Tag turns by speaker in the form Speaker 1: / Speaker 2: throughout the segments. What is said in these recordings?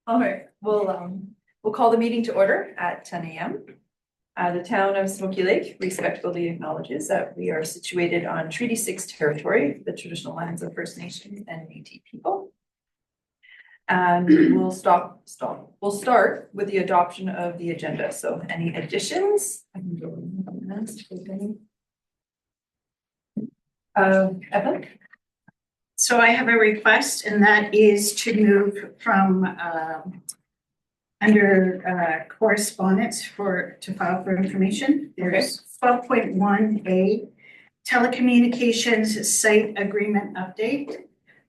Speaker 1: All right, we'll call the meeting to order at 10 a.m. The town of Smoky Lake respectfully acknowledges that we are situated on Treaty 6 territory, the traditional lands of First Nations and Métis people. And we'll start with the adoption of the agenda. So any additions? I can go in. Evan?
Speaker 2: So I have a request, and that is to move from under correspondence to file for information. There's 12.1A telecommunications site agreement update.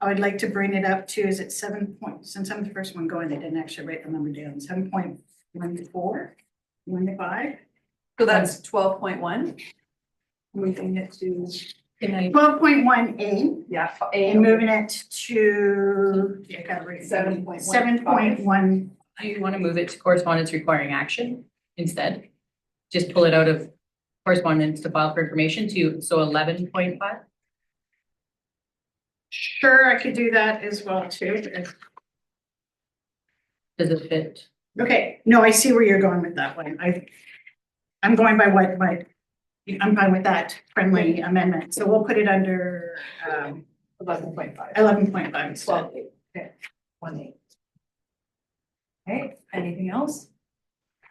Speaker 2: I would like to bring it up to, is it 7 point, since I'm the first one going, they didn't actually write the number down, 7.14, 1
Speaker 1: So that's 12.1. Moving it to
Speaker 2: 12.1A.
Speaker 1: yeah,
Speaker 2: And moving it to 7.1.
Speaker 3: Do you want to move it to correspondence requiring action instead? Just pull it out of correspondence to file for information to, so 11.5?
Speaker 2: Sure, I could do that as well too.
Speaker 3: Does it fit?
Speaker 2: Okay, no, I see where you're going with that one. I'm going by I'm fine with that friendly amendment. So we'll put it under
Speaker 1: 11.5.
Speaker 2: 11.5.
Speaker 1: 12. Okay. 1.8. Okay, anything else?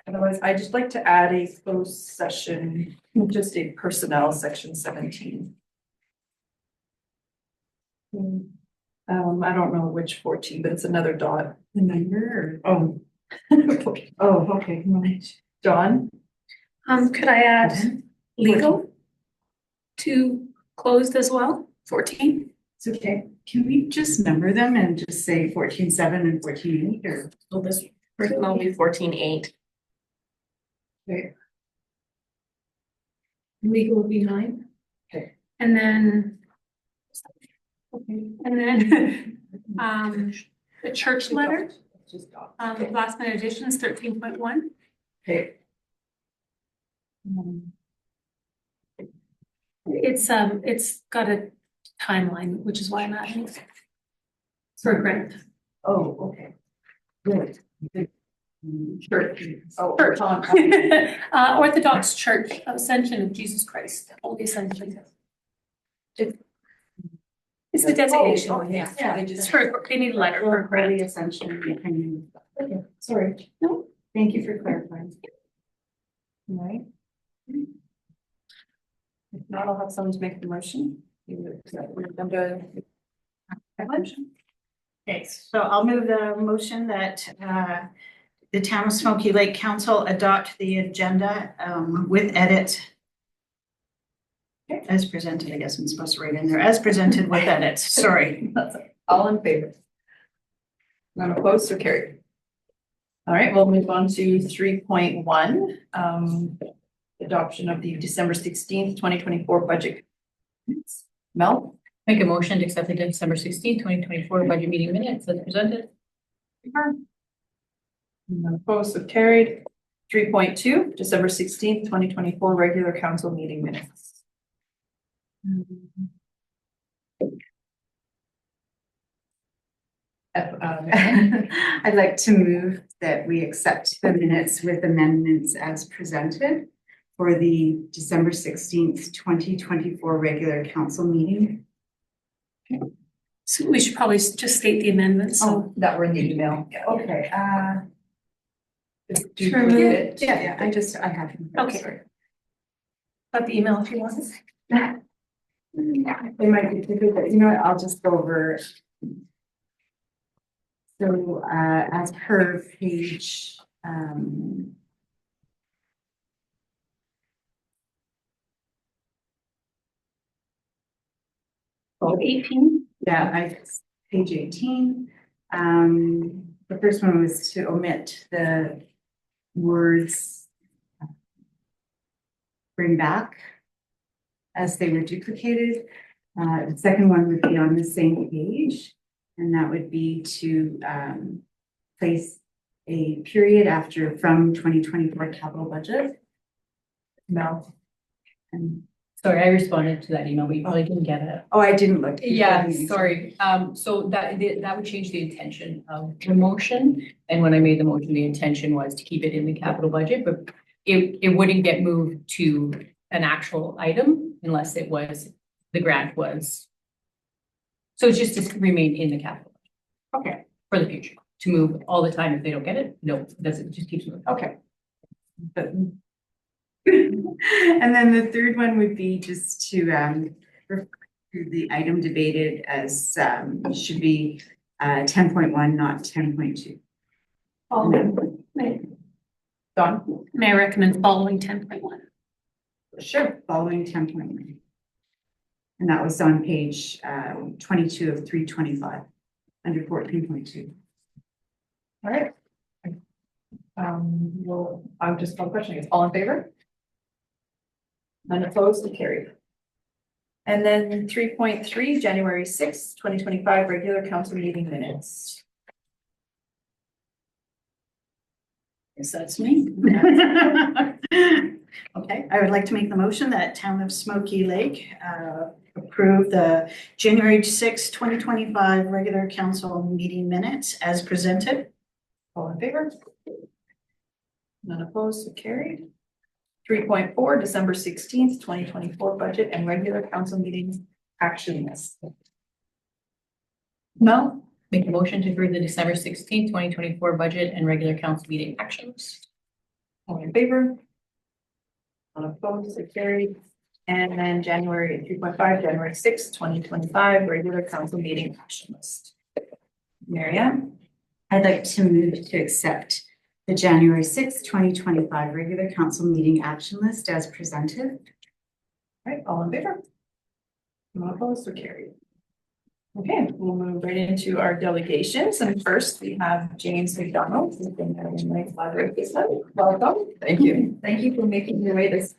Speaker 1: Otherwise, I'd just like to add a closed session, just a personnel section 17. I don't know which 14, but it's another dot.
Speaker 2: The number
Speaker 1: Oh. Oh, okay. John?
Speaker 4: Could I add legal to closed as well, 14?
Speaker 5: It's okay. Can we just number them and just say 14.7 and 14.8 or?
Speaker 4: Well, this person will be 14.8.
Speaker 1: Okay.
Speaker 4: Legal will be 9.
Speaker 1: Okay.
Speaker 4: And then the church letter, last minute additions 13.1.
Speaker 1: Okay.
Speaker 4: It's got a timeline, which is why I'm adding it. For a grant.
Speaker 1: Oh, okay. Good. Church. Oh,
Speaker 4: Church.
Speaker 1: Tom.
Speaker 4: Orthodox Church of Ascension of Jesus Christ, Holy Ascension. It's the designation one, yeah.
Speaker 1: Yeah, they
Speaker 4: It's
Speaker 1: just.
Speaker 4: they need a letter for a
Speaker 5: Or
Speaker 4: grant.
Speaker 5: the ascension.
Speaker 1: Okay, sorry.
Speaker 4: No.
Speaker 5: Thank you for clarifying.
Speaker 1: All right. If not, I'll have someone to make the motion.
Speaker 2: Okay, so I'll move the motion that the Town of Smoky Lake Council adopt the agenda with edit. As presented, I guess I'm supposed to write in there, as presented with edits, sorry.
Speaker 1: All in favor? None opposed, so carried. All right, we'll move on to 3.1, adoption of the December 16th, 2024 budget. Mel?
Speaker 3: Make a motion to accept the December 16th, 2024 budget meeting minutes as presented.
Speaker 1: None opposed, so carried. 3.2, December 16th, 2024 regular council meeting minutes.
Speaker 5: I'd like to move that we accept the minutes with amendments as presented for the December 16th, 2024 regular council meeting.
Speaker 4: So we should probably just state the amendments.
Speaker 1: Oh, that were in the email.
Speaker 5: Okay,
Speaker 1: Do you read it?
Speaker 5: yeah, I have. them.
Speaker 4: Okay.
Speaker 5: Sorry.
Speaker 4: Got the email if you want.
Speaker 5: It might be difficult, you know what, I'll just go over. So, as per page,
Speaker 4: 18.
Speaker 5: yeah, page 18. The first one was to omit the words bring back as they were duplicated. The second one would be on the same page, and that would be to place a period after from 2024 capital budget.
Speaker 1: No.
Speaker 5: And
Speaker 3: Sorry, I responded to that email, but you probably didn't get it.
Speaker 5: Oh, I didn't look. before
Speaker 3: Yeah,
Speaker 5: the meeting.
Speaker 3: sorry. So that would change the intention of the motion. And when I made the motion, the intention was to keep it in the capital budget, but it wouldn't get moved to an actual item unless it was, the grant was. So it's just to remain in the capital. budget.
Speaker 2: Okay.
Speaker 3: For the future, to move all the time if they don't get it. No, it doesn't, it just keeps moving.
Speaker 2: Okay.
Speaker 5: But and then the third one would be just to refer to the item debated as should be 10.1, not 10.2.
Speaker 1: Dawn?
Speaker 4: May I recommend following 10.1?
Speaker 5: Sure. Following 10.1. And that was on page 22 of 325 under 14.2.
Speaker 1: All right. Well, I'm just one question, is all in favor? None opposed, and carried. And then 3.3, January 6th, 2025, regular council meeting minutes.
Speaker 2: Yes, that's me. Okay, I would like to make the motion that Town of Smoky Lake approve the January 6, 2025 regular council meeting minutes as presented.
Speaker 1: All in favor? None opposed, so carried. 3.4, December 16th, 2024 budget and regular council meetings action list. No?
Speaker 3: Make a motion to approve the December 16th, 2024 budget and regular council meeting actions.
Speaker 1: All in favor? None opposed, so carried. And then January 3.5, January 6th, 2025, regular council meeting action list. Mary Ann?
Speaker 5: I'd like to move to accept the January 6th, 2025 regular council meeting action list as presented.
Speaker 1: Right, all in favor? None opposed, so carried. Okay, we'll move right into our delegations, and first we have James McDonald, who's been at the Lake Library this month. Welcome.
Speaker 6: Thank you.
Speaker 1: Thank you for making your way this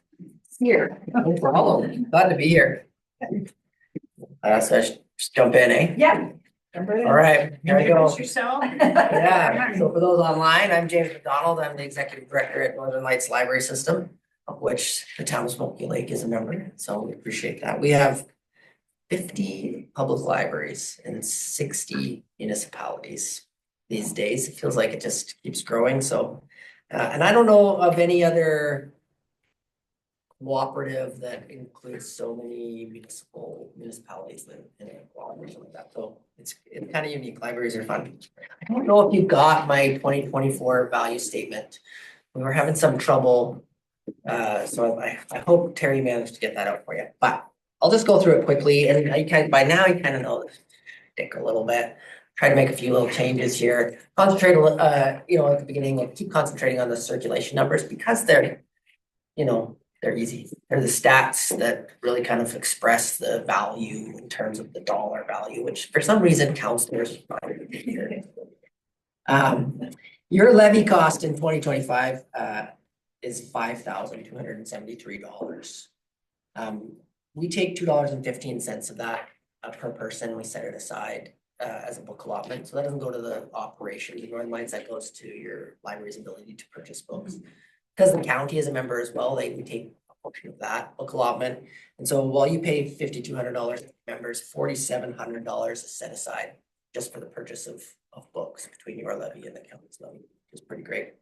Speaker 1: year.
Speaker 6: No problem. Glad to be here. So I should just jump in, eh?
Speaker 1: Yeah.
Speaker 6: All right, here we go.
Speaker 2: Introduce yourself.
Speaker 6: Yeah, so for those online, I'm James McDonald. I'm the executive director at Northern Lights Library System, of which the town of Smoky Lake is a member. So we appreciate that. We have 50 public libraries in 60 municipalities these days. It feels like it just keeps growing. So, and I don't know of any other cooperative that includes so many municipalities that in a cooperative like that. So it's kind of unique. Libraries are fun. I don't know if you got my 2024 value statement. We were having some trouble. So I hope Terry managed to get that out for you, but I'll just go through it quickly, and by now you kind of know this stick a little bit. Try to make a few little changes here. Concentrate at the beginning, like keep concentrating on the circulation numbers because they're easy. They're the stats that really kind of express the value in terms of the dollar value, which for some reason counselors find here. Your levy cost in 2025 is $5,273. We take $2.15 of that per person. We set it aside as a book allotment. So that doesn't go to the operation. The Northern Lights, that goes to your library's ability to purchase books. Because the county is a member as well, we take a portion of that book allotment. And so while you pay $5,200 members, $4,700 is set aside just for the purchase of books between your levy and the county's levy, which is pretty great.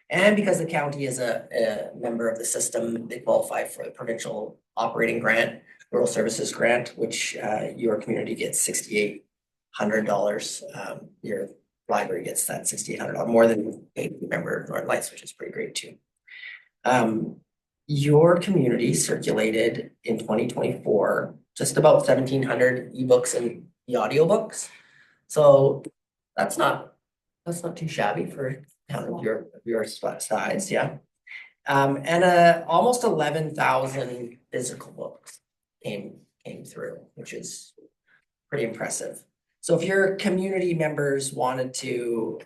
Speaker 6: And because the county is a member of the system, they qualify for the provincial operating grant, rural services grant, which your community gets $6,800. Your library gets that $6,800 more than a member of Northern Lights, which is pretty great too. Your community circulated in 2024 just about 1,700 ebooks and audiobooks. So that's not too shabby for a town of your size, yeah. And almost 11,000 physical books came through, which is pretty impressive. So if your community members wanted to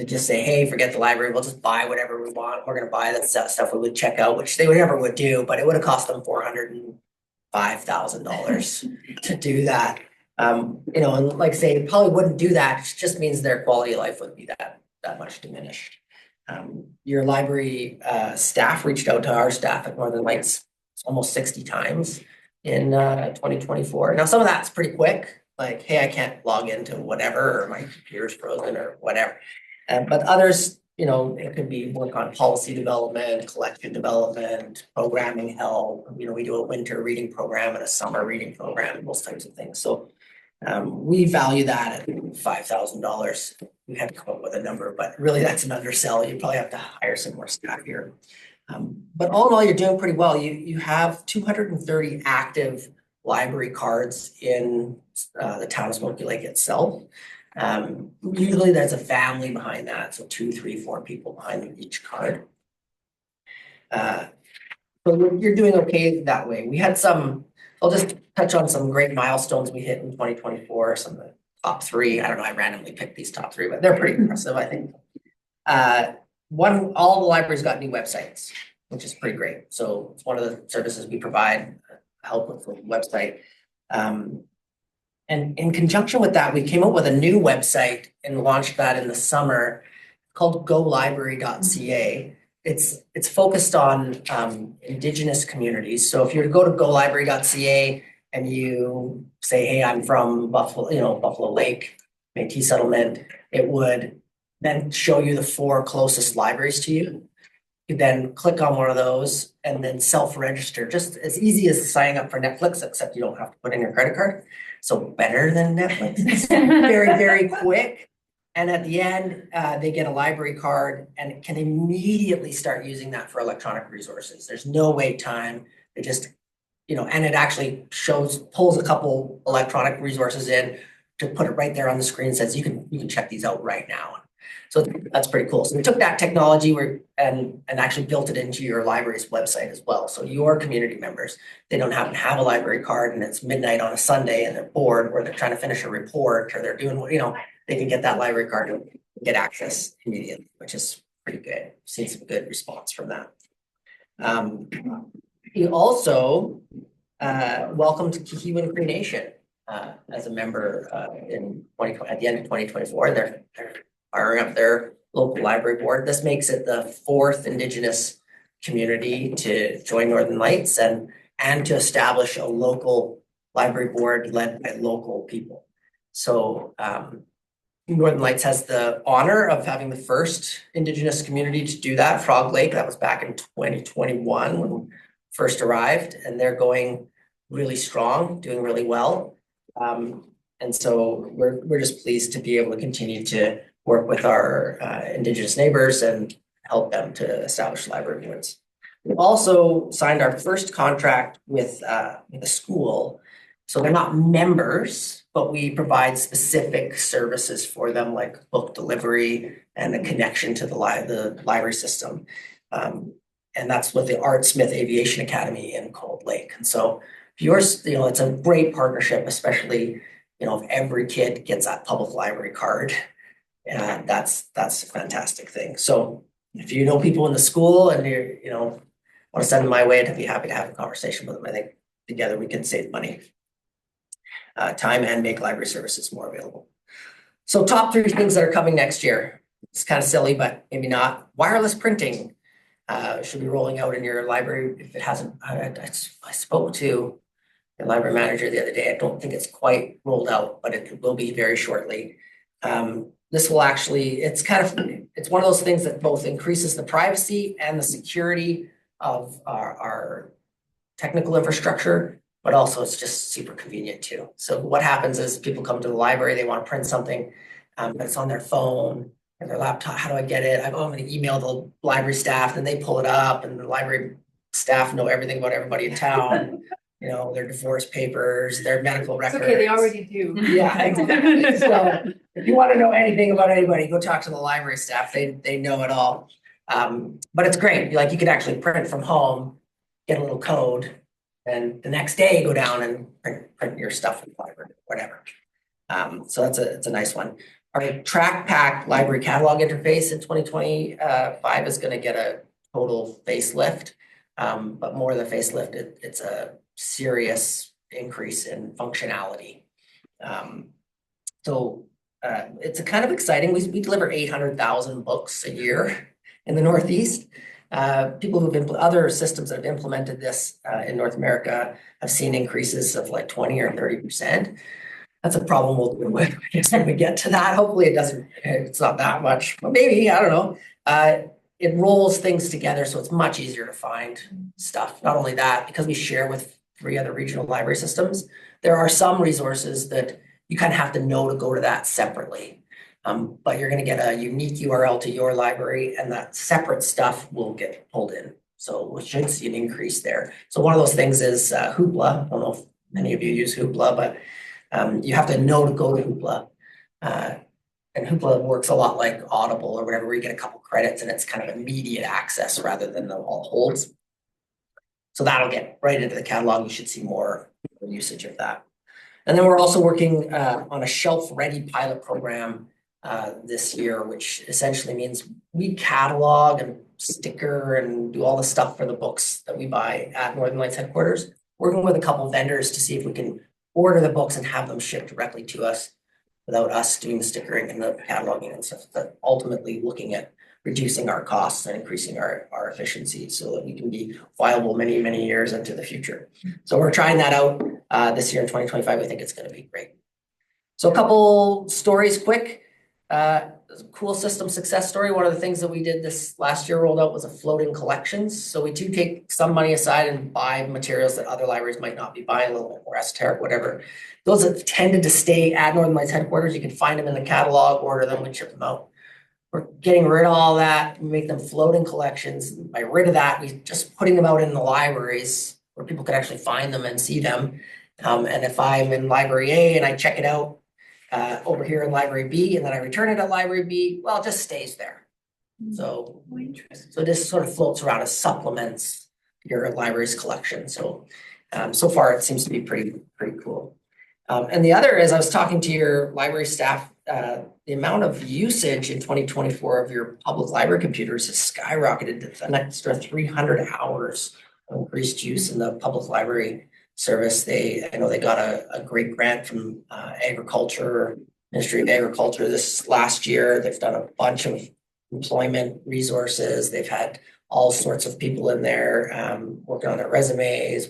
Speaker 6: just say, hey, forget the library, we'll just buy whatever we want. We're going to buy that stuff we would check out, which they never would do, but it would have cost them $405,000 to do that. And like I say, probably wouldn't do that. It just means their quality of life would be that much diminished. Your library staff reached out to our staff at Northern Lights almost 60 times in 2024. Now, some of that's pretty quick, like, hey, I can't log into whatever, or my computer's frozen or whatever. But others, it could be work on policy development, collection development, programming help. We do a winter reading program and a summer reading program, those types of things. So we value that at $5,000. We had to come up with a number, but really that's an undersell. You probably have to hire some more staff here. But all in all, you're doing pretty well. You have 230 active library cards in the town of Smoky Lake itself. Usually there's a family behind that, so 2, 3, 4 people behind each card. So you're doing okay that way. We had I'll just touch on some great milestones we hit in 2024, some of the top 3. I don't know, I randomly picked these top 3, but they're pretty impressive, I think. All the libraries got new websites, which is pretty great. So it's one of the services we provide, help with the website. And in conjunction with that, we came up with a new website and launched that in the summer called GoLibrary.ca. It's focused on Indigenous communities. So if you were to go to GoLibrary.ca and you say, hey, I'm from Buffalo Lake, Métis settlement, it would then show you the 4 closest libraries to you. You then click on one of those and then self-register, just as easy as signing up for Netflix, except you don't have to put in your credit card. So better than Netflix. It's very, very quick. And at the end, they get a library card and can immediately start using that for electronic resources. There's no wait time. They just, and it actually pulls a couple electronic resources in to put it right there on the screen, says you can check these out right now. So that's pretty cool. So we took that technology and actually built it into your library's website as well. So your community members, they don't happen to have a library card and it's midnight on a Sunday and they're bored or they're trying to finish a report or they're doing, they can get that library card and get access immediately, which is pretty good. Seen some good response from that. We also welcomed Kihiwin Cree Nation as a member at the end of 2024. They're firing up their local library board. This makes it the 4th Indigenous community to join Northern Lights and to establish a local library board led by local people. So Northern Lights has the honor of having the first Indigenous community to do that, Frog Lake. That was back in 2021 when we first arrived, and they're going really strong, doing really well. And so we're just pleased to be able to continue to work with our Indigenous neighbors and help them to establish library boards. We also signed our first contract with a school. So they're not members, but we provide specific services for them, like book delivery and a connection to the library system. And that's with the Art Smith Aviation Academy in Cold Lake. And so it's a great partnership, especially, if every kid gets that public library card. And that's a fantastic thing. So if you know people in the school and you want to send them my way, I'd be happy to have a conversation with them. I think together we can save money, time, and make library services more available. So top 3 things that are coming next year. It's kind of silly, but maybe not. Wireless printing should be rolling out in your library. If it hasn't, I spoke to the library manager the other day. I don't think it's quite rolled out, but it will be very shortly. This will actually, it's one of those things that both increases the privacy and the security of our technical infrastructure, but also it's just super convenient too. So what happens is people come to the library, they want to print something, but it's on their phone or their laptop. How do I get it? I'm going to email the library staff and they pull it up, and the library staff know everything about everybody in town. Their divorce papers, their medical records.
Speaker 1: It's okay, they already do.
Speaker 6: Yeah, exactly. So if you want to know anything about anybody, go talk to the library staff. They know it all. But it's great. Like, you could actually print from home, get a little code, and the next day go down and print your stuff in the library, whatever. So it's a nice one. Our TrackPack library catalog interface in 2025 is going to get a total facelift. But more than a facelift, it's a serious increase in functionality. So it's a kind of exciting. We deliver 800,000 books a year in the Northeast. People other systems that have implemented this in North America have seen increases of like 20 or 30%. That's a problem we'll deal with, I guess, when we get to that. Hopefully it's not that much, but maybe, I don't know. It rolls things together, so it's much easier to find stuff. Not only that, because we share with 3 other regional library systems, there are some resources that you kind of have to know to go to that separately. But you're going to get a unique URL to your library, and that separate stuff will get pulled in. So we should see an increase there. So one of those things is Hoopla. I don't know if many of you use Hoopla, but you have to know to go to Hoopla. And Hoopla works a lot like Audible or whatever, where you get a couple credits and it's kind of immediate access rather than all holds. So that'll get right into the catalog. You should see more usage of that. And then we're also working on a shelf-ready pilot program this year, which essentially means we catalog and sticker and do all the stuff for the books that we buy at Northern Lights headquarters, working with a couple vendors to see if we can order the books and have them shipped directly to us without us doing the stickering and the cataloging and stuff, but ultimately looking at reducing our costs and increasing our efficiency so that we can be viable many, many years into the future. So we're trying that out this year in 2025. I think it's going to be great. So a couple stories quick. Cool system success story. One of the things that we did this last year rolled out was a floating collections. So we do take some money aside and buy materials that other libraries might not be buying, a little bit more esoteric, whatever. Those that tended to stay at Northern Lights headquarters, you can find them in the catalog, order them, we ship them out. We're getting rid of all that, make them floating collections. By rid of that, we just putting them out in the libraries where people could actually find them and see them. And if I'm in library A and I check it out over here in library B, and then I return it at library B, well, it just stays there. So this sort of floats around as supplements your library's collection. So so far it seems to be pretty cool. And the other is I was talking to your library staff, the amount of usage in 2024 of your public library computers has skyrocketed to an extra 300 hours of increased use in the public library service. I know they got a great grant from Ministry of Agriculture this last year. They've done a bunch of employment resources. They've had all sorts of people in there working on their resumes,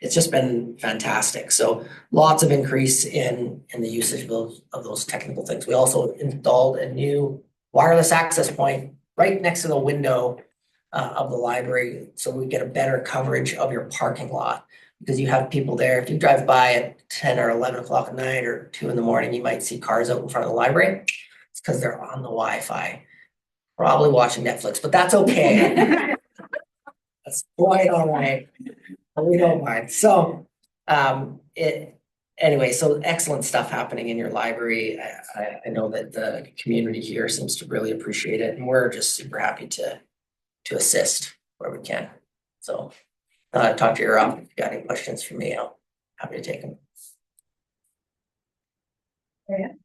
Speaker 6: it's just been fantastic. So lots of increase in the usage of those technical things. We also installed a new wireless access point right next to the window of the library, so we get a better coverage of your parking lot. Because you have people there, if you drive by at 10 or 11 o'clock at night or 2 in the morning, you might see cars out in front of the library. It's because they're on the Wi-Fi, probably watching Netflix, but that's okay. That's quite all right. We don't mind. So anyway, so excellent stuff happening in your library. I know that the community here seems to really appreciate it, and we're just super happy to assist where we can. So talk to your office if you got any questions for me. I'm happy to take them.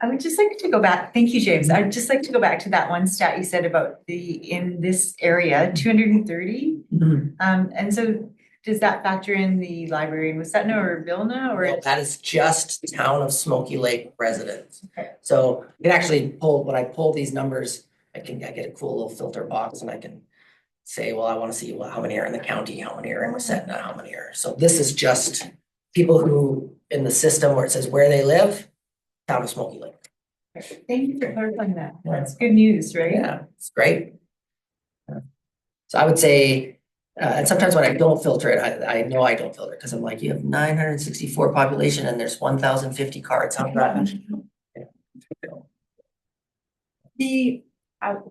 Speaker 7: I would just like to go back. Thank you, James. I'd just like to go back to that one stat you said about in this area, 230. And so does that factor in the library in Wasetna or Vilna or?
Speaker 6: No, that is just town of Smoky Lake residents.
Speaker 7: Okay.
Speaker 6: So you can actually when I pull these numbers, I get a cool little filter box and I can say, well, I want to see how many are in the county, how many are in Wasetna, how many are. So this is just people who in the system where it says where they live, town of Smoky Lake.
Speaker 7: Thank you for clarifying that. That's good news, right?
Speaker 6: Yeah, it's great. So I would say, and sometimes when I don't filter it, I know I don't filter it because I'm like, you have 964 population and there's 1,050 cards. How's that?
Speaker 1: The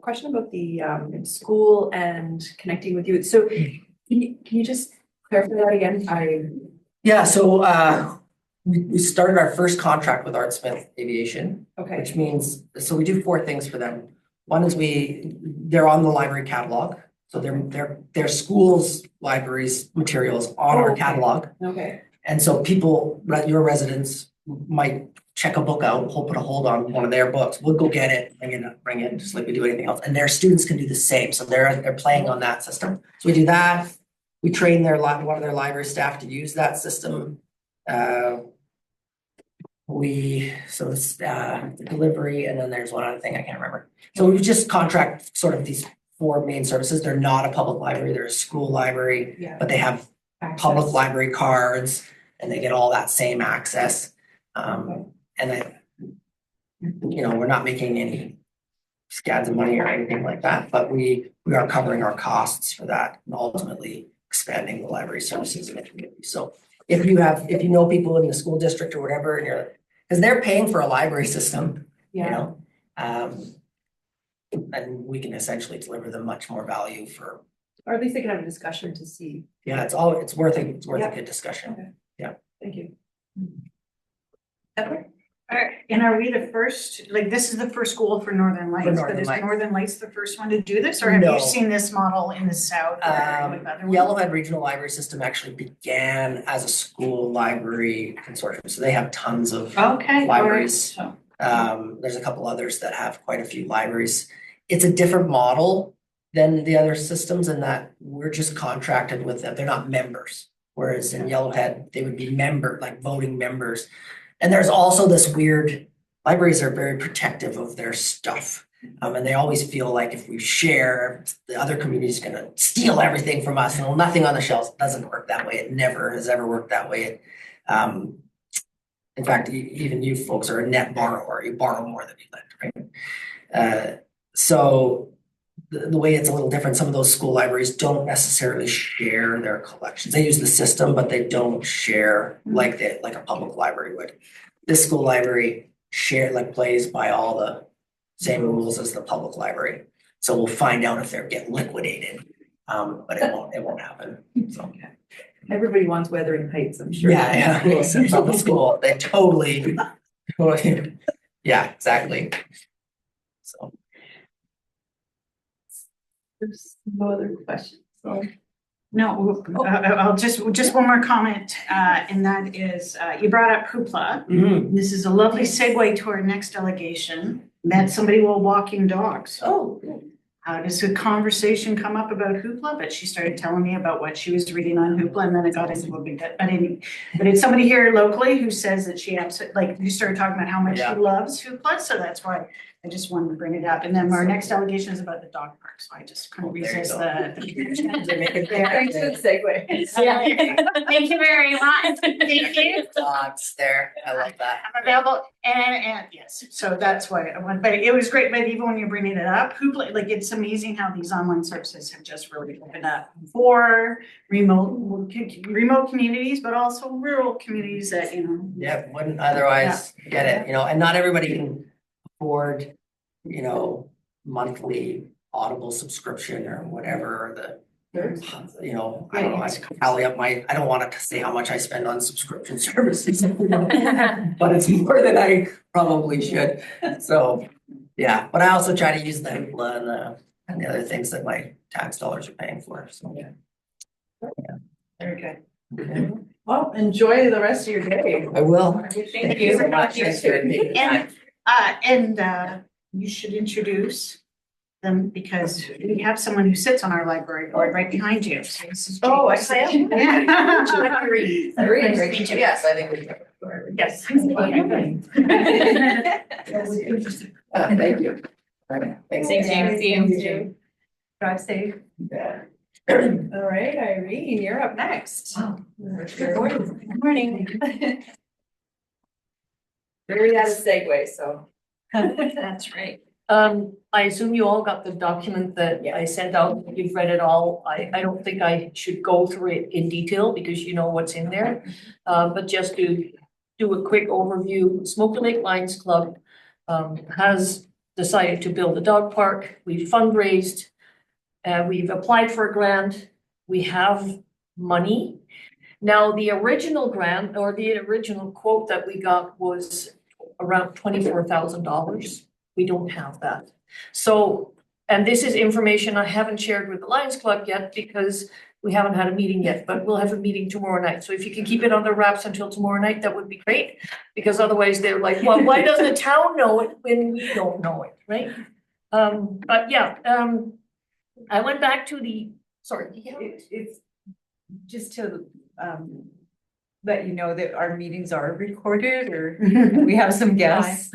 Speaker 1: question about the school and connecting with you. So can you just clarify that again?
Speaker 6: Yeah, so we started our first contract with Art Smith Aviation,
Speaker 1: Okay.
Speaker 6: which means, so we do 4 things for them. One is they're on the library catalog. So their schools, libraries, materials on our catalog.
Speaker 1: Okay.
Speaker 6: And so people, your residents might check a book out, put a hold on one of their books. We'll go get it, bring it, just like we do anything else. And their students can do the same. So they're playing on that system. So we do that. We train one of their library staff to use that system. It's delivery, and then there's one other thing I can't remember. So we just contract sort of these four main services. They're not a public library, they're a school library,
Speaker 1: Yeah.
Speaker 6: but they have public library cards and they get all that same access. And we're not making any scads of money or anything like that, but we are covering our costs for that and ultimately expanding the library services in the community. So if you know people in the school district or whatever, and because they're paying for a library system, and we can essentially deliver them much more value for,
Speaker 1: Or at least they can have a discussion to see.
Speaker 6: it's worth a
Speaker 1: Yeah.
Speaker 6: good discussion.
Speaker 1: Thank you. Edward?
Speaker 2: And are we the first, like, this is the first school for Northern Lights, but
Speaker 6: Northern
Speaker 2: is
Speaker 6: Lights.
Speaker 2: Northern Lights the first one to do this, or have
Speaker 6: No.
Speaker 2: you seen this model in the south or with other ones?
Speaker 6: Yellowhead Regional Library System actually began as a school library consortium, so they have tons of
Speaker 2: Okay.
Speaker 6: libraries.
Speaker 2: all right,
Speaker 6: There's a couple others that have quite a few libraries. It's a different model than the other systems in that we're just contracted with them. They're not members. Whereas in Yellowhead, they would be voting members. And there's also this weird, libraries are very protective of their stuff. And they always feel like if we share, the other community is gonna steal everything from us. And nothing on the shelves. It doesn't work that way. It never has ever worked that way. In fact, even you folks are a net borrower. You borrow more than you lend, right? So the way it's a little different, some of those school libraries don't necessarily share their collections. They use the system, but they don't share like a public library would. This school library plays by all the same rules as the public library. So we'll find out if they get liquidated, but it won't happen. So.
Speaker 1: Everybody wants Wuthering Heights, I'm sure.
Speaker 6: Yeah. It's on the school. They totally, yeah, exactly. So.
Speaker 1: There's no other questions. So
Speaker 2: No, I'll just one more comment, and that is, you brought up Hoopla. This is a lovely segue to our next delegation. Met somebody while walking dogs.
Speaker 1: Oh, good.
Speaker 2: How does a conversation come up about Hoopla? But she started telling me about what she was reading on Hoopla, and then it got into a big bit. But it's somebody here locally who says that she absolutely, you started talking about how much she loves Hoopla, so that's why I just wanted to bring it up. And then our next delegation is about the dog park, so I just couldn't resist the.
Speaker 1: Thanks for the segue.
Speaker 2: Thank you very much. Thank you.
Speaker 6: Dogs there. I love that.
Speaker 2: I'm available, and yes, so that's why I went, but it was great, but even when you're bringing it up, Hoopla, like, it's amazing how these online services have just really opened up for remote communities, but also rural communities that,
Speaker 6: Yeah, wouldn't otherwise get it, and not everybody can afford, monthly Audible subscription or whatever, or the, I don't know, I tally up I don't want to say how much I spend on subscription services, but it's more than I probably should. So, yeah, but I also try to use the Hoopla and the other things that my tax dollars are paying for, so.
Speaker 1: Very good. Well, enjoy the rest of your day.
Speaker 6: I will.
Speaker 3: Thank you so much.
Speaker 6: Thanks for taking the time.
Speaker 2: and you should introduce them, because we have someone who sits on our library board right behind you. So this is
Speaker 1: Oh, I
Speaker 2: James.
Speaker 1: see.
Speaker 2: Yeah.
Speaker 6: Yes, I think we.
Speaker 2: Yes.
Speaker 6: Thank you. Thanks.
Speaker 3: Thanks, James. See you.
Speaker 1: Drive safe.
Speaker 6: Yeah.
Speaker 1: All right, Irene, you're up next. Good morning. Good morning. Very out of segue, so.
Speaker 2: That's right.
Speaker 8: I assume you all got the document that I sent out, you've read it all. I don't think I should go through it in detail because you know what's in there. But just to do a quick overview, Smoky Lake Lions Club has decided to build a dog park. We've fundraised, we've applied for a grant, we have money. Now, the original grant or the original quote that we got was around $24,000. We don't have that. So, and this is information I haven't shared with the Lions Club yet because we haven't had a meeting yet, but we'll have a meeting tomorrow night. So if you can keep it under wraps until tomorrow night, that would be great. Because otherwise they're like, well, why doesn't the town know it when we don't know it, right? But yeah, I went back to the, sorry.
Speaker 7: It's just to let you know that our meetings are recorded, or we have some guests.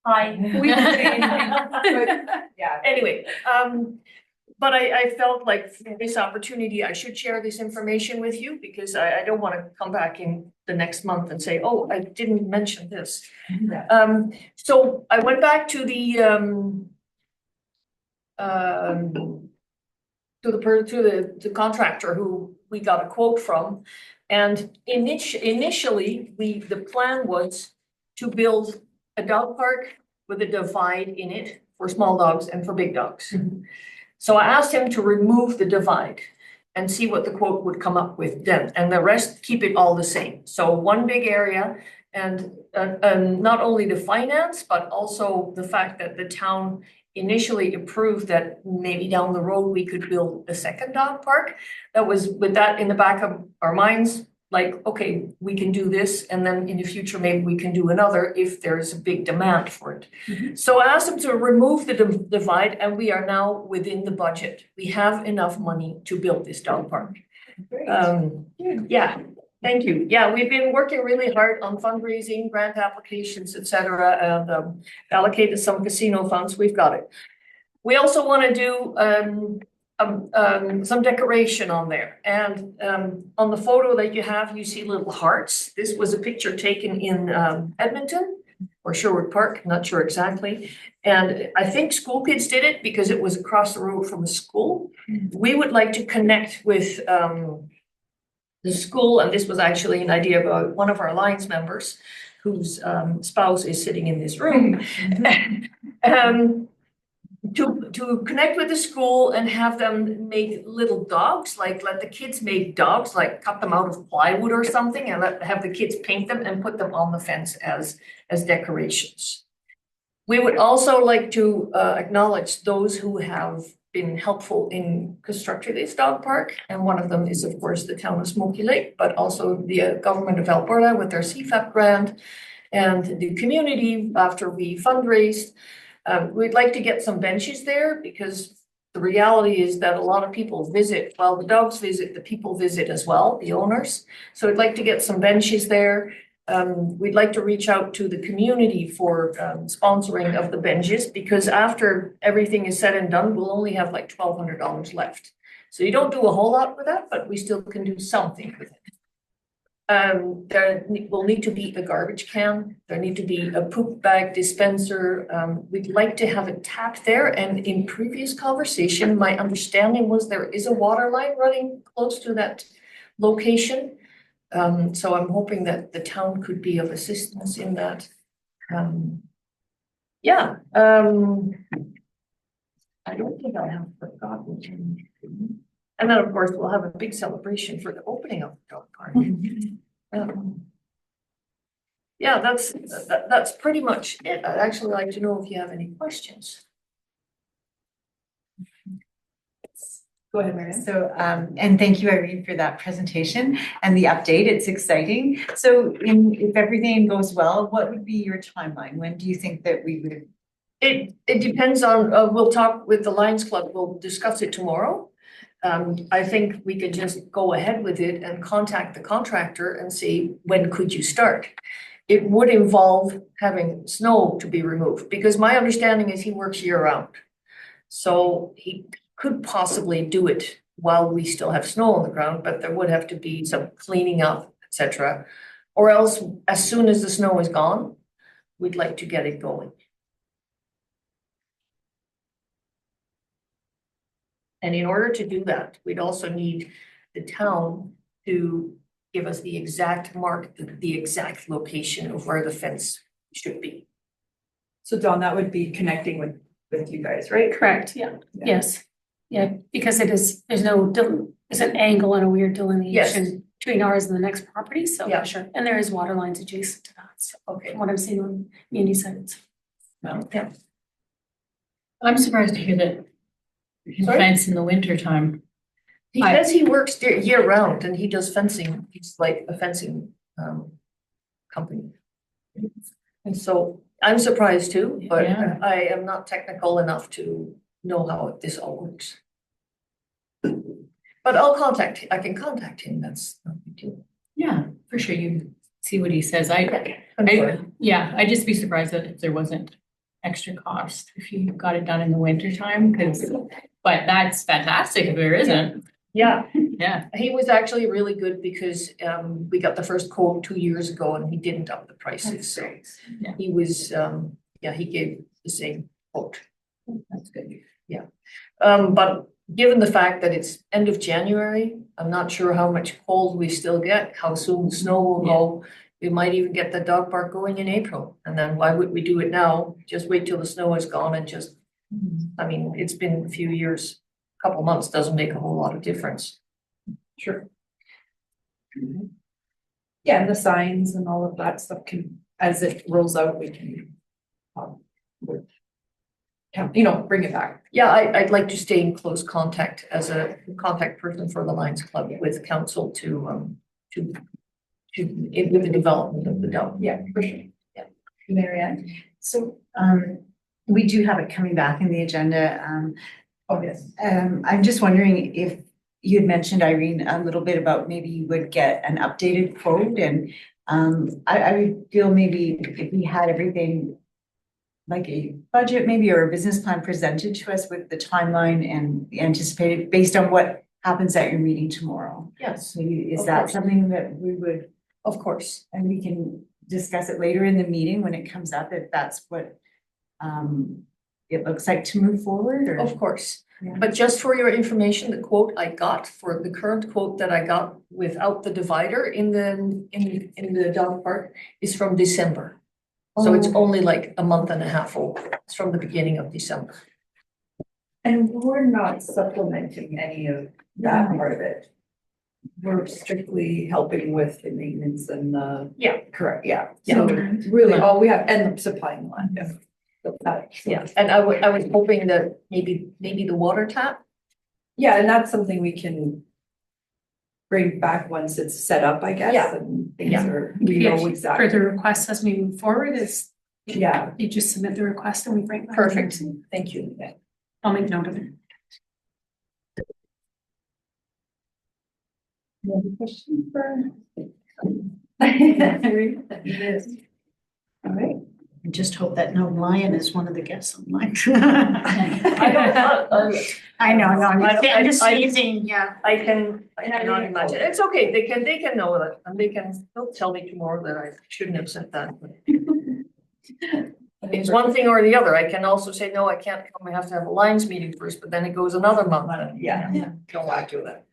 Speaker 8: Hi. We didn't say anything.
Speaker 1: Yeah.
Speaker 8: Anyway, but I felt like this opportunity, I should share this information with you because I don't want to come back in the next month and say, oh, I didn't mention this. So I went back to the the contractor who we got a quote from. And initially, the plan was to build a dog park with a divide in it for small dogs and for big dogs. So I asked him to remove the divide and see what the quote would come up with then, and the rest keep it all the same. So one big area, and not only the finance, but also the fact that the town initially approved that maybe down the road we could build a second dog park. That was with that in the back of our minds, like, okay, we can do this, and then in the future, maybe we can do another if there's a big demand for it. So I asked him to remove the divide, and we are now within the budget. We have enough money to build this dog park. Yeah, thank you. Yeah, we've been working really hard on fundraising, grant applications, et cetera, and allocated some casino funds. We've got it. We also want to do some decoration on there. And on the photo that you have, you see little hearts. This was a picture taken in Edmonton or Sherwood Park, not sure exactly. And I think school kids did it because it was across the road from a school. We would like to connect with the school, and this was actually an idea about one of our Alliance members whose spouse is sitting in this room. To connect with the school and have them make little dogs, like let the kids make dogs, like cut them out of plywood or something, and have the kids paint them and put them on the fence as decorations. We would also like to acknowledge those who have been helpful in constructing this dog park, and one of them is, of course, the town of Smoky Lake, but also the government of Alberta with their CFAP grant, and the community after we fundraised. We'd like to get some benches there because the reality is that a lot of people visit. While the dogs visit, the people visit as well, the owners. So I'd like to get some benches there. We'd like to reach out to the community for sponsoring of the benches, because after everything is said and done, we'll only have like $1,200 left. So you don't do a whole lot with that, but we still can do something with it. There will need to be a garbage can. There need to be a poop bag dispenser. We'd like to have a tap there. And in previous conversation, my understanding was there is a water line running close to that location. So I'm hoping that the town could be of assistance in that. Yeah. I don't think I have forgotten anything. And then, of course, we'll have a big celebration for the opening of the dog park. Yeah, that's pretty much it. I'd actually like to know if you have any questions.
Speaker 1: Go ahead, Marianne.
Speaker 7: So, and thank you, Irene, for that presentation and the update. It's exciting. So if everything goes well, what would be your timeline? When do you think that we would?
Speaker 8: It depends on, we'll talk with the Lions Club. We'll discuss it tomorrow. I think we could just go ahead with it and contact the contractor and see when could you start. It would involve having snow to be removed, because my understanding is he works year round. So he could possibly do it while we still have snow on the ground, but there would have to be some cleaning up, etc. Or else, as soon as the snow is gone, we'd like to get it going. And in order to do that, we'd also need the town to give us the exact the exact location of where the fence should be.
Speaker 1: So Dawn, that would be connecting with you guys, right?
Speaker 4: Correct, yeah, yes. Yeah, because there's an angle and a weird delineation between ours and the next property, so
Speaker 8: Yeah.
Speaker 4: for sure. And there is water lines adjacent to that, so
Speaker 8: Okay.
Speaker 4: from what I'm seeing on Mindy sites.
Speaker 8: Yeah.
Speaker 3: I'm surprised to hear that you can
Speaker 8: Sorry?
Speaker 3: fence in the winter time.
Speaker 8: He says he works year round and he does fencing. He's like a fencing company. And so I'm surprised too, but
Speaker 3: Yeah.
Speaker 8: I am not technical enough to know how this all works. But I can contact him. That's no big deal.
Speaker 3: Yeah, for sure. You see what he says. I'd just be surprised that if there wasn't extra cost if you got it done in the winter time, but that's fantastic if there isn't.
Speaker 8: Yeah,
Speaker 3: Yeah.
Speaker 8: he was actually really good because we got the first quote 2 years ago and he didn't up the prices, so.
Speaker 3: Yeah.
Speaker 8: He was, he gave the same quote.
Speaker 3: That's good.
Speaker 8: But given the fact that it's end of January, I'm not sure how much cold we still get, how soon the snow will go. We might even get the dog park going in April, and then why would we do it now? Just wait till the snow is gone and just, I mean, it's been a few years, a couple months doesn't make a whole lot of difference.
Speaker 1: Sure. Yeah, and the signs and all of that stuff can, as it rolls out, we can, bring it back.
Speaker 8: Yeah, I'd like to stay in close contact as a contact person for the Lions Club with council with the development of the dog.
Speaker 1: Yeah, for sure.
Speaker 8: Yeah.
Speaker 1: Mary Ann?
Speaker 7: So, we do have it coming back in the agenda.
Speaker 1: Oh, yes.
Speaker 7: I'm just wondering if you had mentioned, Irene, a little bit about maybe you would get an updated quote, and I would feel maybe if we had everything like a budget maybe or a business plan presented to us with the timeline and the anticipated based on what happens at your meeting tomorrow.
Speaker 8: Yes,
Speaker 7: So is
Speaker 8: Of
Speaker 7: that
Speaker 8: course.
Speaker 7: something that we would,
Speaker 8: of course.
Speaker 7: and we can discuss it later in the meeting when it comes up, if that's what it looks like to move forward, or?
Speaker 8: Of course,
Speaker 7: Yeah.
Speaker 8: but just for your information, the quote I got for the current quote that I got without the divider in the dog park is from December. So it's only like a month and a half old. It's from the beginning of December.
Speaker 1: And we're not supplementing any of that part of it. We're strictly helping with the maintenance and the.
Speaker 8: Yeah.
Speaker 1: Correct, yeah.
Speaker 8: Yeah.
Speaker 1: So really all we have, and supplying the land, yeah. So that-
Speaker 8: Yeah, and I was hoping that maybe the water tap.
Speaker 1: Yeah, and that's something we can bring back once it's set up, I guess,
Speaker 8: Yeah.
Speaker 1: and things
Speaker 8: Yeah.
Speaker 1: are, we know exactly.
Speaker 4: Further requests as we move forward is,
Speaker 1: Yeah,
Speaker 4: you just submit the request and we bring it back.
Speaker 8: Perfect, thank you.
Speaker 4: I'll make note of it.
Speaker 1: you have a question for? Yes. All right.
Speaker 2: I just hope that no lion is one of the guests online.
Speaker 8: I don't,
Speaker 2: I know, no,
Speaker 8: I-
Speaker 2: I'm just
Speaker 8: I-
Speaker 2: using, yeah.
Speaker 8: I cannot imagine. It's okay, they can know that, and they'll tell me tomorrow that I shouldn't have said that. It's one thing or the other. I can also say, no, I can't come, I have to have a Lions meeting first, but then it goes another month.
Speaker 1: Yeah.
Speaker 8: Don't want to do that.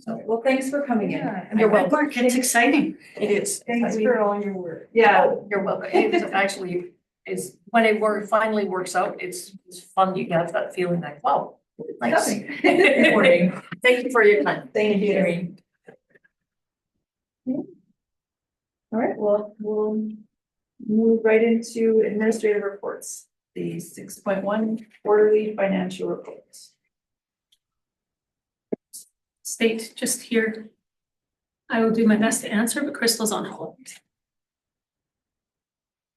Speaker 8: So,
Speaker 1: Well, thanks for coming in.
Speaker 8: You're welcome.
Speaker 2: Work, it's exciting.
Speaker 8: It is.
Speaker 1: Thanks for all your work.
Speaker 8: Yeah, you're welcome. It is actually, it's, when it finally works out, it's fun. You have that feeling like, wow. Nice.
Speaker 1: Good morning.
Speaker 8: Thank you for your time.
Speaker 1: Thank you. All right, well, we'll move right into administrative reports, the 6.1 quarterly financial reports.
Speaker 4: State just here. I will do my best to answer, but Crystal's on hold.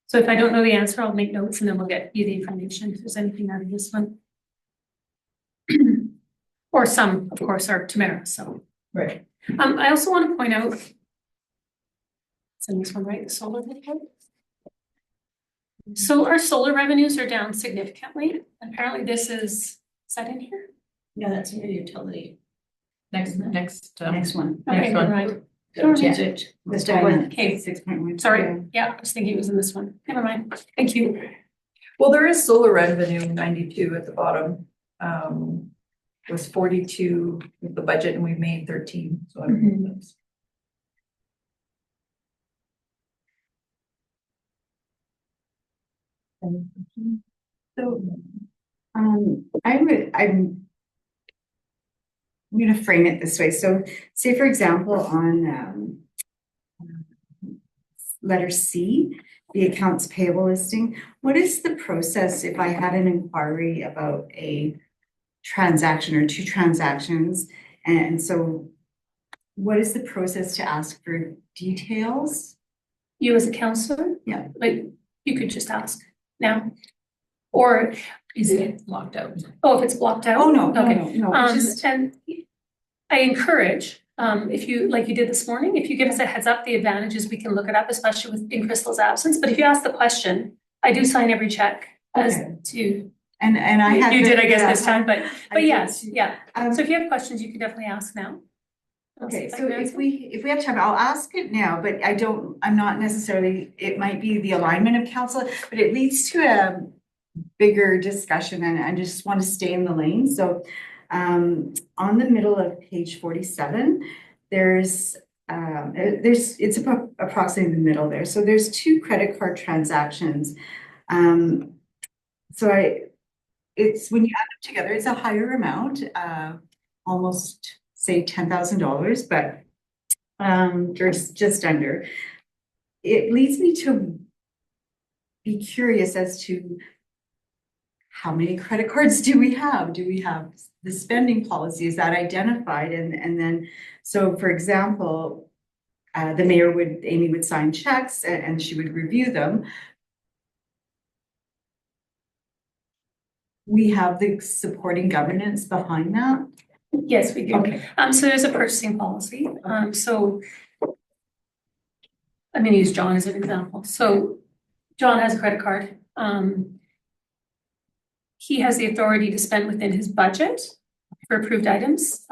Speaker 4: So if I don't know the answer, I'll make notes and then we'll get you the information if there's anything out of this one. Or some, of course, are Tamara, so.
Speaker 1: Right.
Speaker 4: I also want to point out. It's in this one, right? The solar report. So our solar revenues are down significantly. Apparently this is that in here?
Speaker 2: Yeah, that's your utility.
Speaker 3: Next.
Speaker 2: Next one.
Speaker 4: Okay,
Speaker 3: one.
Speaker 4: right.
Speaker 2: This one.
Speaker 4: Okay,
Speaker 5: 6.1.
Speaker 4: sorry. Yeah, I was thinking it was in this one. Never mind. Thank you.
Speaker 1: Well, there is solar revenue, 92 at the bottom. Was 42 with the budget and we made 13, so I don't know if that's.
Speaker 5: So, I'm gonna frame it this way. So say, for example, on letter C, the accounts payable listing, what is the process if I had an inquiry about a transaction or two transactions? And so what is the process to ask for details?
Speaker 4: You as a counselor?
Speaker 5: Yeah.
Speaker 4: Like, you could just ask now. Or
Speaker 3: Is it locked out?
Speaker 4: oh, if it's blocked out?
Speaker 5: Oh, no,
Speaker 4: Okay.
Speaker 5: no, just,
Speaker 4: And I encourage, if you, like you did this morning, if you give us a heads up, the advantage is we can look it up, especially in Crystal's absence. But if you ask the question, I do sign every check as
Speaker 5: Okay.
Speaker 4: to,
Speaker 5: And I had.
Speaker 4: you did, I guess,
Speaker 5: yeah,
Speaker 4: this time, but
Speaker 5: I did
Speaker 4: yes,
Speaker 5: too.
Speaker 4: yeah.
Speaker 5: Um,
Speaker 4: So if you have questions, you can definitely ask now. I'll see
Speaker 5: Okay,
Speaker 4: if I
Speaker 5: so
Speaker 4: can
Speaker 5: if
Speaker 4: answer.
Speaker 5: we have time, I'll ask it now, but I'm not necessarily, it might be the alignment of council, but it leads to a bigger discussion and I just want to stay in the lane. So on the middle of page 47, it's approximately the middle there. So there's 2 credit card transactions. It's when you add them together, it's a higher amount, almost say $10,000, but just under. It leads me to be curious as to how many credit cards do we have? Do we have the spending policy? Is that identified? And then, so for example, Amy would sign checks and she would review them. We have the supporting governance behind that.
Speaker 4: Yes, we do.
Speaker 5: Okay.
Speaker 4: So there's a purchasing policy. So I'm gonna use John as an example. So John has a credit card. He has the authority to spend within his budget for approved items.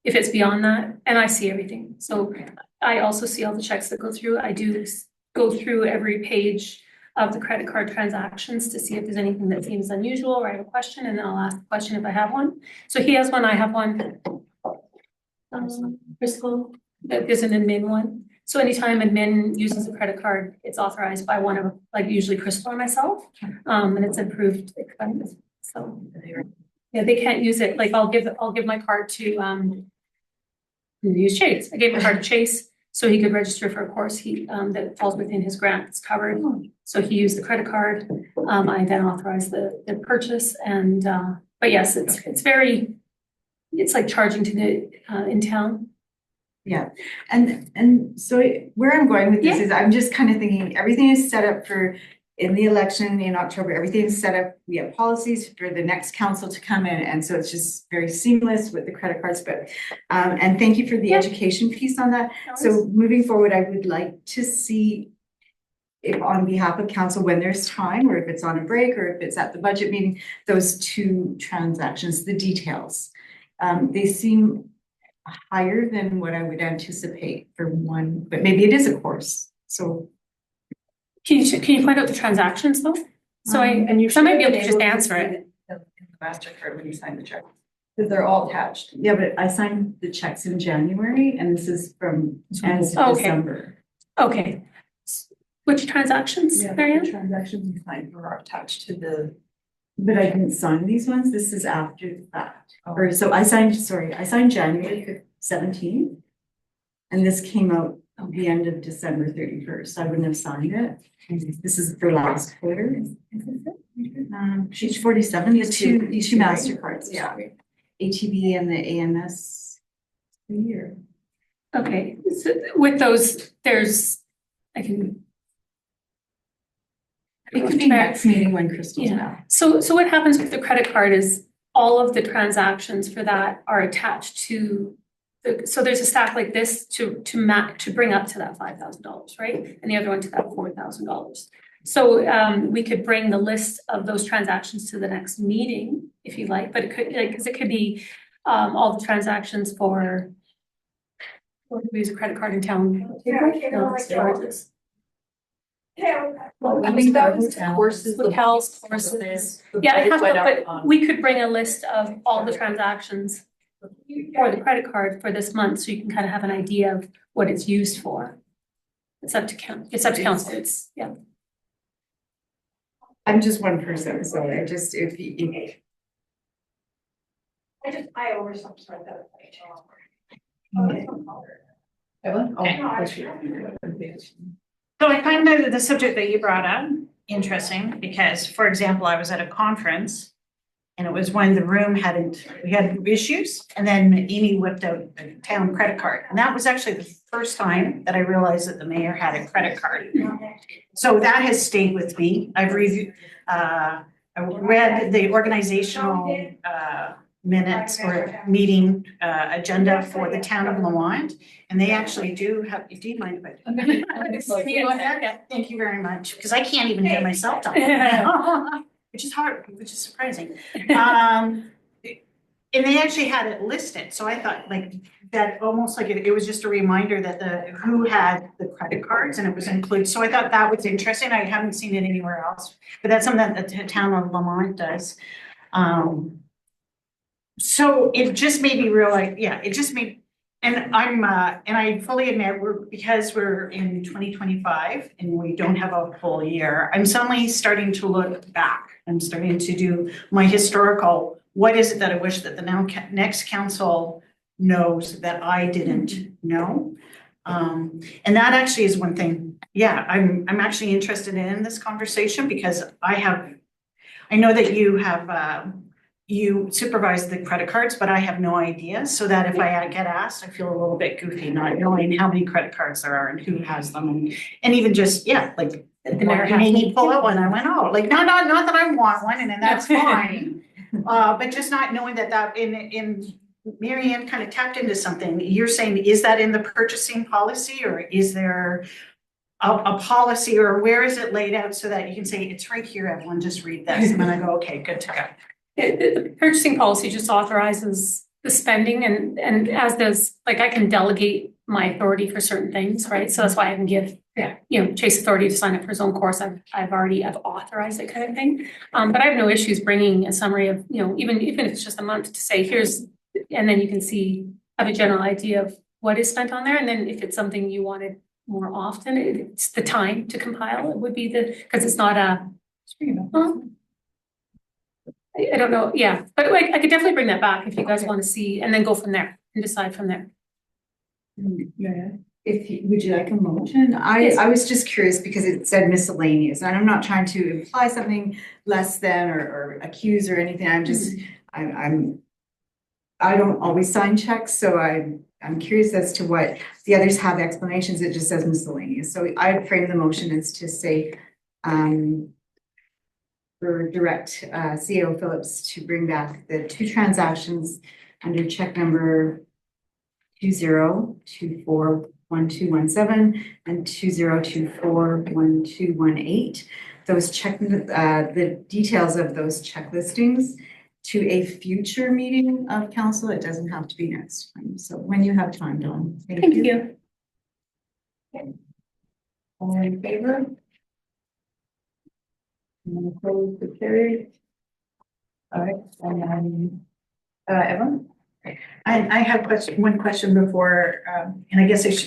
Speaker 4: If it's beyond that, and I see everything. So I also see all the checks that go through. I do go through every page of the credit card transactions to see if there's anything that seems unusual or I have a question, and then I'll ask the question if I have one. So he has one, I have one. Crystal, there's an admin one. So anytime admin uses a credit card, it's authorized by one of, like usually Crystal or myself, and it's approved. So, yeah, they can't use it, like I'll give my card to, use Chase. I gave my card to Chase so he could register for a course that falls within his grant that's covered. So he used the credit card. I then authorized the purchase and, but yes, it's like charging to the, in town.
Speaker 5: Yeah, and so where I'm going with this is I'm just kind of thinking everything is set up for in the election in October, everything is set up. We have policies for the next council to come in. And so it's just very seamless with the credit cards, but and thank you for the education piece on that. So moving forward, I would like to see if on behalf of council, when there's time, or if it's on a break, or if it's at the budget meeting, those 2 transactions, the details. They seem higher than what I would anticipate for one, but maybe it is a course, so.
Speaker 4: Can you find out the transactions though? So
Speaker 1: And you
Speaker 4: I might be
Speaker 1: should
Speaker 4: able to just
Speaker 1: able
Speaker 4: answer
Speaker 1: see
Speaker 4: it.
Speaker 1: in the MasterCard when you sign the check, because they're all attached.
Speaker 5: Yeah, but I signed the checks in January and this is from end of
Speaker 4: Okay.
Speaker 5: December.
Speaker 4: Okay. Which transactions,
Speaker 1: Yeah,
Speaker 4: Marianne?
Speaker 1: the transactions you signed were attached to the.
Speaker 5: But I didn't sign these ones, this is after the fact. Or so I signed January 17th. And this came out at the end of December 31st, I wouldn't have signed it. This is for last quarter. Page 47, the two MasterCards, yeah. ATB and the AMS. Year.
Speaker 4: Okay, so with those,
Speaker 5: It could be next meeting when Crystal's
Speaker 4: Yeah.
Speaker 5: back.
Speaker 4: So what happens with the credit card is all of the transactions for that are attached to so there's a stack like this to bring up to that $5,000, right? And the other one to that $4,000. So we could bring the list of those transactions to the next meeting if you like, but it could because it could be all the transactions for or we use a credit card in town. Charges.
Speaker 1: Well, I mean, that was courses.
Speaker 4: Hotels, courses. Yeah, I have to, but we could bring a list of all the transactions for the credit card for this month, so you can kind of have an idea of what it's used for. It's up to council, yeah.
Speaker 5: I'm just one person, so I just, if you.
Speaker 2: I oversubscribed that.
Speaker 1: Evelyn?
Speaker 2: So I find the subject that you brought up interesting because, for example, I was at a conference and it was when the room we had issues, and then Amy whipped out a town credit card. And that was actually the first time that I realized that the mayor had a credit card. So that has stayed with me. I've reviewed, I read the organizational minutes or meeting agenda for the town of Lamont. And they actually do have, do you mind if I? Thank you very much, because I can't even hear myself talk. Which is hard, which is surprising. And they actually had it listed, so I thought like that almost like it was just a reminder that who had the credit cards and it was included. So I thought that was interesting. I haven't seen it anywhere else, but that's something that the town of Lamont does. So it just made me realize, yeah, it just made, and I fully admit because we're in 2025 and we don't have a full year, I'm suddenly starting to look back. I'm starting to do my historical, what is it that I wish that the next council knows that I didn't know? And that actually is one thing, yeah, I'm actually interested in this conversation because I know that you have, you supervise the credit cards, but I have no idea, so that if I get asked, I feel a little bit goofy not knowing how many credit cards there are and who has them, and even just, yeah, like
Speaker 4: The mayor
Speaker 2: you made me pull out one, I went, oh, like, not that I want one, and then that's fine. But just not knowing that in Mary Ann kind of tapped into something. You're saying, is that in the purchasing policy, or is there a policy, or where is it laid out so that you can say, it's right here, everyone, just read this, and then I go, okay, good to go.
Speaker 4: The purchasing policy just authorizes the spending and as does, like, I can delegate my authority for certain things, right? So that's why I can give, Chase authority to sign up for his own course. I've authorized it kind of thing. But I have no issues bringing a summary of, even if it's just a month to say, here's, and then you can have a general idea of what is spent on there. And then if it's something you wanted more often, it's the time to compile. It would be because it's not I don't know, yeah, but like, I could definitely bring that back if you guys want to see, and then go from there and decide from there.
Speaker 5: Would you like a motion? I was just curious because it said miscellaneous, and I'm not trying to imply something less than or accuse or anything. I'm just, I don't always sign checks, so I'm curious as to what the others have explanations. It just says miscellaneous. So I'd frame the motion as to say, for direct CEO Phillips to bring back the 2 transactions under check number 20241217 and 20241218. Those the details of those check listings to a future meeting of council. It doesn't have to be next time. So when you have time, Dawn.
Speaker 4: Thank you.
Speaker 1: Okay. All in favor? Opposed, so carried. All right, and then, Evan?
Speaker 2: I have one question before, and I guess would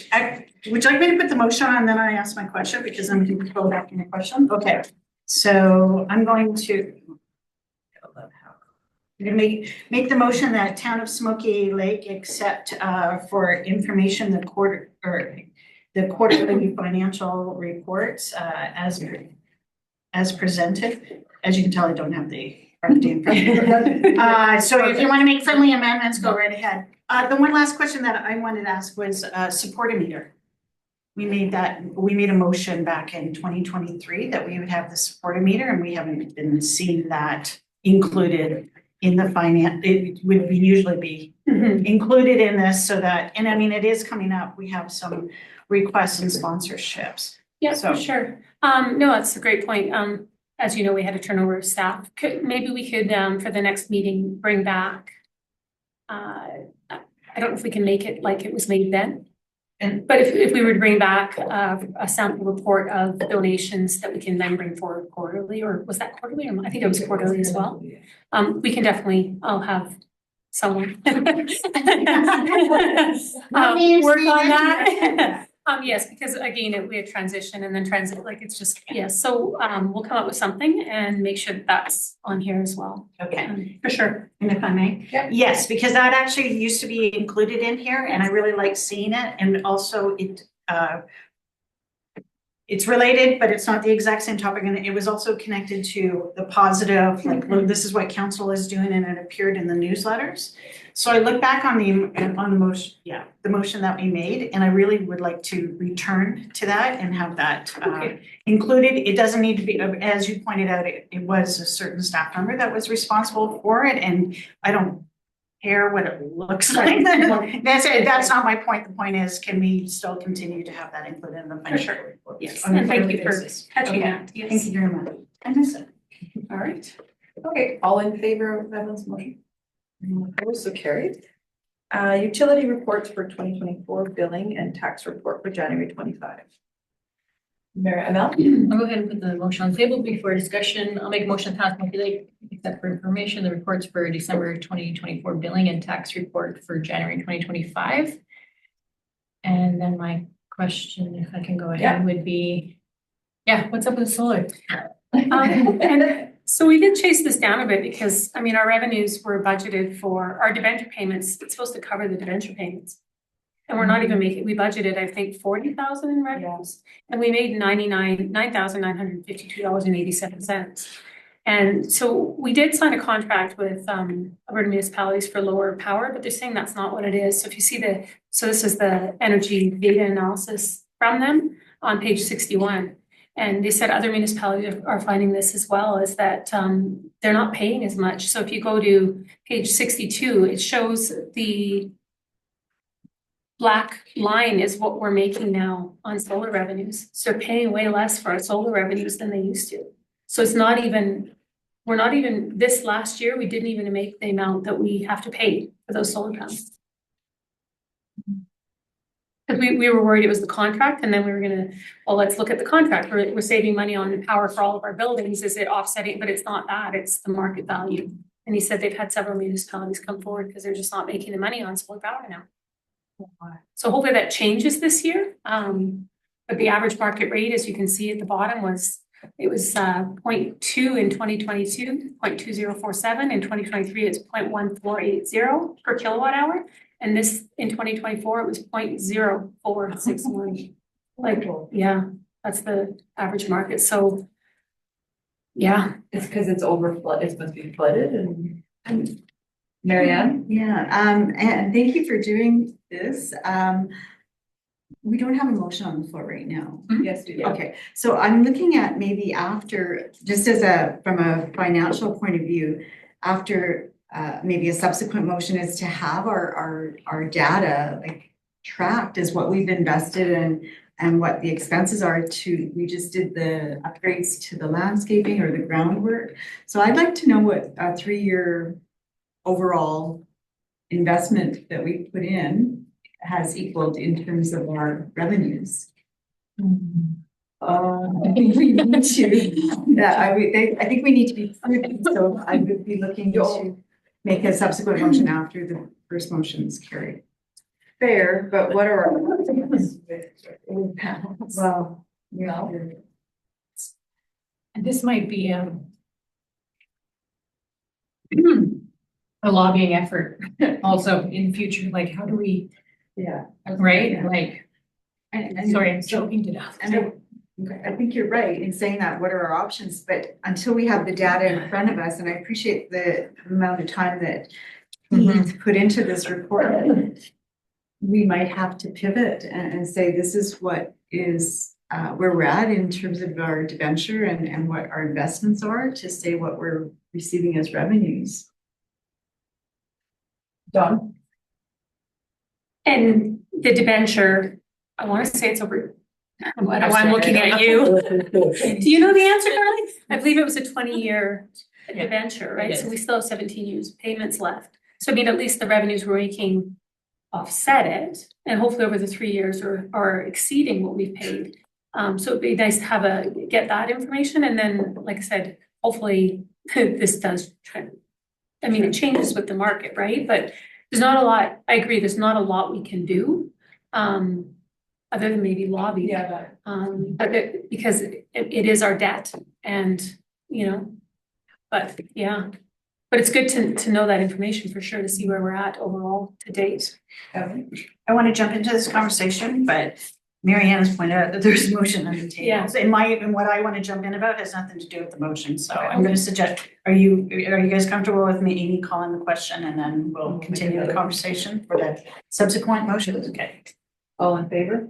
Speaker 2: you like me to put the motion on, and then I ask my question, because I'm going to go back in the question? Okay, so I'm going to make the motion that Town of Smoky Lake accept for information the quarterly financial reports as presented. As you can tell, I don't have the so if you want to make friendly amendments, go right ahead. The one last question that I wanted to ask was support a meter. We made a motion back in 2023 that we would have the support a meter, and we haven't been seeing that included in the finance. It would usually be included in this, so that, and I mean, it is coming up. We have some requests and sponsorships.
Speaker 4: Yeah, for sure. No, that's a great point. As you know, we had a turnover of staff. Maybe we could, for the next meeting, bring back, I don't know if we can make it like it was made then. But if we were to bring back a sample report of donations that we can then bring forward quarterly, or was that quarterly? Or I think it was quarterly as well. We can definitely, I'll have someone work on that. Yes, because again, we had transition and then transit, like it's just, yes. So we'll come up with something and make sure that that's on here as well.
Speaker 2: Okay.
Speaker 4: For sure.
Speaker 2: And if I may?
Speaker 1: Yeah.
Speaker 2: Yes, because that actually used to be included in here, and I really like seeing it. And also it's related, but it's not the exact same topic. And it was also connected to the positive, like, well, this is what council is doing, and it appeared in the newsletters. So I look back on the motion, the motion that we made, and I really would like to return to that and have that included. It doesn't need to be, as you pointed out, it was a certain staff member that was responsible for it, and I don't care what it looks like. That's not my point. The point is, can we still continue to have that included in the financial report?
Speaker 4: Yes,
Speaker 2: On a
Speaker 4: and thank
Speaker 2: quarterly
Speaker 4: you for
Speaker 2: basis.
Speaker 4: catching
Speaker 2: Okay.
Speaker 4: that, yes.
Speaker 2: Thank you very much. I miss it.
Speaker 1: All right. Okay, all in favor of Evelyn's motion? Anyone opposed? So carried. Utility reports for 2024 billing and tax report for January 25. Mary Amel?
Speaker 3: I'll go ahead and put the motion on the table before discussion. I'll make a motion to pass Monkey except for information, the reports for December 2024 billing and tax report for January 2025. And then my question, if I can go ahead, would be, what's up with solar?
Speaker 4: And so we did chase this down a bit because, I mean, our revenues were budgeted for our debenture payments. It's supposed to cover the debenture payments. And we're not even making, we budgeted, I think, 40,000 in revenues. And we made $9,952.87. And so we did sign a contract with Alberta municipalities for lower power, but they're saying that's not what it is. So if you see so this is the energy data analysis from them on page 61. And they said other municipalities are finding this as well, is that they're not paying as much. So if you go to page 62, it shows the black line is what we're making now on solar revenues. So they're paying way less for our solar revenues than they used to. So it's not even, we're not even, this last year, we didn't even make the amount that we have to pay for those solar panels. Because we were worried it was the contract, and then we were gonna, well, let's look at the contract. We're saving money on the power for all of our buildings. Is it offsetting? But it's not that, it's the market value. And he said they've had several municipalities come forward because they're just not making the money on solar power now. So hopefully that changes this year. But the average market rate, as you can see at the bottom, was 0.2 in 2022, 0.2047. In 2023, it's 0.1480 per kilowatt hour. And this in 2024, it was 0.0461. Like, yeah, that's the average market. So, yeah.
Speaker 1: It's because it's it must be flooded and Marianne?
Speaker 5: Yeah, and thank you for doing this. We don't have a motion on the floor right now.
Speaker 1: Yes, we do.
Speaker 5: Okay, so I'm looking at maybe after, just from a financial point of view, after maybe a subsequent motion is to have our data like tracked as what we've invested in and what the expenses are we just did the upgrades to the landscaping or the groundwork. So I'd like to know what a 3-year overall investment that we put in has equaled in terms of our revenues. I think we need to, I think we need to be prudent, so I would be looking to make a subsequent motion after the first motion is carried.
Speaker 1: Fair, but what are our with panels?
Speaker 5: Well,
Speaker 1: No.
Speaker 3: And this might be a lobbying effort also in the future, like how do we, right? Like,
Speaker 5: and
Speaker 3: sorry, I'm joking to death.
Speaker 5: And I think you're right in saying that, what are our options, but until we have the data in front of us, and I appreciate the amount of time that Keith put into this report, we might have to pivot and say, this is what is where we're at in terms of our debenture and what our investments are to say what we're receiving as revenues.
Speaker 1: Dawn?
Speaker 4: And the debenture, I want to say it's over. I'm looking at you. Do you know the answer, Carly? I believe it was a 20-year debenture, right? So we still have 17 years payments left. So I mean, at least the revenues we're making offset it, and hopefully over the 3 years are exceeding what we've paid. So it'd be nice to get that information, and then, like I said, hopefully this does trend. I mean, it changes with the market, right? But there's not a lot. I agree. There's not a lot we can do, other than maybe lobby.
Speaker 1: Yeah.
Speaker 4: Because it is our debt, and but yeah. But it's good to know that information for sure, to see where we're at overall to date.
Speaker 2: I want to jump into this conversation, but Marianne has pointed out that there's a motion on the table.
Speaker 4: Yeah.
Speaker 2: So what I want to jump in about has nothing to do with the motion. So I'm going to suggest, are you guys comfortable with me, Amy, calling the question, and then we'll continue the conversation for the subsequent motions? Okay.
Speaker 1: All in favor?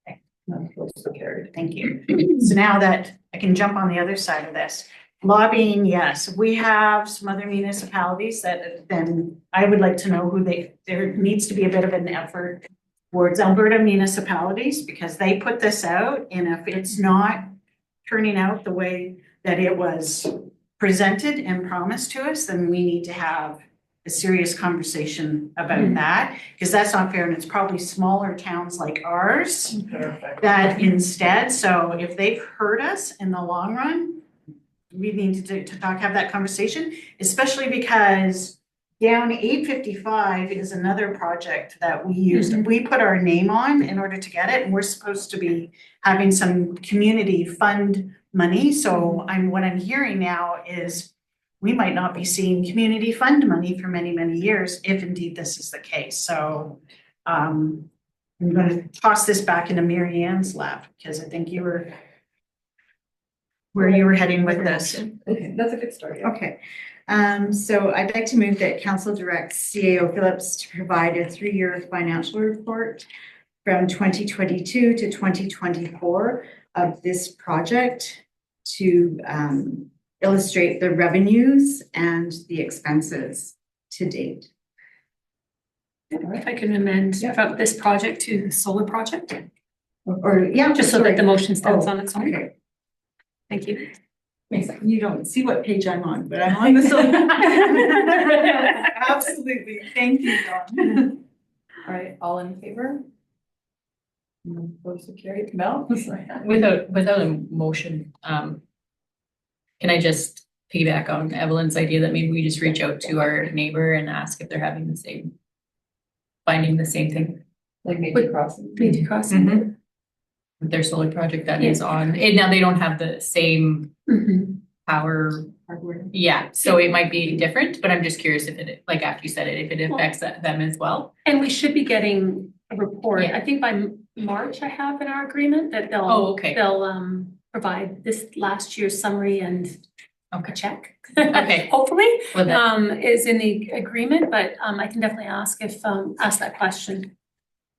Speaker 1: Okay. None opposed, so carried.
Speaker 2: Thank you. So now that I can jump on the other side of this, Lobbying, yes. We have some other municipalities that then I would like to know there needs to be a bit of an effort towards Alberta municipalities because they put this out, and if it's not turning out the way that it was presented and promised to us, then we need to have a serious conversation about that, because that's not fair, and it's probably smaller towns like ours that instead, so if they've heard us in the long run, we need to have that conversation, especially because down 855 is another project that we used. We put our name on in order to get it, and we're supposed to be having some community fund money. So what I'm hearing now is we might not be seeing community fund money for many, many years, if indeed this is the case. So I'm going to toss this back into Mary Ann's lap, because I think you were where you were heading with this.
Speaker 1: Okay, that's a good story.
Speaker 5: Okay, so I'd like to move that council directs CAO Phillips to provide a 3-year financial report from 2022 to 2024 of this project to illustrate the revenues and the expenses to date.
Speaker 4: If I can amend from this project to the solar project,
Speaker 5: Or, yeah.
Speaker 4: just so that the motion stands
Speaker 5: Oh,
Speaker 4: on its own.
Speaker 5: Okay.
Speaker 4: Thank you.
Speaker 5: You don't see what page I'm on, but I'm on the solar. Absolutely. Thank you, Dawn.
Speaker 1: All right, all in favor? Opposed or carried? Mel?
Speaker 3: Without a motion, can I just piggyback on Evelyn's idea that maybe we just reach out to our neighbor and ask if they're finding the same thing
Speaker 1: Like maybe crossing.
Speaker 4: Maybe crossing.
Speaker 3: with their solar project that is on, and now they don't have the same power.
Speaker 1: Hardware.
Speaker 3: Yeah, so it might be different, but I'm just curious if it, like after you said it, if it affects them as well.
Speaker 4: And we should be getting a report.
Speaker 3: Yeah.
Speaker 4: I think by March I have in our agreement that
Speaker 3: Oh, okay.
Speaker 4: they'll provide this last year's summary and a check.
Speaker 3: Okay.
Speaker 4: Hopefully,
Speaker 3: Well, that-
Speaker 4: is in the agreement, but I can definitely ask that question.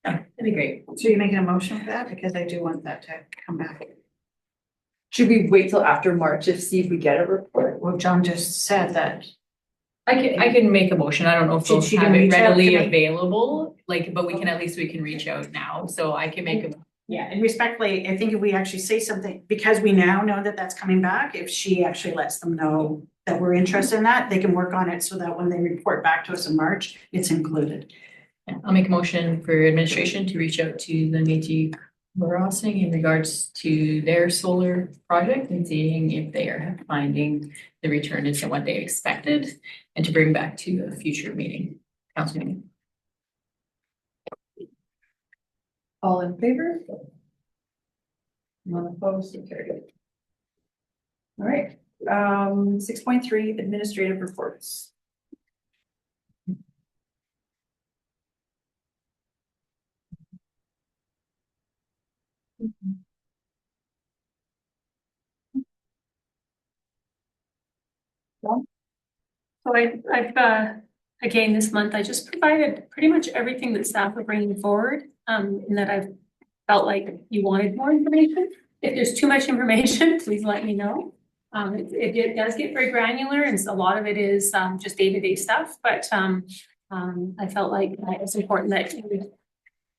Speaker 3: That'd be great.
Speaker 2: So you're making a motion for that? Because I do want that to come back.
Speaker 1: Should we wait till after March to see if we get a report?
Speaker 2: Well, John just said that.
Speaker 3: I can make a motion. I don't know if
Speaker 2: Should
Speaker 3: they'll
Speaker 2: she
Speaker 3: have it
Speaker 2: reach out to
Speaker 3: readily
Speaker 2: me?
Speaker 3: available, like, but we can reach out now, so I can make a.
Speaker 2: Yeah, and respectfully, I think if we actually say something, because we now know that that's coming back, if she actually lets them know that we're interested in that, they can work on it so that when they report back to us in March, it's included.
Speaker 3: I'll make a motion for administration to reach out to the Métis Crossing in regards to their solar project and seeing if they are finding the return isn't what they expected, and to bring back to a future meeting, council meeting.
Speaker 1: All in favor? None opposed or carried. All right, 6.3 administrative reports.
Speaker 4: So I've again, this month, I just provided pretty much everything that staff are bringing forward, and that I've felt like you wanted more information. If there's too much information, please let me know. It does get very granular, and a lot of it is just day-to-day stuff, but I felt like it's important that you would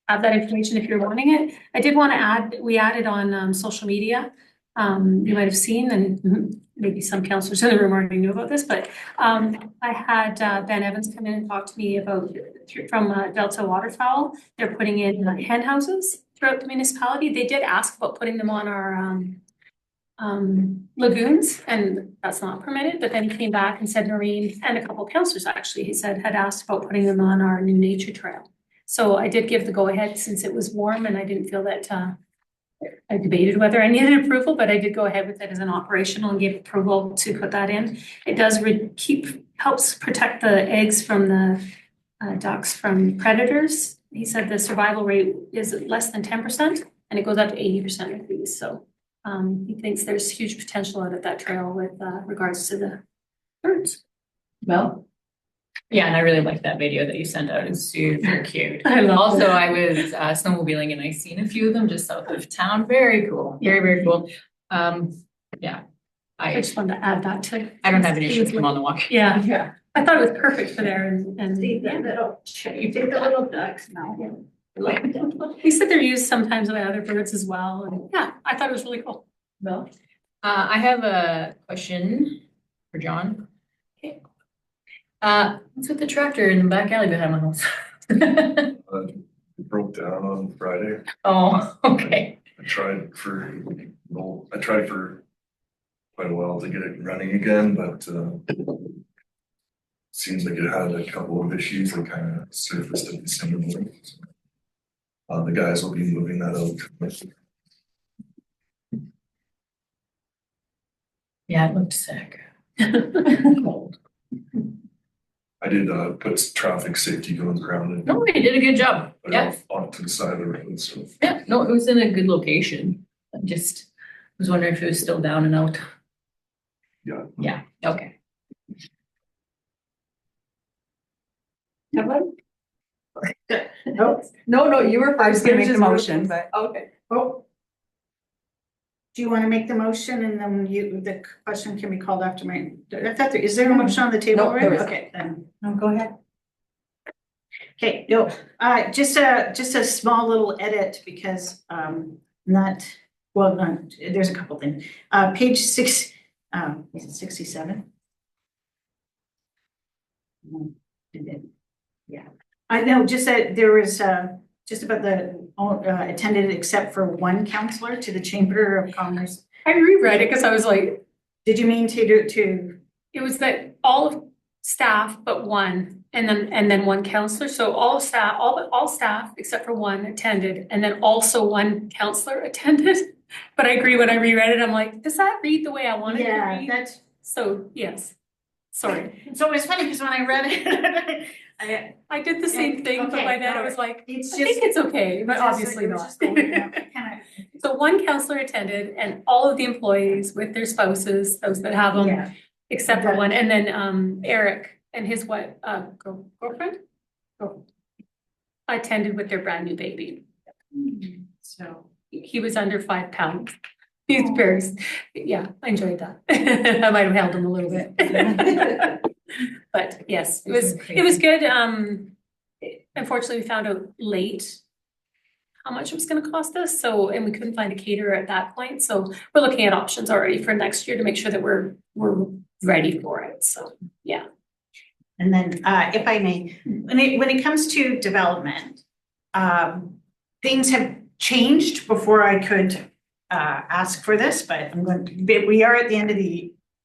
Speaker 4: have that information if you're wanting it. I did want to add, we added on social media. You might have seen, and maybe some councillors in the room already knew about this, but I had Ben Evans come in and talk to me about from Delta Waterfowl. They're putting in hen houses throughout the municipality. They did ask about putting them on our lagoons, and that's not permitted. But then he came back and said Noreen and a couple of councillors actually, he said, had asked about putting them on our new nature trail. So I did give the go ahead since it was warm, and I didn't feel that I debated whether I needed approval, but I did go ahead with it as an operational and gave approval to put that in. It does helps protect the eggs from the ducks from predators. He said the survival rate is less than 10%, and it goes up to 80% with these. So he thinks there's huge potential out of that trail with regards to the birds.
Speaker 1: Mel?
Speaker 3: Yeah, and I really liked that video that you sent out. It's super cute.
Speaker 4: I love
Speaker 3: Also,
Speaker 4: that.
Speaker 3: I was snowmobiling and I seen a few of them just south of town. Very cool. Very, very cool. Yeah.
Speaker 4: I just wanted to add that to.
Speaker 3: I don't have an issue with them on the walk.
Speaker 4: Yeah,
Speaker 8: Yeah.
Speaker 4: I thought it was perfect for there and.
Speaker 2: See the
Speaker 4: yeah.
Speaker 2: little, you did the little ducks now.
Speaker 4: He said they're used sometimes by other birds as well, and yeah, I thought it was really cool.
Speaker 8: Well,
Speaker 3: I have a question for John. Okay. What's with the tractor in the back alley behind my house?
Speaker 9: It broke down on Friday.
Speaker 3: Oh, okay.
Speaker 9: I tried for quite a while to get it running again, but seems like it had a couple of issues that kind of surfaced at the same time. The guys will be moving that out.
Speaker 3: Yeah, it looked sick.
Speaker 9: I did put traffic safety cones around it.
Speaker 3: No, you did a good job.
Speaker 9: Put it
Speaker 3: Yeah,
Speaker 9: off to the side of the road, so.
Speaker 3: yeah, no, it was in a good location. I just was wondering if it was still down and out.
Speaker 9: Yeah.
Speaker 3: Yeah, okay.
Speaker 1: No, you were first.
Speaker 7: I was gonna make the
Speaker 1: Just-
Speaker 7: motion, but
Speaker 1: Okay.
Speaker 2: Oh. Do you want to make the motion and then the question can be called after my, I thought is there a motion on the table
Speaker 1: No, there
Speaker 2: already?
Speaker 1: isn't.
Speaker 2: Okay, then.
Speaker 7: no, go ahead.
Speaker 2: Okay, no, just a small little edit because, there's a couple things. Page 6, is it 67? No, it didn't. Yeah, I know, just that there was, just about the, attended except for one counselor to the Chamber of Commerce.
Speaker 4: I reread it because I was like,
Speaker 2: Did you mean to,
Speaker 4: it was that all of staff but one, and then one counselor, so all staff except for one attended, and then also one counselor attended. But I agree, when I reread it, I'm like, does that read the way I wanted to
Speaker 2: yeah,
Speaker 4: read?
Speaker 2: that's,
Speaker 4: So, yes, sorry,
Speaker 2: so it was funny because when I read it,
Speaker 4: I did the same thing, but
Speaker 2: Okay,
Speaker 4: by then I
Speaker 2: alright.
Speaker 4: was like,
Speaker 2: it's
Speaker 4: I
Speaker 2: just.
Speaker 4: think it's okay, but obviously
Speaker 2: it was
Speaker 4: not.
Speaker 2: just going up, kinda-
Speaker 4: So one counselor attended and all of the employees with their spouses, those that have them,
Speaker 2: Yeah,
Speaker 4: except for one, and then Eric and his girlfriend? Attended with their brand new baby.
Speaker 2: so.
Speaker 4: He was under 5 pounds. He's very, yeah, I enjoyed that. I might have held him a little bit. But yes, it was good. Unfortunately, we found out late how much it was gonna cost us, so, and we couldn't find a caterer at that point, so we're looking at options already for next year to make sure that we're ready for it, so, yeah.
Speaker 2: And then, if I may, when it comes to development, things have changed before I could ask for this, but we are at the end of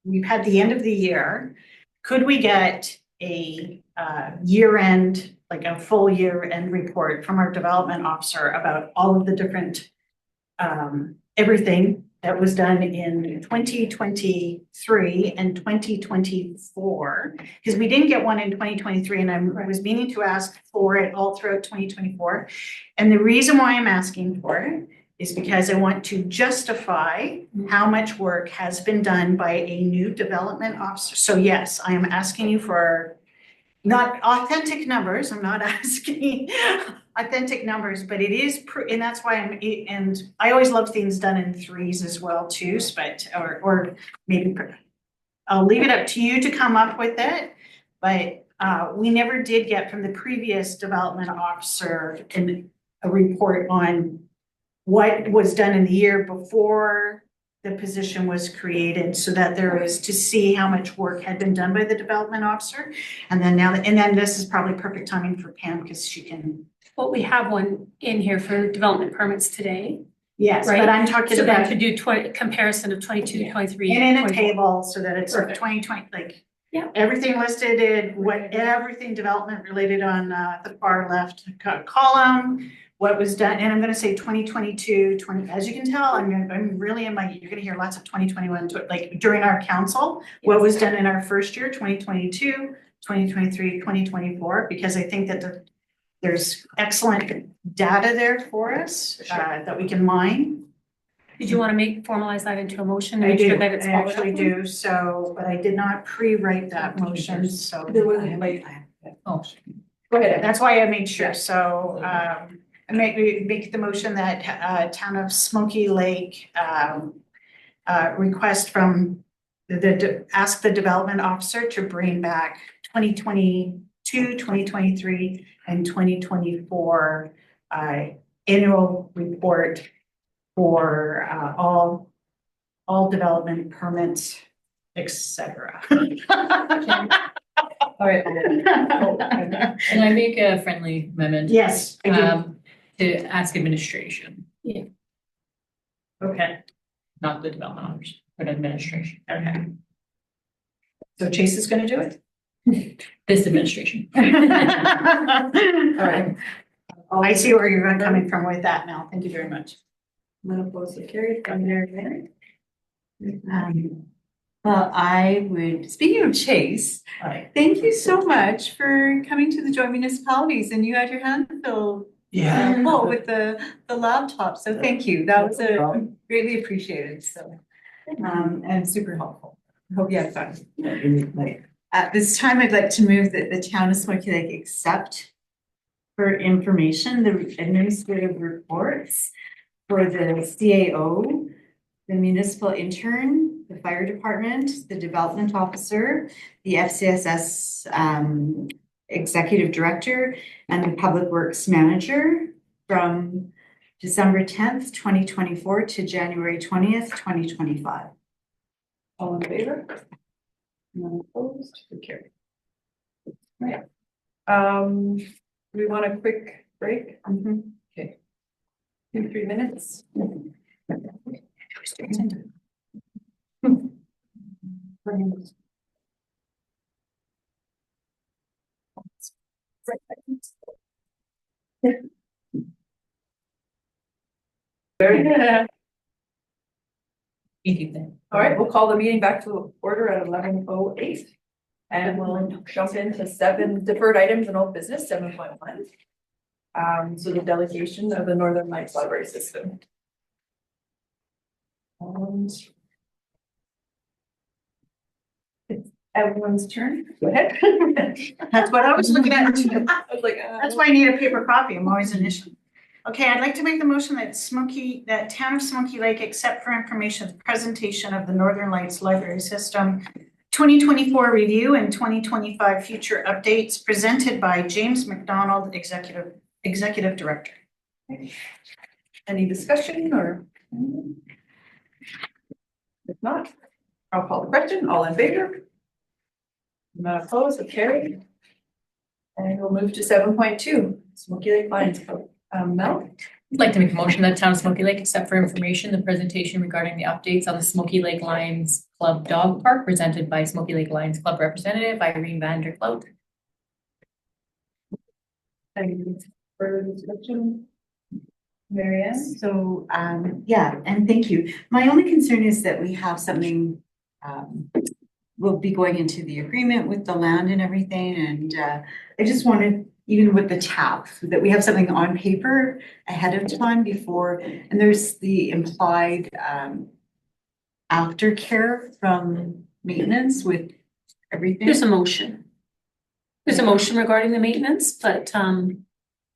Speaker 2: we've had the end of the year. Could we get a year-end, like a full year-end report from our development officer about all of the different everything that was done in 2023 and 2024? Because we didn't get one in 2023, and I was meaning to ask for it all throughout 2024. And the reason why I'm asking for it is because I want to justify how much work has been done by a new development officer. So yes, I am asking you for not authentic numbers, I'm not asking authentic numbers, but it is, and that's why and I always love things done in threes as well too, but, or maybe, I'll leave it up to you to come up with it, but we never did get from the previous development officer a report on what was done in the year before the position was created, so that there is to see how much work had been done by the development officer. And then this is probably perfect timing for Pam because she can.
Speaker 4: Well, we have one in here for development permits today,
Speaker 2: Yes,
Speaker 4: Right.
Speaker 2: but I'm talking
Speaker 4: so then
Speaker 2: about
Speaker 4: to do comparison of 22, 23.
Speaker 2: and in a
Speaker 4: 24.
Speaker 2: table so that it's
Speaker 4: Perfect.
Speaker 2: 2020, like.
Speaker 4: Yeah.
Speaker 2: Everything listed in everything development related on the far left column, what was done, and I'm gonna say 2022, as you can tell, I'm really you're gonna hear lots of 2021, like during our council, what was done in our first year, 2022, 2023, 2024, because I think that there's excellent data there for us that we can mine.
Speaker 4: Did you want to formalize that into a motion? and
Speaker 2: I
Speaker 4: make sure
Speaker 2: do,
Speaker 4: that it's
Speaker 2: I
Speaker 4: followed
Speaker 2: actually
Speaker 4: up?
Speaker 2: do, so, but I did not pre-write that motion, so.
Speaker 1: There wasn't like,
Speaker 3: Oh,
Speaker 2: Go ahead, that's why I made sure, so, I make the motion that, town of Smoky Lake, request from ask the development officer to bring back 2022, 2023, and 2024 annual report for all development permits, et cetera.
Speaker 1: All right.
Speaker 3: Can I make a friendly amendment?
Speaker 2: Yes, I do.
Speaker 3: To ask administration,
Speaker 2: Okay.
Speaker 3: not the development officer, but administration.
Speaker 2: Okay.
Speaker 1: So Chase is gonna do it?
Speaker 3: This administration.
Speaker 1: All right.
Speaker 2: I see where you're coming from with that now. Thank you very much.
Speaker 1: None opposed, so carried. From Mary Mary.
Speaker 7: Well, I would, speaking of Chase, thank you so much for coming to the Joint Municipalities, and you had your hand filled full with the laptop, so thank you. That was greatly appreciated, so. And super helpful. Hope you had fun. At this time, I'd like to move that the town of Smoky Lake accept for information, the administrative reports for the CAO, the municipal intern, the fire department, the development officer, the FCSS executive director, and the public works manager from December 10th, 2024 to January 20th, 2025.
Speaker 1: All in favor? None opposed, so carried. Right. Do we want a quick break? Okay. 2-3 minutes. Very good. All right, we'll call the meeting back to order at 11:08. And we'll jump into 7 deferred items in old business, 7.1. So the delegation of the Northern Lights Library System. And it's everyone's turn. Go ahead.
Speaker 2: That's what I was looking at too.
Speaker 1: I was like,
Speaker 2: That's why I need a paper copy. I'm always an issue. Okay, I'd like to make the motion that that town of Smoky Lake, accept for information, the presentation of the Northern Lights Library System 2024 review and 2025 future updates presented by James McDonald, Executive Director.
Speaker 1: Any discussion or? If not, I'll call the question. All in favor? Not opposed, so carried. And we'll move to 7.2, Smoky Lake Lions Club. Mel?
Speaker 3: I'd like to make a motion that town of Smoky Lake, except for information, the presentation regarding the updates on the Smoky Lake Lions Club Dog Park presented by Smoky Lake Lions Club representative Irene Vanderkloot.
Speaker 1: Any further discussion? Mary Ann?
Speaker 7: So, yeah, and thank you. My only concern is that we have something, we'll be going into the agreement with the land and everything, and I just wanted, even with the TAP, that we have something on paper ahead of time before, and there's the implied aftercare from maintenance with everything.
Speaker 4: There's a motion. There's a motion regarding the maintenance, but, and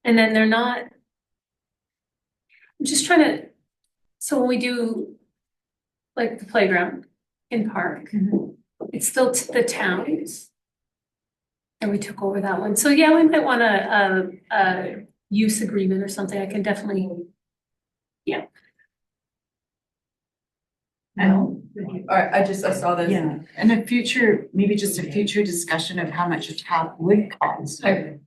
Speaker 4: then they're not. I'm just trying to, so when we do like the playground in park, it's still the towns. And we took over that one. So yeah, we might want a use agreement or something. I can definitely, yeah.
Speaker 1: All right, I saw this.
Speaker 7: Yeah, and a future, maybe just a future discussion of how much a TAP would cost.
Speaker 3: Sorry,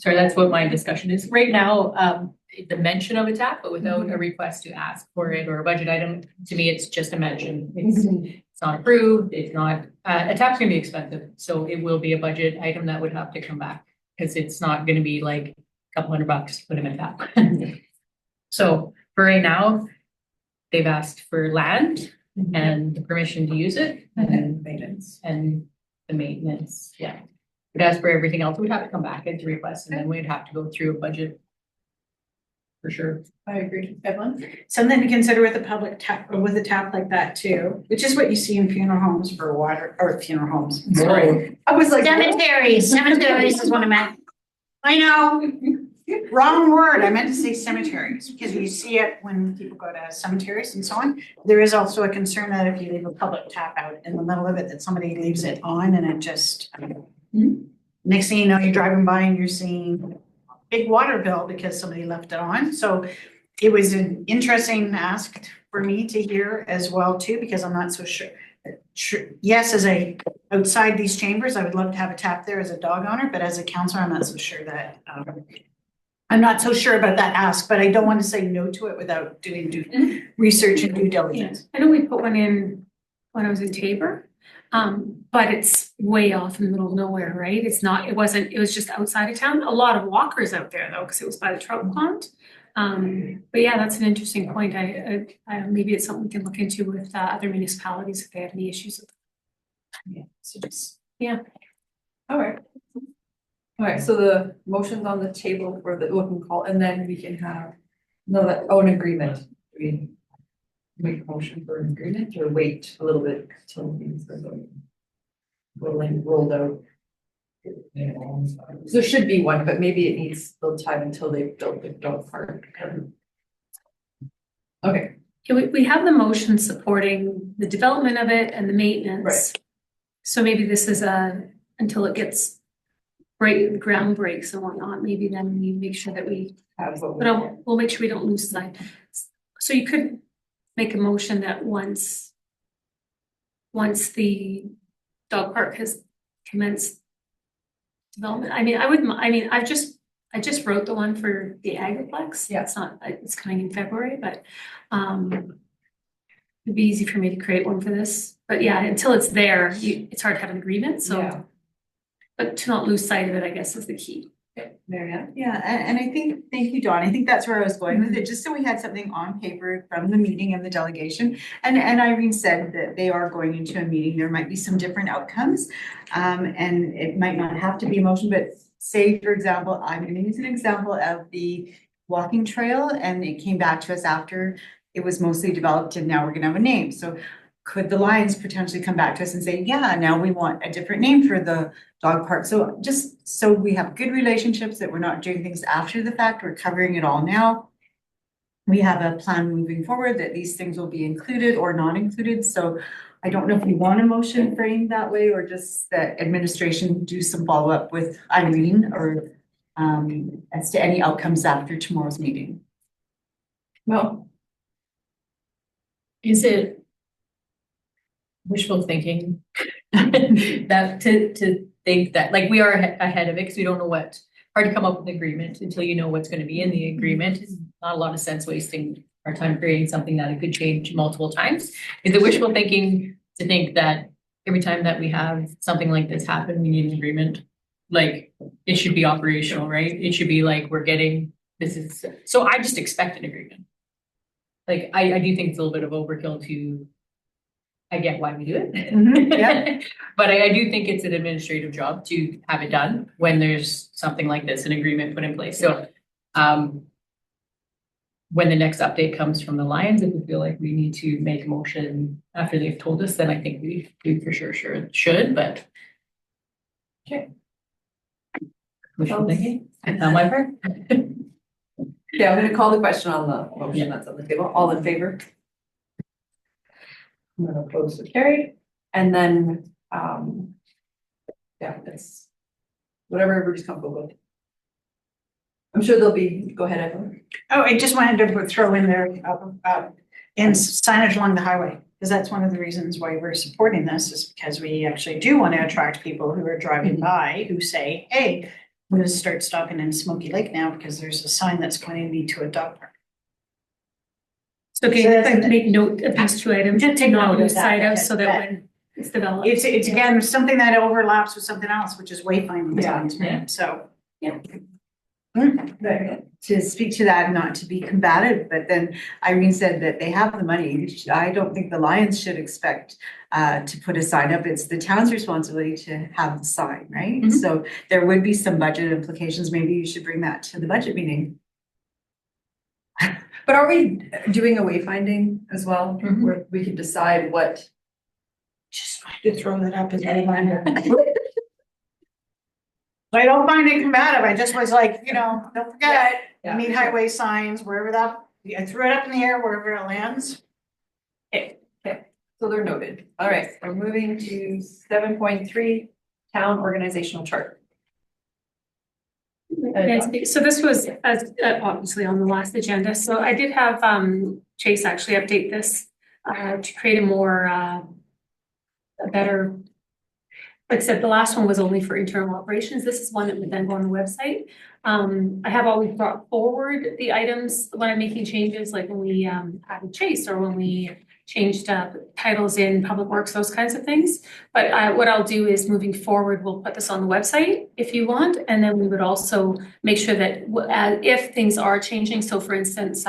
Speaker 3: that's what my discussion is. Right now, the mention of a TAP, but without a request to ask for it or a budget item, to me, it's just a mention. It's not approved, it's not, a TAP's gonna be expensive, so it will be a budget item that would have to come back. Cause it's not gonna be like a couple $100 to put in a TAP. So for right now, they've asked for land and the permission to use it
Speaker 1: And maintenance.
Speaker 3: and the maintenance, yeah. But as for everything else, we'd have to come back as a request and then we'd have to go through a budget. For sure.
Speaker 1: I agree. Evelyn?
Speaker 2: Something to consider with a public tap, or with a tap like that too, which is what you see in funeral homes for water, or funeral homes. Sorry.
Speaker 1: I was like.
Speaker 2: Cemeteries is what I meant. I know. Wrong word, I meant to say cemeteries, because you see it when people go to cemeteries and so on. There is also a concern that if you leave a public tap out in the middle of it, that somebody leaves it on and it just. Next thing you know, you're driving by and you're seeing a big water bill because somebody left it on, so. It was an interesting ask for me to hear as well too, because I'm not so sure. Yes, as a, outside these chambers, I would love to have a tap there as a dog owner, but as a counselor, I'm not so sure that, I'm not so sure about that ask, but I don't want to say no to it without doing due research and due diligence.
Speaker 4: I know we put one in when I was in Tabor, but it's way off in the middle of nowhere, right? It's not, it was just outside of town. A lot of walkers out there though, because it was by the trout pond. But yeah, that's an interesting point. I maybe it's something we can look into with other municipalities if they have any issues with it.
Speaker 1: Yeah, so just, yeah. All right. All right, so the motion's on the table for the open call, and then we can have, an agreement. Do we make a motion for an agreement or wait a little bit till things are rolled out? There should be one, but maybe it needs a little time until they build the dog park. Okay.
Speaker 4: Yeah, we have the motion supporting the development of it and the maintenance.
Speaker 1: Right.
Speaker 4: So maybe this is until it gets the ground breaks and whatnot, maybe then we make sure that we, we'll make sure we don't lose sight. So you could make a motion that once the dog park has commenced development, I just wrote the one for the Agriplex.
Speaker 1: Yeah.
Speaker 4: It's coming in February, but it'd be easy for me to create one for this. But yeah, until it's there, it's hard to have an agreement, so.
Speaker 1: Yeah.
Speaker 4: But to not lose sight of it, I guess, is the key.
Speaker 1: Okay, Marianne?
Speaker 7: Yeah, and I think, thank you, Dawn. I think that's where I was going with it, just so we had something on paper from the meeting and the delegation. And Irene said that they are going into a meeting. There might be some different outcomes. And it might not have to be a motion, but say, for example, I'm gonna use an example of the walking trail, and it came back to us after it was mostly developed and now we're gonna have a name. So could the Lions potentially come back to us and say, yeah, now we want a different name for the dog park? So just so we have good relationships, that we're not doing things after the fact, we're covering it all now. We have a plan moving forward that these things will be included or not included. So I don't know if you want a motion framed that way, or just that administration do some follow-up with Irene or as to any outcomes after tomorrow's meeting.
Speaker 1: No.
Speaker 3: Is it wishful thinking that to think that, like, we are ahead of it because we don't know hard to come up with an agreement until you know what's going to be in the agreement. It's not a lot of sense wasting our time creating something that it could change multiple times. Is it wishful thinking to think that every time that we have something like this happen, we need an agreement? Like, it should be operational, right? It should be like, so I just expect an agreement. Like, I do think it's a little bit of overkill to, I get why we do it.
Speaker 7: Yeah.
Speaker 3: But I do think it's an administrative job to have it done when there's something like this, an agreement put in place. So when the next update comes from the Lions, if we feel like we need to make a motion after they've told us, then I think we for sure should, but. Okay. Wishful thinking, not my part.
Speaker 1: Okay, I'm gonna call the question on the motion that's on the table. All in favor? I'm gonna oppose to carry, and then, yeah, it's whatever everybody's comfortable with. I'm sure there'll be, go ahead, Evelyn.
Speaker 2: Oh, I just wanted to throw in there, in signage along the highway, because that's one of the reasons why we're supporting this, is because we actually do want to attract people who are driving by who say, hey, I'm gonna start stopping in Smoky Lake now because there's a sign that's pointing me to a dog park.
Speaker 4: So okay, if I make note of these two items,
Speaker 2: Just take
Speaker 4: not
Speaker 2: note of
Speaker 4: lose
Speaker 2: that,
Speaker 4: sight of,
Speaker 2: because
Speaker 4: so that
Speaker 2: that-
Speaker 4: when it's developed.
Speaker 2: It's again, something that overlaps with something else, which is wayfinding signs, right? So.
Speaker 7: To speak to that, not to be combative, but then Irene said that they have the money. I don't think the Lions should expect to put a sign up. It's the town's responsibility to have the sign, right?
Speaker 3: Mhm.
Speaker 7: So there would be some budget implications. Maybe you should bring that to the budget meeting.
Speaker 1: But are we doing a wayfinding as well,
Speaker 3: Mhm.
Speaker 1: where we can decide what?
Speaker 2: Just wanted to throw that up as a reminder. I don't find it combative, I just was like, don't forget,
Speaker 1: Yeah.
Speaker 2: meet highway signs, wherever that, I threw it up in the air, wherever it lands.
Speaker 1: So they're noted. All right, we're moving to 7.3, town organizational chart.
Speaker 4: So this was as obviously on the last agenda. So I did have Chase actually update this to create a more a better. Like I said, the last one was only for internal operations. This is one that would then go on the website. I have always brought forward the items when I'm making changes, like when we added Chase or when we changed titles in Public Works, those kinds of things. But what I'll do is moving forward, we'll put this on the website if you want. And then we would also make sure that if things are changing, so for instance,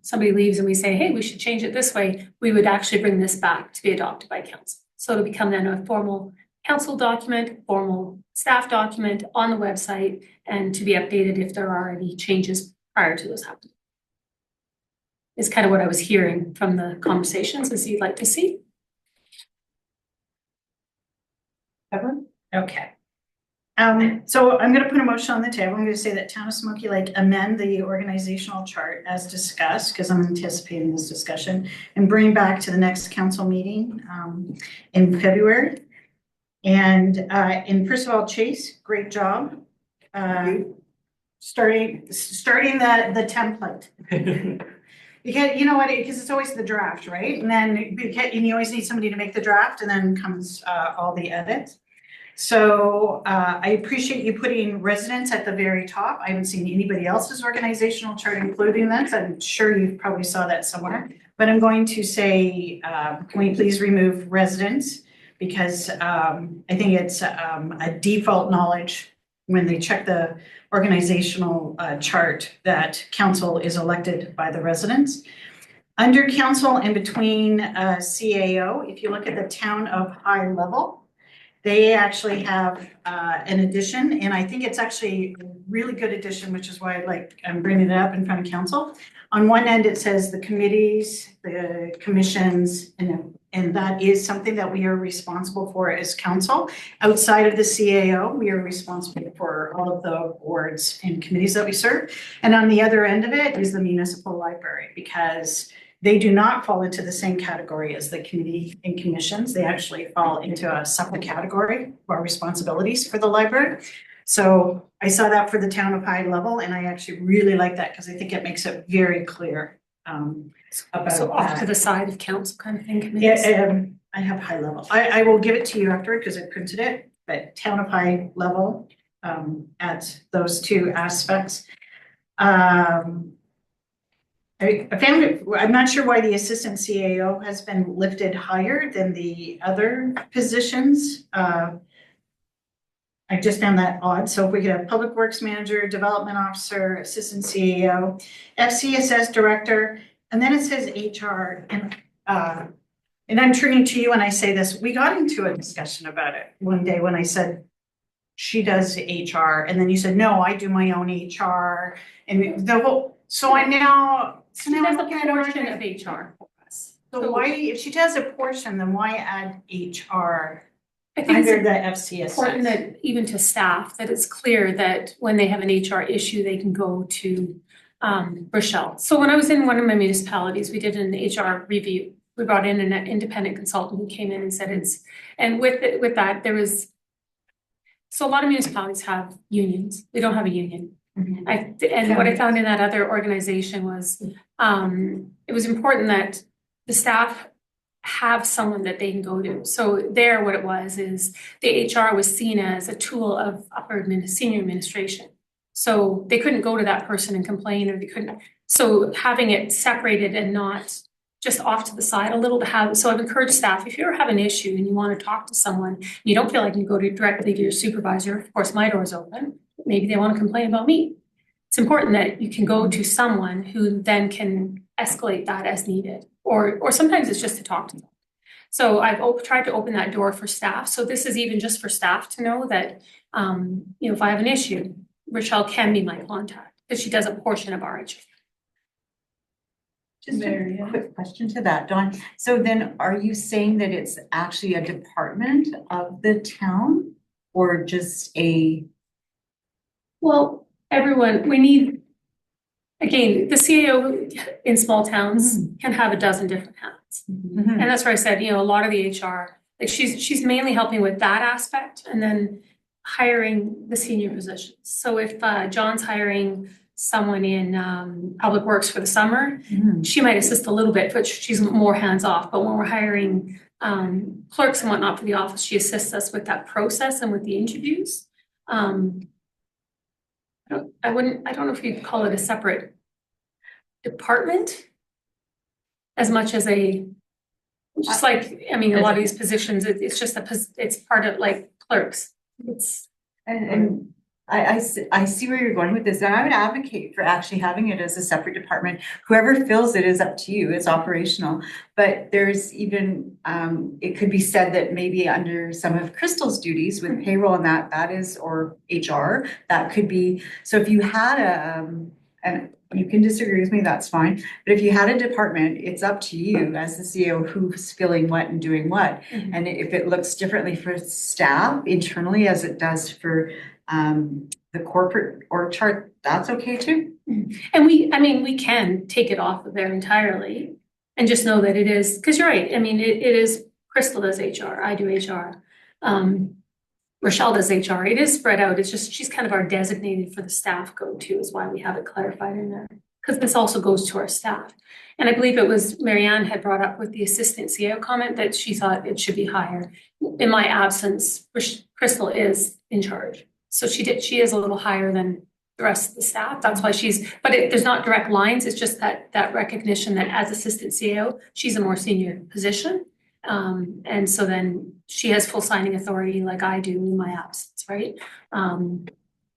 Speaker 4: somebody leaves and we say, hey, we should change it this way, we would actually bring this back to be adopted by council. So it'll become then a formal council document, formal staff document on the website, and to be updated if there are any changes prior to those happening. Is kind of what I was hearing from the conversations, as you'd like to see.
Speaker 1: Evelyn?
Speaker 2: Okay. So I'm gonna put a motion on the table. I'm gonna say that Town of Smoky Lake amend the organizational chart as discussed, because I'm anticipating this discussion, and bring back to the next council meeting in February. And first of all, Chase, great job. Starting the template. Because you know what, because it's always the draft, right? And then you always need somebody to make the draft, and then comes all the edits. So I appreciate you putting residents at the very top. I haven't seen anybody else's organizational chart including this. I'm sure you probably saw that somewhere. But I'm going to say, can we please remove residents? Because I think it's a default knowledge when they check the organizational chart that council is elected by the residents. Under council and between CAO, if you look at the town of High Level, they actually have an addition, and I think it's actually a really good addition, which is why I'm bringing it up in front of council. On one end, it says the committees, the commissions, and that is something that we are responsible for as council. Outside of the CAO, we are responsible for all of the boards and committees that we serve. And on the other end of it is the municipal library, because they do not fall into the same category as the committee and commissions. They actually fall into a separate category of our responsibilities for the library. So I saw that for the town of High Level, and I actually really like that because I think it makes it very clear about
Speaker 4: So off to
Speaker 2: that.
Speaker 4: the side of council kind of thing.
Speaker 2: Yeah,
Speaker 4: Committees.
Speaker 2: I have High Level. I will give it to you after because I printed it, but town of High Level at those two aspects. I found it, I'm not sure why the assistant CAO has been lifted higher than the other positions. I just found that odd. So if we could have public works manager, development officer, assistant CAO, FCSS director, and then it says HR. And I'm turning to you when I say this. We got into a discussion about it one day when I said, she does HR, and then you said, no, I do my own HR, and the whole, so I'm now. So
Speaker 4: She
Speaker 2: now
Speaker 4: does
Speaker 2: I'm
Speaker 4: a
Speaker 2: looking at it,
Speaker 4: portion
Speaker 2: like,
Speaker 4: of HR for us.
Speaker 2: so why, if she does a portion, then why add HR
Speaker 4: I think
Speaker 2: under
Speaker 4: it's
Speaker 2: the
Speaker 4: important
Speaker 2: FCSS?
Speaker 4: that even to staff, that it's clear that when they have an HR issue, they can go to Rochelle. So when I was in one of my municipalities, we did an HR review. We brought in an independent consultant who came in and said and with that, there was, so a lot of municipalities have unions. We don't have a union. And what I found in that other organization was, it was important that the staff have someone that they can go to. So there, what it was is the HR was seen as a tool of senior administration. So they couldn't go to that person and complain, or they couldn't. So having it separated and not just off to the side a little to have. So I've encouraged staff, if you ever have an issue and you want to talk to someone, you don't feel like you go directly to your supervisor. Of course, my door's open. Maybe they want to complain about me. It's important that you can go to someone who then can escalate that as needed, or sometimes it's just to talk to them. So I've tried to open that door for staff. So this is even just for staff to know that, if I have an issue, Rochelle can be my contact, because she does a portion of our HR.
Speaker 7: Just a quick question to that, Dawn. So then are you saying that it's actually a department of the town? or just a?
Speaker 4: Well, everyone, we need, again, the CAO in small towns can have a dozen different hats. And that's where I said, a lot of the HR, like she's mainly helping with that aspect and then hiring the senior positions. So if John's hiring someone in public works for the summer, she might assist a little bit, but she's more hands off. But when we're hiring clerks and whatnot for the office, she assists us with that process and with the interviews. I don't know if you'd call it a separate department as much as a, just like, I mean, a lot of these positions, it's just it's part of like clerks.
Speaker 7: And I see where you're going with this, and I would advocate for actually having it as a separate department. Whoever fills it is up to you, it's operational. But there's even, it could be said that maybe under some of Crystal's duties with payroll and that is, or HR, that could be, so if you had and you can disagree with me, that's fine. But if you had a department, it's up to you as the CEO who's filling what and doing what. And if it looks differently for staff internally as it does for the corporate org chart, that's okay too.
Speaker 4: And we can take it off of there entirely and just know that it is, because you're right. I mean, it is, Crystal does HR, I do HR. Rochelle does HR. It is spread out. It's just, she's kind of our designated for the staff go-to is why we have it clarified in there. Because this also goes to our staff. And I believe it was Marianne had brought up with the assistant CEO comment that she thought it should be higher. In my absence, Crystal is in charge. So she is a little higher than the rest of the staff. That's why there's not direct lines. It's just that recognition that as assistant CEO, she's a more senior position. And so then she has full signing authority like I do in my absence, right?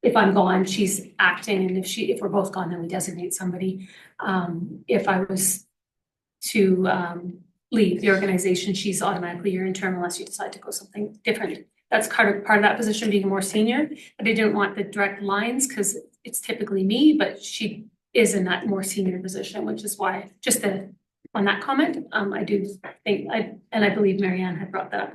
Speaker 4: If I'm gone, she's acting, and if we're both gone, then we designate somebody. If I was to leave the organization, she's automatically your interim unless you decide to go something different. That's part of that position being more senior, but I didn't want the direct lines because it's typically me, but she is in that more senior position, which is why on that comment, I do think I believe Marianne had brought that up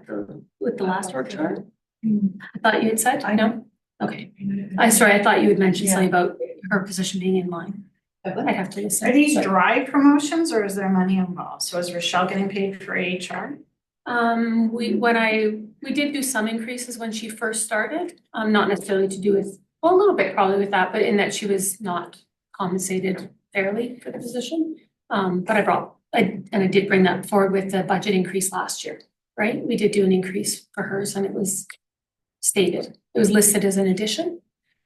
Speaker 4: with the last org chart. I thought you had said, I know. Okay. I thought you had mentioned something about her position being in line. I'd have to listen.
Speaker 2: Are these dry promotions or is there money involved? So is Rochelle getting paid for HR?
Speaker 4: We did do some increases when she first started, not necessarily to do with, well, a little bit probably with that, but in that she was not compensated fairly for the position. But I did bring that forward with the budget increase last year, right? We did do an increase for hers and it was stated. It was listed as an addition,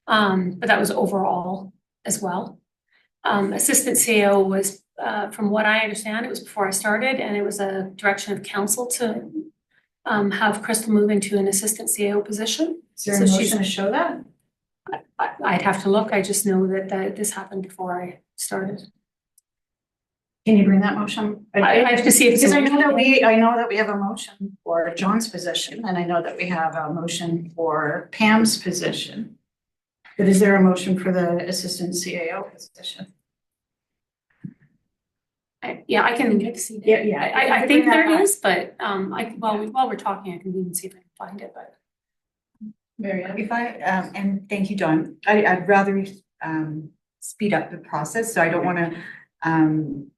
Speaker 4: but that was overall as well. Assistant CEO was, from what I understand, it was before I started and it was a direction of council to have Crystal move into an assistant CEO position.
Speaker 2: Is there a motion to show that?
Speaker 4: I'd have to look. I just know that this happened before I started.
Speaker 2: Can you bring that motion?
Speaker 4: I have to see if it's
Speaker 2: because I know that we have a motion for John's position, and I know that we have a motion for Pam's position. But is there a motion for the assistant CAO position?
Speaker 4: I can see that.
Speaker 2: Yeah.
Speaker 4: I think there is, but while we're talking, I can even see if I can find it. But
Speaker 2: Marianne?
Speaker 7: If I, and thank you, Dawn, I'd rather speed up the process, so I don't want to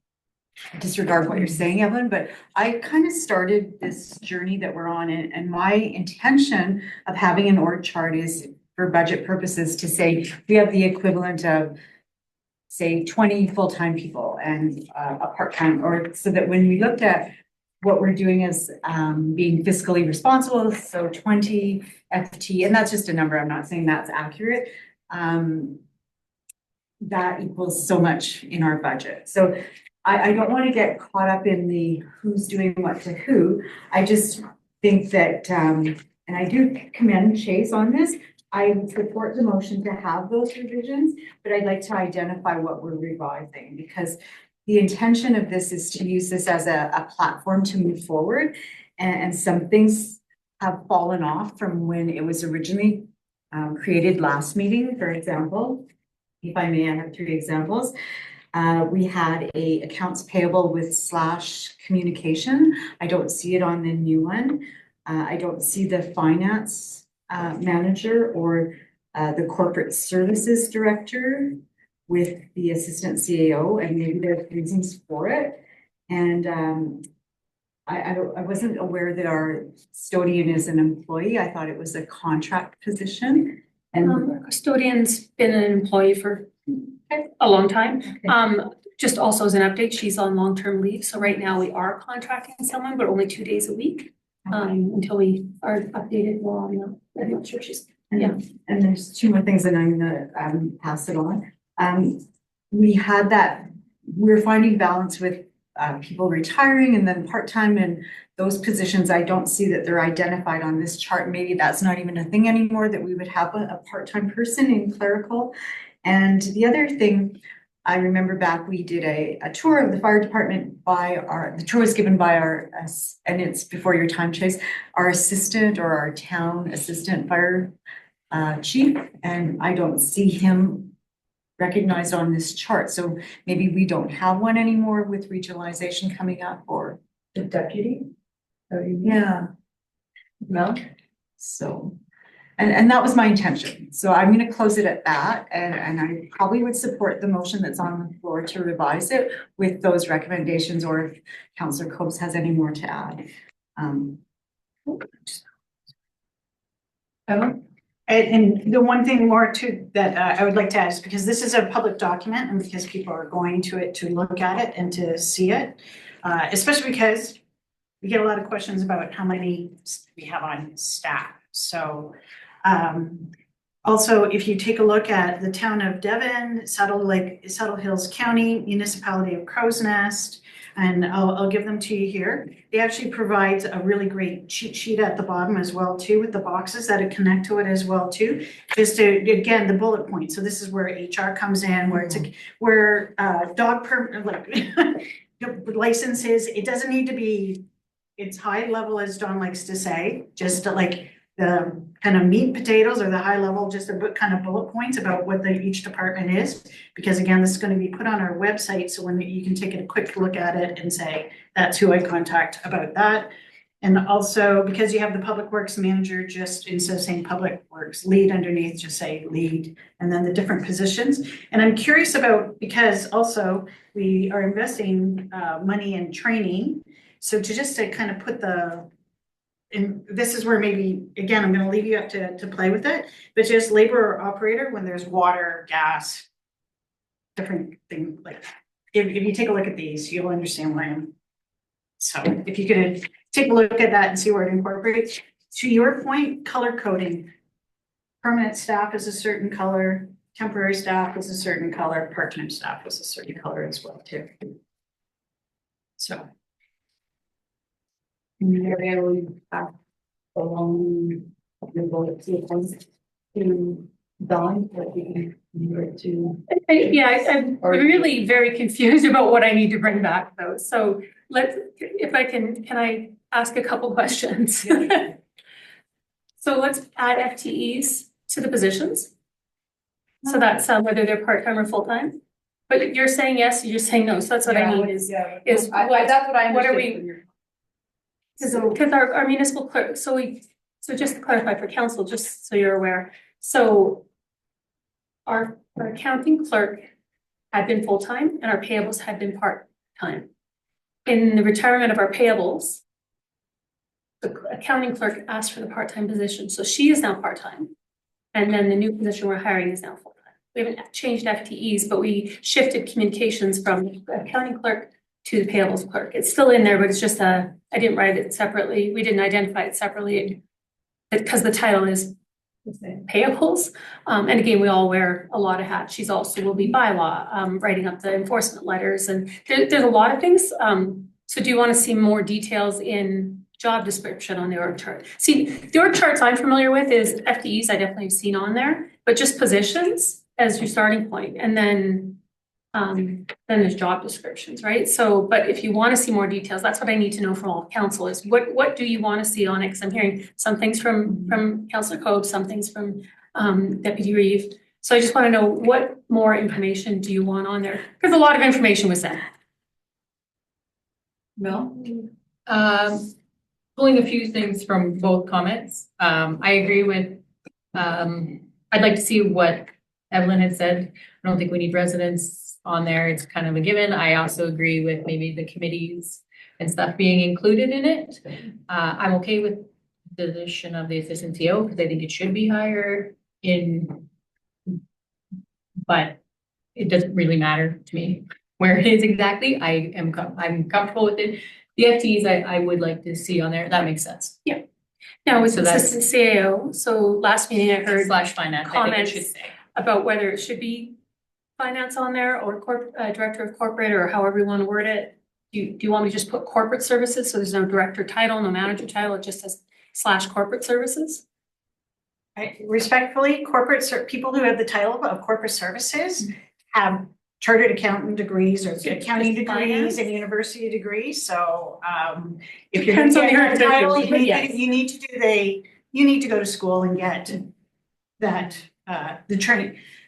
Speaker 7: disregard what you're saying, Evelyn, but I kind of started this journey that we're on, and my intention of having an org chart is for budget purposes to say we have the equivalent of say 20 full-time people and a part-time, or so that when we looked at what we're doing as being fiscally responsible, so 20 FT, and that's just a number, I'm not saying that's accurate, that equals so much in our budget. So I don't want to get caught up in the who's doing what to who. I just think that, and I do commend Chase on this, I support the motion to have those revisions, but I'd like to identify what we're revising, because the intention of this is to use this as a platform to move forward. And some things have fallen off from when it was originally created last meeting. For example, if I may, I have 3 examples. We had a accounts payable with / communication. I don't see it on the new one. I don't see the finance
Speaker 5: manager or the corporate services director with the assistant CAO, and maybe there's reasons for it. And I wasn't aware that our custodian is an employee. I thought it was a contract position. And
Speaker 4: Our custodian's been an employee for a long time. Just also as an update, she's on long-term leave, so right now we are contracting someone, but only 2 days a week. Until we are updated more on the, I'm not sure she's, yeah.
Speaker 5: And there's two more things and I'm gonna pass it on. We're finding balance with people retiring and then part-time, and those positions, I don't see that they're identified on this chart. Maybe that's not even a thing anymore, that we would have a part-time person in clerical. And the other thing, I remember back, we did a tour of the fire department the tour was given by and it's before your time, Chase, our assistant or our town assistant fire chief, and I don't see him recognized on this chart. So maybe we don't have one anymore with regionalization coming up, or
Speaker 1: The deputy?
Speaker 5: yeah.
Speaker 1: No?
Speaker 5: So, and that was my intention. So I'm gonna close it at that, and I probably would support the motion that's on the floor to revise it with those recommendations, or if Councillor Copes has any more to add.
Speaker 2: And the one thing more too that I would like to add is because this is a public document and because people are going to it to look at it and to see it, especially because we get a lot of questions about how many we have on staff. So also, if you take a look at the town of Devon, Saddle Hills County, municipality of Crow's Nest, and I'll give them to you here. They actually provide a really great cheat sheet at the bottom as well too, with the boxes that connect to it as well too. Just to, again, the bullet points. So this is where HR comes in, where it's dog licenses. It doesn't need to be, it's high level, as Don likes to say, just like the kind of meat and potatoes, or the high level, just a kind of bullet points about what each department is. Because again, this is going to be put on our website, so when you can take a quick look at it and say, that's who I contact about that. And also, because you have the public works manager, just instead of saying public works lead underneath, just say lead, and then the different positions. And I'm curious about, because also we are investing money in training. So to kind of put and this is where maybe, again, I'm gonna leave you up to play with it, but just labor or operator when there's water, gas, different things like that. If you take a look at these, you'll understand why so if you could take a look at that and see where it incorporates. To your point, color coding. Permanent staff is a certain color, temporary staff is a certain color, part-time staff is a certain color as well too. So.
Speaker 5: Maybe we have along the bullets to Dawn, that we need to.
Speaker 4: I'm really very confused about what I need to bring back though. So if I can I ask a couple questions? So let's add FTEs to the positions. So that's whether they're part-time or full-time. But you're saying yes, you're saying no. So that's what I need is
Speaker 1: that's what I
Speaker 4: what are
Speaker 1: understood.
Speaker 4: because our municipal clerk, so just to clarify for council, just so you're aware, so our accounting clerk had been full-time and our payables had been part-time. In the retirement of our payables, the accounting clerk asked for the part-time position, so she is now part-time. And then the new position we're hiring is now full-time. We haven't changed FTEs, but we shifted communications from the accounting clerk to the payables clerk. It's still in there, but it's just I didn't write it separately. We didn't identify it separately because the title is payables. And again, we all wear a lot of hats. She's also will be bylaw, writing up the enforcement letters, and there's a lot of things. So do you want to see more details in job description on the org chart? See, the org charts I'm familiar with is FTEs. I definitely have seen on there, but just positions as your starting point, and then there's job descriptions, right? So, but if you want to see more details, that's what I need to know from all council is what do you want to see on it? Because I'm hearing some things from Councillor Cope, some things from Deputy Reeve. So I just want to know what more information do you want on there? Because a lot of information was sent.
Speaker 1: Mel?
Speaker 3: pulling a few things from both comments. I agree with, I'd like to see what Evelyn had said. I don't think we need residents on there. It's kind of a given. I also agree with maybe the committees and stuff being included in it. I'm okay with the position of the assistant CEO because I think it should be higher in, but it doesn't really matter to me where it is exactly. I'm comfortable with it. The FTEs I would like to see on there. That makes sense.
Speaker 4: Now with
Speaker 3: So that's-
Speaker 4: assistant CAO, so last meeting I heard
Speaker 3: Slash finance, I think it
Speaker 4: comments
Speaker 3: should say.
Speaker 4: about whether it should be finance on there or director of corporate or however you want to word it. Do you want me to just put corporate services? So there's no director title, no manager title, it just says / corporate services?
Speaker 2: Respectfully, people who have the title of corporate services have chartered accountant degrees or accounting
Speaker 4: Just
Speaker 2: degrees
Speaker 4: finance?
Speaker 2: and university degrees, so, if you're gonna
Speaker 4: Depends on
Speaker 2: get
Speaker 4: your
Speaker 2: that title,
Speaker 4: individual, but yes.
Speaker 2: you need to go to school and get that,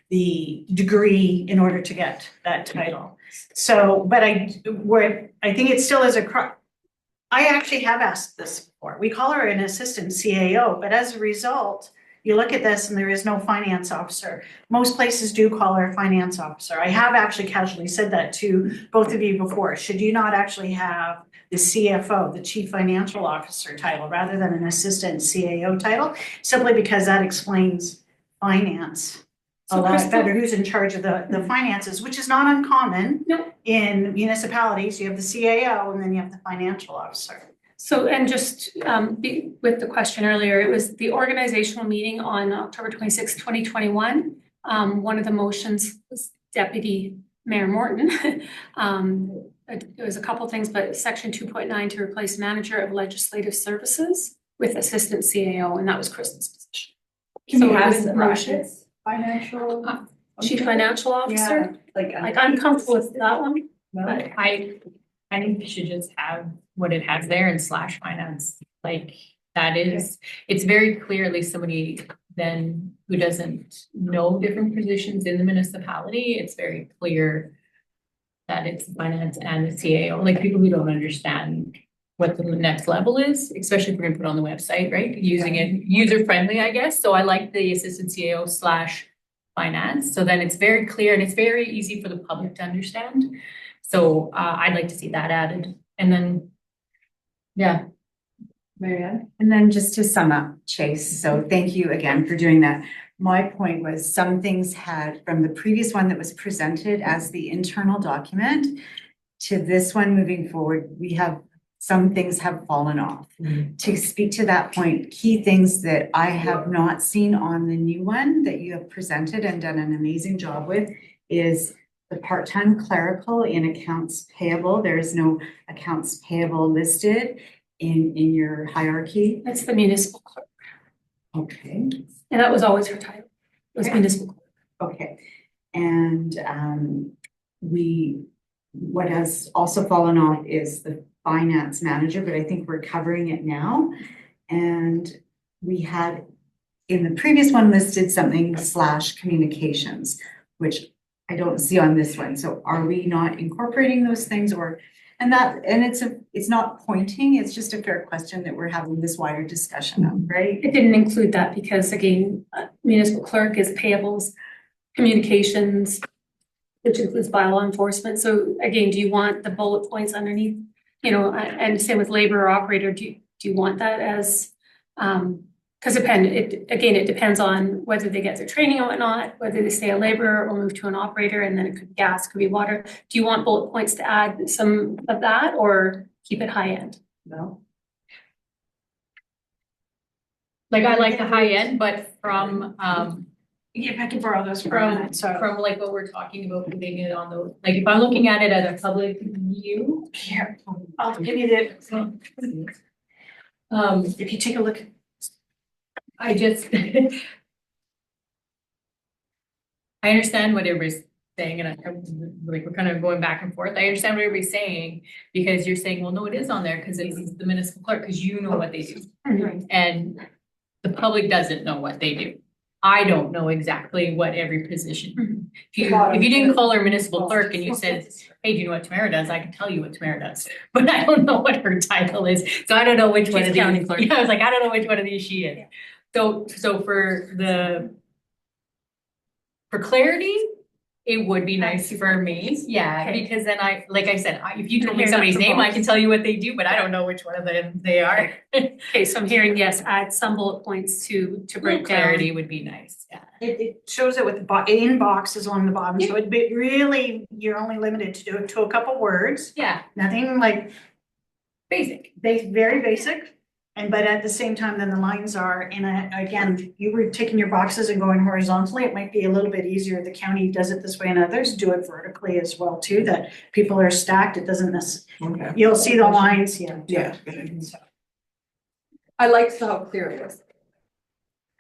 Speaker 2: the degree in order to get that title. So, but I think it still is I actually have asked this before. We call her an assistant CAO, but as a result, you look at this and there is no finance officer. Most places do call her a finance officer. I have actually casually said that to both of you before. Should you not actually have the CFO, the chief financial officer title, rather than an assistant CAO title? Simply because that explains finance a
Speaker 4: So
Speaker 2: lot
Speaker 4: Crystal-
Speaker 2: better, who's in charge of the finances, which is not uncommon.
Speaker 4: No.
Speaker 2: In municipalities, you have the CAO and then you have the financial officer.
Speaker 4: So, and just with the question earlier, it was the organizational meeting on October 26, 2021. One of the motions was Deputy Mayor Morton. It was a couple things, but section 2.9 to replace manager of legislative services with assistant CAO, and that was Kristen's position.
Speaker 1: Can
Speaker 4: So
Speaker 1: you
Speaker 4: it
Speaker 1: have
Speaker 4: was
Speaker 1: in
Speaker 4: motion.
Speaker 1: brackets financial?
Speaker 4: Chief financial officer,
Speaker 1: Yeah,
Speaker 4: like I'm comfortable with that one, but
Speaker 3: I think we should just have what it has there and / finance, like that is, it's very clear, at least somebody then who doesn't know different positions in the municipality, it's very clear that it's finance and the CAO, like people who don't understand what the next level is, especially if we're gonna put it on the website, right? Using it user friendly, I guess. So I like the assistant CAO / finance. So then it's very clear and it's very easy for the public to understand. So I'd like to see that added. And then, yeah.
Speaker 1: Marianne?
Speaker 5: And then just to sum up, Chase, so thank you again for doing that. My point was some things had, from the previous one that was presented as the internal document to this one moving forward, some things have fallen off. To speak to that point, key things that I have not seen on the new one that you have presented and done an amazing job with is the part-time clerical in accounts payable. There is no accounts payable listed in your hierarchy.
Speaker 4: that's the municipal clerk.
Speaker 5: Okay.
Speaker 4: And that was always her title, was municipal clerk.
Speaker 5: Okay, and what has also fallen off is the finance manager, but I think we're covering it now. And we had in the previous one listed something / communications, which I don't see on this one. So are we not incorporating those things and it's not pointing, it's just a fair question that we're having this wider discussion of, right?
Speaker 4: It didn't include that because again, municipal clerk is payables, communications, which includes bylaw enforcement. So again, do you want the bullet points underneath? You know, and same with labor or operator, do you want that as, because it depends on whether they get their training or whatnot, whether they stay a laborer or move to an operator, and then it could be gas, could be water. Do you want bullet points to add some of that or keep it high end?
Speaker 1: No.
Speaker 3: Like I like the high end, but from
Speaker 2: If I can borrow those for a minute, so.
Speaker 3: from like what we're talking about, putting it on the, like if I'm looking at it as a public view.
Speaker 2: Here, I'll give you the, if you take a look.
Speaker 3: I just. I understand what everybody's saying, and like we're kind of going back and forth. I understand what everybody's saying, because you're saying, well, no, it is on there because it's the municipal clerk, because you know what they do. And the public doesn't know what they do. I don't know exactly what every position. If you,
Speaker 1: bottom.
Speaker 3: if you didn't call her municipal clerk and you said, hey, do you know what Tamara does? I can tell you what Tamara does, but I don't know what her title is. So I don't know which one
Speaker 4: She's
Speaker 3: of these.
Speaker 4: county clerk.
Speaker 3: Yeah, I was like, I don't know which one of these she is. So for clarity, it would be nice for me, yeah,
Speaker 4: Okay.
Speaker 3: because then like I said, if you told me
Speaker 4: Here's
Speaker 3: somebody's
Speaker 4: up to
Speaker 3: name, I
Speaker 4: both.
Speaker 3: can tell you what they do, but I don't know which one of them they are.
Speaker 4: Okay, so I'm hearing yes, add some bullet points to break down.
Speaker 3: Clarity would be nice, yeah.
Speaker 2: It shows it with in boxes on the bottom, so it'd be really, you're only limited to do it to a couple words,
Speaker 3: Yeah,
Speaker 2: nothing like
Speaker 3: basic.
Speaker 2: very basic. And but at the same time, then the lines are, and again, you were taking your boxes and going horizontally, it might be a little bit easier. The county does it this way and others do it vertically as well too, that people are stacked, it doesn't
Speaker 1: Okay.
Speaker 2: you'll see the lines, yeah.
Speaker 1: Yeah. I liked how clear it was.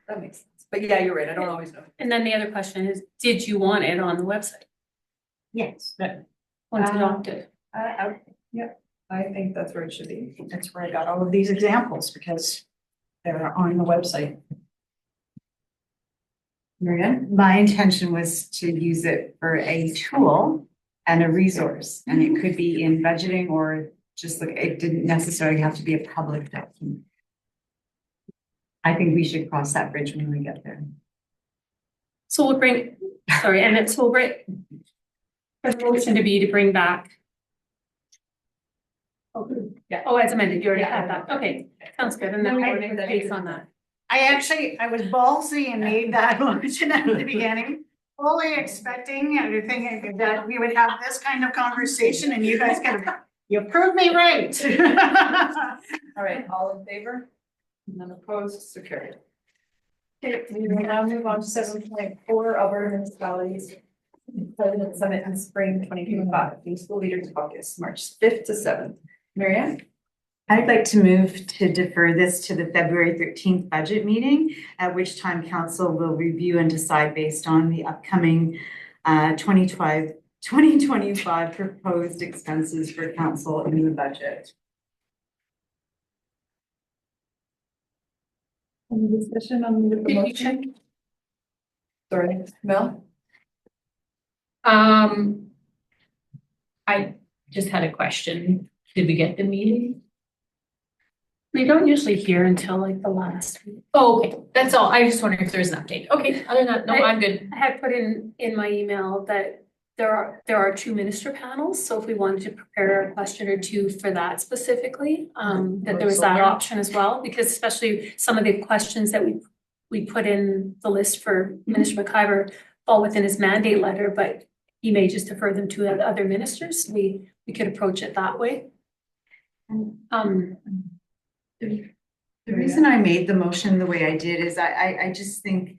Speaker 1: That makes sense. But yeah, you're right. I don't always know.
Speaker 4: And then the other question is, did you want it on the website
Speaker 2: Yes,
Speaker 4: once
Speaker 1: Um,
Speaker 4: adopted?
Speaker 1: I think that's where it should be.
Speaker 2: that's where I got all of these examples because they're on the website.
Speaker 1: Marianne?
Speaker 5: My intention was to use it for a tool and a resource, and it could be in budgeting or just like, it didn't necessarily have to be a public document. I think we should cross that bridge when we get there.
Speaker 4: So we'll bring, sorry, and it's, we'll bring. The motion to be to bring back.
Speaker 1: Yeah.
Speaker 4: Oh, as amended, you already
Speaker 1: Yeah.
Speaker 4: had that, okay, sounds good, and then we'll make the case on that.
Speaker 2: I was ballsy and made that motion at the beginning, fully expecting and thinking that we would have this kind of conversation and you guys you proved me right.
Speaker 1: All right, all in favor? None opposed, so carried. Okay, we will now move on to 7.4 Alberta municipalities. President Summit in Spring 2025, the School Leaders Caucus, March 5th to 7th. Marianne?
Speaker 5: I'd like to move to defer this to the February 13th budget meeting, at which time council will review and decide based on the upcoming 2025 proposed expenses for council in the budget.
Speaker 1: Any discussion on the
Speaker 4: Did you
Speaker 1: motion?
Speaker 4: check?
Speaker 1: Sorry, Mel?
Speaker 3: I just had a question. Did we get the meeting?
Speaker 4: We don't usually hear until like the last week.
Speaker 3: Oh, okay, that's all. I just wondered if there's an update. Okay, other than that, no, I'm good.
Speaker 4: I had put in my email that there are two minister panels, so if we wanted to prepare a question or two for that specifically, that there was that option as well, because especially some of the questions that we put in the list for Minister McIver fall within his mandate letter, but he may just defer them to other ministers. We could approach it that way.
Speaker 5: The reason I made the motion the way I did is I just think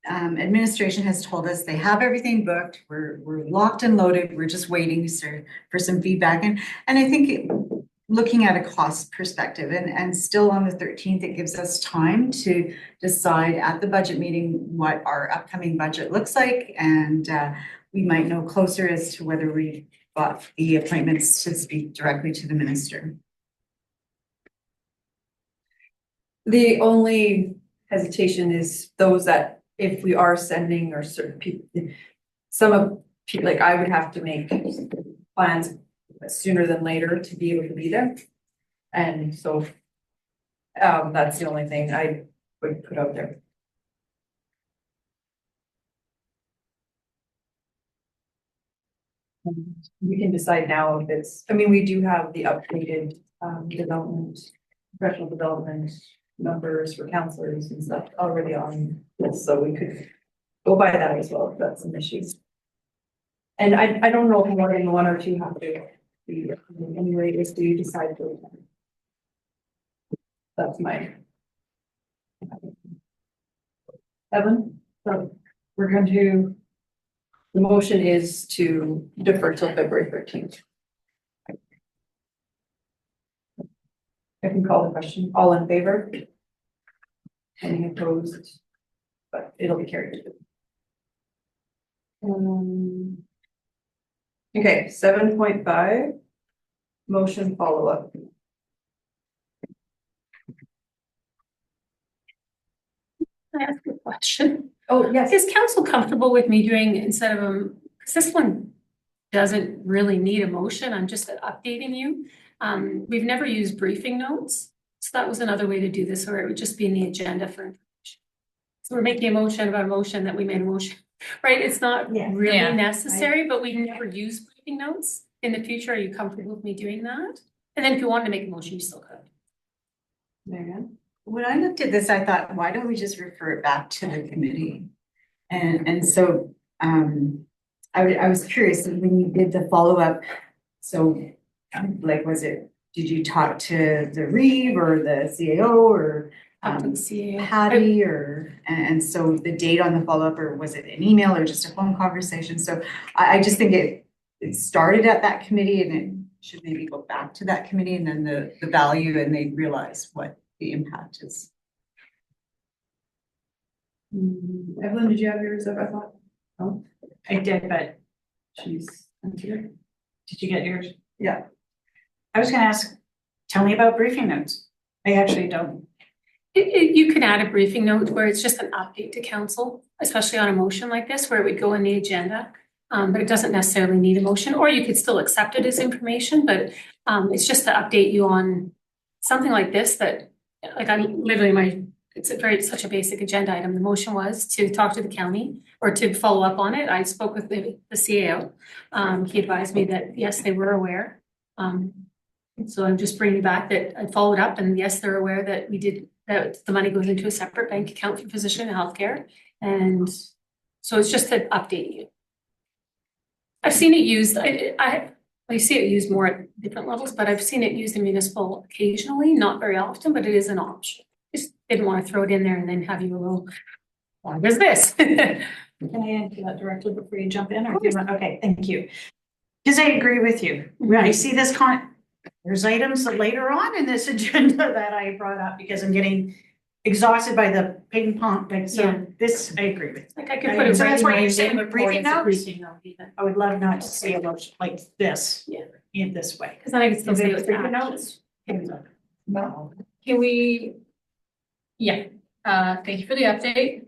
Speaker 5: administration has told us they have everything booked, we're locked and loaded, we're just waiting for some feedback. And I think looking at a cost perspective and still on the 13th, it gives us time to decide at the budget meeting what our upcoming budget looks like. And we might know closer as to whether we got the appointments to speak directly to the minister.
Speaker 1: The only hesitation is those that if we are sending or certain people, some of people, like I would have to make plans sooner than later to be able to be there. And so that's the only thing I would put out there. We can decide now if it's, I mean, we do have the updated development, professional development numbers for counselors and stuff already on this, so we could go by that as well if that's some issues. And I don't know if more than one or two have to be anyway, if you decide to. That's my. Evan, so we're going to, the motion is to defer till February 13th. I can call the question. All in favor? Any opposed? But it'll be carried. Okay, 7.5. Motion follow-up.
Speaker 4: Can I ask a question?
Speaker 1: Oh, yes.
Speaker 4: Is council comfortable with me doing instead of, because this one doesn't really need a motion, I'm just updating you. We've never used briefing notes, so that was another way to do this, or it would just be in the agenda for information. So we're making a motion about a motion that we made a motion, right? It's not
Speaker 2: Yeah.
Speaker 4: really
Speaker 3: Yeah.
Speaker 4: necessary, but we've never used briefing notes. In the future, are you comfortable with me doing that? And then if you wanted to make a motion, you still could.
Speaker 1: Marianne?
Speaker 5: When I looked at this, I thought, why don't we just refer it back to the committee? And so, I was curious when you did the follow-up, so like, did you talk to the Reeve or the CAO or Patty and so the date on the follow-up, or was it an email or just a phone conversation? So I just think it started at that committee and it should maybe go back to that committee and then the value and they realize what the impact is.
Speaker 1: Evelyn, did you have yours up, I thought? Oh,
Speaker 2: I did, but
Speaker 1: she's here.
Speaker 2: did you get yours?
Speaker 1: Yeah.
Speaker 2: I was gonna ask, tell me about briefing notes. I actually don't.
Speaker 4: You can add a briefing note where it's just an update to council, especially on a motion like this, where it would go in the agenda. But it doesn't necessarily need a motion, or you could still accept it as information, but it's just to update you on something like this that, like, it's such a basic agenda item. The motion was to talk to the county or to follow up on it. I spoke with the CAO. He advised me that, yes, they were aware. So I'm just bringing back that I followed up and yes, they're aware that that the money goes into a separate bank account for physician and healthcare. And so it's just to update you. I've seen it used, I see it used more at different levels, but I've seen it used in municipal occasionally, not very often, but it is an option. Just didn't want to throw it in there and then have you a little, why is this?
Speaker 2: Can I answer that directly before you jump in? Or do you want, okay, thank you. Because I agree with you. When I see this there's items that later on in this agenda that I brought up because I'm getting exhausted by the ping pong, like,
Speaker 4: Yeah.
Speaker 2: so this, I agree with.
Speaker 4: Like I could put it
Speaker 2: So
Speaker 4: right
Speaker 2: that's
Speaker 4: in
Speaker 2: what
Speaker 4: my
Speaker 2: you're saying with
Speaker 4: report
Speaker 2: briefing
Speaker 4: as a
Speaker 2: notes?
Speaker 4: briefing note even.
Speaker 2: I would love not to see a motion like this.
Speaker 4: Yeah.
Speaker 2: In this way.
Speaker 4: Because then I can still
Speaker 2: Is
Speaker 4: say
Speaker 2: it
Speaker 4: it's
Speaker 2: briefing
Speaker 4: action.
Speaker 2: notes? Hands up.
Speaker 1: No.
Speaker 3: Can we? Yeah, thank you for the update.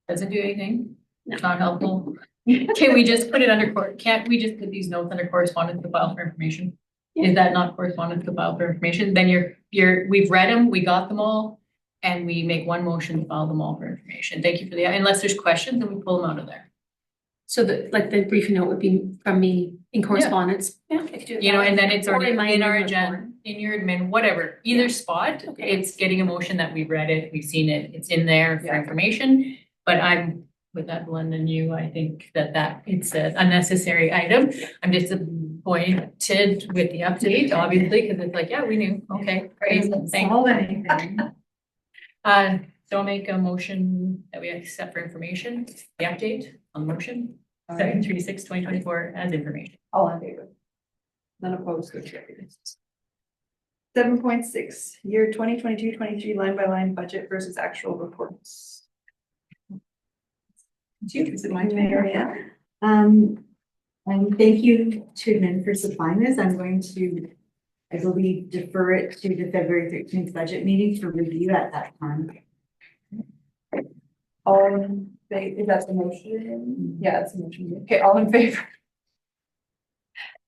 Speaker 3: Doesn't do anything,
Speaker 4: No.
Speaker 3: not helpful. Can we just put it under can't we just put these notes under correspondence to file for information? Is that not correspondence to file for information? Then we've read them, we got them all, and we make one motion to file them all for information. Thank you for unless there's questions, then we pull them out of there.
Speaker 4: So the briefing note would be from me in correspondence. Yeah, I could do
Speaker 3: You know,
Speaker 4: that.
Speaker 3: and then it's
Speaker 4: Or
Speaker 3: already
Speaker 4: in my
Speaker 3: in our
Speaker 4: admin
Speaker 3: agenda,
Speaker 4: report.
Speaker 3: in your admin, whatever, either spot,
Speaker 4: Okay.
Speaker 3: it's getting a motion that we've read it, we've seen it, it's in there for
Speaker 1: Yeah.
Speaker 3: information. But I'm with that, Belinda and you, I think that it's an unnecessary item. I'm disappointed with the update, obviously, because it's like, yeah, we knew, okay, great, thanks.
Speaker 1: Solve anything.
Speaker 3: So I'll make a motion that we accept for information, the update on the motion, 7/36/2024 as information.
Speaker 1: All in favor? None opposed, so carried. 7.6, year 2022-23 line by line budget versus actual reports. Is it my turn, Marianne?
Speaker 5: And thank you to admin for supplying this. I'm going to, I believe, defer it to the February 13th budget meeting for review at that time.
Speaker 1: All in favor, is that the motion? Yeah, it's a motion. Okay, all in favor?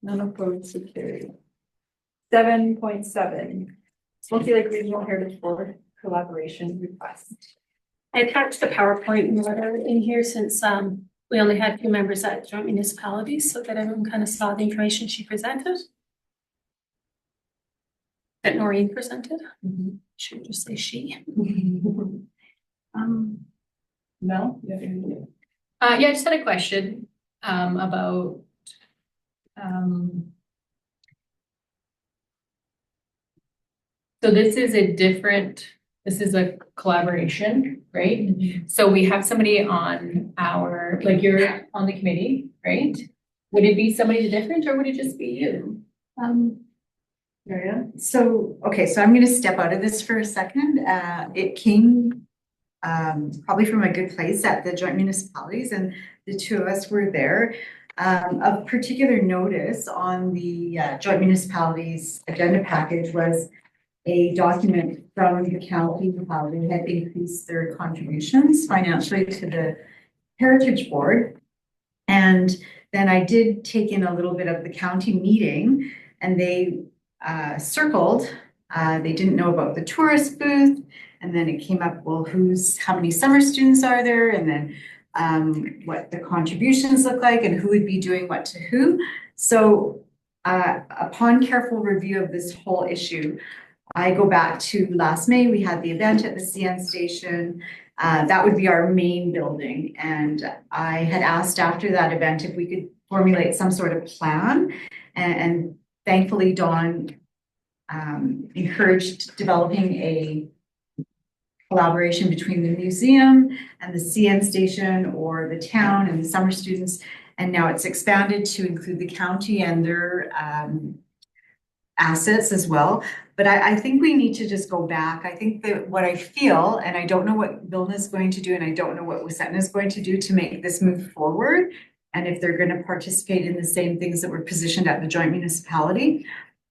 Speaker 1: None opposed, so carried. 7.7, Smoky Lake Regional Heritage Board collaboration request.
Speaker 4: I attached the PowerPoint letter in here since we only had 2 members at joint municipalities, so that everyone kind of saw the information she presented. That Noreen presented. Should just say she.
Speaker 1: No?
Speaker 3: Yeah, I just had a question, about, so this is a collaboration, right? So we have somebody on you're on the committee, right? Would it be somebody different or would it just be you?
Speaker 1: Marianne?
Speaker 5: So I'm going to step out of this for a second. It came probably from a good place at the joint municipalities, and the 2 of us were there. Of particular notice on the joint municipalities agenda package was a document from the county, how they had increased their contributions financially to the Heritage Board. And then I did take in a little bit of the county meeting, and they circled, they didn't know about the tourist booth. And then it came up, well, how many summer students are there? And then what the contributions look like and who would be doing what to who. So upon careful review of this whole issue, I go back to last May, we had the event at the CN station. That would be our main building. And I had asked after that event if we could formulate some sort of plan. And thankfully, Dawn encouraged developing a collaboration between the museum and the CN station, or the town and the summer students. And now it's expanded to include the county and their assets as well. But I think we need to just go back. I think that what I feel, and I don't know what Vilna is going to do, and I don't know what Wasetna is going to do to make this move forward, and if they're going to participate in the same things that were positioned at the joint municipality.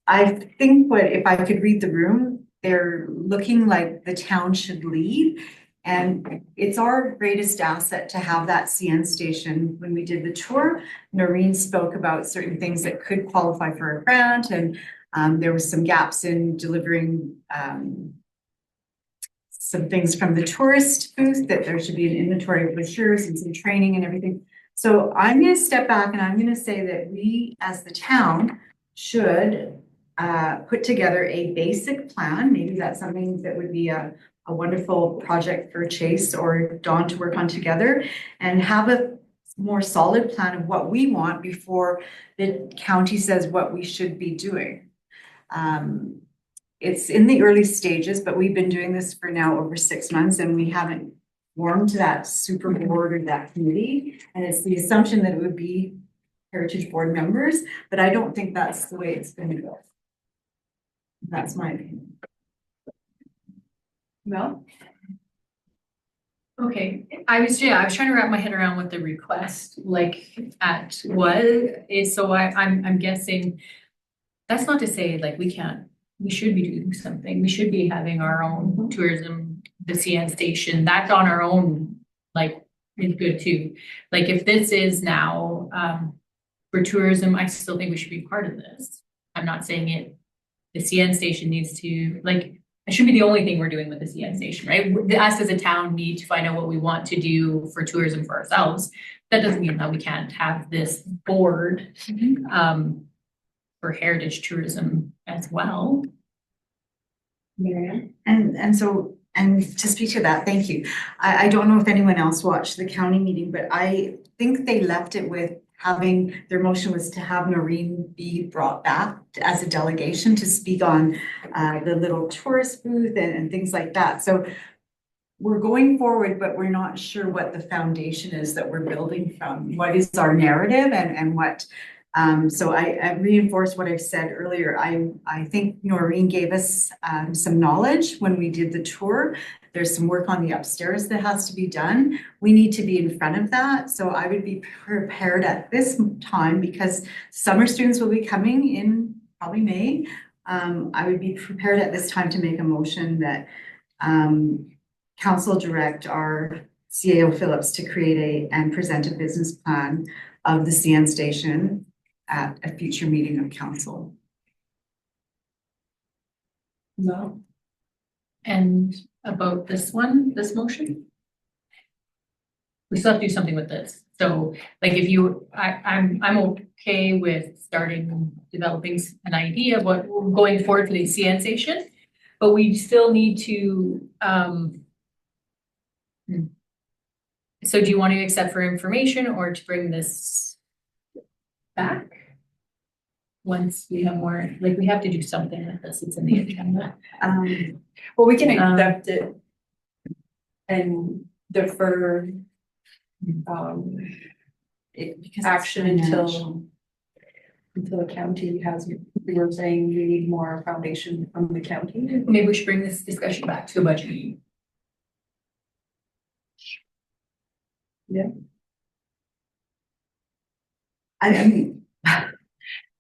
Speaker 5: I think if I could read the room, they're looking like the town should lead. And it's our greatest asset to have that CN station. When we did the tour, Noreen spoke about certain things that could qualify for a grant, and there was some gaps in delivering some things from the tourist booth, that there should be an inventory of brochures and some training and everything. So I'm going to step back and I'm going to say that we as the town should put together a basic plan. Maybe that's something that would be a wonderful project for Chase or Dawn to work on together, and have a more solid plan of what we want before the county says what we should be doing. It's in the early stages, but we've been doing this for now over 6 months, and we haven't formed that super board or that committee. And it's the assumption that it would be Heritage Board members, but I don't think that's the way it's going to go. That's my opinion.
Speaker 1: Mel?
Speaker 3: Okay, I was trying to wrap my head around what the request is, so I'm guessing. That's not to say like we should be doing something, we should be having our own tourism, the CN station, that's on our own, like, is good too. Like if this is now for tourism, I still think we should be part of this. I'm not saying the CN station needs to, like, it should be the only thing we're doing with the CN station, right? Us as a town need to find out what we want to do for tourism for ourselves. That doesn't mean that we can't have this board for heritage tourism as well.
Speaker 1: Marianne?
Speaker 5: And to speak to that, thank you. I don't know if anyone else watched the county meeting, but I think they left it with their motion was to have Noreen be brought back as a delegation to speak on the little tourist booth and things like that. So we're going forward, but we're not sure what the foundation is that we're building from. What is our narrative and what so I reinforce what I've said earlier. I think Noreen gave us some knowledge when we did the tour. There's some work on the upstairs that has to be done. We need to be in front of that. So I would be prepared at this time, because summer students will be coming in probably May. I would be prepared at this time to make a motion that council direct our CAO Phillips to create and present a business plan of the CN station at a future meeting of council.
Speaker 3: No. And about this motion? We still have to do something with this. So like if I'm okay with developing an idea of what we're going forward for the CN station, but we still need to, so do you want to accept for information or to bring this back? Once we have more, like we have to do something with this, it's in the agenda.
Speaker 1: Well, we can accept it and defer
Speaker 5: Because
Speaker 1: action until the county has, we were saying we need more foundation from the county.
Speaker 3: Maybe we should bring this discussion back to a budget meeting.
Speaker 1: Yeah.
Speaker 5: I'm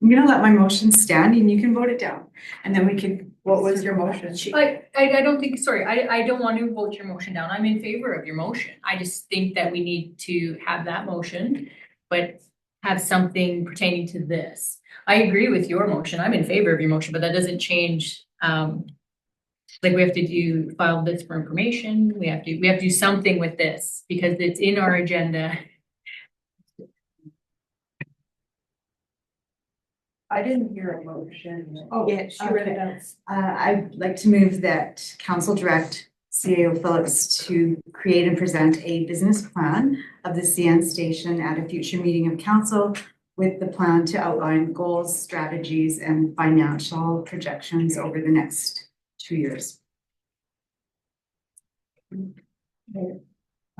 Speaker 5: gonna let my motion stand and you can vote it down, and then we could
Speaker 1: What was your motion?
Speaker 3: I don't think, sorry, I don't want to vote your motion down. I'm in favor of your motion. I just think that we need to have that motion, but have something pertaining to this. I agree with your motion. I'm in favor of your motion, but that doesn't change, like we have to file this for information. We have to do something with this because it's in our agenda.
Speaker 1: I didn't hear a motion.
Speaker 5: Oh,
Speaker 1: Yeah, she read it out.
Speaker 5: I'd like to move that council direct CAO Phillips to create and present a business plan of the CN station at a future meeting of council with the plan to outline goals, strategies, and financial projections over the next 2 years.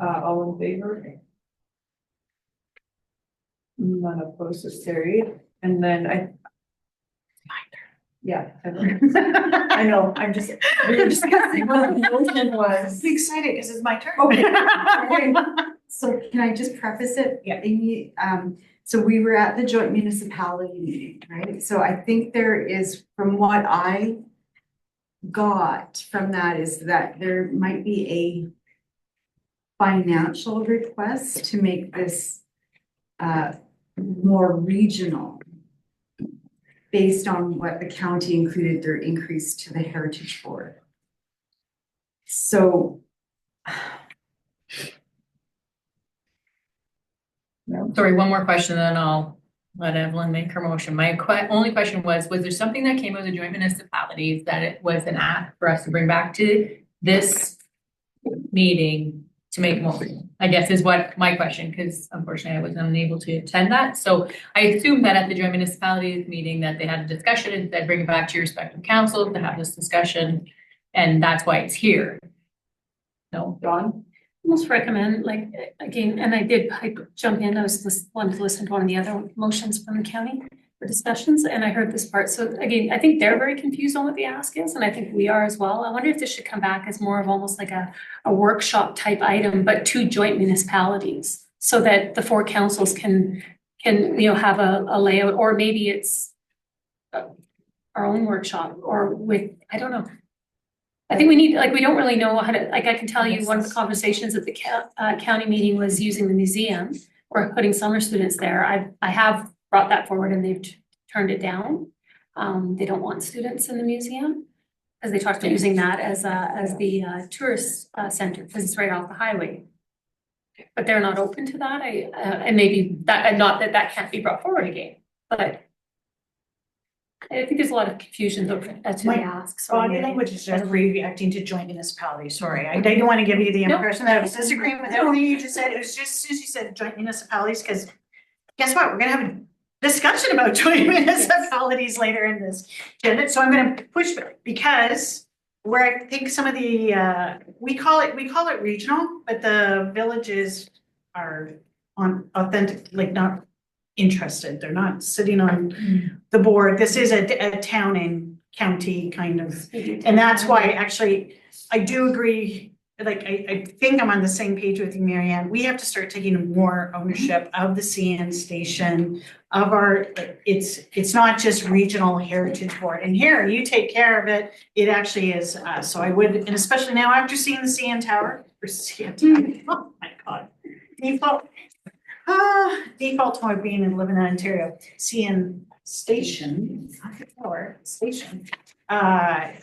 Speaker 1: All in favor? None opposed, so carried. And then yeah. I know, we were discussing what the motion was.
Speaker 2: I'm excited because it's my turn.
Speaker 1: Okay.
Speaker 5: So can I just preface it?
Speaker 2: Yeah.
Speaker 5: Amy, so we were at the joint municipality meeting, right? So I think there is, from what I got from that, is that there might be a financial request to make this more regional based on what the county included their increase to the Heritage Board. So
Speaker 3: Sorry, one more question, then I'll let Evelyn make her motion. My only question was there something that came out of the joint municipalities that it was an act for us to bring back to this meeting to make more? I guess is what my question, because unfortunately I was unable to attend that. So I assume that at the joint municipalities meeting that they had a discussion and said, bring it back to your respective councils to have this discussion. And that's why it's here. No, Dawn?
Speaker 4: Almost recommend, like, again, and I jump in, wanted to listen to one of the other motions from the county for discussions, and I heard this part. So again, I think they're very confused on what the ask is, and I think we are as well. I wonder if this should come back as more of almost like a workshop type item, but to joint municipalities, so that the 4 councils can have a layout, or maybe it's our own workshop, or with, I don't know. I think we need, like, we don't really know how to, like, I can tell you one of the conversations at the county meeting was using the museum or putting summer students there. I have brought that forward and they've turned it down. They don't want students in the museum because they talked about using that as the tourist center because it's right off the highway. But they're not open to that. And maybe that, and not that that can't be brought forward again, but I think there's a lot of confusion as to the asks.
Speaker 2: Body language is just reacting to joint municipalities, sorry. I didn't want to give you the impression that I was disagreeing with everything you just said. It was just, as you said, joint municipalities, because guess what? We're gonna have a discussion about joint municipalities later in this agenda. So I'm gonna push it because where I think some of the, we call it regional, but the villages are on authentic, like not interested. They're not sitting on the board. This is a town and county kind of, and that's why actually I do agree. Like I think I'm on the same page with you, Marianne. We have to start taking more ownership of the CN station, of our. It's not just regional heritage board. And here you take care of it. It actually is. So I would, and especially now after seeing the CN Tower or CN Tower. Oh my God, default to my being and living in Ontario, CN station, or station. I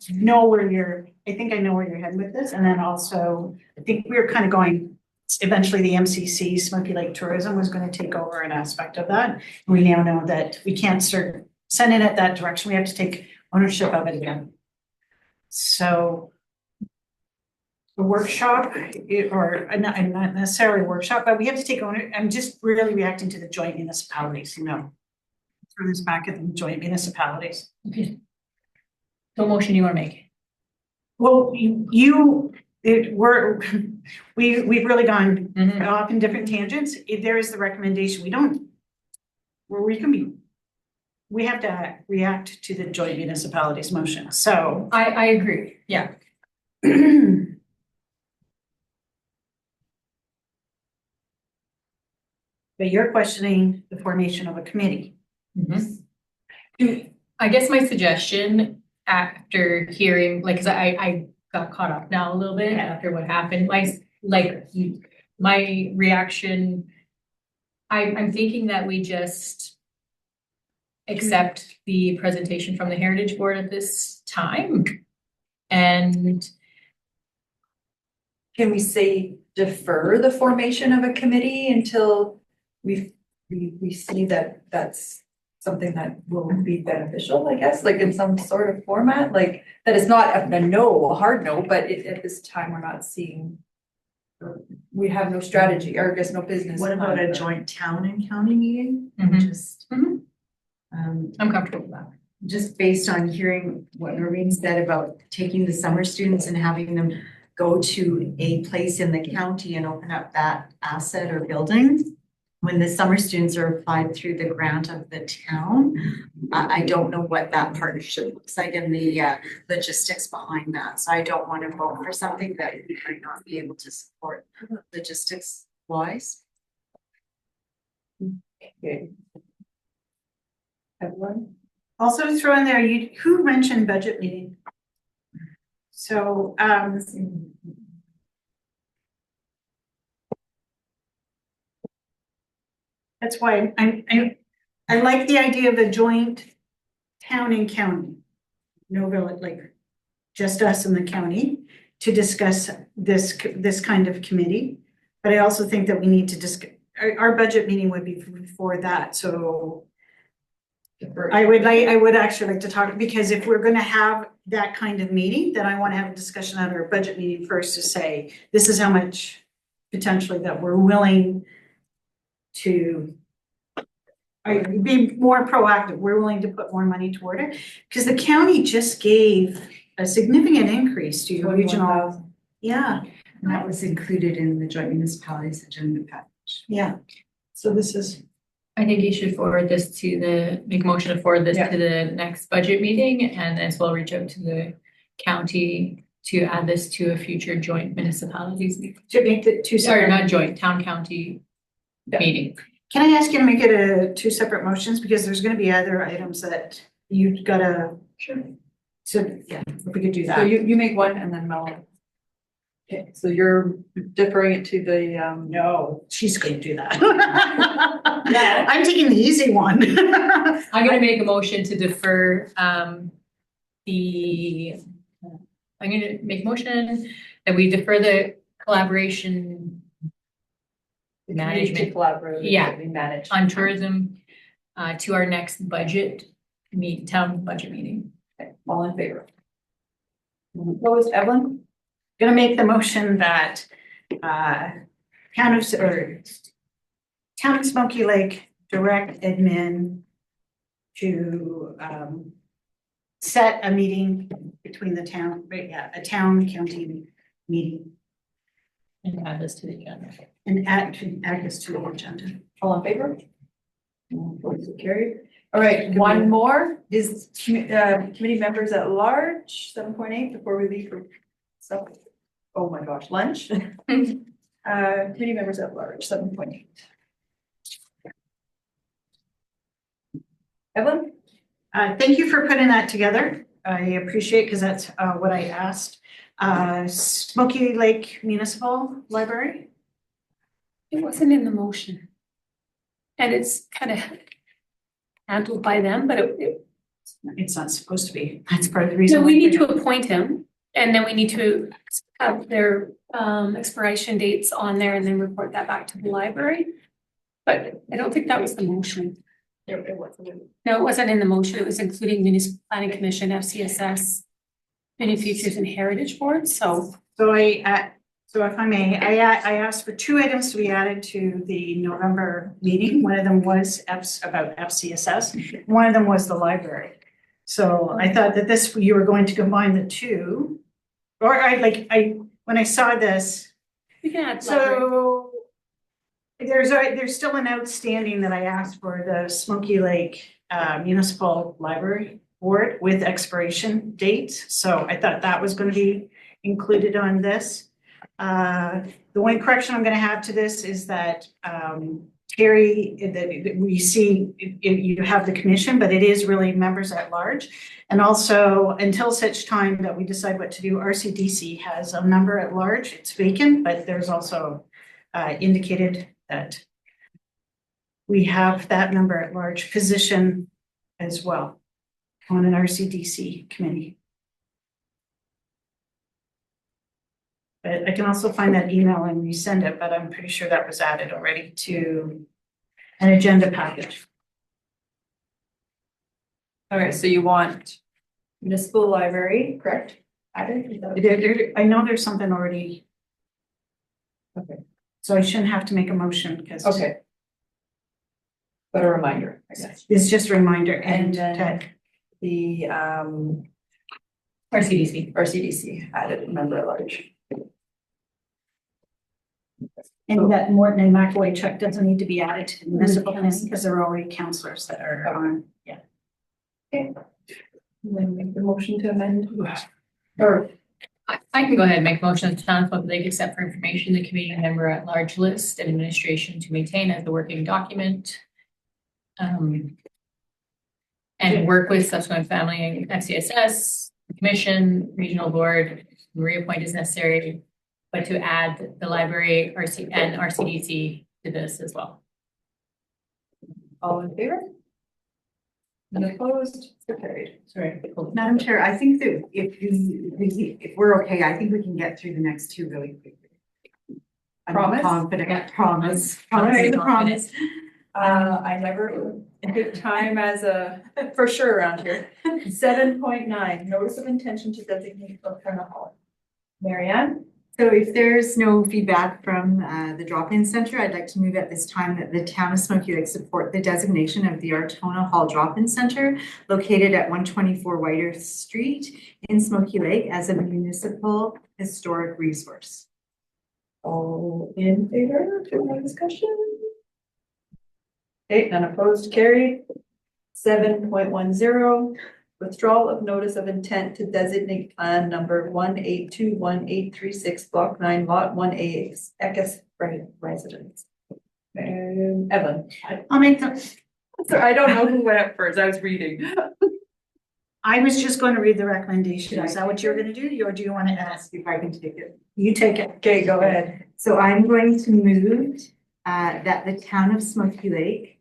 Speaker 2: know where I think I know where you're heading with this. And then also, I think we were kind of going, eventually the MCC, Smoky Lake Tourism, was going to take over an aspect of that. We now know that we can't start sending it that direction. We have to take ownership of it again. So a workshop, or not necessarily a workshop, but we have to take ownership. I'm just really reacting to the joint municipalities, throw this back at the joint municipalities.
Speaker 3: Okay. So motion you want to make?
Speaker 2: Well, we've really gone off in different tangents. If there is the recommendation, we have to react to the joint municipalities motion. So
Speaker 3: I agree. Yeah.
Speaker 2: But you're questioning the formation of a committee.
Speaker 3: I guess my suggestion after hearing, like, cause I got caught up now a little bit after what happened, my reaction. I'm thinking that we just accept the presentation from the Heritage Board at this time. And
Speaker 1: Can we say defer the formation of a committee until we see that that's something that will be beneficial, I guess, like in some sort of format, like that is not a no, a hard no, but at this time, we're not seeing. We have no strategy, or I guess no business.
Speaker 5: What about
Speaker 1: plan
Speaker 5: a
Speaker 1: for-
Speaker 5: joint town and county meeting?
Speaker 3: Mhm.
Speaker 5: Just,
Speaker 3: Mhm.
Speaker 5: um,
Speaker 3: I'm comfortable with that.
Speaker 5: just based on hearing what Noreen said about taking the summer students and having them go to a place in the county and open up that asset or building. When the summer students are applied through the grant of the town, I don't know what that partnership looks like and the logistics behind that. So I don't want to vote for something that we might not be able to support logistics wise.
Speaker 1: Okay. Everyone?
Speaker 2: Also throw in there, who mentioned budget meeting? So, that's why I like the idea of a joint town and county. No village, like just us and the county to discuss this kind of committee. But I also think that we need to discuss, our budget meeting would be before that, so I would actually like to talk, because if we're gonna have that kind of meeting, then I wanna have a discussion at our budget meeting first to say, this is how much potentially that we're willing to be more proactive, we're willing to put more money toward it, because the county just gave a significant increase to your regional.
Speaker 1: 21,000.
Speaker 2: Yeah,
Speaker 5: And that was included in the joint municipalities agenda package.
Speaker 2: yeah, so this is,
Speaker 3: I think you should forward this make a motion to forward this
Speaker 1: Yeah.
Speaker 3: to the next budget meeting, and as well reach out to the county to add this to a future joint municipalities meeting.
Speaker 2: to make the two
Speaker 3: Sorry,
Speaker 2: separate.
Speaker 3: not joint, town county
Speaker 1: Yeah.
Speaker 3: meeting.
Speaker 2: Can I ask you to make it two separate motions, because there's gonna be other items that you gotta. Sure. So, yeah, if we could do
Speaker 1: So
Speaker 2: that.
Speaker 1: you make one and then Mel. Okay, so you're deferring it to the,
Speaker 2: No, she's gonna do that. I'm taking the easy one.
Speaker 3: I'm gonna make a motion to defer, I'm gonna make a motion that we defer the collaboration
Speaker 1: to
Speaker 3: management
Speaker 1: collaborate.
Speaker 3: Yeah.
Speaker 1: We manage.
Speaker 3: on tourism, to our next town budget meeting.
Speaker 1: Okay, all in favor? Opposed, Evelyn?
Speaker 2: Gonna make the motion that, Town of Smoky Lake direct admin to, set a meeting between the town, a town county meeting
Speaker 3: And add this to the agenda.
Speaker 2: and add this to the agenda.
Speaker 1: All in favor? Opposed, so carried. All right, one more is committee members at large, 7.8, before we leave for stuff. Oh my gosh, lunch. Committee members at large, 7.8. Evelyn?
Speaker 2: Thank you for putting that together. I appreciate, because that's what I asked. Smoky Lake Municipal Library.
Speaker 4: It wasn't in the motion. And it's kind of handled by them, but
Speaker 2: It's not supposed to be. That's part of the reason.
Speaker 4: so we
Speaker 2: why
Speaker 4: need to appoint him, and then we need to have their expiration dates on there and then report that back to the library. But I don't think that was the motion.
Speaker 3: It wasn't.
Speaker 4: No, it wasn't in the motion. It was including Municipal Planning Commission, FCSS, Many Futures and Heritage Board, so.
Speaker 2: So if I may, I asked for two items to be added to the November meeting. One of them was about FCSS. One of them was the library. So I thought that you were going to combine the two. Or when I saw this,
Speaker 4: We can add library.
Speaker 2: so there's still an outstanding that I asked for, the Smoky Lake Municipal Library Board with expiration dates. So I thought that was going to be included on this. The one correction I'm going to have to this is that Terry, we see, you have the commission, but it is really members at large. And also, until such time that we decide what to do, RCDC has a member at large. It's vacant, but there's also indicated that we have that member at large position as well on an RCDC committee. But I can also find that email and resend it, but I'm pretty sure that was added already to an agenda package.
Speaker 1: Okay, so you want municipal library, correct? Added? Is that-
Speaker 2: I know there's something already.
Speaker 1: Okay.
Speaker 2: So I shouldn't have to make a motion because.
Speaker 1: Okay. But a reminder, I guess.
Speaker 2: It's just a reminder
Speaker 1: And
Speaker 2: and
Speaker 1: then
Speaker 2: Ted.
Speaker 1: the
Speaker 3: RCDC.
Speaker 1: RCDC added member at large.
Speaker 2: And that Morton and McAway check doesn't need to be added to the municipal
Speaker 4: Okay.
Speaker 2: thing because there are already counselors that are on. Yeah.
Speaker 1: And then make the motion to amend. Or
Speaker 3: I can go ahead and make a motion that the town of Smoky Lake accept for information the community member at large list and administration to maintain as the working document. And work with subsequent family and FCSS, the commission, regional board, reappoint as necessary, but to add the library and RCDC to this as well.
Speaker 1: all in favor? And opposed? So carried.
Speaker 3: Sorry.
Speaker 5: Madam Chair, I think that if we're okay, I think we can get through the next two really quickly. I'm
Speaker 1: Promise?
Speaker 5: confident, promise.
Speaker 1: Alright.
Speaker 5: Promise.
Speaker 1: I never take time as a, for sure around here. 7.9, notice of intention to designate O'Connor Hall. Marianne?
Speaker 5: So if there's no feedback from the drop-in center, I'd like to move at this time that the town of Smoky Lake support the designation of the Ortona Hall Drop-in Center located at 124 Whiter Street in Smoky Lake as a municipal historic resource.
Speaker 1: All in favor, to have discussion? Okay, none opposed, carried. 7.10, withdrawal of notice of intent to designate plan number 1821836, block 9, lot 1A, Eckes residence. Evelyn.
Speaker 2: I'll make the,
Speaker 1: So I don't know who went up first, I was reading.
Speaker 2: I was just going to read the recommendation. Is that what you're going to do? Or do you want to ask?
Speaker 5: If I can take it.
Speaker 2: You take it.
Speaker 1: Okay, go ahead.
Speaker 5: So I'm going to move that the town of Smoky Lake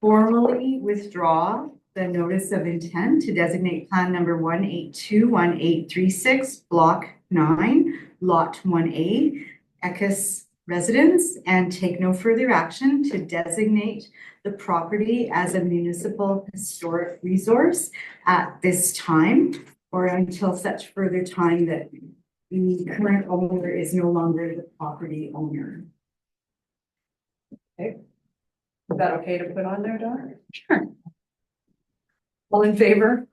Speaker 5: formally withdraw the notice of intent to designate plan number 1821836, block 9, lot 1A, Eckes residence, and take no further action to designate the property as a municipal historic resource at this time or until such further time that the current owner is no longer the property owner.
Speaker 1: Is that okay to put on there, Dawn? Sure. All in favor?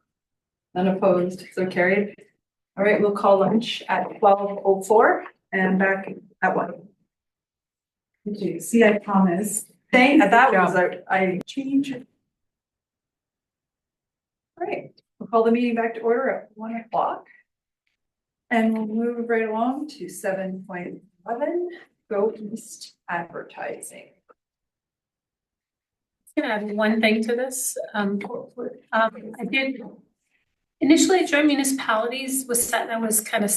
Speaker 1: None opposed, so carried. All right, we'll call lunch at 12:04 and back at 1.
Speaker 5: See, I promised.
Speaker 1: Thank, that was, I changed. All right, we'll call the meeting back to order at 1 o'clock. And we'll move right along to 7.11, Go East advertising.
Speaker 4: Can I add one thing to this? I did initially joint municipalities was set, that was kind of,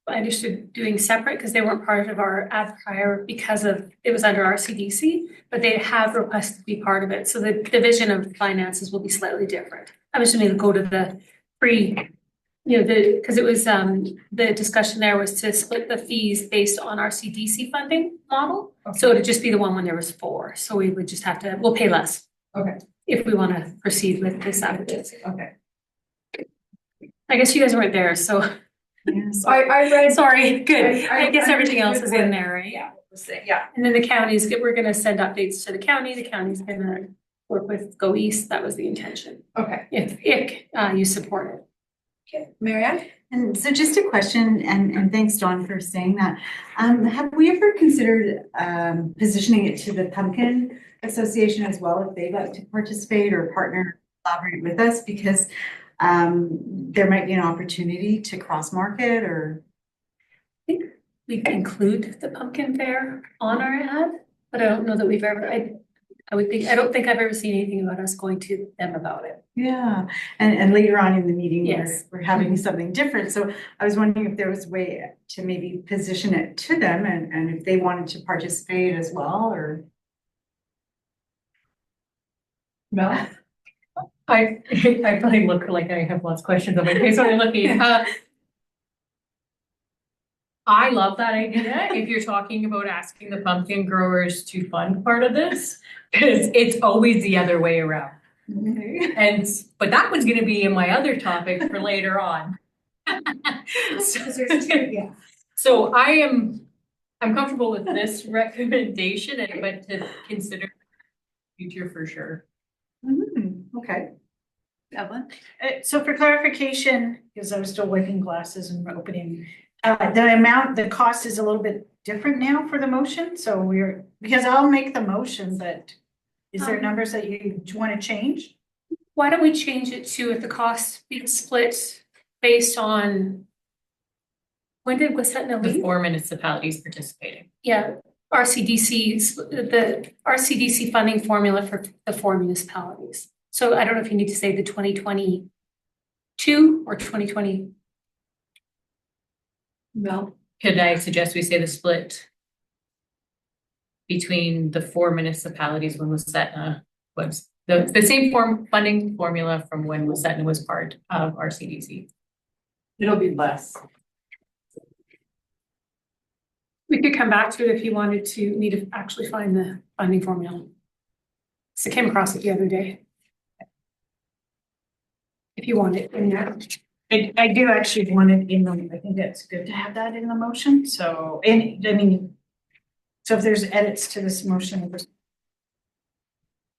Speaker 4: I understood doing separate because they weren't part of our ad prior because of, it was under RCDC, but they have requested to be part of it. So the division of finances will be slightly different. I was going to go to the because it was, the discussion there was to split the fees based on our CDC funding model. So it'd just be the one when there was 4. So we would just have to, we'll pay less.
Speaker 1: Okay.
Speaker 4: If we want to proceed with this advertising.
Speaker 1: Okay.
Speaker 4: I guess you guys weren't there, so
Speaker 5: Yes.
Speaker 1: I read.
Speaker 4: sorry, good.
Speaker 1: I
Speaker 4: I guess everything else
Speaker 1: understood
Speaker 4: is in
Speaker 1: what-
Speaker 4: there, right?
Speaker 1: Yeah, yeah.
Speaker 4: And then the counties, we're gonna send updates to the county. The county's gonna work with Go East. That was the intention.
Speaker 1: Okay.
Speaker 4: If you support it.
Speaker 1: Okay, Marianne?
Speaker 5: And so just a question, and thanks, Dawn, for saying that. Have we ever considered positioning it to the Pumpkin Association as well, if they'd like to participate or partner, collaborate with us? Because there might be an opportunity to cross-market or.
Speaker 4: We include the pumpkin fair on our ad. But I don't know that we've ever, I would think, I don't think I've ever seen anything about us going to them about it.
Speaker 7: Yeah, and later on in the meeting,
Speaker 4: Yes.
Speaker 7: we're having something different, so I was wondering if there was a way to maybe position it to them and if they wanted to participate as well, or.
Speaker 1: Mel?
Speaker 3: I probably look like I have lots of questions on my face when I'm looking. I love that idea, if you're talking about asking the pumpkin growers to fund part of this, because it's always the other way around. And, but that was gonna be in my other topic for later on. So I'm comfortable with this recommendation, but to consider future for sure.
Speaker 7: Okay.
Speaker 1: Evelyn?
Speaker 2: So for clarification, because I was still working glasses and opening, the cost is a little bit different now for the motion, so because I'll make the motion, but is there numbers that you want to change?
Speaker 4: Why don't we change it to if the cost be split based on was that
Speaker 3: The 4 municipalities participating.
Speaker 4: Yeah, the RCDC funding formula for the 4 municipalities. So I don't know if you need to say the 2022 or 2020.
Speaker 1: Mel?
Speaker 3: Could I suggest we say the split between the 4 municipalities when Wasetna was the same funding formula from when Wasetna was part of RCDC?
Speaker 1: It'll be less.
Speaker 4: We could come back to it if you wanted to need to actually find the funding formula. So I came across it the other day. If you want it in there.
Speaker 2: I do actually want it in the, I think that's good to have that in the motion, so, and, I mean, so if there's edits to this motion.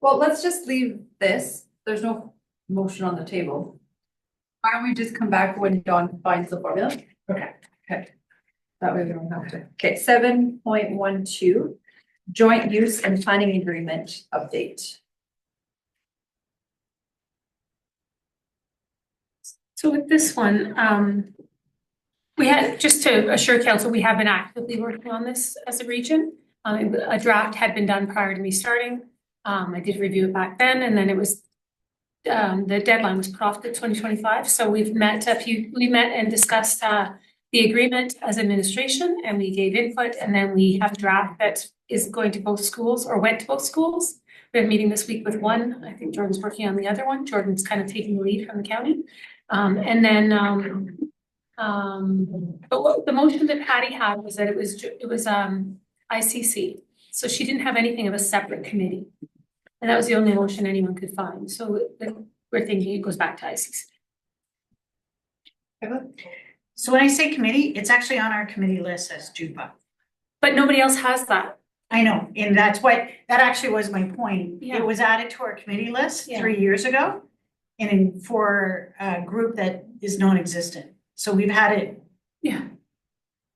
Speaker 1: Well, let's just leave this. There's no motion on the table. Why don't we just come back when Dawn finds the formula?
Speaker 2: Okay.
Speaker 1: Okay. That way we don't have to. Okay, 7.12, joint use and planning agreement update.
Speaker 4: So with this one, we had, just to assure council, we have been actively working on this as a region. A draft had been done prior to me starting. I did review it back then, and then it was, the deadline was put off to 2025. So we met and discussed the agreement as administration, and we gave input, and then we have a draft that is going to both schools or went to both schools. We have a meeting this week with one. I think Jordan's working on the other one. Jordan's kind of taking the lead from the county. And then but what the motion that Patty had was that it was ICC. So she didn't have anything of a separate committee. And that was the only motion anyone could find. So we're thinking it goes back to ICC.
Speaker 2: So when I say committee, it's actually on our committee list as JUPA.
Speaker 4: But nobody else has that.
Speaker 2: I know, and that actually was my point.
Speaker 4: Yeah.
Speaker 2: It was added to our committee list
Speaker 4: Yeah.
Speaker 2: 3 years ago. And for a group that is non-existent. So we've had it.
Speaker 4: Yeah.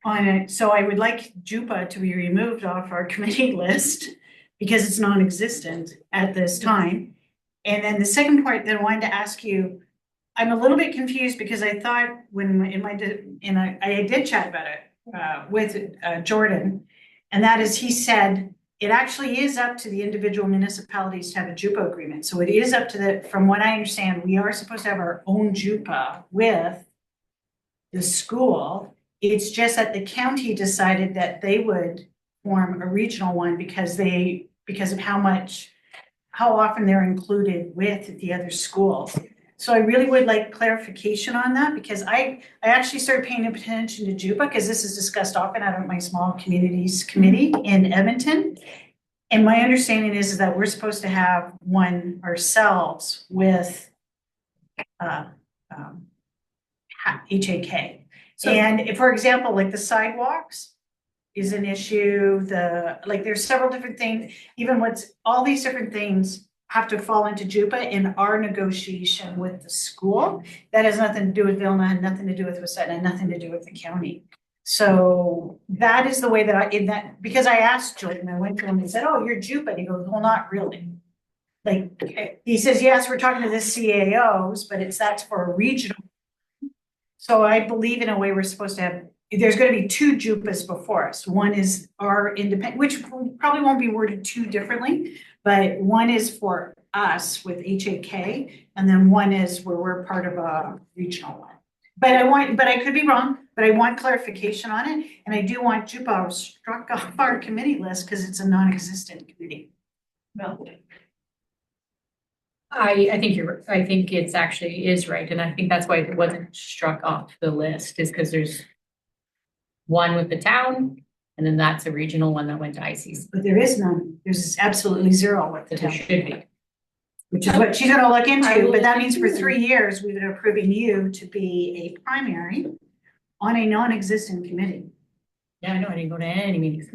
Speaker 2: On it, so I would like JUPA to be removed off our committee list because it's non-existent at this time. And then the second part that I wanted to ask you, I'm a little bit confused because I thought I did chat about it with Jordan, and that is he said it actually is up to the individual municipalities to have a JUPA agreement. So it is up to from what I understand, we are supposed to have our own JUPA with the school. It's just that the county decided that they would form a regional one because of how often they're included with the other schools. So I really would like clarification on that because I actually started paying attention to JUPA because this is discussed often out of my small communities committee in Edmonton. And my understanding is that we're supposed to have one ourselves with HAK. And if, for example, like the sidewalks is an issue, there's several different things, all these different things have to fall into JUPA in our negotiation with the school. That has nothing to do with Vilna, nothing to do with Wasetna, nothing to do with the county. So that is the way that because I asked Jordan, I went to him and said, oh, you're JUPA. And he goes, well, not really. Like, he says, yes, we're talking to the CAOs, but that's for a regional. So I believe in a way we're supposed to have there's gonna be two JUPAs before us. One is our independent, which probably won't be worded too differently, but one is for us with HAK, and then one is where we're part of a regional one. But I could be wrong, but I want clarification on it, and I do want JUPA struck off our committee list because it's a non-existent committee.
Speaker 1: Well,
Speaker 3: I think I think it's actually is right, and I think that's why it wasn't struck off the list, is because there's one with the town, and then that's a regional one that went to ICC,
Speaker 2: But there is none. There's absolutely zero with the
Speaker 3: that there
Speaker 2: town,
Speaker 3: should be.
Speaker 2: which is what she's gonna look
Speaker 3: I
Speaker 2: into,
Speaker 3: will
Speaker 2: but that
Speaker 3: look
Speaker 2: means for
Speaker 3: into it.
Speaker 2: 3 years, we've been approving you to be a primary on a non-existent committee.
Speaker 3: Yeah, I know, I didn't go to any meetings.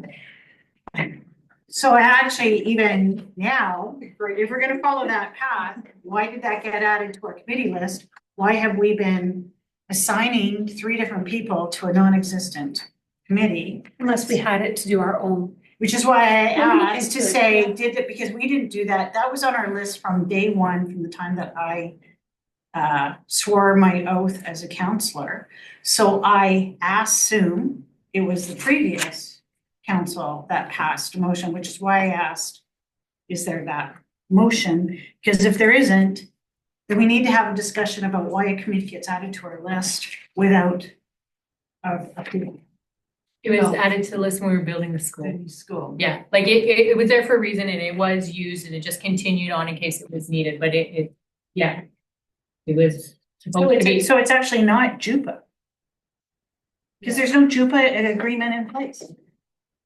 Speaker 2: So actually, even now, if we're gonna follow that path, why did that get added to our committee list? Why have we been assigning 3 different people to a non-existent committee?
Speaker 4: Unless we had it to do our own.
Speaker 2: Which is why I
Speaker 4: Well, we
Speaker 2: asked to
Speaker 4: can-
Speaker 2: say, did it, because we didn't do that. That was on our list from day one, from the time that I swore my oath as a counselor. So I assume it was the previous council that passed a motion, which is why I asked, is there that motion? Because if there isn't, then we need to have a discussion about why a committee gets added to our list without approval.
Speaker 3: It was
Speaker 1: No.
Speaker 3: added to the list when we were building the school.
Speaker 1: in school.
Speaker 3: Yeah, like it was there for a reason, and it was used, and it just continued on in case it was needed, but yeah. It was supposed to be.
Speaker 2: So it's actually not JUPA. Because there's no JUPA agreement in place.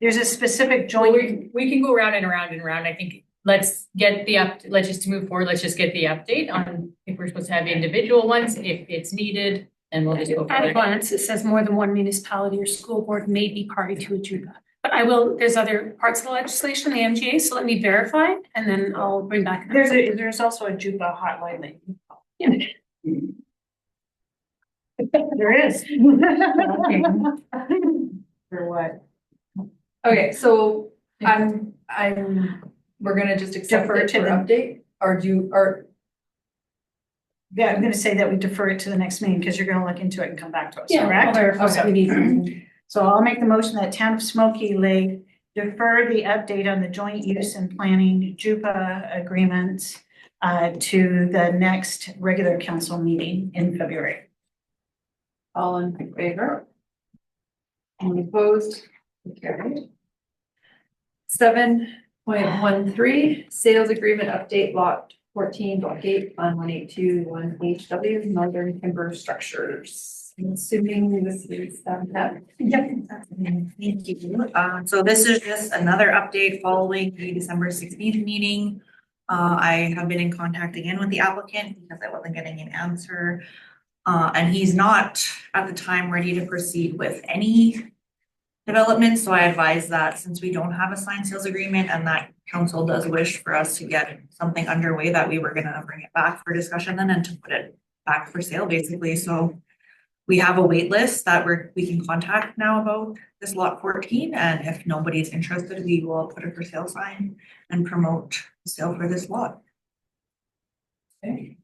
Speaker 2: There's a specific
Speaker 3: Well,
Speaker 2: joint.
Speaker 3: we can go around and around and around. I think let's get let's just move forward. Let's just get the update on if we're supposed to have individual ones, if it's needed, and we'll just go
Speaker 4: At a
Speaker 3: forward.
Speaker 4: glance, it says more than one municipality or school board may be party to a JUPA. But there's other parts of the legislation, the MGA, so let me verify, and then I'll bring back.
Speaker 2: There's also a JUPA hotline that you call. There is. For what?
Speaker 1: Okay, so we're gonna just accept
Speaker 2: Defer
Speaker 1: it
Speaker 2: to
Speaker 1: for
Speaker 2: them.
Speaker 1: update, or
Speaker 2: Yeah, I'm gonna say that we defer it to the next meeting because you're gonna look into it and come back to us,
Speaker 4: Yeah, I'll
Speaker 2: correct?
Speaker 4: verify what we need.
Speaker 2: So I'll make the motion that Town of Smoky Lake defer the update on the joint use and planning JUPA agreements to the next regular council meeting in February.
Speaker 1: all in favor? Any opposed? Carried. 7.13, sales agreement update lot 14, block 8, on 1821 HW, Northern Timber Structures. I'm assuming this is that.
Speaker 2: Yep.
Speaker 10: Thank you. So this is just another update following the December 16th meeting. I have been in contact again with the applicant because I wasn't getting an answer. And he's not at the time ready to proceed with any development, so I advise that since we don't have a signed sales agreement and that council does wish for us to get something underway, that we were gonna bring it back for discussion then and to put it back for sale, basically. So we have a wait list that we can contact now about this lot 14, and if nobody's interested, we will put a for sale sign and promote the sale for this lot.
Speaker 1: Okay.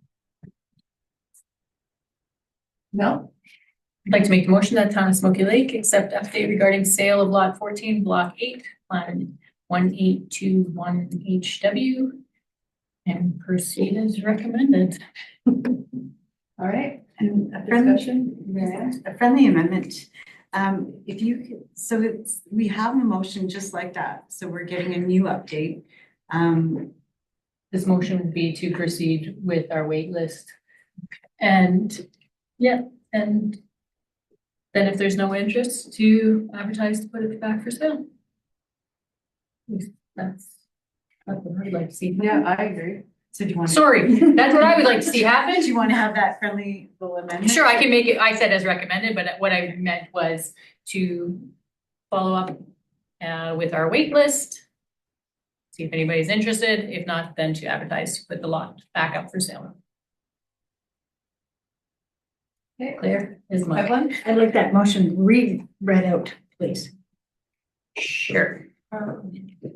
Speaker 1: No?
Speaker 3: I'd like to make the motion that Town of Smoky Lake accept update regarding sale of lot 14, block 8, plan 1821 HW. And proceed as recommended.
Speaker 1: All right,
Speaker 5: And
Speaker 1: a discussion, Marianne?
Speaker 5: a friendly amendment. If you could, so we have a motion just like that, so we're getting a new update.
Speaker 3: This motion would be to proceed with our wait list. And, yeah, and then if there's no interest, to advertise to put it back for sale. That's what I'd like to see.
Speaker 1: Yeah, I agree.
Speaker 5: So do you want to?
Speaker 3: Sorry, that's what I would like to see happen.
Speaker 5: Do you want to have that friendly little amendment?
Speaker 3: Sure, I can make it, I said as recommended, but what I meant was to follow up with our wait list. See if anybody's interested, if not, then to advertise to put the lot back up for sale.
Speaker 1: Okay,
Speaker 3: Clear is my.
Speaker 1: Evelyn?
Speaker 2: I'd like that motion read out, please.
Speaker 10: Sure.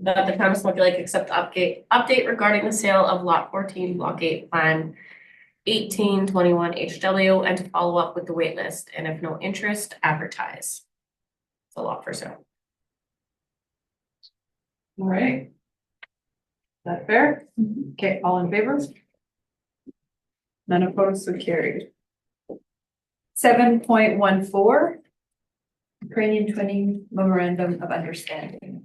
Speaker 10: That the Town of Smoky Lake accept update regarding the sale of lot 14, block 8, plan 1821 HW, and to follow up with the wait list, and if no interest, advertise.
Speaker 3: a lot for sale.
Speaker 1: All right. Is that fair? Okay, all in favor? None opposed, so carried. 7.14. Ukrainian Twinning Memorandum of Understanding.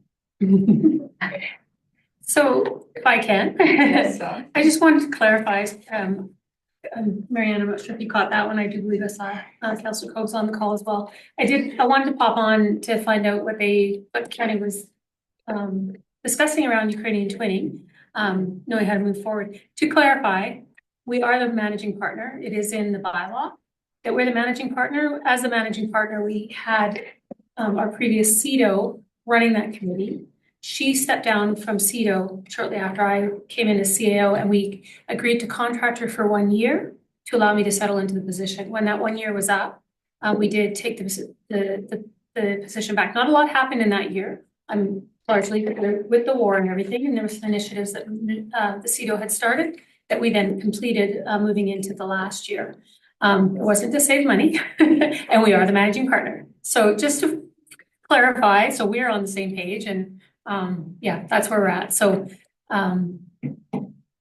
Speaker 4: So if I can.
Speaker 1: Yes, Dawn.
Speaker 4: I just wanted to clarify, Marianne, I'm not sure if you caught that one. I do believe I saw Councillor Cobb's on the call as well. I wanted to pop on to find out what county was discussing around Ukrainian twinning, knowing how to move forward. To clarify, we are the managing partner. It is in the bylaw that we're the managing partner. As the managing partner, we had our previous CEDO running that committee. She stepped down from CEDO shortly after I came in as CAO, and we agreed to contract her for 1 year to allow me to settle into the position. When that 1 year was up, we did take the position back. Not a lot happened in that year. Largely with the war and everything, and there were some initiatives that the CEDO had started that we then completed moving into the last year. It wasn't to save money, and we are the managing partner. So just to clarify, so we're on the same page, and yeah, that's where we're at. So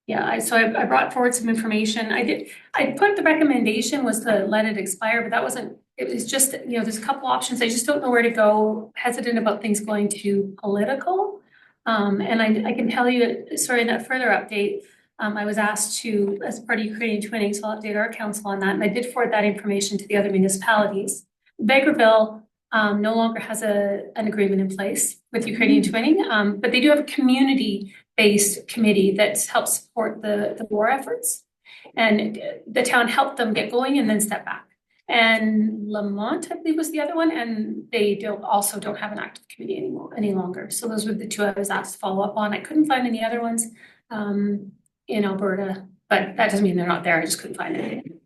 Speaker 4: yeah, I brought forward some information. I put the recommendation was to let it expire, but that wasn't, it was just, there's a couple options. I just don't know where to go, hesitant about things going too political. And I can tell you, sorry, in that further update, I was asked to, as part of Ukrainian Twinning, so I'll update our council on that. And I did forward that information to the other municipalities. Vegreville no longer has an agreement in place with Ukrainian Twinning, but they do have a community-based committee that helps support the war efforts. And the town helped them get going and then step back. And Lamont, I believe, was the other one, and they also don't have an active committee any longer. So those were the two I was asked to follow up on. I couldn't find any other ones in Alberta, but that doesn't mean they're not there. I just couldn't find anything.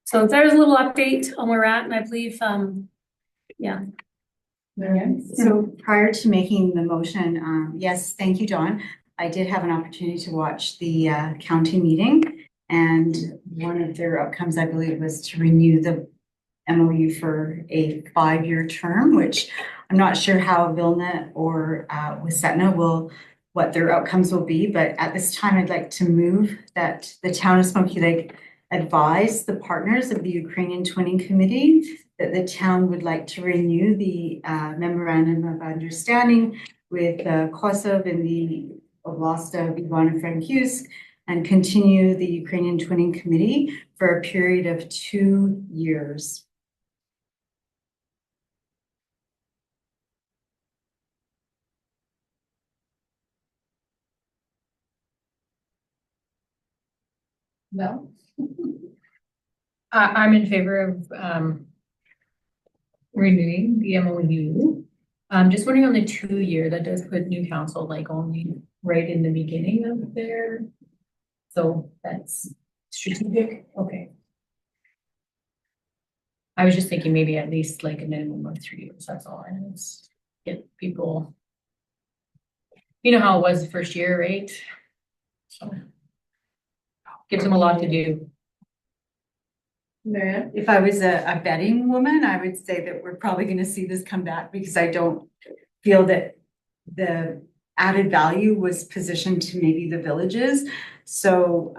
Speaker 4: So there's a little update on where we're at, and I believe, yeah.
Speaker 1: Marianne?
Speaker 5: So prior to making the motion, yes, thank you, Dawn. I did have an opportunity to watch the county meeting, and one of their outcomes, I believe, was to renew the MOU for a 5-year term, which I'm not sure how Vilna or Wesetna what their outcomes will be, but at this time, I'd like to move that the town of Smoky Lake advise the partners of the Ukrainian Twinning Committee that the town would like to renew the memorandum of understanding with Kosovo in the Oblast of Ivano-Frankivsk and continue the Ukrainian Twinning Committee for a period of 2 years.
Speaker 1: No.
Speaker 3: I'm in favor of renewing the MOU. Just wondering on the 2 year, that does put new council like only right in the beginning of their, so that's strategic, okay. I was just thinking maybe at least like a minimum of 3 years, that's all, and it's get people, you know how it was the first year, right? So gives them a lot to do.
Speaker 1: Marianne?
Speaker 5: If I was a betting woman, I would say that we're probably going to see this come back because I don't feel that the added value was positioned to maybe the villages. So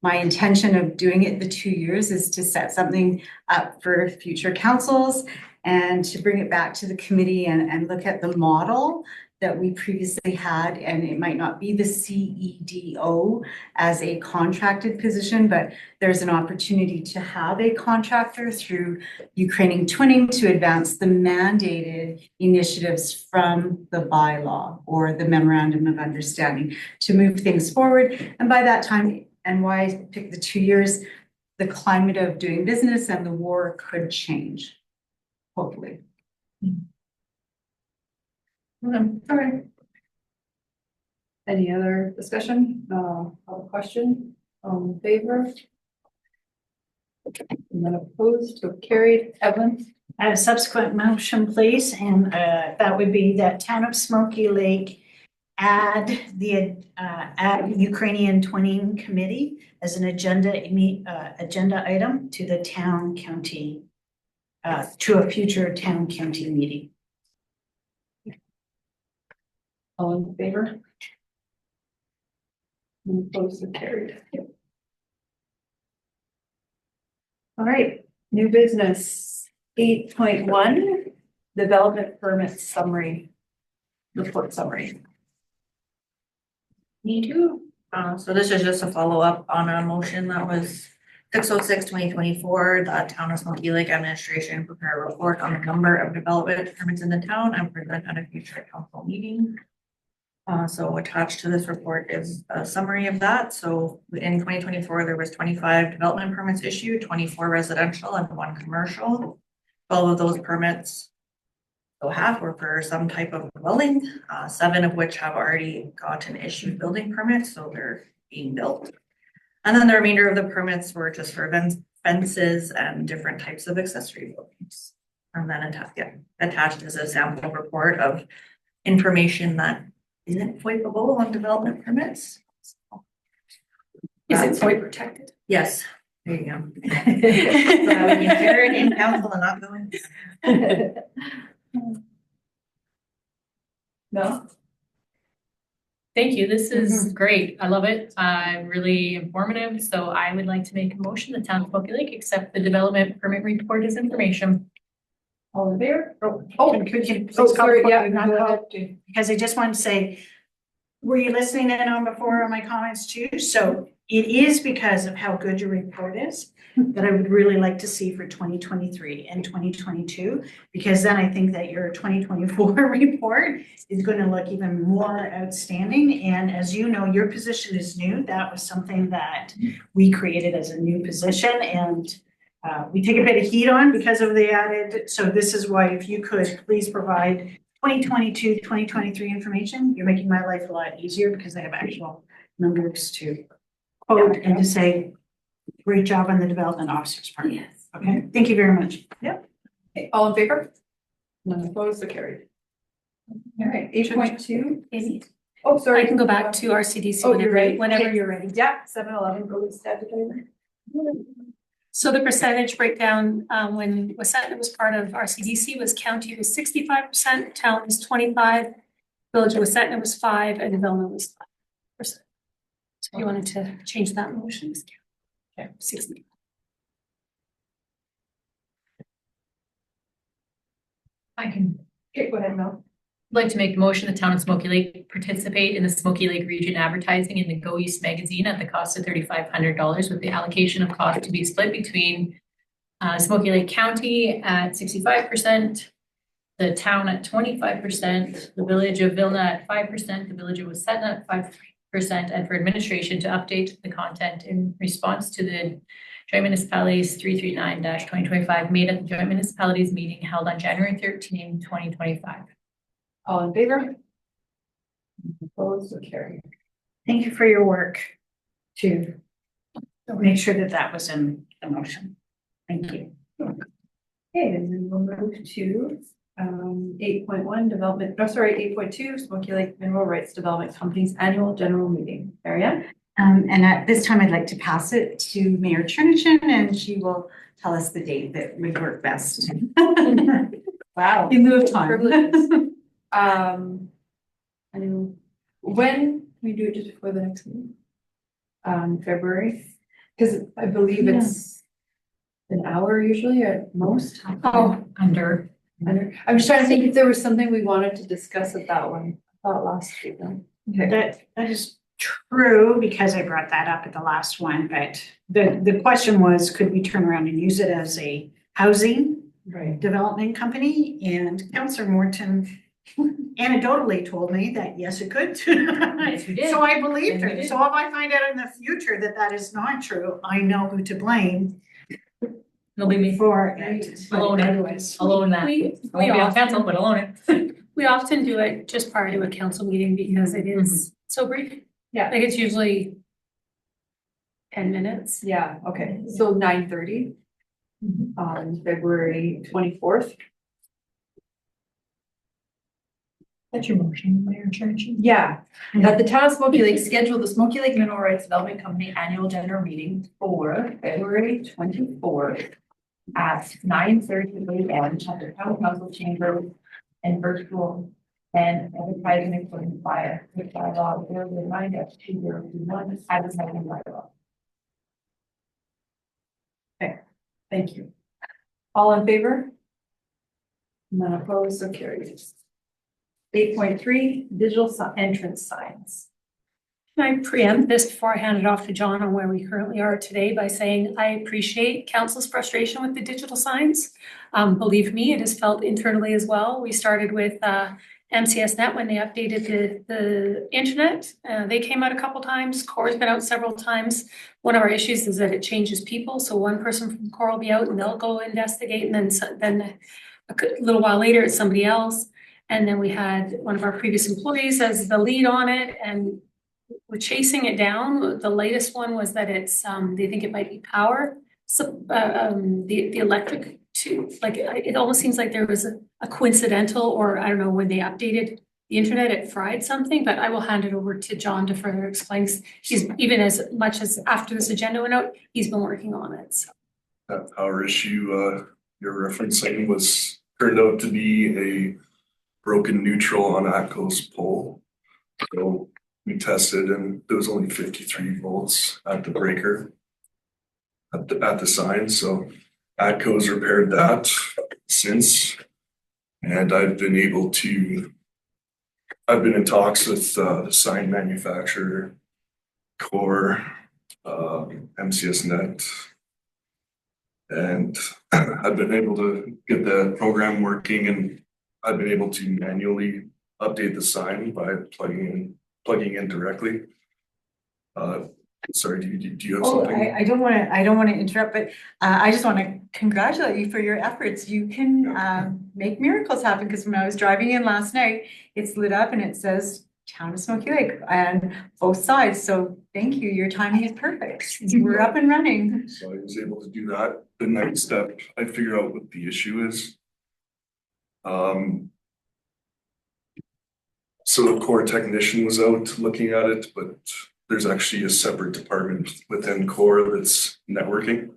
Speaker 5: my intention of doing it the 2 years is to set something up for future councils and to bring it back to the committee and look at the model that we previously had, and it might not be the CEDO as a contracted position, but there's an opportunity to have a contractor through Ukrainian Twinning to advance the mandated initiatives from the bylaw or the memorandum of understanding to move things forward. And by that time, and why I picked the 2 years, the climate of doing business and the war could change, hopefully.
Speaker 1: All right. Any other discussion, question, in favor? None opposed, so carried. Evelyn?
Speaker 2: I have a subsequent motion, please, and that would be that Town of Smoky Lake add Ukrainian Twinning Committee as an agenda item to the town county to a future town county meeting.
Speaker 1: All in favor? And opposed and carried. All right, new business, 8.1, development permit summary, report summary.
Speaker 10: Me too. So this is just a follow-up on a motion that was 606/2024. The Town of Smoky Lake Administration prepare a report on the number of development permits in the town and present at a future council meeting. So attached to this report is a summary of that. So in 2024, there was 25 development permits issued, 24 residential and 1 commercial. 12 of those permits, so half were for some type of dwelling, 7 of which have already gotten issued building permits, so they're being built. And then the remainder of the permits were just for fences and different types of accessory buildings. And then attached is a sample report of information that isn't FOIPable on development permits.
Speaker 4: Is it FOIP protected?
Speaker 10: Yes, there you go. So when you hear it in council and not going.
Speaker 1: No?
Speaker 3: Thank you. This is great. I love it. Really informative. So I would like to make a motion, the town of Smoky Lake accept the development permit report as information.
Speaker 1: All in favor?
Speaker 2: Could you
Speaker 1: Oh,
Speaker 2: please call
Speaker 1: sorry,
Speaker 2: for
Speaker 1: yeah,
Speaker 2: it?
Speaker 1: go ahead.
Speaker 2: Because I just wanted to say, were you listening in on before on my comments too? So it is because of how good your report is that I would really like to see for 2023 and 2022, because then I think that your 2024 report is going to look even more outstanding. And as you know, your position is new. That was something that we created as a new position, and we take a bit of heat on because of the added. So this is why, if you could please provide 2022, 2023 information, you're making my life a lot easier because I have actual numbers to quote and to say, great job on the development officer's part.
Speaker 4: Yes.
Speaker 2: Okay, thank you very much.
Speaker 1: Okay, all in favor? None opposed or carried. All right, 8.2.
Speaker 4: Amy,
Speaker 1: Oh, sorry.
Speaker 4: I can go back to RCDC
Speaker 1: Oh, you're ready?
Speaker 4: whenever
Speaker 1: Okay.
Speaker 4: you're ready.
Speaker 1: Yeah, 7-Eleven, go to statutory.
Speaker 4: So the percentage breakdown, when Westton was part of RCDC, was county was 65%, town was 25%, village of Westton was 5%, and development was 5%. So if you wanted to change that motion, okay, 60.
Speaker 3: I can
Speaker 1: Okay, go ahead, Mel.
Speaker 3: I'd like to make the motion, the town of Smoky Lake participate in the Smoky Lake region advertising in the Go East magazine at the cost of $3,500 with the allocation of cost to be split between Smoky Lake County at 65%, the town at 25%, the village of Vilna at 5%, the village of Westton at 5%, and for administration to update the content in response to the Joint Municipalities 339-2025 made at the Joint Municipalities meeting held on January 13, 2025.
Speaker 1: All in favor? Opposed or carried.
Speaker 2: Thank you for your work to make sure that that was in the motion. Thank you.
Speaker 1: Okay, and then we'll move to 8.1 development, 8.2 Smoky Lake Mineral Rights Development Company's annual general meeting. Marianne?
Speaker 5: And at this time, I'd like to pass it to Mayor Chernichen, and she will tell us the date that would work best.
Speaker 1: Wow.
Speaker 5: In lieu of time.
Speaker 1: Privileges. I know, when can we do it just before the next meeting? February, because I believe it's an hour usually at most.
Speaker 3: Oh, under.
Speaker 1: I'm just trying to think if there was something we wanted to discuss at that one. I thought last week, no? Okay.
Speaker 2: That is true, because I brought that up at the last one, but the question was, could we turn around and use it as a housing
Speaker 1: Right.
Speaker 2: development company? And Councillor Morton anecdotally told me that yes, it could.
Speaker 3: Yes, we did.
Speaker 2: So I believed
Speaker 3: Yes, we
Speaker 2: her.
Speaker 3: did.
Speaker 2: So if I find out in the future that that is not true, I know who to blame
Speaker 3: It'll be me.
Speaker 2: for it. But
Speaker 3: Alone.
Speaker 2: anyways,
Speaker 3: Alone that.
Speaker 4: We
Speaker 3: I won't be on
Speaker 4: often-
Speaker 3: council, but alone it.
Speaker 4: We often do it just prior to a council meeting because it is so brief.
Speaker 1: Yeah.
Speaker 4: Like it's usually 10 minutes.
Speaker 1: Yeah, okay, so 9:30 on February 24th.
Speaker 3: That's your motion, Mayor Chernichen.
Speaker 1: Yeah, that the town of Smoky Lake scheduled the Smoky Lake Mineral Rights Development Company annual general meeting for February 24th
Speaker 3: at 9:30 AM at the town council chamber and virtual and advertising according to fire, which by law 009-2021 advertising by law.
Speaker 1: Thank you. All in favor? None opposed, so carried. 8.3, digital entrance signs.
Speaker 4: Can I preempt this before I hand it off to John on where we currently are today by saying I appreciate council's frustration with the digital signs. Believe me, it is felt internally as well. We started with MCSnet when they updated the internet. They came out a couple times. Core's been out several times. One of our issues is that it changes people. So one person from Core will be out and they'll go investigate, and then a little while later it's somebody else. And then we had one of our previous employees as the lead on it, and we're chasing it down. The latest one was that it's they think it might be power. So the electric too, like it almost seems like there was a coincidental, or I don't know, when they updated the internet, it fried something, but I will hand it over to John to further explain. He's even as much as after this agenda went out, he's been working on it. So.
Speaker 9: That power issue you're referencing turned out to be a broken neutral on ATCO's pole. So we tested and there was only 53 volts at the breaker at the sign. So ATCO's repaired that since, and I've been in talks with the sign manufacturer, Core, MCSnet, and I've been able to get the program working, and I've been able to manually update the sign by plugging in directly. Sorry, do you have something?
Speaker 7: I don't want to interrupt, but I just want to congratulate you for your efforts. You can make miracles happen, because when I was driving in last night, it's lit up and it says Town of Smoky Lake and both sides. So thank you. Your timing is perfect. We're up and running.
Speaker 9: So I was able to do that. The next step, I figure out what the issue is. So the Core technician was out looking at it, but there's actually a separate department within Core that's networking.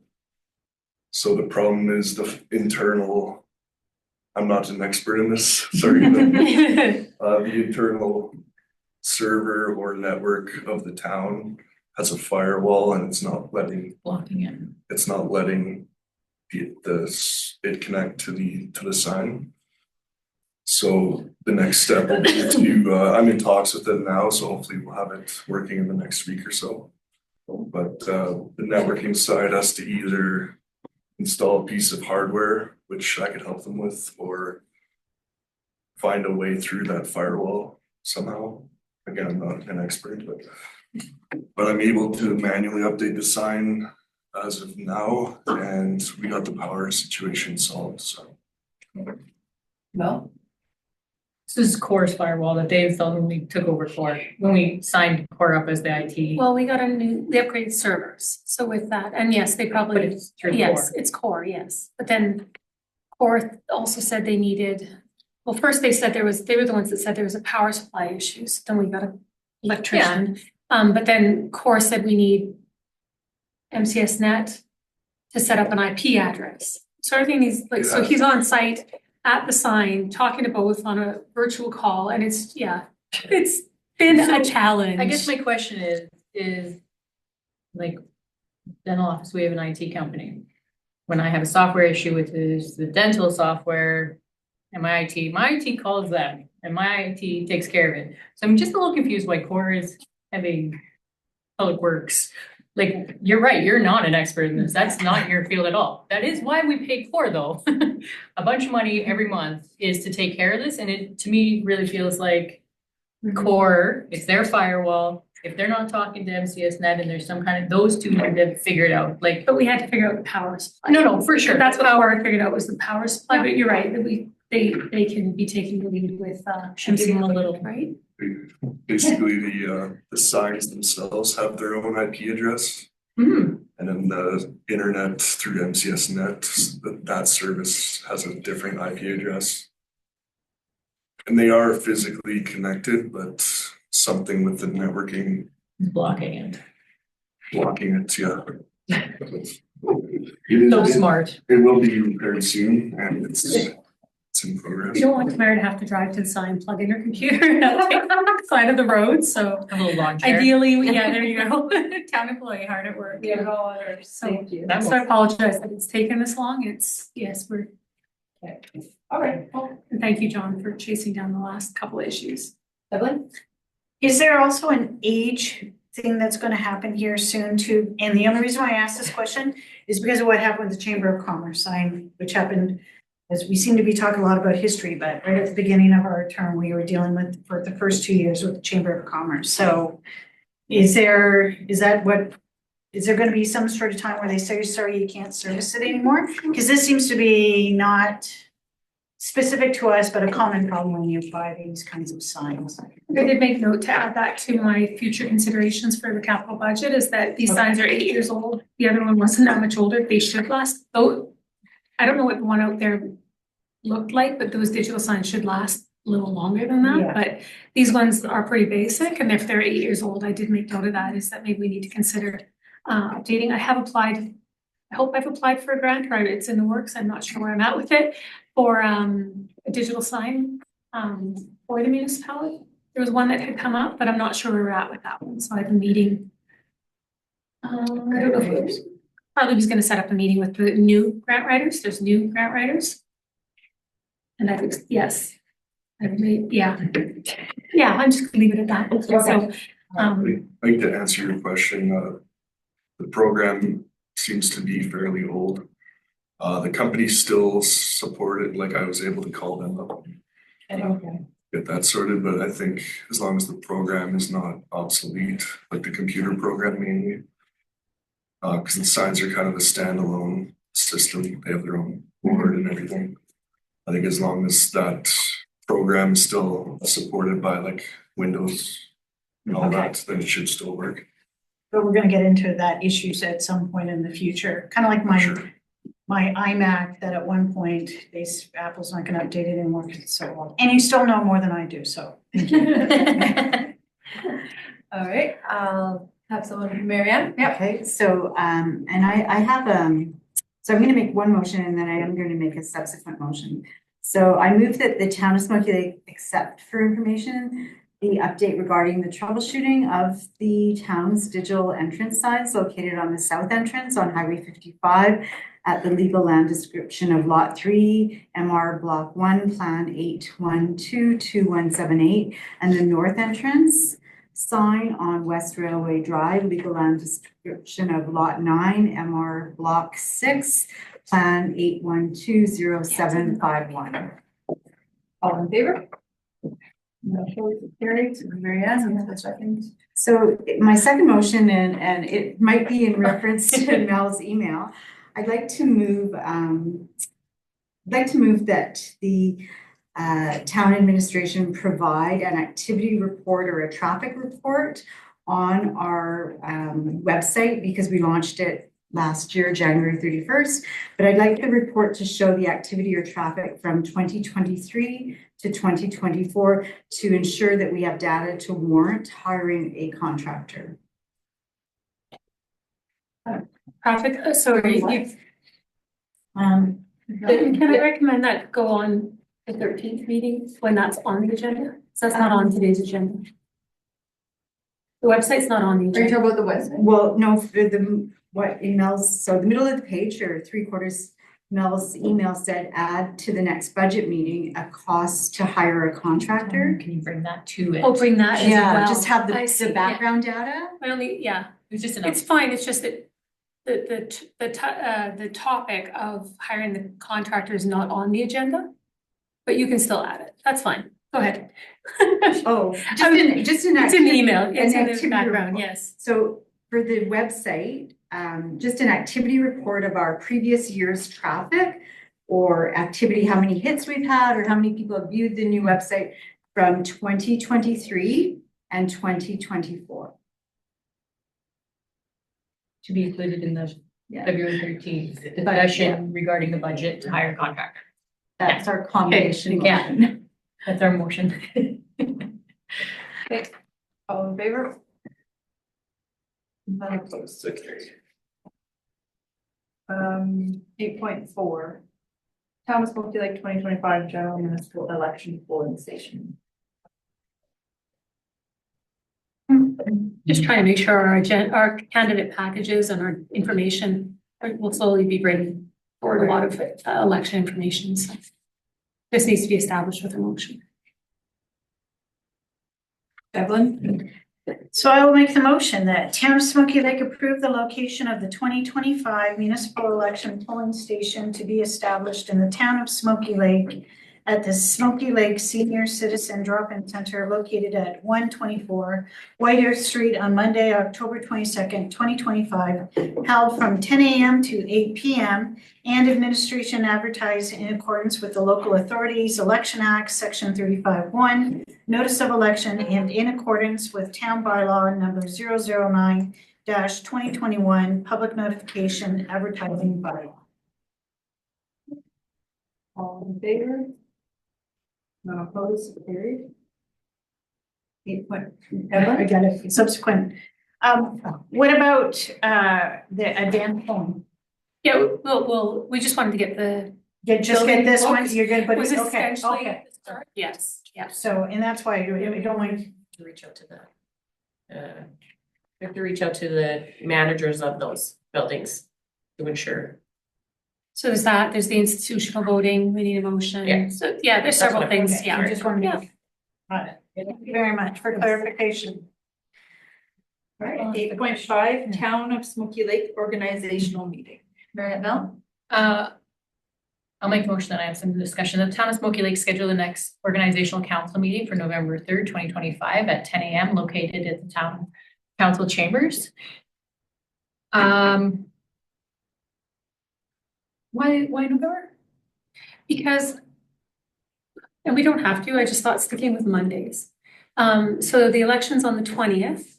Speaker 9: So the problem is the internal, I'm not an expert in this, sorry, but the internal server or network of the town has a firewall, and it's not letting it connect to the sign. So the next step will be to, I'm in talks with them now, so hopefully we'll have it working in the next week or so. But the networking side has to either install a piece of hardware, which I could help them with, or find a way through that firewall somehow. Again, I'm not an expert, but I'm able to manually update the sign as of now, and we got the power situation solved, so.
Speaker 1: Well,
Speaker 3: This is Core's firewall that they installed when we took over Core, when we signed Core up as the IT.
Speaker 4: Well, we upgraded servers. So with that, and yes, they
Speaker 3: But
Speaker 4: probably,
Speaker 3: it's through
Speaker 4: yes,
Speaker 3: Core.
Speaker 4: it's Core, yes. But then Core also said they needed, well, first they said they were the ones that said there was a power supply issue. So then we got an electrician. But then Core said we need MCSnet to set up an IP address. So everything is like, so he's on site at the sign, talking to both on a virtual call, and it's been a challenge.
Speaker 3: I guess my question is like dental office, we have an IT company. When I have a software issue with the dental software and my IT calls them and my IT takes care of it. So I'm just a little confused why Core is having Public Works. Like, you're right, you're not an expert in this. That's not your field at all. That is why we pay Core though. A bunch of money every month is to take care of this. And it, to me, really feels like Core, it's their firewall. If they're not talking to MCSnet and there's some kind of, those two need to figure it out, like.
Speaker 4: But we had to figure out the power supply.
Speaker 3: No, for sure.
Speaker 4: That's what Core figured out was the power supply, but you're right, that they can be taking the lead with
Speaker 3: Should give them a little.
Speaker 4: right?
Speaker 9: Basically, the signs themselves have their own IP address.
Speaker 3: Mhm.
Speaker 9: And then the internet through MCSnet, that service has a different IP address. And they are physically connected, but something with the networking
Speaker 3: Blocking it.
Speaker 9: blocking it, yeah.
Speaker 8: So smart.
Speaker 9: It will be repaired soon and it's in progress.
Speaker 4: You don't want Tamara to have to drive to the sign, plug in her computer and take the side of the road, so
Speaker 3: A little lawn chair.
Speaker 4: ideally, yeah, there you go. Town employee hard at work. So,
Speaker 1: Thank you.
Speaker 3: That
Speaker 4: so I apologize that it's taken this long. It's, yes, we're,
Speaker 1: All right, well,
Speaker 4: and thank you, John, for chasing down the last couple of issues.
Speaker 1: Evelyn?
Speaker 2: Is there also an age thing that's gonna happen here soon too? And the only reason why I asked this question is because of what happened with the Chamber of Commerce sign, which happened, as we seem to be talking a lot about history, but right at the beginning of our term, we were dealing with, for the first 2 years with the Chamber of Commerce. So is there gonna be some sort of time where they say, sorry, you can't service it anymore? Because this seems to be not specific to us, but a common problem when you buy these kinds of signs.
Speaker 4: I did make note to add that to my future considerations for the capital budget, is that these signs are 8 years old. The other one wasn't that much older. They should last, though, I don't know what the one out there looked like, but those digital signs should last a little longer than that.
Speaker 2: Yeah.
Speaker 4: But these ones are pretty basic, and if they're 8 years old, I did make note of that, is that maybe we need to consider updating. I have applied, I hope I've applied for a grant, or it's in the works. I'm not sure where I'm at with it, for a digital sign for the municipality. There was one that had come up, but I'm not sure where we're at with that one, so I have a meeting. I don't know if it was, probably was gonna set up a meeting with the new grant writers. There's new grant writers. And I was, yes. I made, yeah. Yeah, I'm just gonna leave it at that. So,
Speaker 9: I think to answer your question, the program seems to be fairly old. The company still supported, like I was able to call them up,
Speaker 1: Okay.
Speaker 9: get that sorted, but I think as long as the program is not obsolete, like the computer program mainly. Cause the signs are kind of a standalone system, they have their own board and everything. I think as long as that program is still supported by like Windows and all that, then it should still work.
Speaker 2: But we're gonna get into that issues at some point in the future, kind of like
Speaker 9: Sure.
Speaker 2: my iMac, that at one point, Apple's not gonna update it anymore because it's so old. And you still know more than I do, so thank you.
Speaker 1: All right, I'll have someone, Marianne? Yep.
Speaker 5: Okay, so, and I have, so I'm gonna make one motion and then I am gonna make a subsequent motion. So I move that the town of Smoky Lake accept for information the update regarding the troubleshooting of the town's digital entrance signs located on the south entrance on Highway 55 at the legal land description of Lot 3, MR Block 1, Plan 8122178, and the north entrance sign on West Railway Drive, legal land description of Lot 9, MR Block 6, Plan 8120751.
Speaker 1: All in favor? Motion carried. Marianne, you have a second.
Speaker 5: So my second motion, and it might be in reference to Mel's email, I'd like to move that the town administration provide an activity report or a traffic report on our website, because we launched it last year, January 31st. But I'd like the report to show the activity or traffic from 2023 to 2024 to ensure that we have data to warrant hiring a contractor.
Speaker 4: traffic, sorry, you, can I recommend that go on the 13th meeting when that's on the agenda? So that's not on today's agenda. The website's not on the
Speaker 1: Are you
Speaker 4: agenda.
Speaker 1: talking about the website?
Speaker 5: Well, no, for the, what in Mel's, so the middle of the page or 3/4, Mel's email said, add to the next budget meeting a cost to hire a contractor.
Speaker 3: Can you bring that to it?
Speaker 4: Oh, bring that as well.
Speaker 5: Yeah, just have
Speaker 4: I see,
Speaker 5: the
Speaker 4: yeah.
Speaker 5: background data.
Speaker 4: My only, yeah,
Speaker 3: It's just
Speaker 4: it's fine, it's just that the topic of hiring the contractor is not on the agenda, but you can still add it, that's fine, go ahead.
Speaker 5: Oh, just an
Speaker 4: It's in the email, it's in the
Speaker 5: activity
Speaker 4: background,
Speaker 5: report.
Speaker 4: yes.
Speaker 5: So for the website, just an activity report of our previous year's traffic or activity, how many hits we've had or how many people have viewed the new website from 2023 and 2024.
Speaker 3: To be included in the
Speaker 5: Yeah.
Speaker 3: February 13th discussion regarding the budget to hire a contractor.
Speaker 5: That's our combination
Speaker 3: Yeah.
Speaker 5: motion.
Speaker 3: That's our motion.
Speaker 1: Okay, all in favor? None opposed. 8.4. Town of Smoky Lake 2025 general municipal election polling station.
Speaker 4: Just trying to make sure our candidate packages and our information will slowly be bringing forward a lot of election information. So this needs to be established with a motion.
Speaker 1: Evelyn?
Speaker 2: So I will make the motion that Town of Smoky Lake approve the location of the 2025 municipal election polling station to be established in the town of Smoky Lake at the Smoky Lake Senior Citizen Drop-In Center located at 124 White Earth Street on Monday, October 22nd, 2025, held from 10 a.m. to 8 p.m. and administration advertised in accordance with the Local Authorities Election Act, Section 35(1), notice of election, and in accordance with Town Bylaw number 009-2021, public notification advertising bylaw.
Speaker 1: All in favor? None opposed, carried. 8.
Speaker 2: I
Speaker 1: Evelyn?
Speaker 2: got it, subsequent. What about the advanced phone?
Speaker 4: Yeah, we just wanted to get the.
Speaker 2: Just get this one,
Speaker 4: Building
Speaker 2: you're good, but
Speaker 4: Was
Speaker 2: okay,
Speaker 4: essentially
Speaker 2: okay.
Speaker 4: the start? Yes, yes.
Speaker 2: So, and that's why you don't like,
Speaker 8: To reach out to the, we have to reach out to the managers of those buildings to ensure.
Speaker 4: So there's the institutional voting, we need a motion.
Speaker 8: Yeah.
Speaker 4: So, yeah, there's
Speaker 8: That's
Speaker 4: several
Speaker 8: what I-
Speaker 4: things,
Speaker 2: I
Speaker 4: yeah.
Speaker 2: just want to
Speaker 4: Yeah.
Speaker 2: make. Thank you very much for clarification.
Speaker 1: All right, 8.5, Town of Smoky Lake organizational meeting. Marriott Bell?
Speaker 3: I'll make a motion that I have some discussion. The town of Smoky Lake scheduled the next organizational council meeting for November 3rd, 2025 at 10 a.m. located at the town council chambers. Why November?
Speaker 4: Because, and we don't have to, I just thought sticking with Mondays. So the election's on the 20th.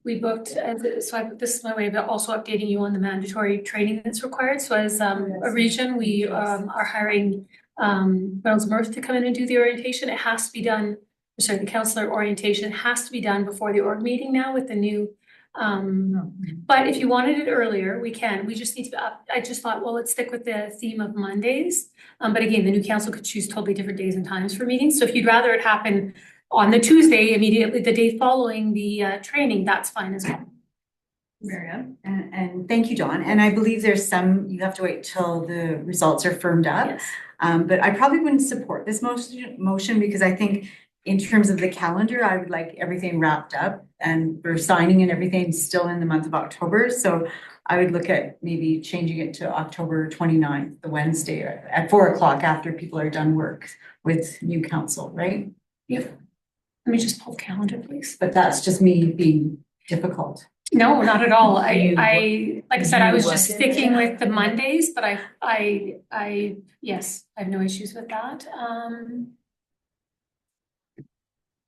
Speaker 4: We booked, this is my way of also updating you on the mandatory training that's required. So as a region, we are hiring Reynolds Mirth to come in and do the orientation. It has to be done, sorry, the counselor orientation has to be done before the org meeting now with the new. But if you wanted it earlier, we can. We just need to up. I just thought, well, let's stick with the theme of Mondays. But again, the new council could choose totally different days and times for meetings. So if you'd rather it happen on the Tuesday, immediately the day following the training, that's fine as well.
Speaker 1: Marianne?
Speaker 5: And thank you, Dawn. And I believe there's some, you have to wait till the results are firmed up.
Speaker 4: Yes.
Speaker 5: But I probably wouldn't support this motion because I think in terms of the calendar, I would like everything wrapped up and we're signing and everything still in the month of October. So I would look at maybe changing it to October 29th, the Wednesday at 4 o'clock after people are done work with new council, right?
Speaker 4: Yep. Let me just pull the calendar, please.
Speaker 5: But that's just me being difficult.
Speaker 4: No, not at all. Like I said, I was
Speaker 8: You
Speaker 4: just
Speaker 8: work
Speaker 4: sticking with the Mondays, but yes, I have no issues with that.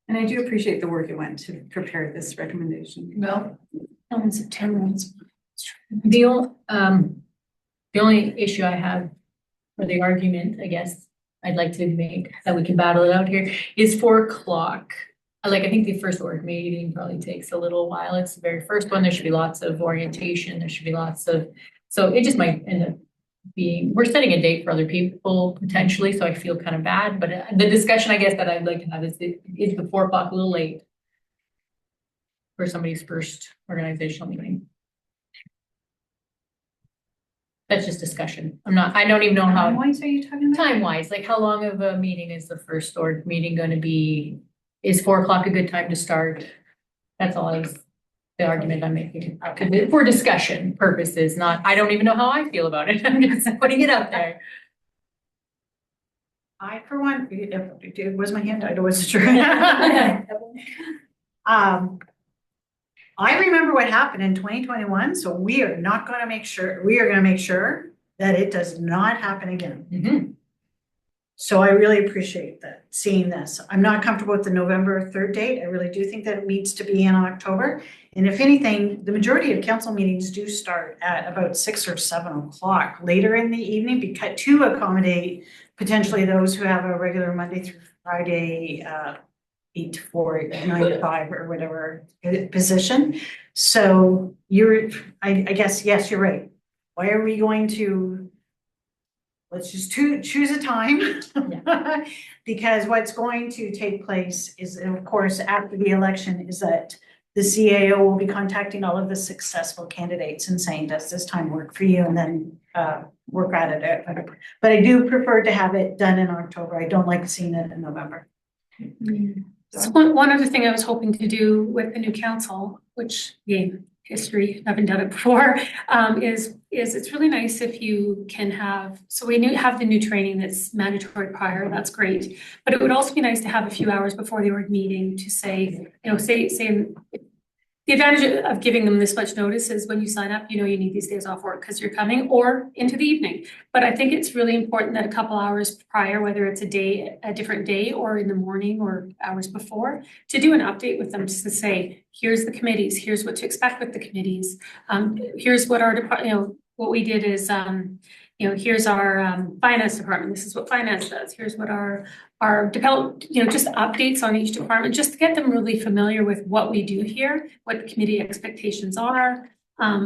Speaker 5: And I do appreciate the work it went to prepare this recommendation.
Speaker 1: Mel?
Speaker 4: In September.
Speaker 3: The only issue I have for the argument, I guess, I'd like to make that we can battle it out here is 4 o'clock. I think the first org meeting probably takes a little while. It's the very first one. There should be lots of orientation. There should be lots of, so it just might end up being, we're setting a date for other people potentially, so I feel kind of bad, but the discussion I guess that I'd like to have is the 4 o'clock a little late for somebody's first organizational meeting? That's just discussion. I don't even know how.
Speaker 2: Time-wise, are you talking about?
Speaker 3: Time-wise, like how long of a meeting is the first org meeting gonna be? Is 4 o'clock a good time to start? That's all the argument I'm making. For discussion purposes, not, I don't even know how I feel about it. I'm just putting it out there.
Speaker 2: I, for one, it was my hand, I wasn't sure. I remember what happened in 2021, so we are gonna make sure that it does not happen again.
Speaker 3: Mhm.
Speaker 2: So I really appreciate that, seeing this. I'm not comfortable with the November 3rd date. I really do think that it needs to be in October. And if anything, the majority of council meetings do start at about 6 or 7 o'clock later in the evening to accommodate potentially those who have a regular Monday through Friday 8 to 4, 9 to 5 or whatever position. So I guess, yes, you're right. why are we going to, let's just choose a time. Because what's going to take place is, of course, after the election, is that the CAO will be contacting all of the successful candidates and saying, does this time work for you? And then work at it. But I do prefer to have it done in October. I don't like seeing it in November.
Speaker 4: So one other thing I was hoping to do with the new council, which, again, history, haven't done it before, is it's really nice if you can have, so we have the new training that's mandatory prior, that's great. But it would also be nice to have a few hours before the org meeting to say, say the advantage of giving them this much notice is when you sign up, you need these days off work because you're coming, or into the evening. But I think it's really important that a couple hours prior, whether it's a different day or in the morning or hours before, to do an update with them, just to say, here's the committees, here's what to expect with the committees. Here's what our department, what we did is, here's our finance department, this is what finance does, here's what our develop, just updates on each department, just to get them really familiar with what we do here, what the committee expectations are,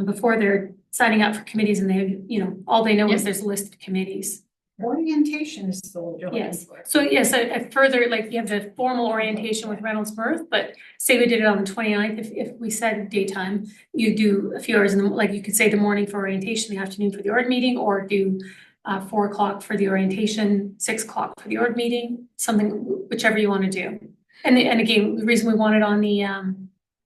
Speaker 4: before they're signing up for committees and they, all they know is there's a list of committees.
Speaker 2: Orientation is the word.
Speaker 4: Yes, so yes, a further, like you have the formal orientation with Reynolds Mirth, but say we did it on the 29th, if we said daytime, you do a few hours in the, like you could say the morning for orientation, the afternoon for the org meeting, or do 4 o'clock for the orientation, 6 o'clock for the org meeting, something, whichever you want to do. And again, the reason we want it on the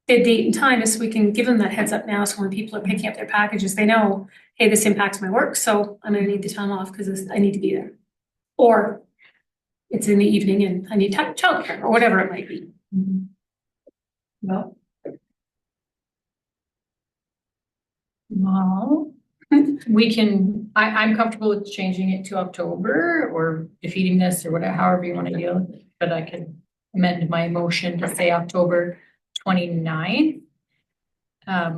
Speaker 4: date and time is so we can give them that heads up now, so when people are picking up their packages, they know, hey, this impacts my work, so I'm gonna need the time off because I need to be there. Or it's in the evening and I need childcare or whatever it might be.
Speaker 1: No,
Speaker 3: Well, we can, I'm comfortable with changing it to October or defeating this or whatever, however you want to deal with it, but I can amend my motion to say October 29th.
Speaker 1: at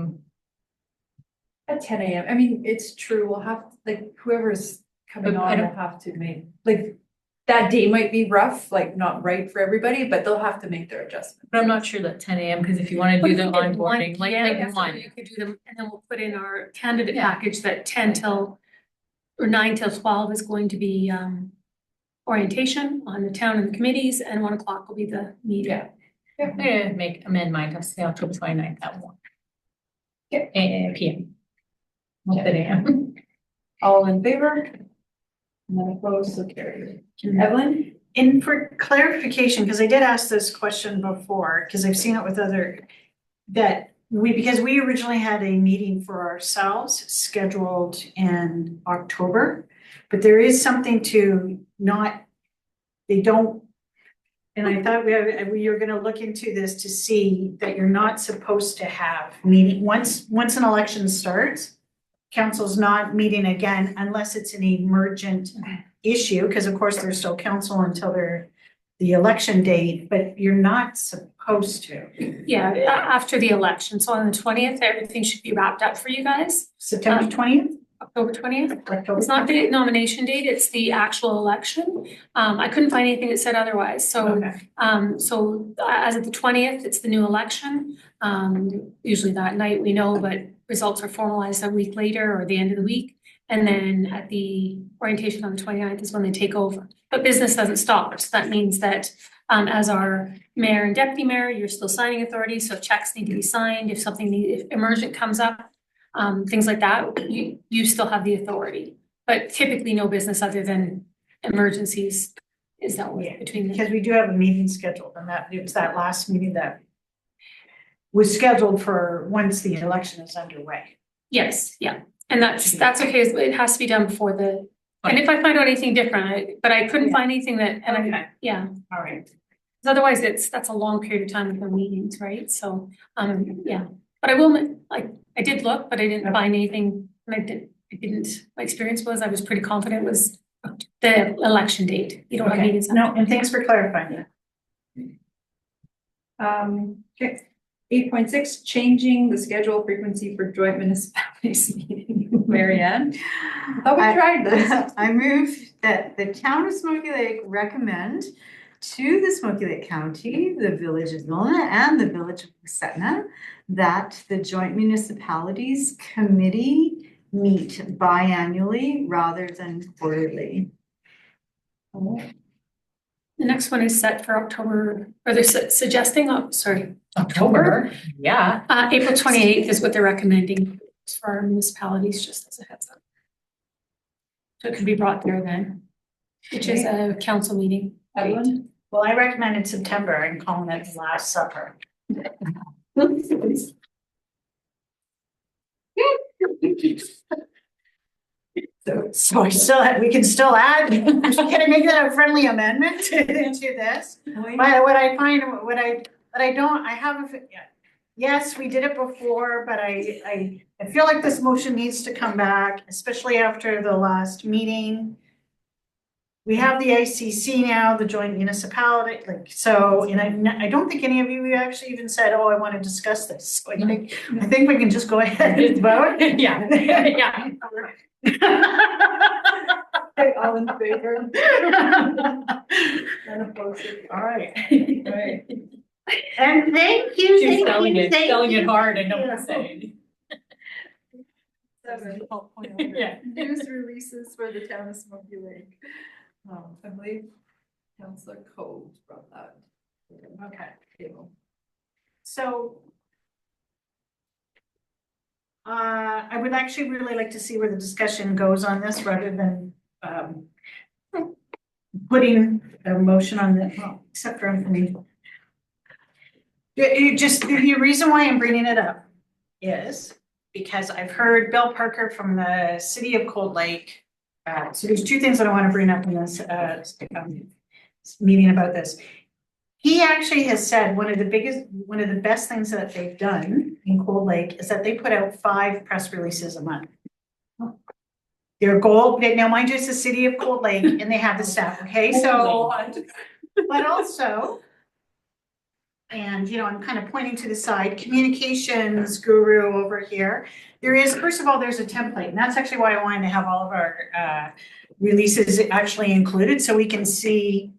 Speaker 1: 10 a.m. I mean, it's true, we'll have, like, whoever's coming
Speaker 3: But I
Speaker 1: on will
Speaker 3: don't-
Speaker 1: have to make, like, that day might be rough, like, not right for everybody, but they'll have to make their adjustment.
Speaker 3: But I'm not sure that 10 a.m. because if you want to do the
Speaker 4: But one
Speaker 3: onboarding, like
Speaker 4: PM,
Speaker 3: one.
Speaker 4: You could do them, and then we'll put in our candidate package that 10 till, or 9 till 12 is going to be orientation on the town and the committees, and 1 o'clock will be the meeting.
Speaker 1: Yeah.
Speaker 3: I'm gonna amend mine to say October 29th at 1. PM. Not that AM.
Speaker 1: All in favor? None opposed, so carried. Evelyn?
Speaker 2: And for clarification, because I did ask this question before, because I've seen it with other, because we originally had a meeting for ourselves scheduled in October, but there is something to not, they don't, and I thought we were gonna look into this to see that you're not supposed to have meeting, once an election starts, council's not meeting again unless it's an emergent issue, because of course there's still council until the election date, but you're not supposed to.
Speaker 4: Yeah, after the election, so on the 20th, everything should be wrapped up for you guys,
Speaker 2: September 20th?
Speaker 4: October 20th.
Speaker 2: October
Speaker 4: It's not the nomination date, it's the actual election. I couldn't find anything that said otherwise, so
Speaker 2: Okay.
Speaker 4: So as of the 20th, it's the new election. Usually that night we know, but results are formalized a week later or the end of the week. And then at the orientation on the 29th is when they take over. But business doesn't stop. So that means that as our mayor and deputy mayor, you're still signing authority. So if checks need to be signed, if emergent comes up, things like that, you still have the authority. But typically no business other than emergencies is dealt with between the.
Speaker 2: Because we do have a meeting scheduled, and it was that last meeting that was scheduled for once the election is underway.
Speaker 4: Yes, yeah, and that's okay, it has to be done before the, and if I find out anything different, but I couldn't find anything that, and
Speaker 2: Okay.
Speaker 4: yeah.
Speaker 2: All right.
Speaker 4: 'Cause otherwise that's a long period of time with the meetings, right, so, yeah, but I will, I did look, but I didn't find anything, and my experience was, I was pretty confident it was the election date, you don't have
Speaker 2: Okay.
Speaker 4: meetings.
Speaker 2: No, and thanks for clarifying that.
Speaker 1: Okay. 8.6, changing the schedule frequency for joint municipalities meeting. Mary Ann? I thought we tried this.
Speaker 5: I move that the town of Smoky Lake recommend to the Smoky Lake County, the village of Vilna and the village of Setna, that the joint municipalities committee meet biannually rather than quarterly.
Speaker 4: The next one is set for October, or they're suggesting,
Speaker 3: October, yeah.
Speaker 4: April 28th is what they're recommending for our municipalities, just as a heads up. So it could be brought there then, which is a council meeting.
Speaker 2: Evelyn? Well, I recommended September and calling it the Last Supper. So I still, we can still add, can I make that a friendly amendment to this? But what I find, what I don't, I have, yes, we did it before, but I feel like this motion needs to come back, especially after the last meeting. We have the ICC now, the joint municipality, like, so, and I don't think any of you actually even said, oh, I want to discuss this. So I think we can just go ahead and vote.
Speaker 3: Yeah, yeah.
Speaker 1: Okay, all in favor? None opposed?
Speaker 2: All right.
Speaker 3: Right.
Speaker 2: And thank you,
Speaker 3: She's
Speaker 2: thank you, thank
Speaker 3: selling it
Speaker 2: you.
Speaker 3: hard, I know what I'm saying.
Speaker 1: 7,
Speaker 3: Yeah.
Speaker 1: news releases for the town of Smoky Lake. I believe Councillor Cove brought that.
Speaker 2: Okay.
Speaker 1: Table.
Speaker 2: So I would actually really like to see where the discussion goes on this rather than putting a motion on the, well, except for information. The reason why I'm bringing it up is because I've heard Bill Parker from the city of Cold Lake. So there's two things that I want to bring up in this meeting about this. He actually has said one of the best things that they've done in Cold Lake is that they put out 5 press releases a month. Their goal, now mind you, it's the city of Cold Lake and they have the staff, okay, so, but also, and you know, I'm kind of pointing to the side, communications guru over here. There is, first of all, there's a template, and that's actually why I wanted to have all of our releases actually included, so we can see.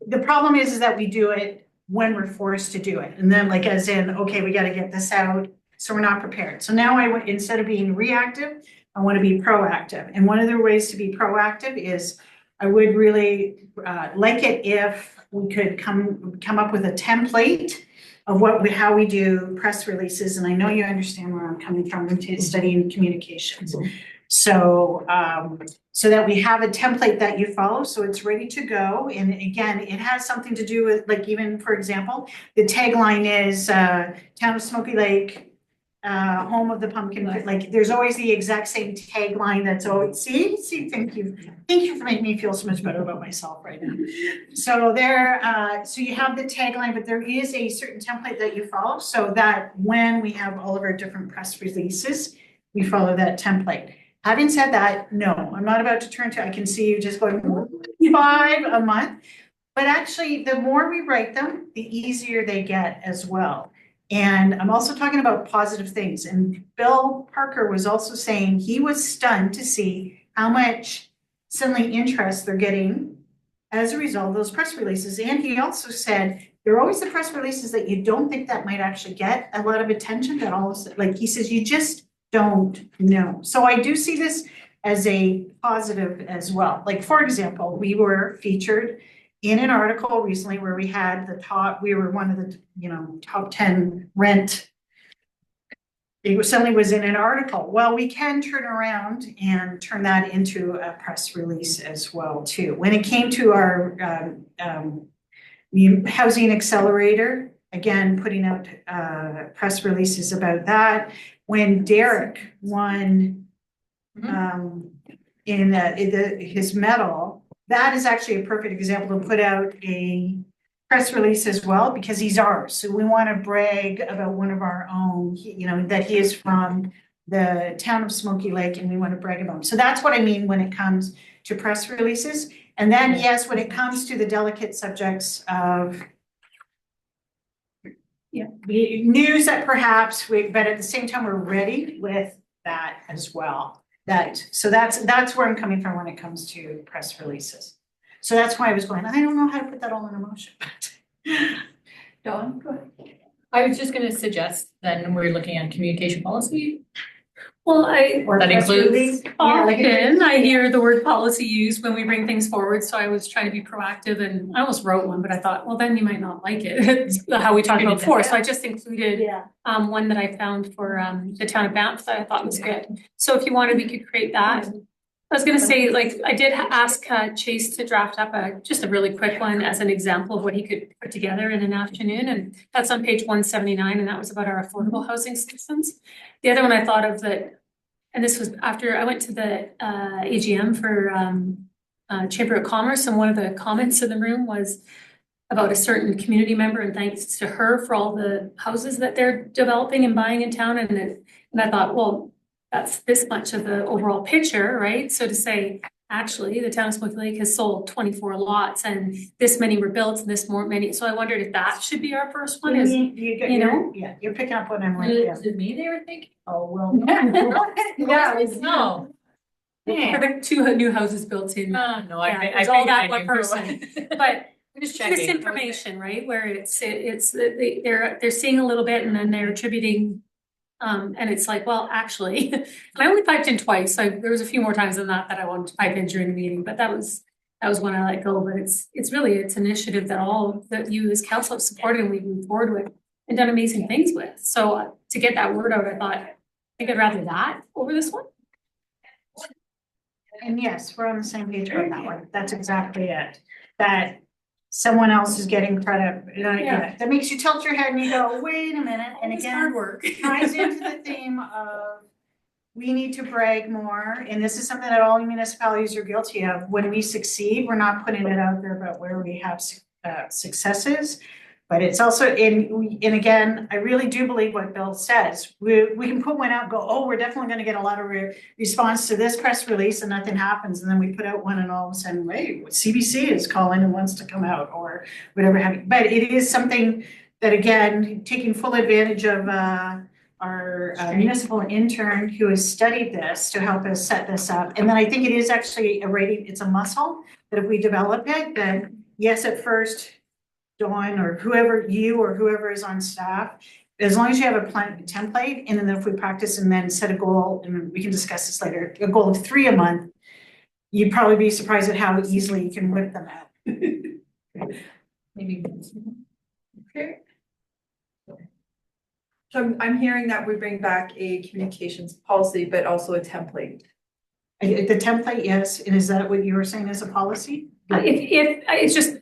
Speaker 2: The problem is that we do it when we're forced to do it, and then like as in, okay, we got to get this out, so we're not prepared. So now instead of being reactive, I want to be proactive, and one of the ways to be proactive is I would really like it if we could come up with a template of how we do press releases, and I know you understand where I'm coming from into studying communications. So, so that we have a template that you follow, so it's ready to go. And again, it has something to do with, like, even for example, the tagline is Town of Smoky Lake, home of the pumpkin. Like, there's always the exact same tagline that's always, see, thank you for making me feel so much better about myself right now. So so you have the tagline, but there is a certain template that you follow, so that when we have all of our different press releases, we follow that template. Having said that, no, I'm not about to turn to, I can see you just going 5 a month, but actually the more we write them, the easier they get as well. And I'm also talking about positive things. And Bill Parker was also saying he was stunned to see how much suddenly interest they're getting as a result of those press releases. And he also said, there are always the press releases that you don't think that might actually get a lot of attention, that all of a sudden, like he says, you just don't know. So I do see this as a positive as well. Like, for example, we were featured in an article recently where we had we were one of the, top 10 rent. It suddenly was in an article. Well, we can turn around and turn that into a press release as well too. When it came to our housing accelerator, again, putting out press releases about that. When Derek won in his medal, that is actually a perfect example to put out a press release as well, because he's ours. So we want to brag about one of our own, that he is from the town of Smoky Lake, and we want to brag about him. So that's what I mean when it comes to press releases. And then, yes, when it comes to the delicate subjects of news that perhaps but at the same time, we're ready with that as well. So that's where I'm coming from when it comes to press releases. So that's why I was going, I don't know how to put that all in a motion.
Speaker 1: Dawn, go ahead.
Speaker 3: I was just gonna suggest that when we're looking at communication policy,
Speaker 4: Well, I
Speaker 2: or
Speaker 3: That
Speaker 2: press
Speaker 3: includes-
Speaker 2: release? Yeah, like a-
Speaker 4: often I hear the word policy used when we bring things forward, so I was trying to be proactive and I almost wrote one, but I thought, well, then you might not like it. It's how we talked about before, so I just included
Speaker 2: Yeah.
Speaker 4: one that I found for the town of Banff that I thought was good. So if you wanted, we could create that. I was gonna say, like, I did ask Chase to draft up just a really quick one as an example of what he could put together in an afternoon, and that's on page 179, and that was about our affordable housing systems. The other one I thought of that, and this was after I went to the AGM for Chamber of Commerce, and one of the comments in the room was about a certain community member, and thanks to her for all the houses that they're developing and buying in town, and I thought, well, that's this much of the overall picture, right? So to say, actually, the town of Smoky Lake has sold 24 lots and this many were built and this more many. So I wondered if that should be our first one is,
Speaker 2: You
Speaker 4: know?
Speaker 2: Yeah, you're picking up what I'm like, yeah.
Speaker 3: Is it me they were thinking? Oh, well.
Speaker 2: Yeah,
Speaker 3: it's no.
Speaker 4: for the two new houses built in.
Speaker 3: No,
Speaker 4: Yeah,
Speaker 3: I
Speaker 4: it's all
Speaker 3: figured
Speaker 4: that
Speaker 3: I
Speaker 4: one
Speaker 3: knew who it
Speaker 4: person.
Speaker 3: was.
Speaker 4: But
Speaker 3: I'm just
Speaker 4: this
Speaker 3: checking.
Speaker 4: information, right, where they're seeing a little bit and then they're attributing. And it's like, well, actually, and I only piped in twice, so there was a few more times than that I wanted to pipe in during the meeting, but that was when I let go, but it's really, it's an initiative that you as council have supported and we've moved forward with and done amazing things with. So to get that word out, I thought, I think I'd rather that over this one.
Speaker 2: And yes, we're on the same page on that one. That's exactly it. That someone else is getting credit.
Speaker 4: Yeah.
Speaker 2: That makes you tilt your head and you go, wait a minute. And
Speaker 4: It's
Speaker 2: again,
Speaker 4: hard work.
Speaker 2: ties into the theme of we need to brag more. And this is something that all municipalities are guilty of. When we succeed, we're not putting it out there about where we have successes. But it's also and again, I really do believe what Bill says. We can put one out and go, oh, we're definitely gonna get a lot of response to this press release and nothing happens. And then we put out one and all of a sudden, wait, CBC is calling and wants to come out or whatever have you. But it is something that, again, taking full advantage of our municipal intern who has studied this to help us set this up. And then I think it is actually it's a muscle that if we develop it, then yes, at first, Dawn or whoever is on staff, as long as you have a plan template, and then if we practice and then set a goal, and we can discuss this later, a goal of 3 a month, you'd probably be surprised at how easily you can whip them out.
Speaker 3: Maybe.
Speaker 1: Okay. So I'm hearing that we bring back a communications policy, but also a template.
Speaker 2: The template, yes, and is that what you were saying as a policy?
Speaker 4: If it's just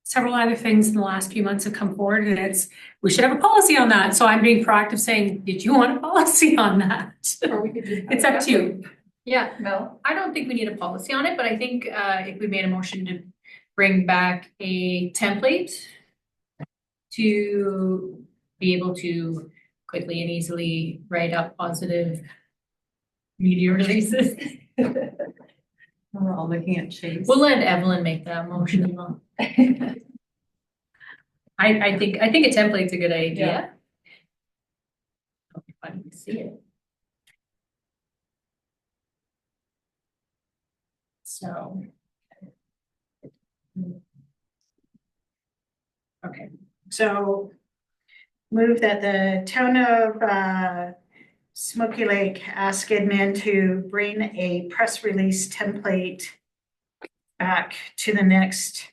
Speaker 4: several other things in the last few months have come forward and we should have a policy on that. So I'm being proactive saying, did you want a policy on that?
Speaker 1: Or we could just.
Speaker 4: It's up to you.
Speaker 3: Yeah,
Speaker 1: Mel?
Speaker 3: I don't think we need a policy on it, but I think if we made a motion to bring back a template to be able to quickly and easily write up positive media releases.
Speaker 7: We're all looking at Chase.
Speaker 3: We'll let Evelyn make that motion as well. I think a template's a good idea. It'll be fun to see it. So. Okay.
Speaker 2: So move that the town of Smoky Lake ask admin to bring a press release template back to the next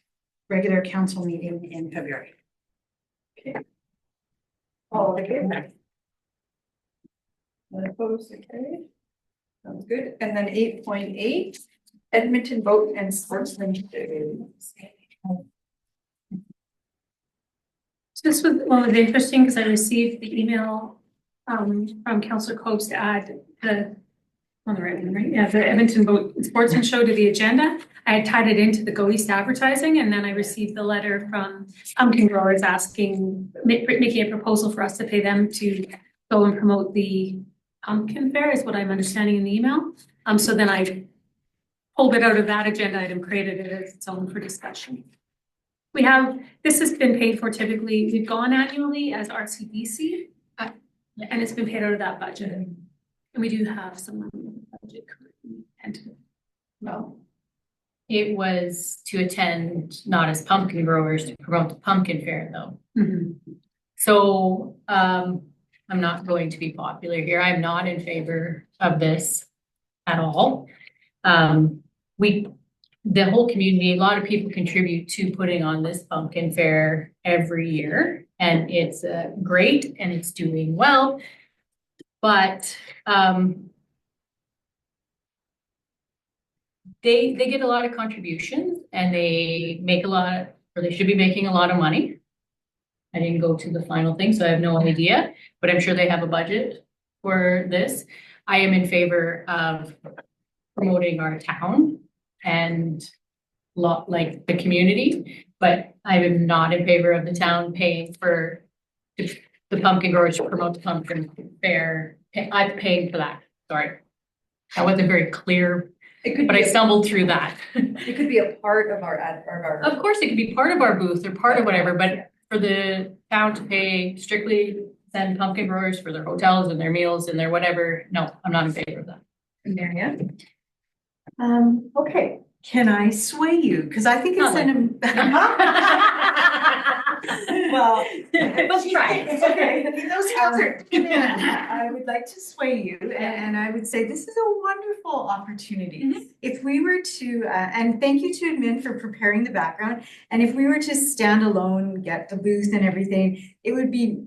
Speaker 2: regular council meeting in February.
Speaker 1: All okay. Opposed, okay. Sounds good. And then 8.8, Edmonton Boat and Sportsmanship.
Speaker 4: So this was interesting because I received the email from Councillor Coates to add on the right one, right? Yeah, the Edmonton Boat and Sportsman Show to the agenda. I had tied it into the Go East advertising, and then I received the letter from pumpkin growers making a proposal for us to pay them to go and promote the pumpkin fair, is what I'm understanding in the email. So then I pulled it out of that agenda item, created it as its own for discussion. This has been paid for typically, we've gone annually as RCDC, and it's been paid out of that budget. And we do have some money in the budget currently. And
Speaker 3: Well, it was to attend, not as pumpkin growers, to promote the pumpkin fair though.
Speaker 4: mhm.
Speaker 3: So, I'm not going to be popular here. I'm not in favor of this at all. The whole community, a lot of people contribute to putting on this pumpkin fair every year, and it's great and it's doing well. But they get a lot of contributions and they make or they should be making a lot of money. I didn't go to the final thing, so I have no idea, but I'm sure they have a budget for this. I am in favor of promoting our town and like the community, but I am not in favor of the town paying for the pumpkin growers to promote the pumpkin fair. I'm paying for that, sorry. That wasn't very clear, but I stumbled through that.
Speaker 1: It could be a part of our
Speaker 3: Of course, it could be part of our booth or part of whatever, but for the town to pay strictly send pumpkin growers for their hotels and their meals and their whatever, no, I'm not in favor of that.
Speaker 1: Marianne?
Speaker 7: Okay, can I sway you? Because I think it's an. Well.
Speaker 3: Let's try.
Speaker 7: Okay, those hands are. I would like to sway you and I would say this is a wonderful opportunity. If we were to, and thank you to admin for preparing the background. And if we were to stand alone, get the booth and everything, it would be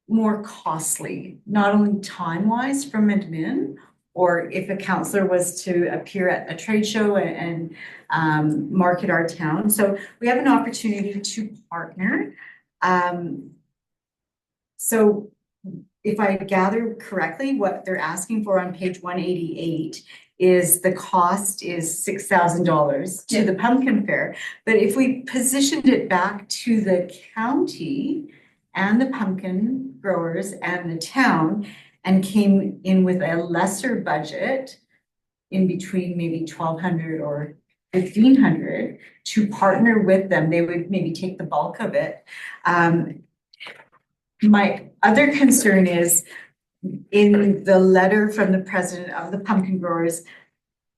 Speaker 7: more costly, not only time-wise from admin, or if a counselor was to appear at a trade show and market our town. So we have an opportunity to partner. So if I gather correctly, what they're asking for on page 188 is the cost is $6,000 to the pumpkin fair. But if we positioned it back to the county and the pumpkin growers and the town, and came in with a lesser budget in between maybe 1,200 or 1,500 to partner with them, they would maybe take the bulk of it. My other concern is in the letter from the president of the pumpkin growers,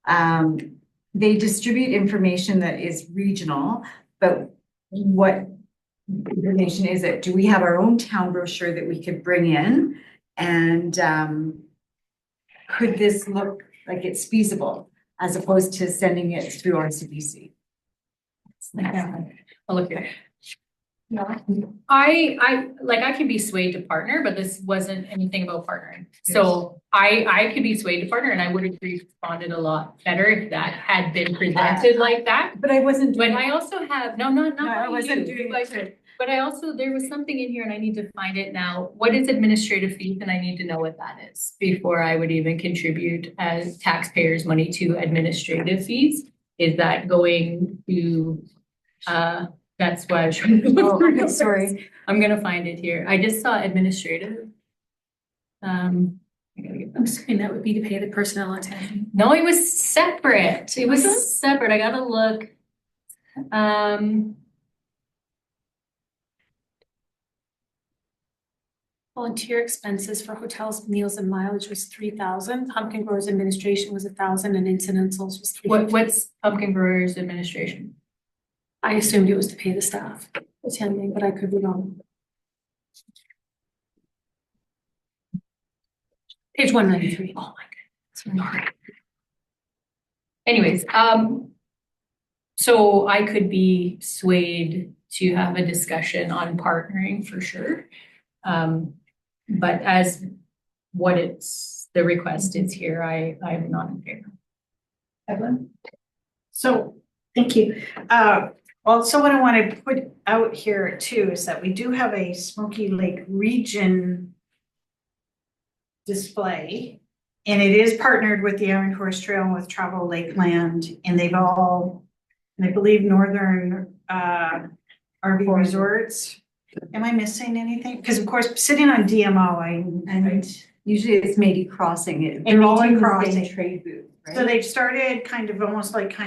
Speaker 7: they distribute information that is regional, but what information is it? Do we have our own town brochure that we could bring in? And could this look like it's feasible as opposed to sending it through RCBC?
Speaker 3: I'll look here. I can be swayed to partner, but this wasn't anything about partnering. So I could be swayed to partner, and I would have responded a lot better if that had been presented like that.
Speaker 7: But I wasn't.
Speaker 3: But I also have not
Speaker 7: I wasn't
Speaker 3: you,
Speaker 7: doing
Speaker 3: like, but I also, there was something in here and I need to find it now. What is administrative fees? And I need to know what that is before I would even contribute as taxpayers' money to administrative fees. Is that going to, that's why I was trying to look through it.
Speaker 7: Sorry.
Speaker 3: I'm gonna find it here. I just saw administrative. I gotta get
Speaker 4: I'm assuming that would be to pay the personnel and attending.
Speaker 3: No, it was separate. It was separate. I gotta look.
Speaker 4: Volunteer expenses for hotels, meals and mileage was 3,000. Pumpkin Growers Administration was 1,000 and incidentals was 350.
Speaker 3: What's Pumpkin Growers Administration?
Speaker 4: I assumed it was to pay the staff attending, but I could be wrong. Page 193.
Speaker 3: Oh my goodness. Anyways, so I could be swayed to have a discussion on partnering for sure. But as what the request is here, I'm not in favor.
Speaker 1: Evelyn?
Speaker 2: So, thank you. Also what I want to put out here too is that we do have a Smoky Lake region display. And it is partnered with the Iron Horse Trail and with Travel Lakeland, and they've all, and I believe Northern RV Resorts. Am I missing anything? Because of course, sitting on DMO,
Speaker 7: And usually it's Métis Crossing.
Speaker 2: And Métis
Speaker 7: Métis
Speaker 2: Crossing.
Speaker 7: trade booth, right?
Speaker 2: So they've started kind of almost like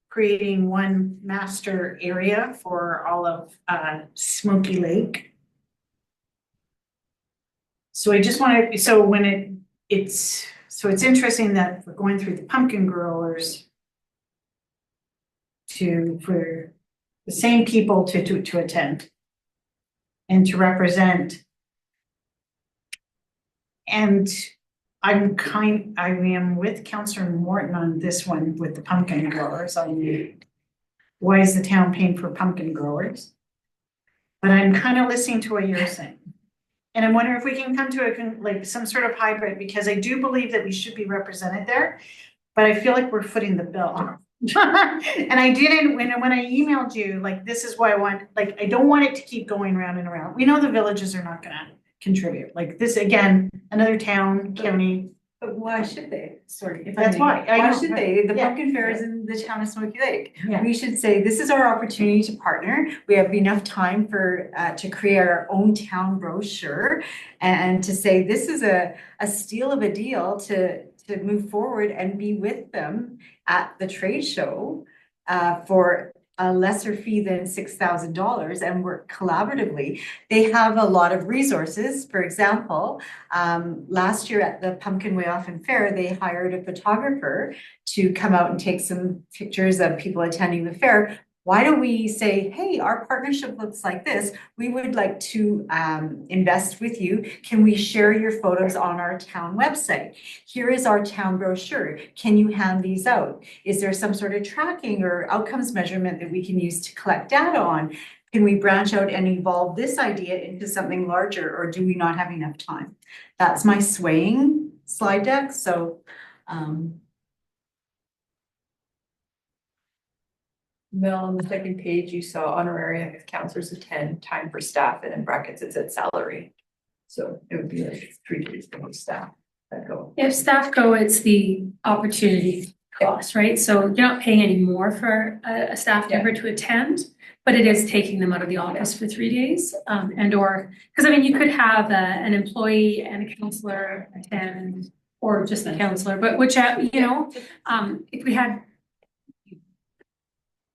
Speaker 2: creating one master area for all of Smoky Lake. So I just want to, so when it's interesting that we're going through the pumpkin growers for the same people to attend and to represent And I am with Councillor Morton on this one with the pumpkin growers. Why is the town paying for pumpkin growers? But I'm kind of listening to what you're saying. And I'm wondering if we can come to like some sort of hybrid, because I do believe that we should be represented there. But I feel like we're footing the bill. And I didn't, when I emailed you, like, this is why I want, like, I don't want it to keep going round and around. We know the villages are not gonna contribute, like this, again, another town, county.
Speaker 7: But why should they? Sorry. if I
Speaker 2: That's
Speaker 7: may.
Speaker 2: why. I
Speaker 7: Why
Speaker 2: know,
Speaker 7: should
Speaker 2: right.
Speaker 7: they? The
Speaker 2: Yeah.
Speaker 7: pumpkin fair is in the town of Smoky Lake.
Speaker 2: Yeah.
Speaker 7: We should say, this is our opportunity to partner. We have enough time for, to create our own town brochure and to say, this is a steal of a deal to move forward and be with them at the trade show for a lesser fee than $6,000 and work collaboratively. They have a lot of resources. For example, last year at the Pumpkin Way Off and Fair, they hired a photographer to come out and take some pictures of people attending the fair. Why don't we say, hey, our partnership looks like this. We would like to invest with you. Can we share your photos on our town website? Here is our town brochure. Can you hand these out? Is there some sort of tracking or outcomes measurement that we can use to collect data on? Can we branch out and evolve this idea into something larger, or do we not have enough time? That's my swaying slide deck. So
Speaker 1: Mel, on the second page, you saw honorarium if counselors attend, time for staff, and in brackets, it said salary. So it would be like 3 days for staff that go.
Speaker 4: If staff go, it's the opportunity cost, right? So you're not paying any more for a staff member to attend, but it is taking them out of the office for 3 days. And or, because I mean, you could have an employee and a counselor attend, or just a counselor, but if we had.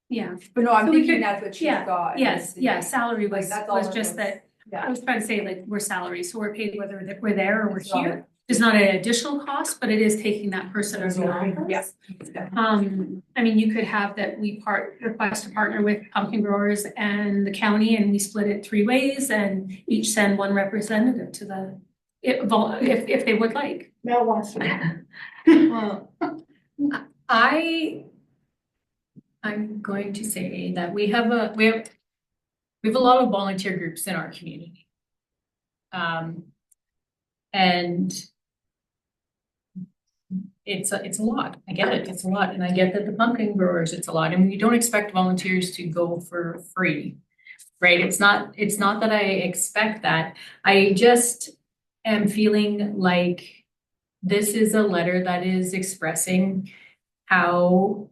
Speaker 4: Yeah,
Speaker 1: But no, I'm
Speaker 4: So we
Speaker 1: thinking
Speaker 4: could-
Speaker 1: that's what she's
Speaker 4: yeah,
Speaker 1: got.
Speaker 4: yes, yeah, salary
Speaker 1: Like,
Speaker 4: was
Speaker 1: that's all it
Speaker 4: just
Speaker 1: was.
Speaker 4: that,
Speaker 1: Yeah.
Speaker 4: I was trying to say, like, we're salary, so we're paid whether we're there or we're
Speaker 1: It's not-
Speaker 4: here. There's not an additional cost, but it is taking that person out of the office.
Speaker 1: Yes.
Speaker 4: I mean, you could have that we request to partner with pumpkin growers and the county, and we split it 3 ways and each send one representative to the, if they would like.
Speaker 2: Mel wants to.
Speaker 3: Well, I'm going to say that we have a lot of volunteer groups in our community. And it's a lot. I get it. It's a lot. And I get that the pumpkin growers, it's a lot. And we don't expect volunteers to go for free, right? It's not that I expect that. I just am feeling like this is a letter that is expressing how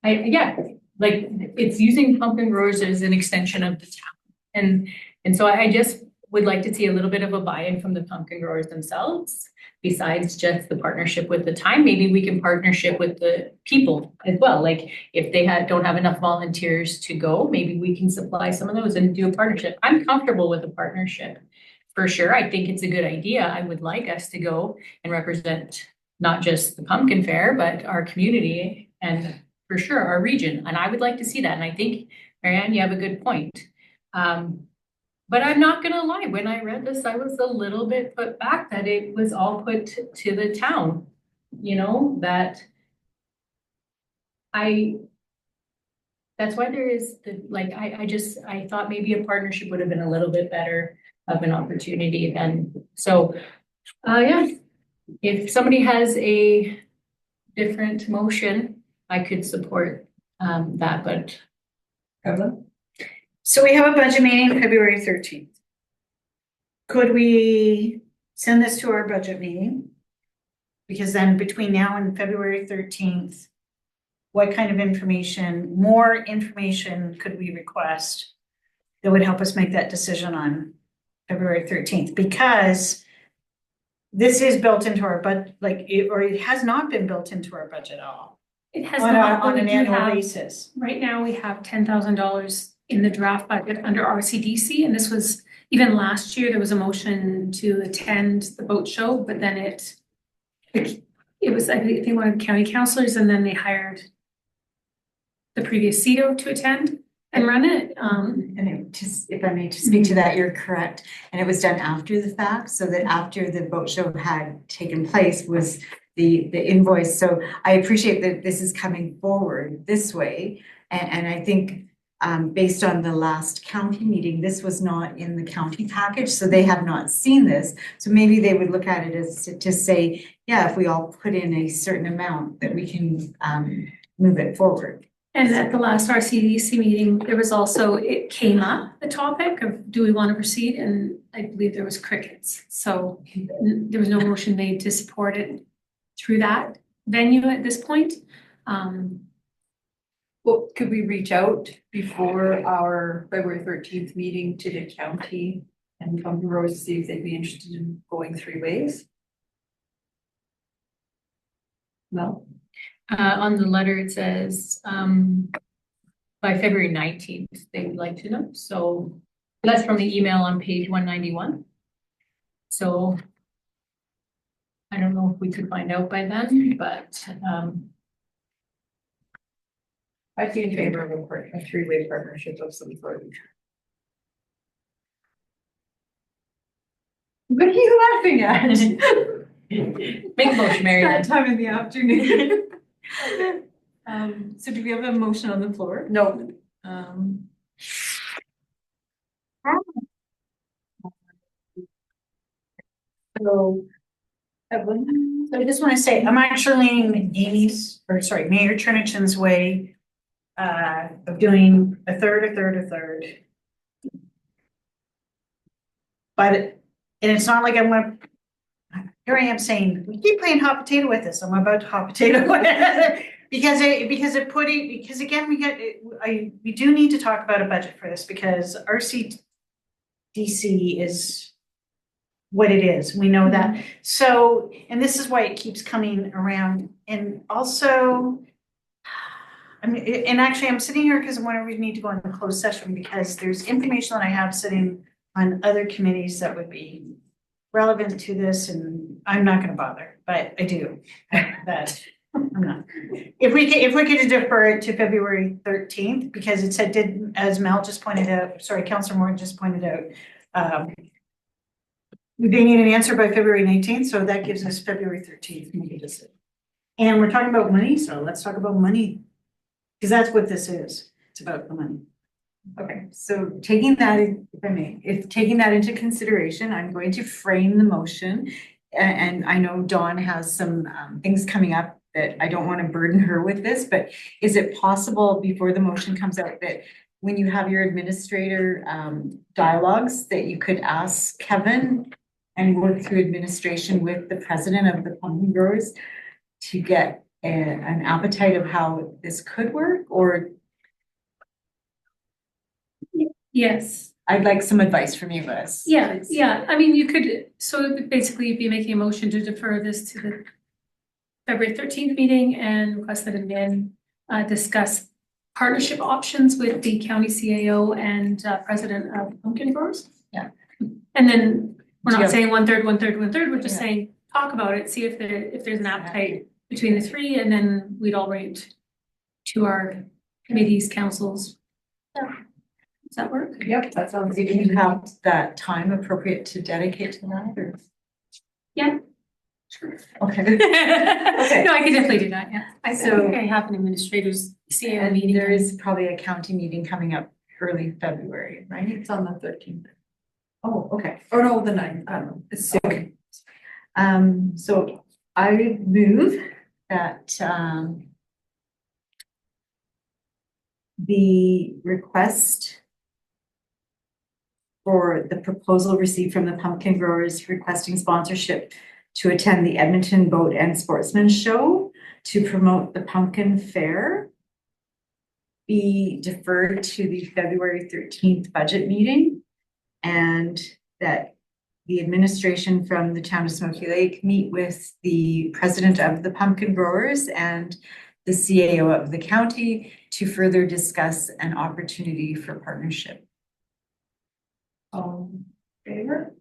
Speaker 3: it's using pumpkin growers as an extension of the town. And so I just would like to see a little bit of a buy-in from the pumpkin growers themselves, besides just the partnership with the time. Maybe we can partnership with the people as well. Like if they don't have enough volunteers to go, maybe we can supply some of those and do a partnership. I'm comfortable with a partnership for sure. I think it's a good idea. I would like us to go and represent not just the pumpkin fair, but our community and for sure our region. And I would like to see that. And I think, Marianne, you have a good point. But I'm not gonna lie, when I read this, I was a little bit put back that it was all put to the town, that's why there is I thought maybe a partnership would have been a little bit better of an opportunity then. So, if somebody has a different motion, I could support that, but.
Speaker 1: Evelyn?
Speaker 2: So we have a budget meeting February 13th. Could we send this to our budget meeting? Because then between now and February 13th, what kind of more information could we request that would help us make that decision on February 13th? Because this is built into our budget, it has not been built into our budget at all.
Speaker 4: It has
Speaker 2: On
Speaker 4: not,
Speaker 2: an
Speaker 4: but we do
Speaker 2: annual
Speaker 4: have,
Speaker 2: basis.
Speaker 4: right now we have $10,000 in the draft budget under RCDC, and this was, even last year, there was a motion to attend the boat show, but then it was, I think they wanted county councilors, and then they hired the previous CETO to attend. and run it.
Speaker 5: And it just, if I may just speak to that, you're correct. And it was done after the fact, so that after the boat show had taken place was the invoice. So I appreciate that this is coming forward this way. And I think based on the last county meeting, this was not in the county package, so they have not seen this. So maybe they would look at it as to say, yeah, if we all put in a certain amount, that we can move it forward.
Speaker 4: And at the last RCDC meeting, there was also, it came up, the topic of, do we want to proceed? And I believe there was crickets. So there was no motion made to support it through that venue at this point.
Speaker 1: Well, could we reach out before our February 13th meeting to the county and come to Rose to see if they'd be interested in going 3 ways? No?
Speaker 3: On the letter, it says, by February 19th, they would like to know. So that's from the email on page 191. So I don't know if we could find out by then, but,
Speaker 1: I'd be in favor of a 3-way partnership of some sort.
Speaker 5: What are you laughing at?
Speaker 3: make a motion, Mary Ann.
Speaker 5: That time in the afternoon. So do we have a motion on the floor?
Speaker 1: No,
Speaker 2: So I just want to say, I'm actually leaning Mayor Trinichen's way of doing a third. But, and it's not like here I am saying, we keep playing hot potato with this, I'm about to hot potato with it. Because again, we do need to talk about a budget for this, because RCDC is what it is, we know that. So, and this is why it keeps coming around, and also, I mean, and actually I'm sitting here because I'm wondering if we need to go into closed session, because there's information that I have sitting on other committees that would be relevant to this, and I'm not gonna bother, but I do, that, I'm not. If we could defer it to February 13th, because it said, as Mel just pointed out, Councilor Morgan just pointed out, they need an answer by February 19th, so that gives us February 13th. And we're talking about money, so let's talk about money, because that's what this is. It's about the money.
Speaker 5: Okay, so taking that, if I may, taking that into consideration, I'm going to frame the motion. And I know Dawn has some things coming up that I don't want to burden her with this, but is it possible before the motion comes out that when you have your administrator dialogues, that you could ask Kevin and work through administration with the president of the pumpkin growers to get an appetite of how this could work? Or
Speaker 4: Yes.
Speaker 5: I'd like some advice from you guys.
Speaker 4: Yeah. I mean, you could, so basically you'd be making a motion to defer this to the February 13th meeting and request that again discuss partnership options with the county CAO and president of pumpkin growers.
Speaker 5: Yeah.
Speaker 4: And then we're not
Speaker 5: Yeah.
Speaker 4: saying 1/3, 1/3, 1/3, we're just
Speaker 5: Yeah.
Speaker 4: saying, talk about it, see if there's an appetite between the three, and then we'd all rate to our committees, councils. Yeah. Does that work?
Speaker 1: yep, that sounds
Speaker 5: Do you have that time appropriate to dedicate to that, or?
Speaker 4: Yeah.
Speaker 5: Sure. Okay.
Speaker 4: No, I could definitely do that, yeah. I
Speaker 5: So-
Speaker 4: think I have an administrator's CAO
Speaker 5: And
Speaker 4: meeting.
Speaker 5: there is probably a county meeting coming up early February, right?
Speaker 1: It's on the 13th.
Speaker 5: Oh, okay.
Speaker 1: Or no, the 9th, I don't know, it's soon.
Speaker 5: So I would move that the request for the proposal received from the pumpkin growers requesting sponsorship to attend the Edmonton Boat and Sportsman Show to promote the pumpkin fair be deferred to the February 13th budget meeting, and that the administration from the town of Smoky Lake meet with the president of the pumpkin growers and the CAO of the county to further discuss an opportunity for partnership.
Speaker 1: Favor?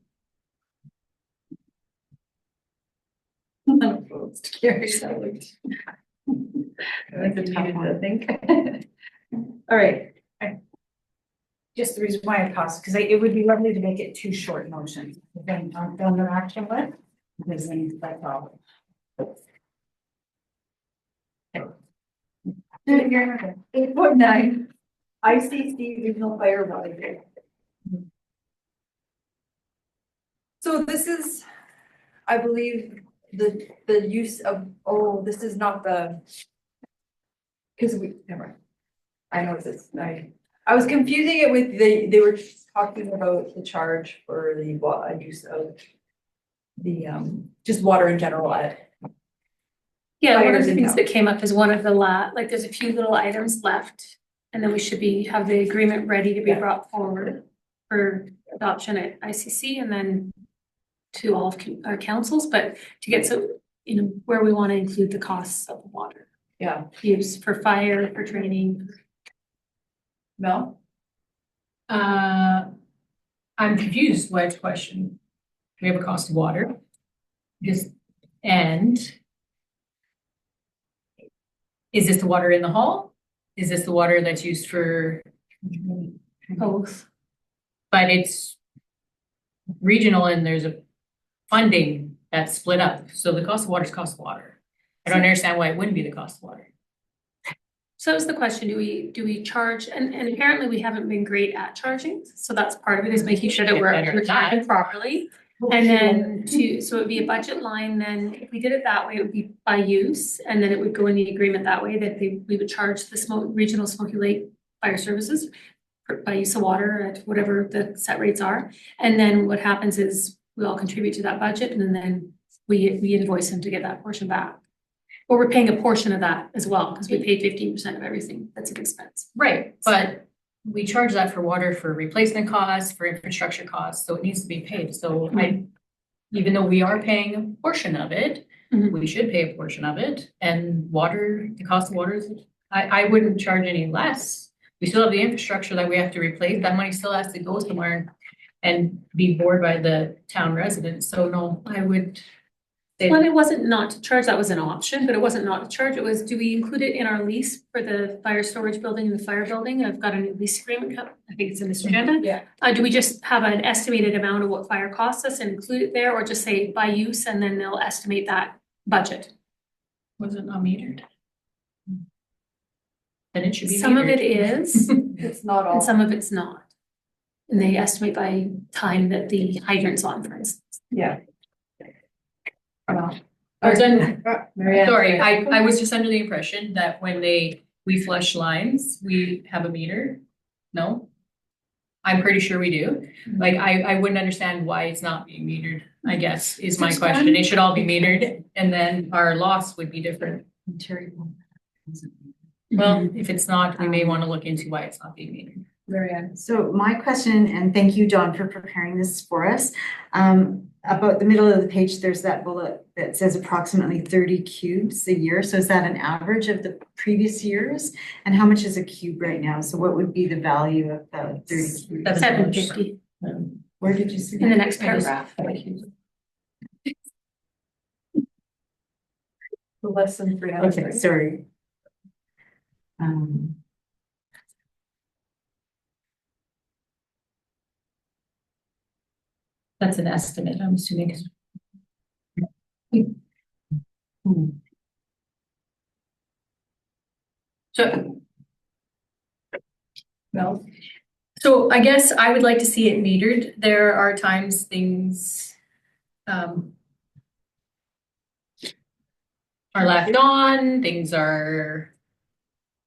Speaker 5: Opposed, carried.
Speaker 1: That's a tough one, I think.
Speaker 5: All right,
Speaker 2: just the reason why it costs, because it would be lovely to make it two short motions, then on the action with, because then that's all.
Speaker 1: 8.9, ICC Regional Fire Volunteer. So this is, I believe, the use of, oh, this is not the. Cause never mind. I know this, I was confusing it with they were talking about the charge for the use of the, just water in general at.
Speaker 4: Yeah, one of
Speaker 1: Fires
Speaker 4: the
Speaker 1: in
Speaker 4: things
Speaker 1: town.
Speaker 4: that came up is one of the like, there's a few little items left. And then we should have the agreement ready to be
Speaker 1: Yeah.
Speaker 4: brought forward for adoption at ICC and then to all of our councils, but to get where we want to include the costs of the water
Speaker 1: Yeah,
Speaker 4: use for fire, for training.
Speaker 1: Mel?
Speaker 3: I'm confused why it's a question. We have a cost of water. And is this the water in the hall? Is this the water that's used for,
Speaker 4: Both.
Speaker 3: but it's regional and there's a funding that's split up. So the cost of water is cost of water. I don't understand why it wouldn't be the cost of water.
Speaker 4: So that was the question, do we charge, and apparently we haven't been great at charging, so that's part of it, is making sure that
Speaker 3: Get better
Speaker 4: we're
Speaker 3: at that.
Speaker 4: charging properly. And then so it'd be a budget line, then if we did it that way, it would be by use, and then it would go in the agreement that way, that we would charge the regional Smoky Lake Fire Services by use of water at whatever the set rates are. And then what happens is we all contribute to that budget, and then we invoice them to get that portion back. Or we're paying a portion of that as well, because we pay 15% of everything that's an expense.
Speaker 3: Right, but we charge that for water for replacement costs, for infrastructure costs, so it needs to be paid. So even though we are paying a portion of it,
Speaker 4: Mhm.
Speaker 3: we should pay a portion of it. And water, the cost of water is, I wouldn't charge any less. We still have the infrastructure that we have to replace. That money still has to go somewhere and be borne by the town residents. So no, I would say.
Speaker 4: Well, it wasn't not to charge, that was an option, but it wasn't not to charge, it was, do we include it in our lease for the fire storage building and the fire building? I've got a new lease agreement, I think it's in this agenda.
Speaker 1: Yeah.
Speaker 4: Do we just have an estimated amount of what fire costs us and include it there, or just say by use, and then they'll estimate that budget?
Speaker 3: Was it not metered? Then it should be metered.
Speaker 4: Some of it is,
Speaker 1: It's not all.
Speaker 4: and some of it's not. And they estimate by time that the hydrant's on, for instance.
Speaker 1: Yeah.
Speaker 3: I was un-
Speaker 1: Marianne.
Speaker 3: Sorry, I was just under the impression that when we flush lines, we have a meter. No? I'm pretty sure we do. Like, I wouldn't understand why it's not being metered, I guess, is my question. It should all be metered and then our loss would be different. Well, if it's not, we may want to look into why it's not being metered.
Speaker 1: Marianne.
Speaker 5: So my question, and thank you, Dawn, for preparing this for us. About the middle of the page, there's that bullet that says approximately 30 cubes a year. So is that an average of the previous years? And how much is a cube right now? So what would be the value of the 30 cubes?
Speaker 4: $750
Speaker 5: Where did you see that?
Speaker 4: in the next paragraph.
Speaker 1: Less than 300.
Speaker 5: Okay, sorry.
Speaker 3: That's an estimate, I'm assuming. So.
Speaker 1: Mel?
Speaker 3: So I guess I would like to see it metered. There are times things are left on, things are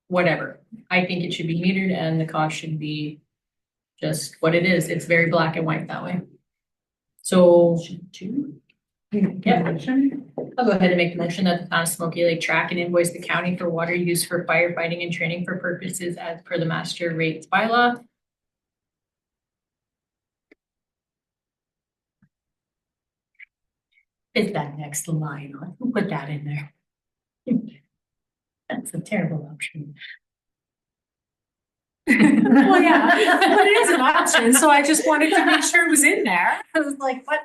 Speaker 3: whatever. I think it should be metered and the cost should be just what it is. It's very black and white that way. So yeah, I'll go ahead and make the motion that the town of Smoky Lake track and invoice the county for water used for firefighting and training for purposes as per the master rates bylaw. Is that next line on? Who put that in there? That's a terrible option.
Speaker 4: Well, yeah, but it is an option, so I just wanted to make sure it was in there.
Speaker 2: I was like, what?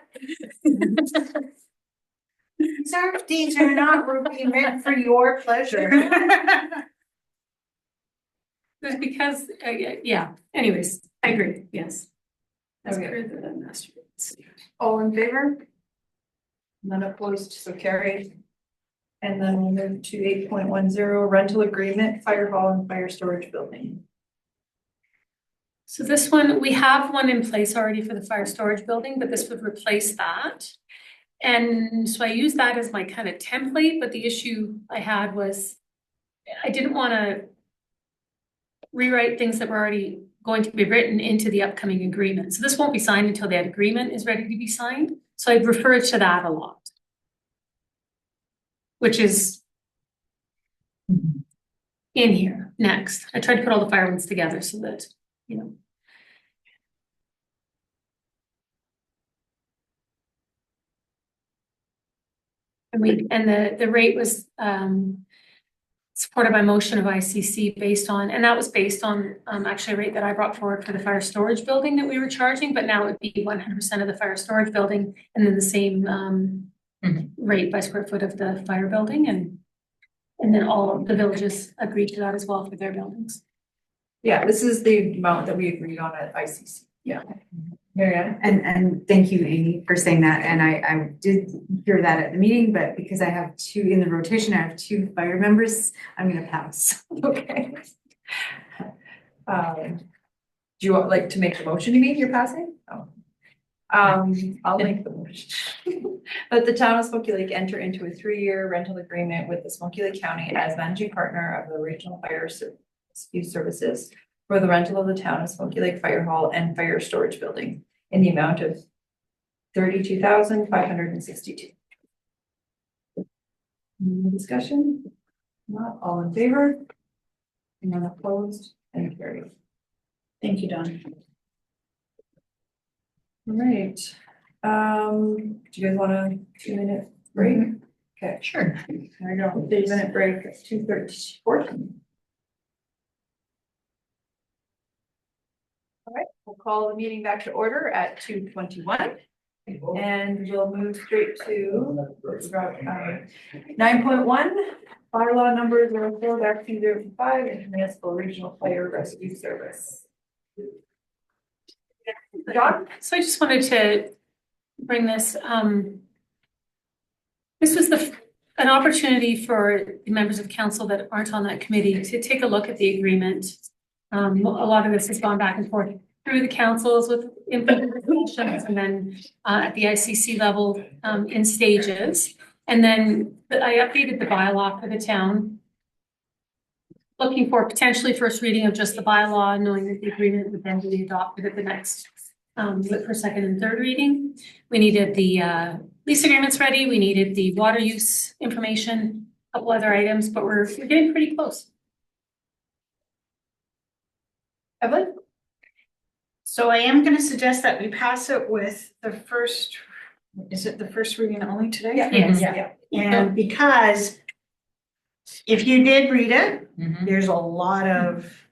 Speaker 2: These are not really meant for your pleasure.
Speaker 4: It was because, yeah, anyways, I agree, yes. As
Speaker 1: Okay.
Speaker 4: per the master rates.
Speaker 1: All in favor? None opposed, so carried. And then we'll move to 8.10 rental agreement, fire hall and fire storage building.
Speaker 4: So this one, we have one in place already for the fire storage building, but this would replace that. And so I use that as my kind of template, but the issue I had was I didn't want to rewrite things that were already going to be written into the upcoming agreement. So this won't be signed until that agreement is ready to be signed. So I'd refer to that a lot. Which is in here next. I tried to put all the fire ones together so that, you know. And the rate was supported by motion of ICC based on, and that was based on actually a rate that I brought forward for the fire storage building that we were charging, but now it would be 100% of the fire storage building and then the same rate by square foot of the fire building, and then all of the villages agreed to that as well for their buildings.
Speaker 1: Yeah, this is the amount that we agreed on at ICC. Yeah. Marianne?
Speaker 5: And thank you, Amy, for saying that. And I did hear that at the meeting, but because I have two in the rotation, I have two fire members, I'm gonna pass.
Speaker 1: Okay. Do you want like to make the motion, you mean, you're passing? Oh. I'll make the motion. That the town of Smoky Lake enter into a 3-year rental agreement with the Smoky Lake County as managing partner of the regional fire rescue services for the rental of the town of Smoky Lake Fire Hall and Fire Storage Building in the amount of $32,562. Any discussion? Not all in favor? None opposed and carried.
Speaker 2: Thank you, Dawn.
Speaker 1: All right, do you guys want a 2-minute break? Okay,
Speaker 3: Sure.
Speaker 1: there we go, 3-minute break at 2:14. All right, we'll call the meeting back to order at 2:21. And we'll move straight to 9.1, bylaw number 04-205, Intermunicipal Regional Fire Rescue Service. John?
Speaker 4: So I just wanted to bring this, this was an opportunity for the members of council that aren't on that committee to take a look at the agreement. A lot of this has gone back and forth through the councils with implementations and then at the ICC level in stages. And then I updated the bylaw for the town, looking for potentially first reading of just the bylaw, knowing that the agreement would then be adopted at the next for second and third reading. We needed the lease agreements ready. We needed the water use information, a couple other items, but we're getting pretty close.
Speaker 1: Evelyn?
Speaker 2: So I am gonna suggest that we pass it with the first, is it the first reading only today?
Speaker 4: Yes.
Speaker 1: Yeah.
Speaker 2: And because if you did read it,
Speaker 3: Mhm.
Speaker 2: there's a lot of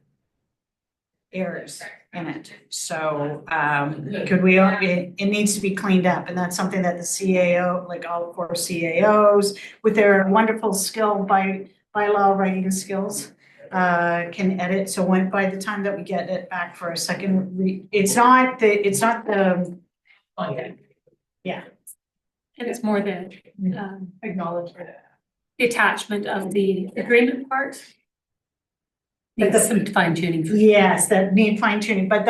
Speaker 2: errors in it. So it needs to be cleaned up, and that's something that the CAO, like all 4 CAOs with their wonderful skill bylaw writing skills can edit. So by the time that we get it back for a second it's not the
Speaker 4: And it's more the
Speaker 1: Acknowledgement.
Speaker 4: the attachment of the agreement part. Needs some fine tuning.
Speaker 2: yes, that need fine tuning, but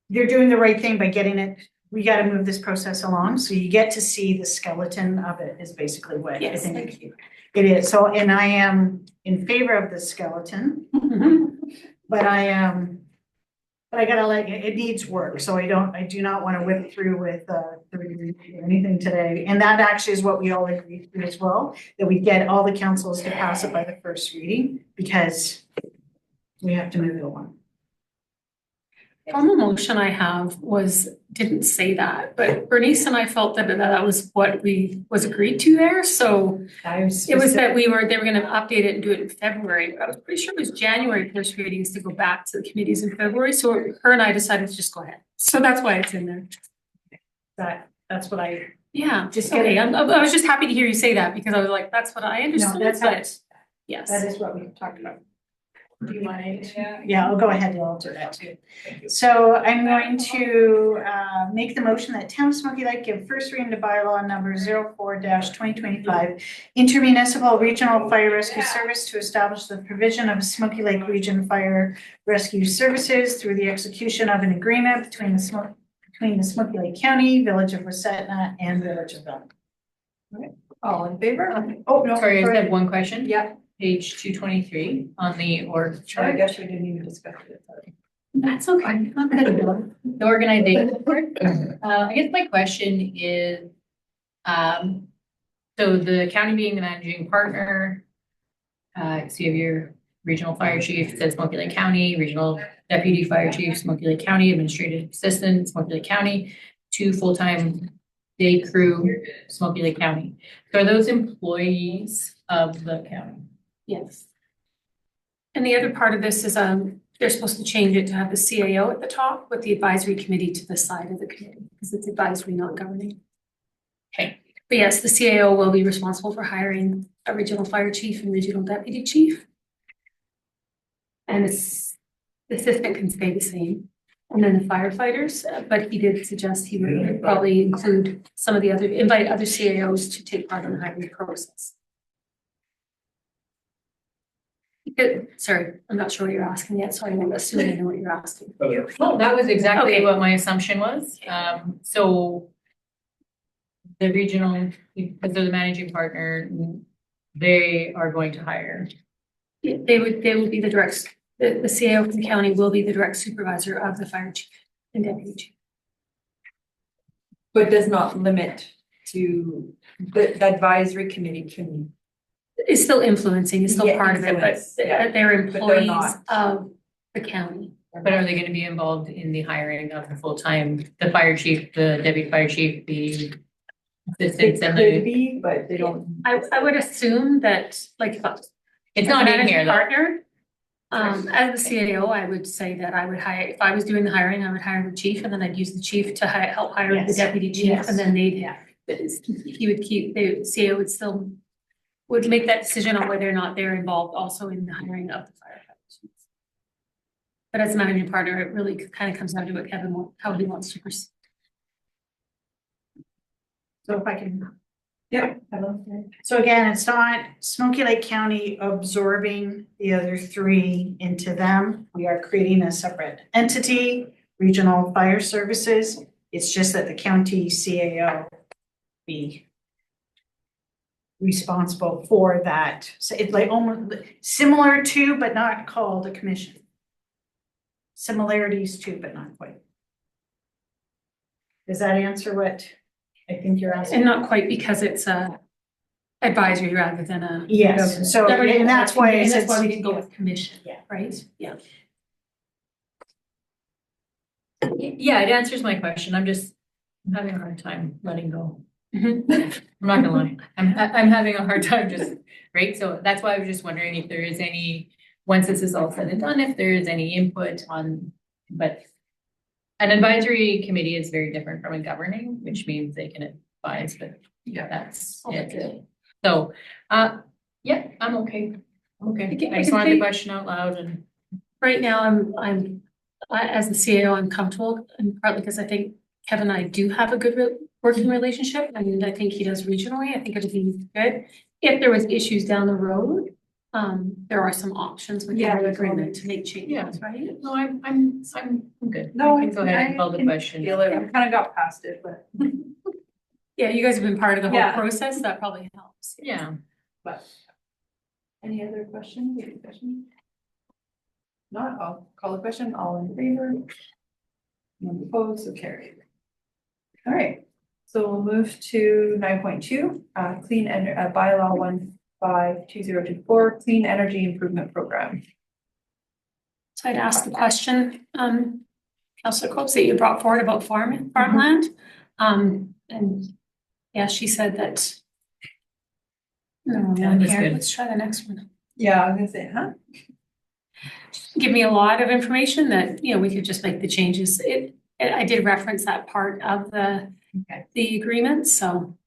Speaker 2: they're doing the right thing by getting it. We gotta move this process along, so you get to see the skeleton of it is basically what I
Speaker 4: Yes,
Speaker 2: think
Speaker 4: thank you.
Speaker 2: it is. So, and I am in favor of the skeleton, but I gotta it needs work, so I do not wanna whip through with anything today. And that actually is what we all agreed to as well, that we get all the councils to pass it by the first reading, because we have to move it along.
Speaker 4: Formal motion I have didn't say that, but Bernice and I felt that that was what was agreed to there, so it was that they were gonna update it and do it in February. I was pretty sure it was January first readings to go back to the committees in February, so her and I decided to just go ahead. So that's why it's in there.
Speaker 2: That's what I,
Speaker 4: Yeah,
Speaker 2: Just
Speaker 4: okay,
Speaker 2: get it.
Speaker 4: I was just happy to hear you say that because I was like, that's what I understood,
Speaker 2: that's
Speaker 4: but yes.
Speaker 2: that is what we talked about.
Speaker 3: Do you want to?
Speaker 2: Yeah, I'll go ahead and I'll do that too. So I'm going to make the motion that Town of Smoky Lake give first reading to bylaw number 04-2025 intermunicipal regional fire rescue service to establish the provision of Smoky Lake Region Fire Rescue Services through the execution of an agreement between the Smoky Lake County, Village of Wasetna, and Village of Belleville.
Speaker 1: All in favor? Oh, no,
Speaker 3: Sorry, I just have one question.
Speaker 1: Yeah,
Speaker 3: Page 223 on the org
Speaker 1: I
Speaker 3: chart.
Speaker 1: guess we didn't even discuss it. Sorry.
Speaker 3: That's okay. The organization part. I guess my question is, so the county being the managing partner, so you have your regional fire chief, it says Smoky Lake County, regional deputy fire chief, Smoky Lake County, administrative assistant, Smoky Lake County, 2 full-time day crew, Smoky Lake County. So are those employees of the county?
Speaker 4: Yes. And the other part of this is, they're supposed to change it to have the CAO at the top with the advisory committee to the side of the committee, because it's advisory, not governing.
Speaker 3: Okay.
Speaker 4: But yes, the CAO will be responsible for hiring a regional fire chief and regional deputy chief. And the assistant can stay the same. And then the firefighters, but he did suggest he would probably include some of the other, invite other CAOs to take part in the hiring process. Sorry, I'm not sure what you're asking yet, so I'm assuming I know what you're asking.
Speaker 3: Well, that was exactly
Speaker 4: Okay.
Speaker 3: what my assumption was. So the regional, because they're the managing partner, they are going to hire.
Speaker 4: They would be the direct, the CAO from the county will be the direct supervisor of the fire chief and deputy chief.
Speaker 1: But does not limit to, the advisory committee can,
Speaker 4: It's still influencing, it's still
Speaker 1: Yeah,
Speaker 4: part of it, but
Speaker 1: influence, yeah.
Speaker 4: they're
Speaker 1: But they're
Speaker 4: employees
Speaker 1: not.
Speaker 4: of the county.
Speaker 3: But are they going to be involved in the hiring of the full-time, the fire chief, the deputy fire chief, the
Speaker 1: they
Speaker 3: assistants and
Speaker 1: could
Speaker 3: the?
Speaker 1: be, but they don't.
Speaker 4: I would assume that, like,
Speaker 3: It's not in
Speaker 4: managing
Speaker 3: here though.
Speaker 4: partner. As the CAO, I would say that I would hire, if I was doing the hiring, I would hire the chief, and then I'd use the chief to help hire the
Speaker 2: Yes.
Speaker 4: deputy chief,
Speaker 2: Yes.
Speaker 4: and then they'd,
Speaker 2: Yeah.
Speaker 4: he would keep, the CAO would still, would make that decision on whether or not they're involved also in the hiring of the firefighters. But as a managing partner, it really kind of comes down to what Kevin how he wants to proceed.
Speaker 2: So if I can.
Speaker 1: Yeah.
Speaker 2: So again, it's not Smoky Lake County absorbing the other 3 into them. We are creating a separate entity, Regional Fire Services. It's just that the county CAO be responsible for that. So it's like almost similar to, but not called a commission. Similarities to, but not quite. Does that answer what I think you're asking?
Speaker 4: And not quite, because it's a advisory rather than a.
Speaker 2: Yes, so, and that's why
Speaker 4: And
Speaker 2: it's.
Speaker 4: that's why we didn't go with commission.
Speaker 2: Yeah.
Speaker 4: Right, yeah.
Speaker 3: Yeah, it answers my question. I'm having a hard time letting go.
Speaker 4: Mhm.
Speaker 3: I'm not gonna lie. I'm having a hard time just, right? So that's why I was just wondering if there is any, once this is all said and done, if there is any input on, but an advisory committee is very different from a governing, which means they can advise, but yeah, that's it. So, yeah, I'm okay. I'm okay. I just wanted the question out loud and.
Speaker 4: Right now, as the CAO, I'm comfortable, and partly because I think Kevin and I do have a good working relationship, and I think he does regionally. I think it'll be good. If there was issues down the road, there are some options with the agreement to make changes, right?
Speaker 3: No, I'm good.
Speaker 1: No,
Speaker 3: I can go ahead and call the
Speaker 1: can
Speaker 3: question.
Speaker 1: feel it. We kind of got past it, but.
Speaker 4: Yeah, you guys have been part of the whole
Speaker 1: Yeah.
Speaker 4: process. That probably helps.
Speaker 3: Yeah.
Speaker 1: But any other questions? Any questions? Not, I'll call the question. All in favor? None opposed, so carried. All right, so we'll move to 9.2, clean bylaw 152024, clean energy improvement program.
Speaker 4: So I'd ask the question, Councillor Copes, that you brought forward about farmland. And yeah, she said that. No,
Speaker 3: Yeah,
Speaker 4: on
Speaker 3: that's
Speaker 4: here,
Speaker 3: good.
Speaker 4: let's try the next one.
Speaker 1: Yeah, I was gonna say, huh?
Speaker 4: Give me a lot of information that, you know, we could just make the changes. I did reference that part of the agreement, so.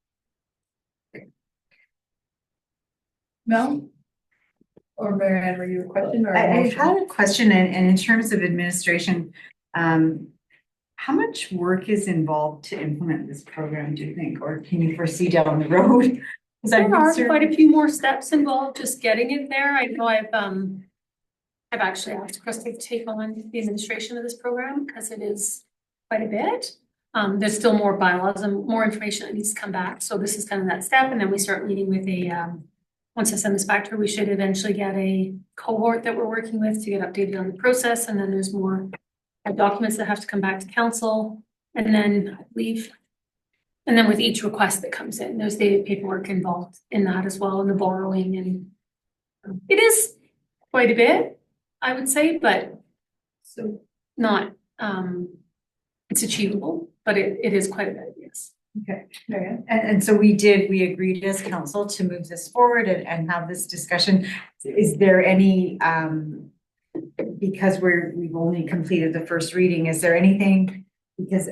Speaker 1: No? Or Marianne, were you a question or a
Speaker 5: I
Speaker 1: motion?
Speaker 5: had a question, and in terms of administration, how much work is involved to implement this program, do you think, or can you foresee down the road? 'Cause I'm
Speaker 4: There are
Speaker 5: concerned-
Speaker 4: quite a few more steps involved, just getting it there. I know I've actually asked Krista to take on the administration of this program because it is quite a bit. There's still more bylaws and more information that needs to come back. So this is kind of that step. And then we start meeting with once I send this back to her, we should eventually get a cohort that we're working with to get updated on the process. And then there's more documents that have to come back to council. And then I believe, and then with each request that comes in, there's the paperwork involved in that as well, and the borrowing, and it is quite a bit, I would say, but so not, it's achievable, but it is quite a bit, yes.
Speaker 5: Okay, and so we agreed as council to move this forward and have this discussion. Is there any, because we've only completed the first reading, is there anything, because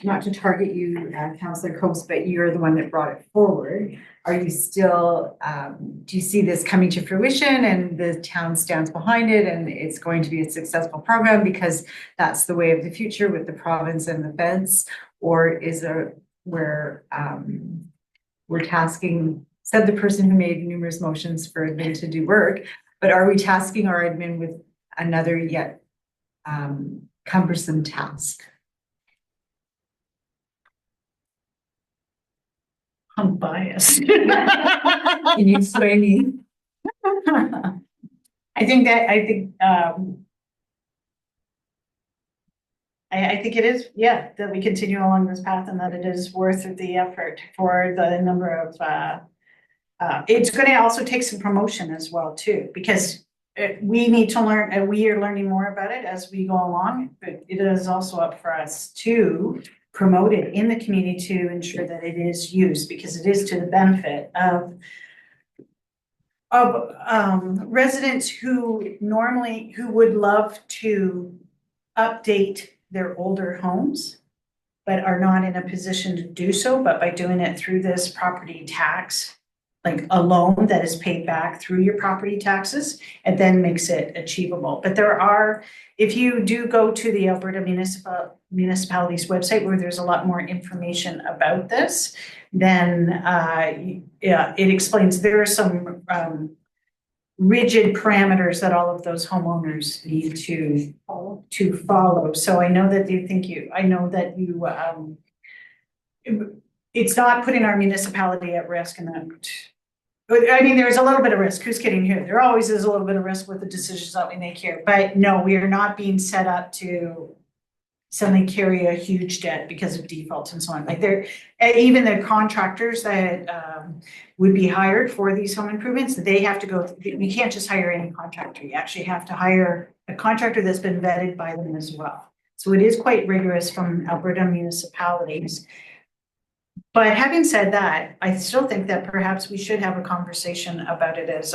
Speaker 5: not to target you, Councillor Combs, but you're the one that brought it forward. Are you still, do you see this coming to fruition and the town stands behind it and it's going to be a successful program because that's the way of the future with the province and the feds? Or is there where we're tasking, said the person who made numerous motions for admin to do work, but are we tasking our admin with another yet cumbersome task?
Speaker 2: I'm biased.
Speaker 5: Can you sway me?
Speaker 2: I think it is, yeah, that we continue along this path and that it is worth the effort for the number of, it's gonna also take some promotion as well too, because we need to learn, and we are learning more about it as we go along, but it is also up for us to promote it in the community to ensure that it is used, because it is to the benefit of residents who would love to update their older homes, but are not in a position to do so, but by doing it through this property tax, like a loan that is paid back through your property taxes, and then makes it achievable. But there are, if you do go to the Alberta municipality's website where there's a lot more information about this, then yeah, it explains there are some rigid parameters that all of those homeowners need to follow. So I know that it's not putting our municipality at risk, and that, I mean, there's a little bit of risk. Who's kidding who? There always is a little bit of risk with the decisions that we make here, but no, we are not being set up to suddenly carry a huge debt because of defaults and so on. Like even the contractors that would be hired for these home improvements, they have to go, we can't just hire any contractor. You actually have to hire a contractor that's been vetted by them as well. So it is quite rigorous from Alberta municipalities. But having said that, I still think that perhaps we should have a conversation about it as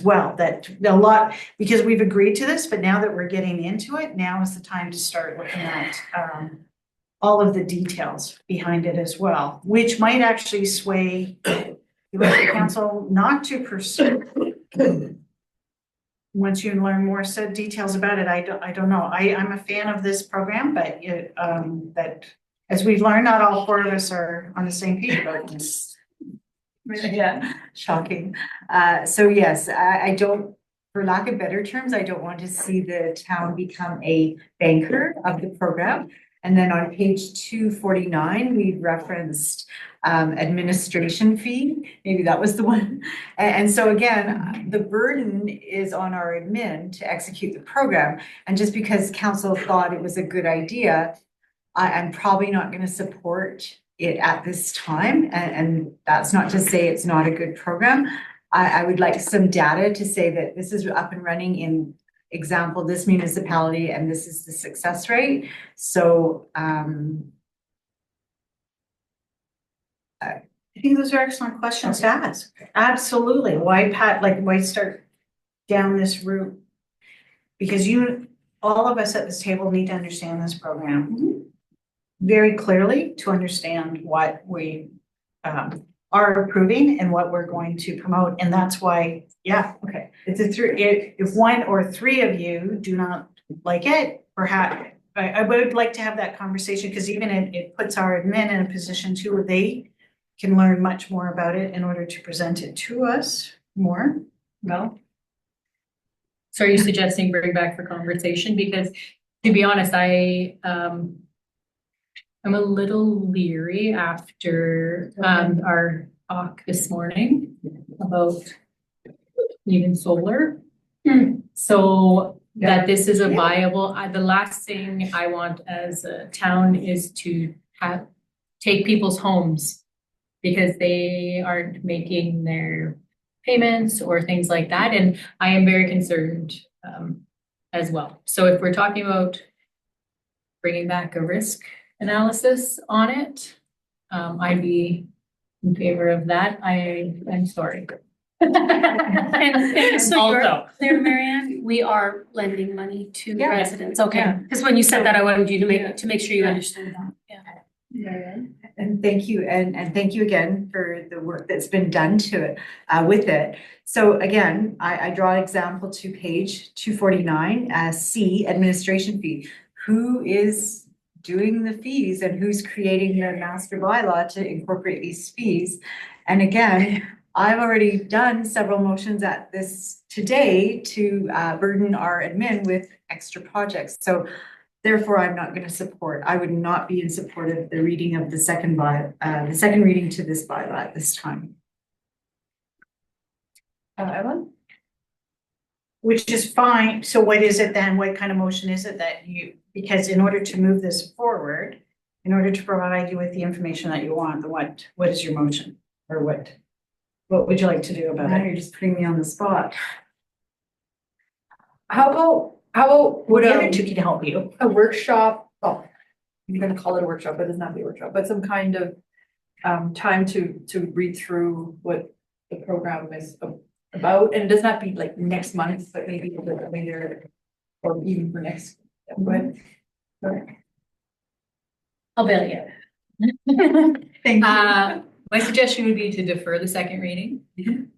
Speaker 2: well, that a lot, because we've agreed to this, but now that we're getting into it, now is the time to start looking at all of the details behind it as well, which might actually sway the rest of the council not to pursue. Once you learn more said details about it, I don't know. I'm a fan of this program, but that, as we've learned, not all four of us are on the same page about this.
Speaker 5: Yeah, shocking. So yes, I don't, for lack of better terms, I don't want to see the town become a banker of the program. And then on page 249, we referenced administration fee. Maybe that was the one. And so again, the burden is on our admin to execute the program. And just because council thought it was a good idea, I'm probably not going to support it at this time. And that's not to say it's not a good program. I would like some data to say that this is up and running in example, this municipality, and this is the success rate. So
Speaker 2: I think those are excellent questions to ask. Absolutely. Why start down this route? Because all of us at this table need to understand this program very clearly to understand what we are approving and what we're going to promote, and that's why, yeah,
Speaker 1: Okay.
Speaker 2: if one or three of you do not like it, perhaps, I would like to have that conversation, because even it puts our admin in a position too, where they can learn much more about it in order to present it to us more.
Speaker 1: Well,
Speaker 3: So are you suggesting bring back for conversation? Because to be honest, I'm a little leery after our talk this morning about even solar. So that this is a viable, the last thing I want as a town is to take people's homes because they aren't making their payments or things like that. And I am very concerned as well. So if we're talking about bringing back a risk analysis on it, I'd be in favor of that. I'm sorry.
Speaker 4: And so you're
Speaker 3: Also.
Speaker 4: clear, Marianne, we are lending money to
Speaker 3: Yeah.
Speaker 4: residents, okay?
Speaker 3: Yeah.
Speaker 4: Because when you said that, I wanted you to make sure you understood that, yeah.
Speaker 7: And thank you, and thank you again for the work that's been done to it, with it. So again, I draw an example to page 249, C, administration fee. Who is doing the fees and who's creating the master bylaw to incorporate these fees? And again, I've already done several motions at this today to burden our admin with extra projects. So therefore, I'm not going to support, I would not be in support of the reading of the second reading to this bylaw at this time.
Speaker 1: Ellen?
Speaker 2: Which is fine. So what is it then? What kind of motion is it that you, because in order to move this forward, in order to provide you with the information that you want, what is your motion? Or what would you like to do about
Speaker 7: Now
Speaker 2: it?
Speaker 7: you're just putting me on the spot.
Speaker 1: How about,
Speaker 2: Well, the other two can help you.
Speaker 1: a workshop, well, I'm gonna call it a workshop, but it's not a workshop, but some kind of time to read through what the program is about, and it does not be like next month, but maybe a bit later, or even for next, but.
Speaker 3: I'll bail you.
Speaker 7: Thank you.
Speaker 3: My suggestion would be to defer the second reading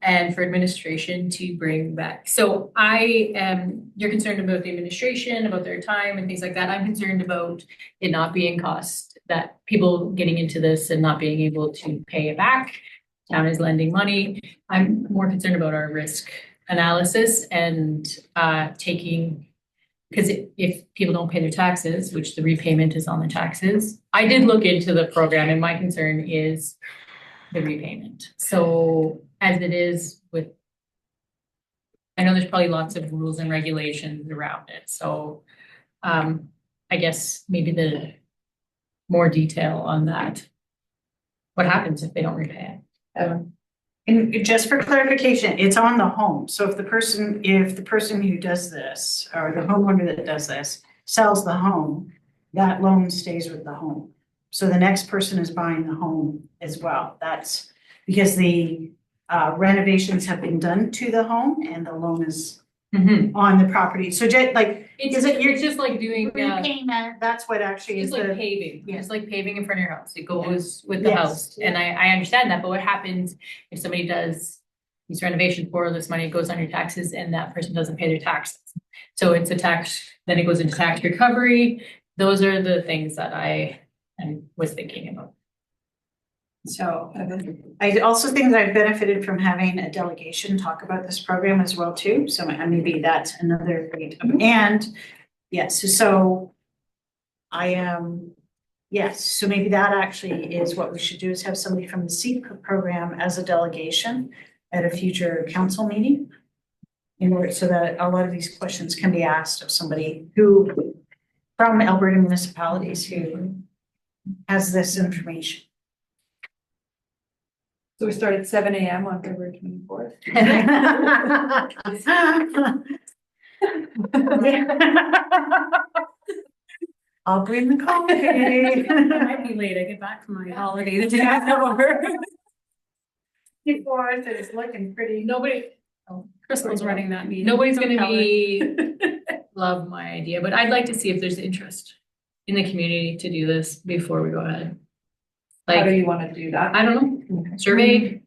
Speaker 3: and for administration to bring back. So you're concerned about the administration, about their time and things like that. I'm concerned about it not being cost, that people getting into this and not being able to pay it back. Town is lending money. I'm more concerned about our risk analysis and taking, because if people don't pay their taxes, which the repayment is on the taxes. I did look into the program and my concern is the repayment. So as it is with, I know there's probably lots of rules and regulations around it. So I guess maybe the more detail on that. What happens if they don't repay it?
Speaker 2: And just for clarification, it's on the home. So if the person who does this, or the homeowner that does this, sells the home, that loan stays with the home. So the next person is buying the home as well. That's because the renovations have been done to the home and the loan is on the property. So just like,
Speaker 3: You're just like doing,
Speaker 2: repayment, that's what actually
Speaker 3: it's
Speaker 2: is
Speaker 3: like
Speaker 2: the,
Speaker 3: paving,
Speaker 2: yeah.
Speaker 3: just like paving in front of your house. It goes with the
Speaker 2: Yes.
Speaker 3: house. And I understand that, but what happens if somebody does these renovations for this money, goes on your taxes and that person doesn't pay their taxes? So it's a tax, then it goes into tax recovery. Those are the things that I was thinking about.
Speaker 2: so I also think that I've benefited from having a delegation talk about this program as well too. So maybe that's another great, and yes, so I am, yes, so maybe that actually is what we should do, is have somebody from the SEEP program as a delegation at a future council meeting. In order, so that a lot of these questions can be asked of somebody who, from Alberta municipalities, who has this information.
Speaker 1: So we start at 7 a.m. on February 24th.
Speaker 2: I'll bring the coffee.
Speaker 4: I might be late, I get back from my holiday the day after.
Speaker 2: Before, so it's looking pretty.
Speaker 4: Crystal's running that meeting.
Speaker 3: Nobody's
Speaker 4: Don't
Speaker 3: gonna
Speaker 4: tell her.
Speaker 3: love my idea, but I'd like to see if there's interest in the community to do this before we go ahead.
Speaker 1: How do
Speaker 3: Like,
Speaker 1: you want to do that?
Speaker 3: I don't know. surveyed?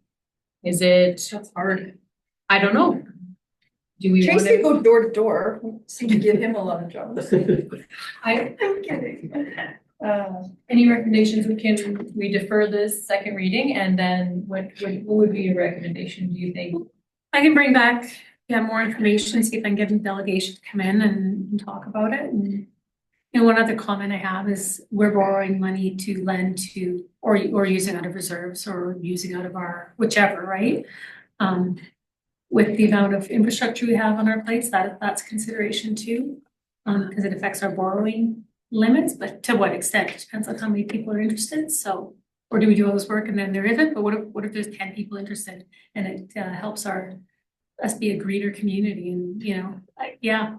Speaker 3: Is it,
Speaker 1: That's hard.
Speaker 3: I don't know. Do we want
Speaker 1: Tracy
Speaker 3: to?
Speaker 1: go door to door, seem to give him a lot of jobs.
Speaker 3: I,
Speaker 1: I'm kidding.
Speaker 3: any recommendations, we defer this second reading, and then what would be your recommendation, do you think?
Speaker 4: I can bring back, more information, see if I can get a delegation to come in and talk about it. And one other comment I have is we're borrowing money to lend to, or using out of reserves or using out of our, whichever, right? With the amount of infrastructure we have on our plates, that's consideration too. Because it affects our borrowing limits, but to what extent? It depends on how many people are interested, so. Or do we do all this work and then there isn't, but what if there's 10 people interested and it helps us be a greener community and,
Speaker 5: Yeah,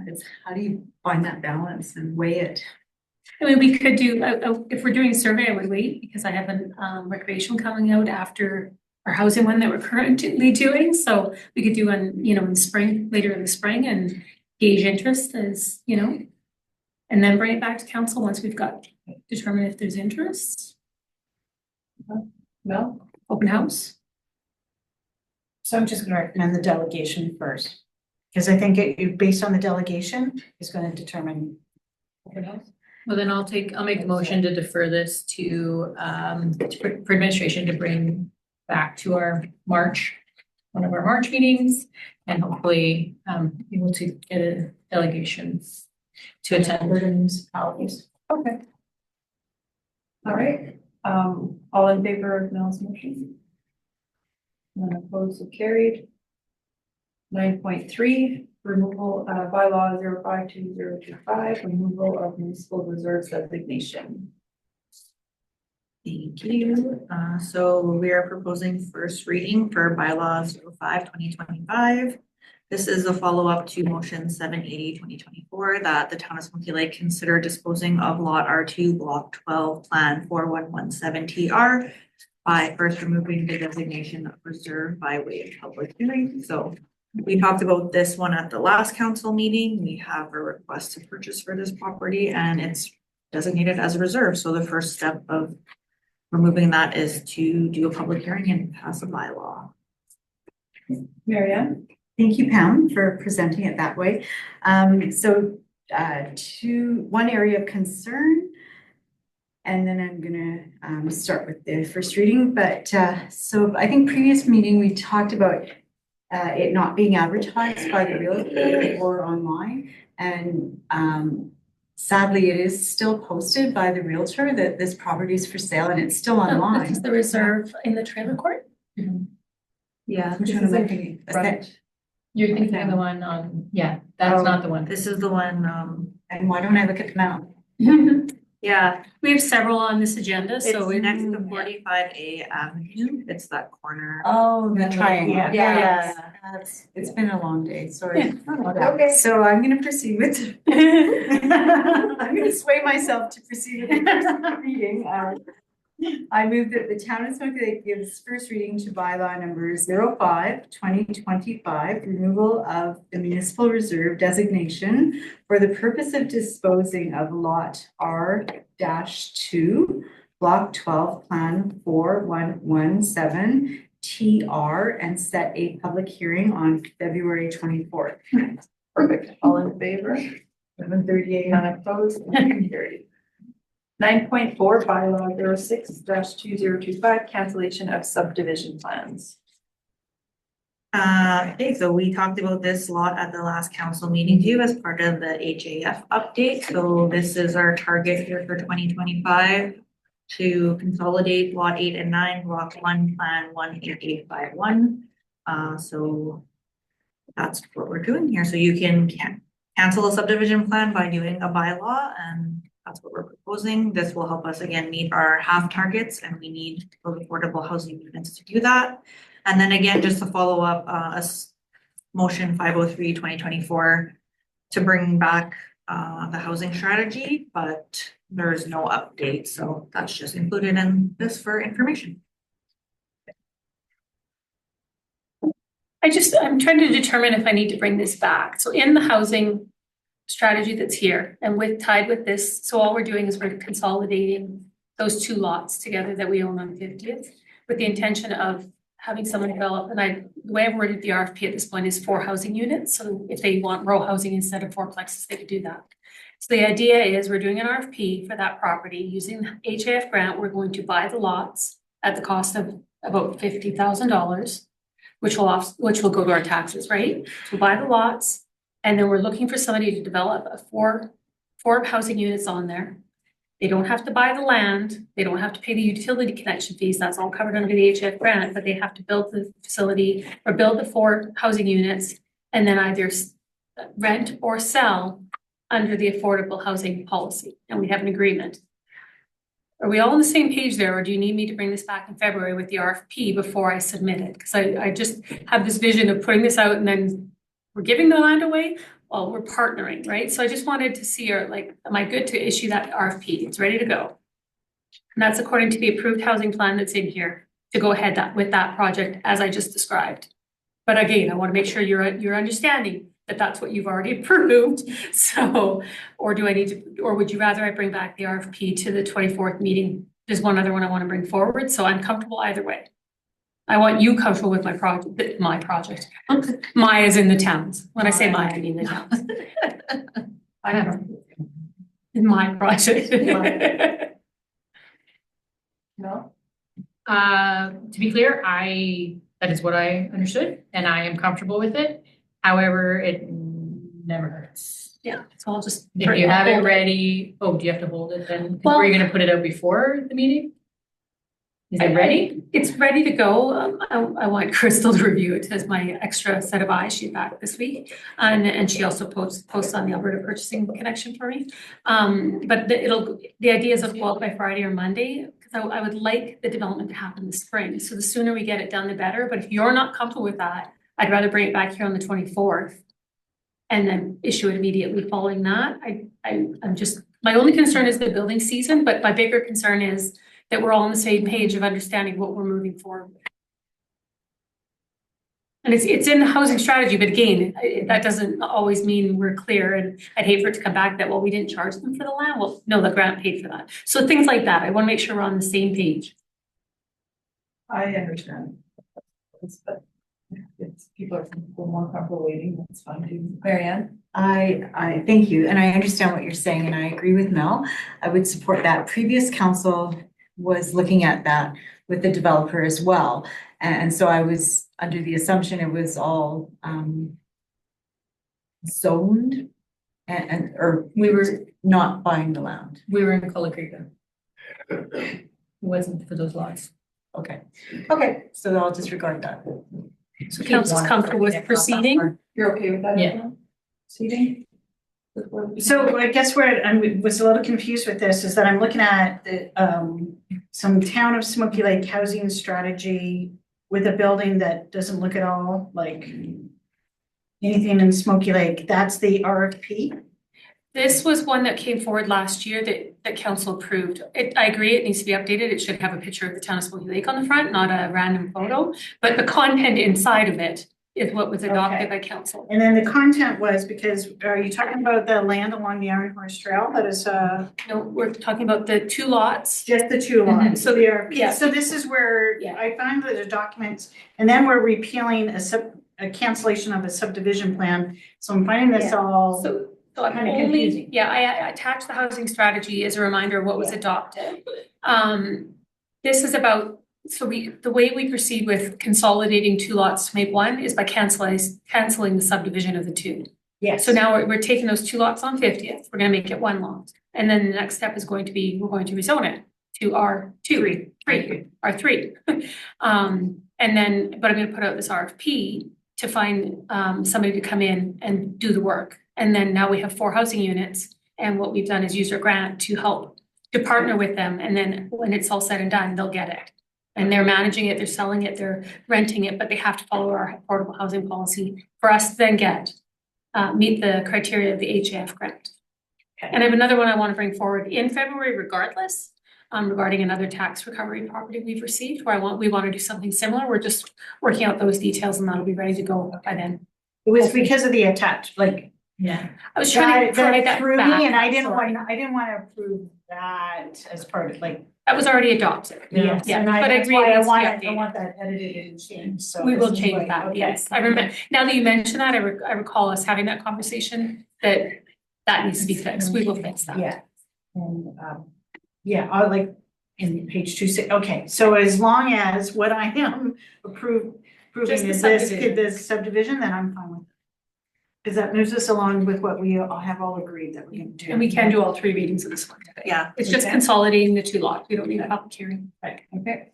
Speaker 5: it's how do you find that balance and weigh it?
Speaker 4: I mean, we could do, if we're doing a survey, I would wait because I have an recreation coming out after our housing one that we're currently doing. So we could do in spring, later in the spring and gauge interest as, and then bring it back to council once we've determined if there's interest.
Speaker 1: No?
Speaker 4: Open house.
Speaker 2: So I'm just gonna recommend the delegation first. Because I think based on the delegation, is gonna determine.
Speaker 3: Well, then I'll make the motion to defer this to, for administration to bring back to one of our March meetings, and hopefully, be able to get a delegation to attend.
Speaker 1: Municipalities. Okay. All right, all in favor of Mel's motion? None opposed, so carried. 9.3, removal of bylaw 052025, removal of municipal reserves designation.
Speaker 10: Thank you. So we are proposing first reading for bylaw 05/2025. This is a follow-up to motion 780/2024 that the town of Smoky Lake consider disposing of lot R2, block 12, plan 4117 TR by first removing the designation of reserve by way of public hearing. So we talked about this one at the last council meeting. We have a request to purchase for this property and it's designated as a reserve. So the first step of removing that is to do a public hearing and pass a bylaw.
Speaker 1: Marianne?
Speaker 5: Thank you, Pam, for presenting it that way. One area of concern, and then I'm gonna start with the first reading. But so I think previous meeting we talked about it not being advertised by the realtor or online, and sadly, it is still posted by the realtor that this property is for sale, and it's still online.
Speaker 4: This is the reserve in the trailer court.
Speaker 1: Yeah.
Speaker 5: Which one am I thinking?
Speaker 3: You're thinking of the one on, that's not the one.
Speaker 10: This is the one,
Speaker 5: And why don't I look at the map?
Speaker 10: yeah,
Speaker 4: We have several on this agenda,
Speaker 10: it's
Speaker 4: so.
Speaker 10: next to 45A Avenue. It's that corner.
Speaker 5: Oh, the triangle.
Speaker 10: Yeah.
Speaker 5: Yeah. It's been a long day, sorry.
Speaker 1: Okay.
Speaker 5: So I'm gonna proceed with. I'm gonna sway myself to proceed with the first reading. I move that the town of Smoky Lake gives first reading to bylaw number 05/2025, removal of the municipal reserve designation for the purpose of disposing of lot R-2, block 12, plan 4117 TR, and set a public hearing on February 24th.
Speaker 1: Perfect. All in favor?
Speaker 5: 7:38.
Speaker 1: None opposed, motion carried. 9.4, bylaw 06/2025, cancellation of subdivision plans.
Speaker 10: Okay, so we talked about this lot at the last council meeting too as part of the HAF update. So this is our target here for 2025 to consolidate lot 8 and 9, block 1, plan 18851. So that's what we're doing here. So you can cancel a subdivision plan by doing a bylaw, and that's what we're proposing. This will help us again meet our half targets, and we need affordable housing units to do that. And then again, just to follow up, motion 503/2024 to bring back the housing strategy, but there's no update, so that's just included in this for information.
Speaker 4: I'm trying to determine if I need to bring this back. So in the housing strategy that's here and tied with this, so all we're doing is we're consolidating those two lots together that we own on 50th. with the intention of having someone develop, and the way I've worded the RFP at this point is 4 housing units. So if they want row housing instead of 4 plexes, they could do that. So the idea is we're doing an RFP for that property using the HAF grant. We're going to buy the lots at the cost of about $50,000, which will go to our taxes, right? So buy the lots, and then we're looking for somebody to develop a 4 housing units on there. They don't have to buy the land, they don't have to pay the utility connection fees, that's all covered under the HF grant, but they have to build the facility or build the 4 housing units and then either rent or sell under the affordable housing policy, and we have an agreement. Are we all on the same page there, or do you need me to bring this back in February with the RFP before I submit it? Because I just have this vision of putting this out and then we're giving the land away. Well, we're partnering, right? So I just wanted to see, am I good to issue that RFP? It's ready to go. And that's according to the approved housing plan that's in here to go ahead with that project as I just described. But again, I want to make sure you're understanding that that's what you've already approved. So, or would you rather I bring back the RFP to the 24th meeting? There's one other one I want to bring forward, so I'm comfortable either way. I want you comfortable with my project, my is in the towns. When I say my, I mean the towns. I don't know. In my project.
Speaker 1: No?
Speaker 3: To be clear, that is what I understood and I am comfortable with it. However, it never hurts.
Speaker 4: Yeah, so I'll just.
Speaker 3: If you have it ready, do you have to hold it then?
Speaker 4: Well-
Speaker 3: Were you gonna put it out before the meeting? Is it ready?
Speaker 4: It's ready to go. I want Crystal to review it as my extra set of eyes. She's back this week. And she also posts on the Alberta Purchasing Connection for me. But the idea is of go out by Friday or Monday, because I would like the development to happen this spring. So the sooner we get it done, the better. But if you're not comfortable with that, I'd rather bring it back here on the 24th and then issue it immediately following that. I'm just, my only concern is the building season, but my bigger concern is that we're all on the same page of understanding what we're moving forward with. And it's in the housing strategy, but again, that doesn't always mean we're clear, and I'd hate for it to come back that, well, we didn't charge them for the land. Well, no, the grant paid for that. So things like that, I want to make sure we're on the same page.
Speaker 1: I understand. But if people are more comfortable waiting, that's fine too. Mary Ann?
Speaker 7: I thank you, and I understand what you're saying, and I agree with Mel. I would support that. Previous council was looking at that with the developer as well. And so I was under the assumption it was all zoned or we were not buying the land.
Speaker 3: We were in Cullen Creek then. It wasn't for those lots.
Speaker 7: Okay, so I'll disregard that.
Speaker 4: So council's comfortable with proceeding?
Speaker 1: You're okay with that?
Speaker 3: Yeah.
Speaker 1: Angela? Proceeding?
Speaker 2: So I guess where I was a little confused with this is that I'm looking at the, some town of Smoky Lake housing strategy with a building that doesn't look at all like anything in Smoky Lake. That's the RFP.
Speaker 4: This was one that came forward last year that council approved. I agree, it needs to be updated. It should have a picture of the town of Smoky Lake on the front, not a random photo, but the content inside of it is what was adopted by council.
Speaker 2: And then the content was, because are you talking about the land along the Iron Horse Trail that is
Speaker 4: No, we're talking about the 2 lots.
Speaker 2: just the 2 lots? So the RFP.
Speaker 4: Yeah.
Speaker 2: So this is where
Speaker 4: Yeah.
Speaker 2: I found the documents, and then we're repealing a cancellation of a subdivision plan. So I'm finding this all.
Speaker 4: So I'm
Speaker 2: Kinda
Speaker 4: only,
Speaker 2: confusing.
Speaker 4: I attached the housing strategy as a reminder of what was adopted. This is about, the way we proceed with consolidating 2 lots to make 1 is by canceling the subdivision of the 2.
Speaker 2: Yes.
Speaker 4: So now we're taking those 2 lots on 50th, we're gonna make it 1 lot. And then the next step is going to be, we're going to rezone it to R2, R3. And then, but I'm gonna put out this RFP to find somebody to come in and do the work. And then now we have 4 housing units, and what we've done is use our grant to help to partner with them, and then when it's all said and done, they'll get it. And they're managing it, they're selling it, they're renting it, but they have to follow our affordable housing policy for us to then meet the criteria of the HAF grant.
Speaker 2: Okay.
Speaker 4: And I have another one I want to bring forward in February regardless, regarding another tax recovery property we've received where we want to do something similar. We're just working out those details and that'll be ready to go by then.
Speaker 2: It was because of the attached, like,
Speaker 3: Yeah.
Speaker 4: I was trying to provide that
Speaker 2: threw
Speaker 4: back.
Speaker 2: me, and I didn't
Speaker 4: Sorry.
Speaker 2: want to approve that as part of like.
Speaker 4: That was already adopted.
Speaker 2: Yes,
Speaker 4: Yeah,
Speaker 2: and
Speaker 4: but I
Speaker 2: that's
Speaker 4: agree
Speaker 2: why
Speaker 4: it needs to be
Speaker 2: I
Speaker 4: updated.
Speaker 2: want that edited and changed, so.
Speaker 4: We will
Speaker 2: this is
Speaker 4: change
Speaker 2: what-
Speaker 4: that,
Speaker 2: okay.
Speaker 4: yes. I remember, now that you mention that, I recall us having that conversation, that needs to be fixed. We will fix that.
Speaker 2: Yeah, and, yeah, I like in page 2, okay, so as long as what I am approving
Speaker 4: Just the
Speaker 2: is this,
Speaker 4: subdivision.
Speaker 2: this subdivision, then I'm fine with it. Because that moves us along with what we all have all agreed that we're gonna do.
Speaker 4: And we can do all 3 readings of this one today.
Speaker 10: Yeah.
Speaker 4: It's just
Speaker 2: Okay.
Speaker 4: consolidating the 2 lots. We don't need a public hearing.
Speaker 2: Right, okay.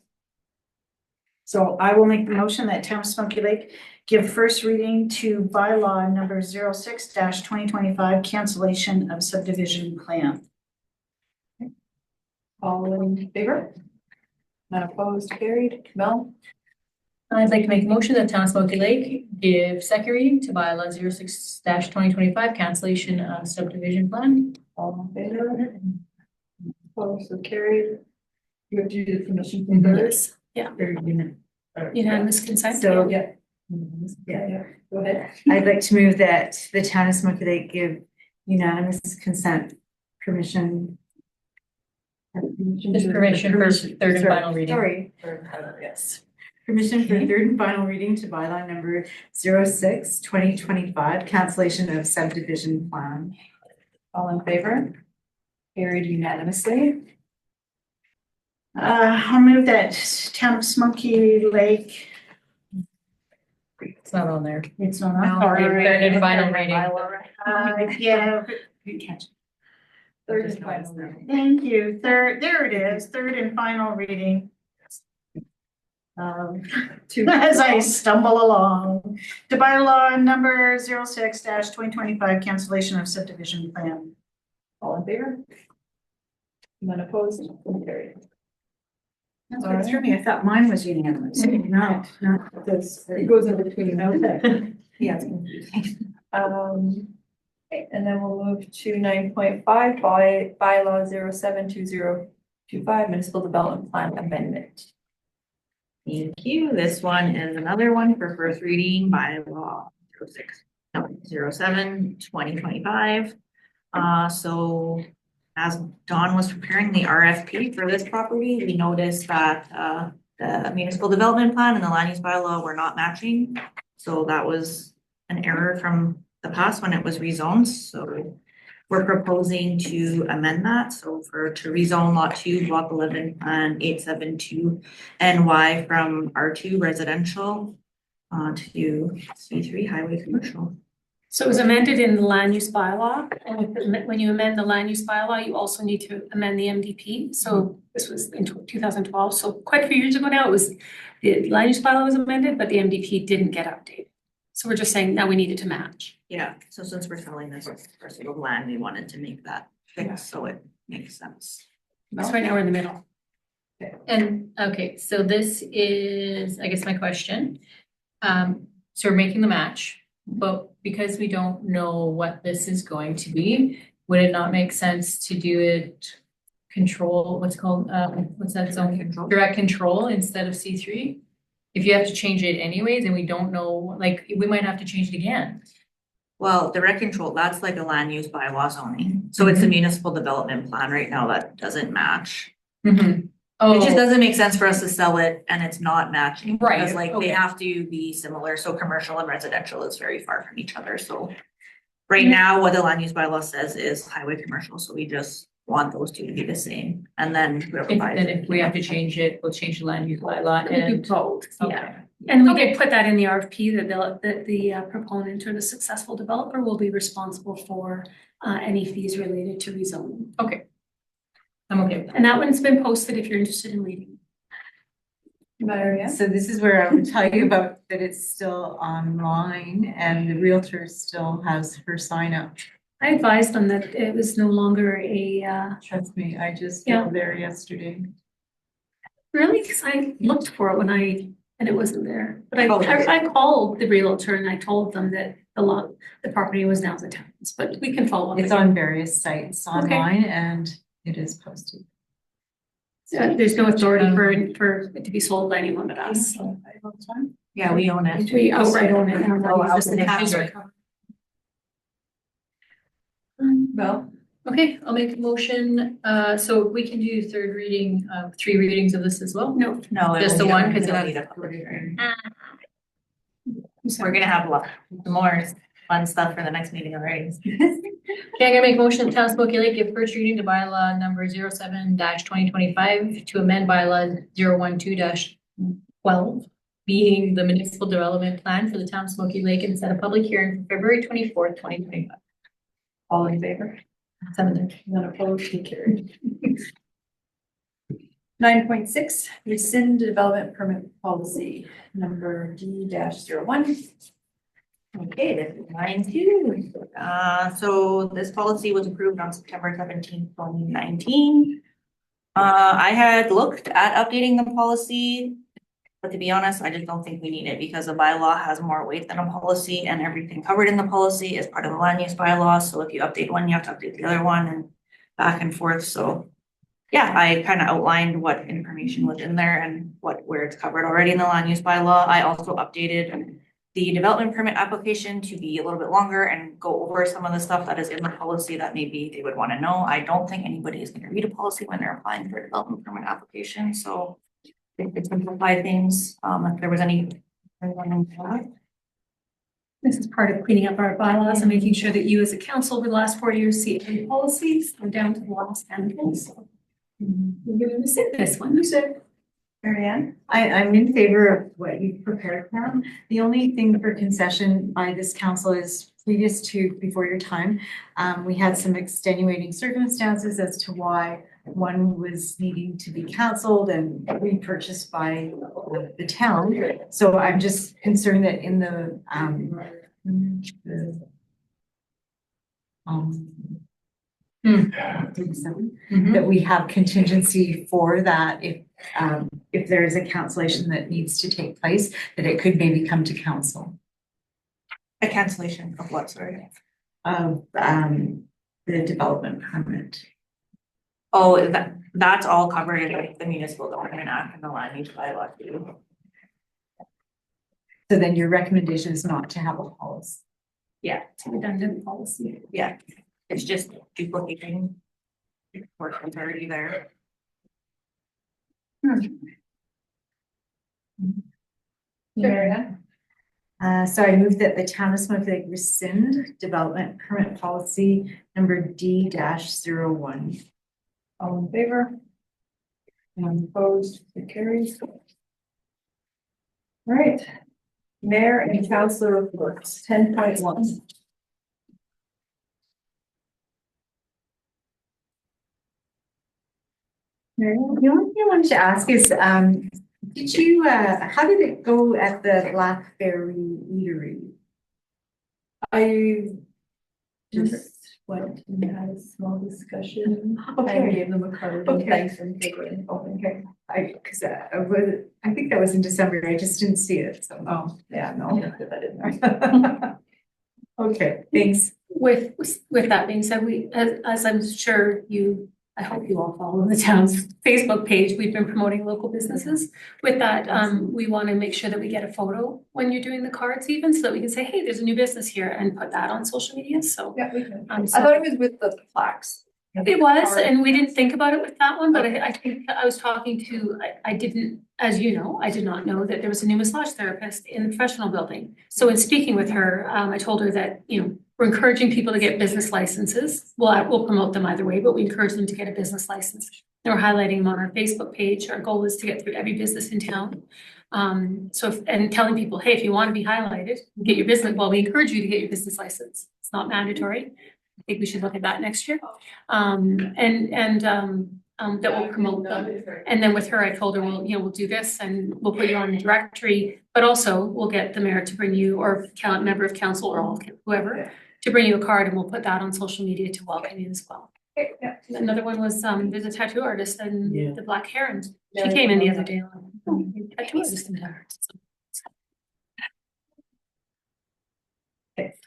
Speaker 2: So I will make the motion that Town of Smoky Lake give first reading to bylaw number 06-2025 cancellation of subdivision plan.
Speaker 1: All in favor? None opposed, carried. Mel?
Speaker 3: I'd like to make a motion that Town of Smoky Lake give second reading to bylaw 06-2025 cancellation of subdivision plan.
Speaker 1: All in favor? Opposed, so carried. You have to do the permission from those?
Speaker 4: Yeah.
Speaker 2: Third unit.
Speaker 4: Unanimous consent?
Speaker 5: So-
Speaker 1: Yeah. Yeah, go ahead.
Speaker 5: I'd like to move that the town of Smoky Lake give unanimous consent permission.
Speaker 3: Just permission for third and final reading.
Speaker 5: Sorry.
Speaker 1: Yes.
Speaker 5: Permission for third and final reading to bylaw number 06-2025 cancellation of subdivision plan.
Speaker 1: All in favor? Carried unanimously.
Speaker 2: I'll move that Town of Smoky Lake,
Speaker 3: It's not on there.
Speaker 2: it's not.
Speaker 10: No,
Speaker 3: Third and final reading.
Speaker 2: Yeah,
Speaker 1: Third and final reading.
Speaker 2: thank you, there it is, third and final reading. As I stumble along, to bylaw number 06-2025 cancellation of subdivision plan.
Speaker 1: All in favor? None opposed, carried.
Speaker 2: That's what threw me, I thought mine was unanimous, not this.
Speaker 1: It goes in between.
Speaker 2: Okay.
Speaker 1: Yeah, it's confusing. Okay, and then we'll move to 9.5 bylaw 072025 municipal development plan amendment.
Speaker 10: Thank you. This one is another one for first reading by law 07-2025. So as Dawn was preparing the RFP for this property, we noticed that the municipal development plan and the land use bylaw were not matching. So that was an error from the past when it was rezoned. So we're proposing to amend that. So to rezone lot 2, block 11 and 872 NY from R2 residential to C3 highway commercial.
Speaker 4: So it was amended in the land use bylaw, and when you amend the land use bylaw, you also need to amend the MDP. So this was in 2012, so quite a few years ago now, the land use bylaw was amended, but the MDP didn't get updated. So we're just saying now we need it to match.
Speaker 10: Yeah, so since we're selling this parcel of land, we wanted to make that fix so it makes sense.
Speaker 4: Because right now we're in the middle.
Speaker 3: And, okay, so this is, I guess my question. So we're making the match, but because we don't know what this is going to be, would it not make sense to do it what's that zone?
Speaker 10: Control.
Speaker 3: Direct control instead of C3? If you have to change it anyways, and we don't know, like, we might have to change it again.
Speaker 10: Well, direct control, that's like a land use bylaw zoning. So it's a municipal development plan right now that doesn't match.
Speaker 3: Oh,
Speaker 10: It just doesn't make sense for us to sell it and it's not matching.
Speaker 3: Right,
Speaker 10: Because like
Speaker 3: okay.
Speaker 10: they have to be similar, so commercial and residential is very far from each other, so. Right now, what the land use bylaw says is highway commercial, so we just want those two to be the same, and then whoever buys
Speaker 3: then
Speaker 10: it.
Speaker 3: if we have to change it, we'll change the land use bylaw
Speaker 4: We do
Speaker 3: and.
Speaker 4: both, yeah.
Speaker 3: Okay.
Speaker 4: And we did put that in the RFP that the proponent or the successful developer will be responsible for any fees related to rezoning.
Speaker 3: I'm okay with that.
Speaker 4: And that one's been posted if you're interested in reading.
Speaker 1: Maria?
Speaker 5: So this is where I would tell you about that it's still online and the realtor still has her sign up.
Speaker 4: I advised them that it was no longer a,
Speaker 5: Trust me, I just
Speaker 4: Yeah.
Speaker 5: got there yesterday.
Speaker 4: really, because I looked for it and it wasn't there. But
Speaker 10: Oh.
Speaker 4: I called the realtor and I told them that the property was now the town's, but we can follow up.
Speaker 5: It's
Speaker 4: again.
Speaker 5: on various sites online and it is posted.
Speaker 4: There's no authority for it to be sold by anyone but us.
Speaker 10: Yeah, we own it.
Speaker 4: We outright own it. and we're
Speaker 10: Oh,
Speaker 4: just the
Speaker 10: outright.
Speaker 4: tax rate.
Speaker 1: Well,
Speaker 3: Okay, I'll make a motion, so we can do third reading, 3 readings of this as well?
Speaker 4: No,
Speaker 10: No.
Speaker 3: Just the one, 'cause
Speaker 10: it'll
Speaker 3: that's-
Speaker 10: need a public hearing.
Speaker 4: I'm sorry.
Speaker 10: We're gonna have a lot more fun stuff for the next meeting already.
Speaker 3: Okay, I'm gonna make a motion that Town of Smoky Lake give first reading to bylaw number 07-2025 to amend bylaw 012-12, being the municipal development plan for the town of Smoky Lake and set a public hearing for February 24th, 2025.
Speaker 1: all in favor?
Speaker 3: 7:30.
Speaker 1: None opposed, and carried. 9.6, rescind development permit policy number D-01.
Speaker 10: Okay, this is mine too. So this policy was approved on September 17th, 2019. I had looked at updating the policy, but to be honest, I just don't think we need it because the bylaw has more weight than a policy and everything covered in the policy is part of the land use bylaw. So if you update one, you have to update the other one and back and forth. So yeah, I kind of outlined what information was in there and where it's covered already in the land use bylaw. I also updated the development permit application to be a little bit longer and go over some of the stuff that is in the policy that maybe they would want to know. I don't think anybody is going to read a policy when they're applying for a development permit application, so they could simplify things, if there was any.
Speaker 4: This is part of cleaning up our bylaws and making sure that you as a council over the last 4 years see any policies, go down to the last handful, so. We're going to rescind this one, you said.
Speaker 1: Marianne?
Speaker 7: I'm in favor of what you've prepared now. The only thing for concession by this council is before your time, we had some extenuating circumstances as to why one was needing to be canceled and repurchased by the town. So I'm just concerned that in the that we have contingency for that if there is a cancellation that needs to take place, that it could maybe come to council.
Speaker 10: A cancellation of what, sorry?
Speaker 7: Of the development permit.
Speaker 10: Oh, that's all covered in like the municipal development act and the land use bylaw too.
Speaker 7: So then your recommendation is not to have a policy.
Speaker 10: Yeah,
Speaker 4: It's a redundant policy.
Speaker 10: yeah, it's just duplicating. Work is already there.
Speaker 1: Marianne?
Speaker 7: So I move that the town of Smoky Lake rescind development permit policy number D-01.
Speaker 1: All in favor? None opposed, it carries. All right. Mayor and councillor reports, 10.1. Marianne?
Speaker 7: The only thing I wanted to ask is, did you, how did it go at the Blackberry Eatery?
Speaker 1: I just went and had a small discussion. I
Speaker 7: Okay.
Speaker 1: gave them a card
Speaker 7: Okay.
Speaker 1: and thanked them for it.
Speaker 7: Okay, I think that was in December, I just didn't see it, so.
Speaker 1: Oh, yeah, no, I put that in there.
Speaker 7: Okay, thanks.
Speaker 4: With that being said, as I'm sure I hope you all follow the town's Facebook page, we've been promoting local businesses. With that, we want to make sure that we get a photo when you're doing the cards even, so that we can say, hey, there's a new business here and put that on social media, so.
Speaker 1: Yeah, we can. I
Speaker 4: so-
Speaker 1: thought it was with the plaques.
Speaker 4: It was, and we didn't think about it with that one, but I think I was talking to, I didn't, as you know, I did not know that there was a new massage therapist in the professional building. So in speaking with her, I told her that, we're encouraging people to get business licenses. We'll promote them either way, but we encourage them to get a business license. And we're highlighting them on our Facebook page. Our goal is to get through every business in town. And telling people, hey, if you want to be highlighted, get your business, well, we encourage you to get your business license. It's not mandatory. I think we should look at that next year. That will promote them. And then with her, I told her, we'll do this and we'll put you on the directory, but also we'll get the mayor to bring you, or member of council or whoever, to bring you a card, and we'll put that on social media to welcome you as well.
Speaker 1: Yeah.
Speaker 4: Another one was, there's a tattoo artist in the Black Heron. She came in the other day. Tattoo artist in there.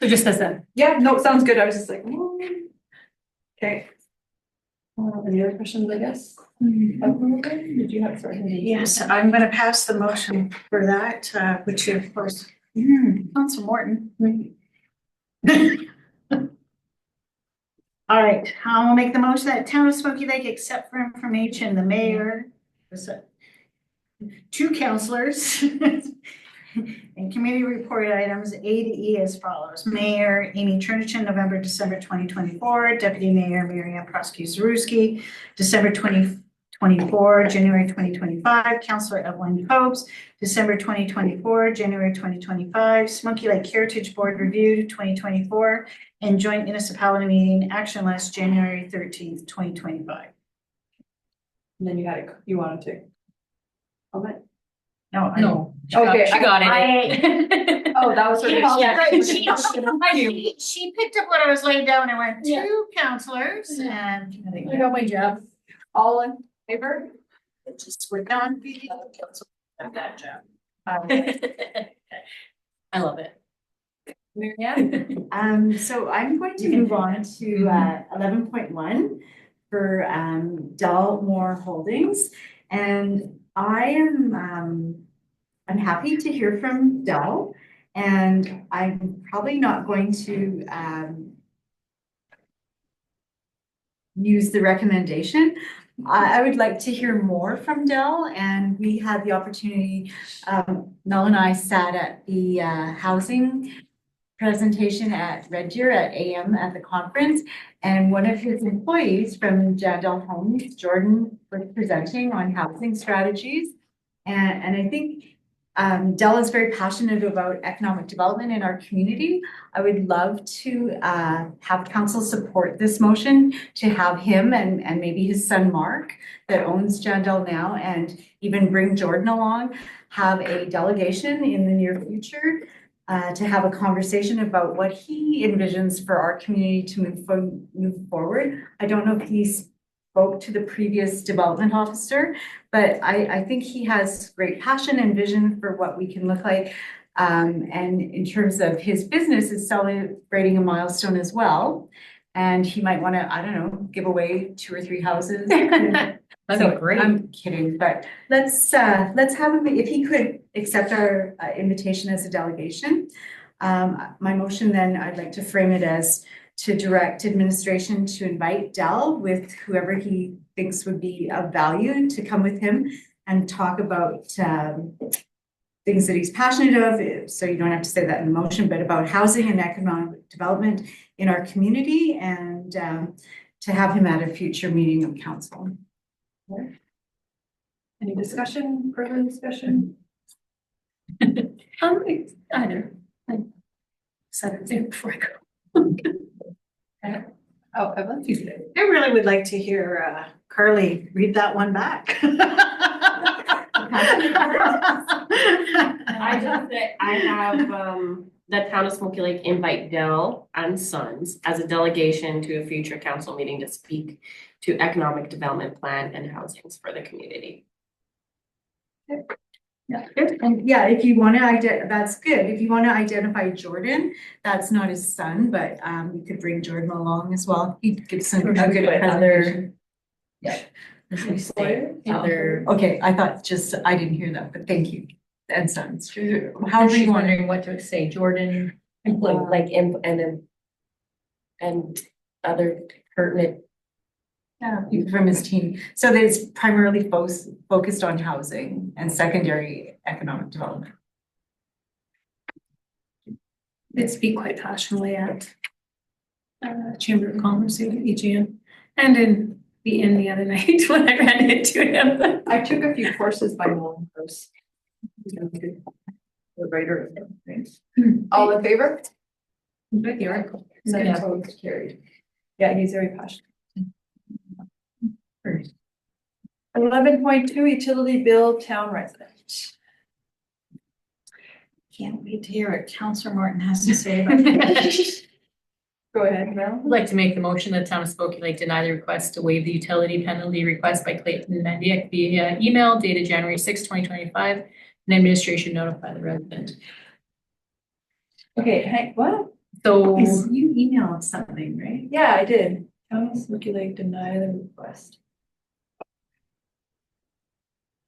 Speaker 4: So just as that.
Speaker 1: Yeah, no, it sounds good. I was just like, okay. Any other questions, I guess? Did you have, sorry?
Speaker 2: Yes, I'm gonna pass the motion for that, which of course, Council Morton. All right, I'll make the motion that Town of Smoky Lake, except for information, the mayor, two councilors, and committee report items A to E as follows. Mayor Amy Churchin, November, December 2024. Deputy Mayor Mary Ann Prosky-Zarewski, December 2024, January 2025. Councilor Evelyn Copes, December 2024, January 2025. Smoky Lake Heritage Board Review 2024. And joint municipality meeting action last January 13th, 2025.
Speaker 1: And then you wanted to. Okay.
Speaker 2: No,
Speaker 3: No.
Speaker 1: Okay,
Speaker 3: She got it.
Speaker 1: Oh, that was.
Speaker 2: She picked up what I was laying down and went, two counselors and.
Speaker 3: I got my job.
Speaker 1: All in favor?
Speaker 2: It's just, we're done. I've got job.
Speaker 3: I love it.
Speaker 1: Mary Ann?
Speaker 7: So I'm going to move on to 11.1 for Delmore Holdings. And I am I'm happy to hear from Del, and I'm probably not going to use the recommendation. I would like to hear more from Del, and we had the opportunity, Mel and I sat at the housing presentation at Red Deer at AM at the conference, and one of his employees from Jandel Homes, Jordan, was presenting on housing strategies. And I think Del is very passionate about economic development in our community. I would love to have council support this motion, to have him and maybe his son Mark that owns Jandel now, and even bring Jordan along, have a delegation in the near future to have a conversation about what he envisions for our community to move forward. I don't know if he spoke to the previous development officer, but I think he has great passion and vision for what we can look like. And in terms of his business is celebrating a milestone as well. And he might want to, I don't know, give away 2 or 3 houses.
Speaker 3: That'd be great.
Speaker 7: I'm kidding, but let's have him, if he could accept our invitation as a delegation. My motion then, I'd like to frame it as to direct administration to invite Del with whoever he thinks would be of value to come with him and talk about things that he's passionate of. So you don't have to say that in the motion, but about housing and economic development in our community, and to have him at a future meeting of council.
Speaker 1: Any discussion, further discussion?
Speaker 4: I don't know. I said it before I go.
Speaker 1: Oh, Evelyn?
Speaker 2: I really would like to hear Carly read that one back.
Speaker 11: I just said, I have, the town of Smoky Lake invite Del and Sons as a delegation to a future council meeting to speak to economic development plan and housings for the community.
Speaker 7: Yeah, good. And yeah, if you want to, that's good. If you want to identify Jordan, that's not his son, but you could bring Jordan along as well. He gives some a good presentation. Yeah.
Speaker 3: Other.
Speaker 7: Okay, I thought just, I didn't hear that, but thank you. And Sons.
Speaker 3: How
Speaker 7: However
Speaker 3: she's
Speaker 7: you want to.
Speaker 3: wondering what to say, Jordan.
Speaker 11: And other pertinent.
Speaker 7: Yeah, from his team. So that it's primarily focused on housing and secondary economic development.
Speaker 4: Did speak quite passionately at Chamber of Commerce at EGM and in the inn the other night when I ran into him.
Speaker 1: I took a few courses by Nolan Gross. The writer of things. All in favor?
Speaker 4: With the article.
Speaker 1: So yeah, votes carried. Yeah, he's very passionate. 11.2 utility bill town resident.
Speaker 2: Can't wait to hear what Councillor Morton has to say about that.
Speaker 1: Go ahead, Mel.
Speaker 3: I'd like to make the motion that town of Smoky Lake deny the request to waive the utility penalty request by Clayton Mendiak via email dated January 6, 2025, and administration notify the resident.
Speaker 1: Okay, Hank, what?
Speaker 3: So
Speaker 7: You emailed something, right?
Speaker 1: Yeah, I did. Town of Smoky Lake deny the request.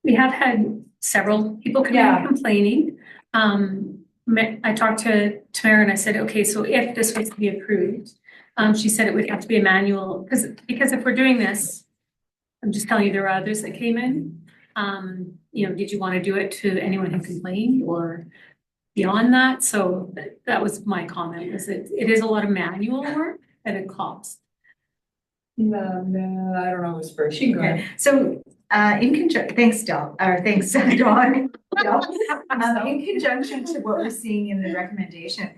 Speaker 4: We have had several people come
Speaker 1: Yeah.
Speaker 4: in complaining. I talked to Tamara and I said, okay, so if this was to be approved, She said it would have to be a manual, because if we're doing this, I'm just telling you, there were others that came in. Did you want to do it to anyone who complained or beyond that? So that was my comment, is that it is a lot of manual work at a cost.
Speaker 1: No, I don't know who's first. You can go ahead.
Speaker 7: So, in conjunction, thanks, Dawn, or thanks, Dawn. In conjunction to what we're seeing in the recommendation,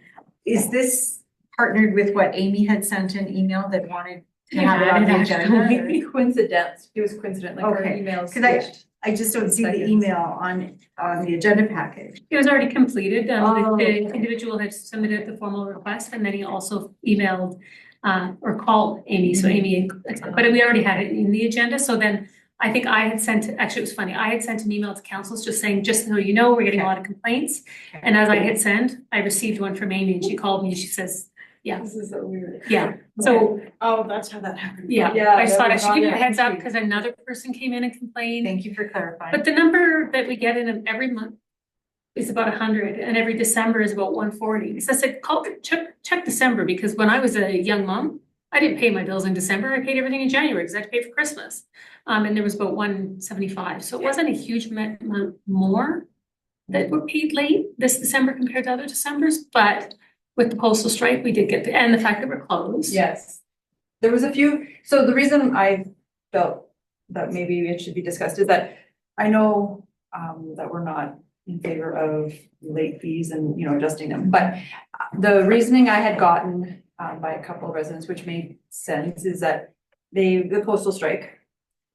Speaker 7: is this partnered with what Amy had sent an email that wanted to have it on the agenda?
Speaker 1: Coincidence, it was coincident, like our
Speaker 7: Okay,
Speaker 1: emails.
Speaker 7: 'cause I just don't see the
Speaker 1: Seconds.
Speaker 7: email on the agenda package.
Speaker 4: It was already completed.
Speaker 7: Oh,
Speaker 4: The
Speaker 7: okay.
Speaker 4: individual had submitted the formal request, and then he also emailed or called Amy, so Amy, but we already had it in the agenda, so then I think I had sent, actually, it was funny, I had sent an email to councils just saying, just so you know, we're getting a lot of complaints. And as I hit send, I received one from Amy, and she called me, and she says, yeah,
Speaker 1: This is so weird.
Speaker 4: yeah, so,
Speaker 2: Oh, that's how that happened.
Speaker 4: yeah,
Speaker 1: Yeah,
Speaker 4: I just thought I
Speaker 1: that
Speaker 4: should give you a
Speaker 1: was-
Speaker 4: heads up, because another person came in and complained.
Speaker 7: Thank you for clarifying.
Speaker 4: But the number that we get in every month is about 100, and every December is about 140. So I said, check December, because when I was a young mom, I didn't pay my bills in December. I paid everything in January because I had to pay for Christmas. And there was about 175. So it wasn't a huge amount more that were paid late this December compared to other Decembers. But with the postal strike, we did get and the fact that we're closed.
Speaker 1: Yes. There was a few, so the reason I felt that maybe it should be discussed is that I know that we're not in favor of late fees and, adjusting them, but the reasoning I had gotten by a couple of residents, which made sense, is that the postal strike.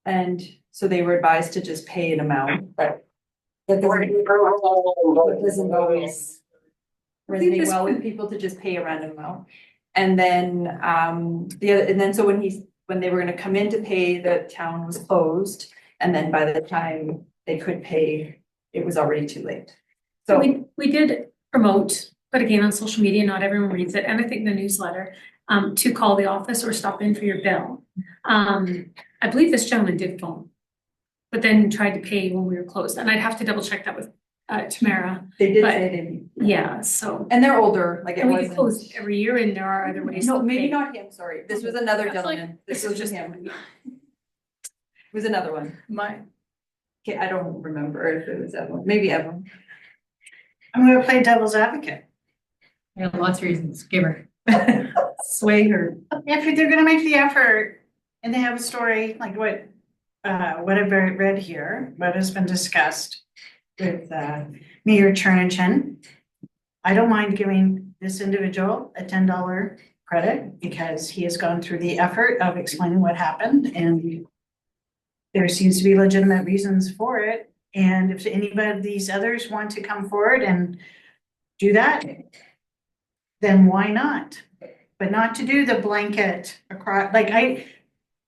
Speaker 1: And so they were advised to just pay an amount, but that doesn't always resonate well with people to just pay a random amount. And then so when they were gonna come in to pay, the town was closed, and then by the time they could pay, it was already too late. So
Speaker 4: we did promote, but again, on social media, not everyone reads it, and I think the newsletter, to call the office or stop in for your bill. I believe this gentleman did phone, but then tried to pay when we were closed, and I'd have to double check that with Tamara.
Speaker 1: they did
Speaker 4: But-
Speaker 1: say they.
Speaker 4: Yeah, so.
Speaker 1: And they're older, like it
Speaker 4: And we get
Speaker 1: wasn't.
Speaker 4: closed every year, and there are other ways.
Speaker 1: No,
Speaker 4: to
Speaker 1: maybe
Speaker 4: pay.
Speaker 1: not him, sorry. This was another
Speaker 4: That's like-
Speaker 1: gentleman. This
Speaker 4: this
Speaker 1: was
Speaker 4: is
Speaker 1: just
Speaker 4: just-
Speaker 1: him. It was another one. Okay, I don't remember if it was Evelyn, maybe Evelyn.
Speaker 2: I'm gonna play devil's advocate.
Speaker 3: Yeah, lots of reasons, give her.
Speaker 1: Sway her.
Speaker 2: If they're gonna make the effort and they have a story like what I've read here, what has been discussed with Mayor Chernichen, I don't mind giving this individual a $10 credit because he has gone through the effort of explaining what happened, and there seems to be legitimate reasons for it. And if anybody of these others want to come forward and do that, then why not? But not to do the blanket across, like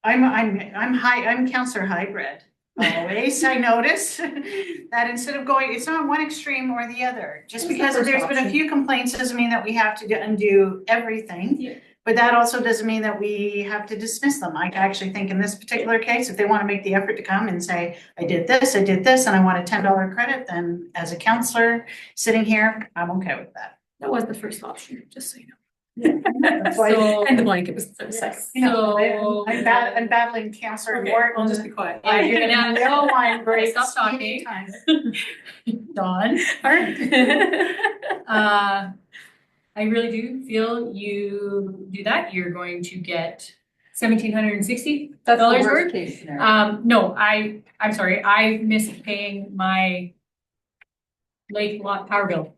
Speaker 2: I'm counselor hybrid. Always, I notice that instead of going, it's not one extreme or the other. Just
Speaker 1: What's the
Speaker 2: because
Speaker 1: first
Speaker 2: there's been a
Speaker 1: option?
Speaker 2: few complaints doesn't mean that we have to undo everything.
Speaker 4: Yeah.
Speaker 2: But that also doesn't mean that we have to dismiss them. I actually think in this particular case, if they want to make the effort to come and say, I did this, and I want a $10 credit, then as a counselor sitting here, I'm okay with that.
Speaker 4: That was the first option, just so you know.
Speaker 3: So-
Speaker 4: And the blanket was the second.
Speaker 2: You know,
Speaker 3: So-
Speaker 2: I'm battling cancer and
Speaker 4: Okay,
Speaker 2: wart.
Speaker 4: I'll just be quiet.
Speaker 3: Yeah, you're gonna-
Speaker 2: No wine breaks.
Speaker 3: Stop talking.
Speaker 2: anytime.
Speaker 3: Dawn.
Speaker 4: All right.
Speaker 3: I really do feel you do that, you're going to get $1,760
Speaker 1: That's the
Speaker 3: worth.
Speaker 1: worst case scenario.
Speaker 3: No, I'm sorry, I missed paying my lake lot power bill.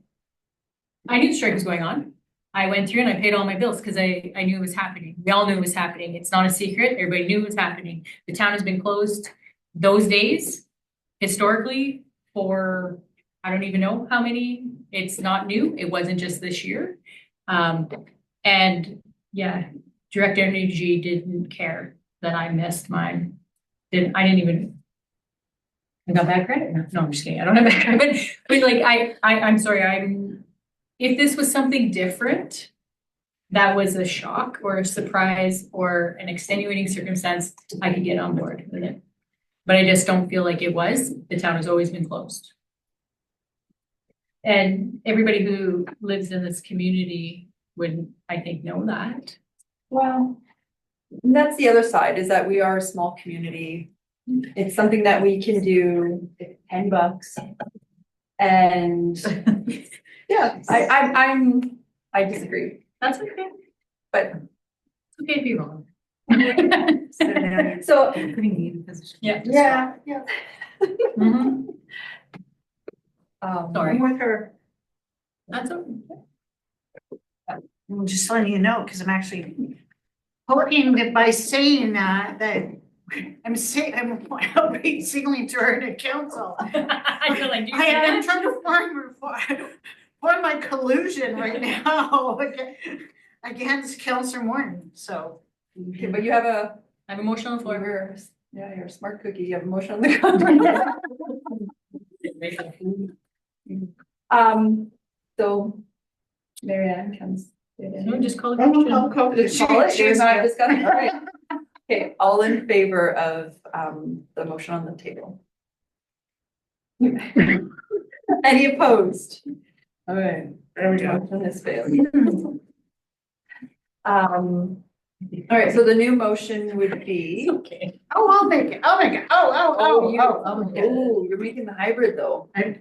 Speaker 3: I knew the strike was going on. I went through and I paid all my bills because I knew it was happening. We all knew it was happening. It's not a secret. Everybody knew it was happening. The town has been closed those days historically for, I don't even know how many. It's not new. It wasn't just this year. And yeah, Direct Energy didn't care that I missed mine. I didn't even. I got bad credit. No, I'm just kidding. I don't have bad credit, but like, I'm sorry. If this was something different, that was a shock or a surprise or an extenuating circumstance, I could get on board with it. But I just don't feel like it was. The town has always been closed. And everybody who lives in this community would, I think, know that.
Speaker 1: Well, and that's the other side, is that we are a small community. It's something that we can do, it's $10. And yeah, I disagree,
Speaker 3: That's okay.
Speaker 1: but
Speaker 3: It's okay to be wrong.
Speaker 5: So now you're
Speaker 1: so,
Speaker 5: putting me in a position.
Speaker 3: Yeah.
Speaker 2: Yeah.
Speaker 3: Mhm. Sorry.
Speaker 2: I'm with her.
Speaker 3: That's okay.
Speaker 2: I'm just letting you know, because I'm actually hoping that by saying that I'm signaling to her to council.
Speaker 3: I feel like you
Speaker 2: I
Speaker 3: said
Speaker 2: am
Speaker 3: that.
Speaker 2: trying to form my collusion right now against Councillor Morton, so.
Speaker 1: okay, but you have a,
Speaker 3: I have a motion on the floor.
Speaker 1: you're a smart cookie, you have a motion on the ground. So Mary Ann comes.
Speaker 3: No, just call it.
Speaker 1: Just call it, you're not discussing, all right. Okay, all in favor of the motion on the table? Any opposed? All right, there we go, motion is failed. All right, so the new motion would be.
Speaker 3: Okay.
Speaker 2: Oh, I'll make it.
Speaker 1: Oh, you're making the hybrid though.
Speaker 2: I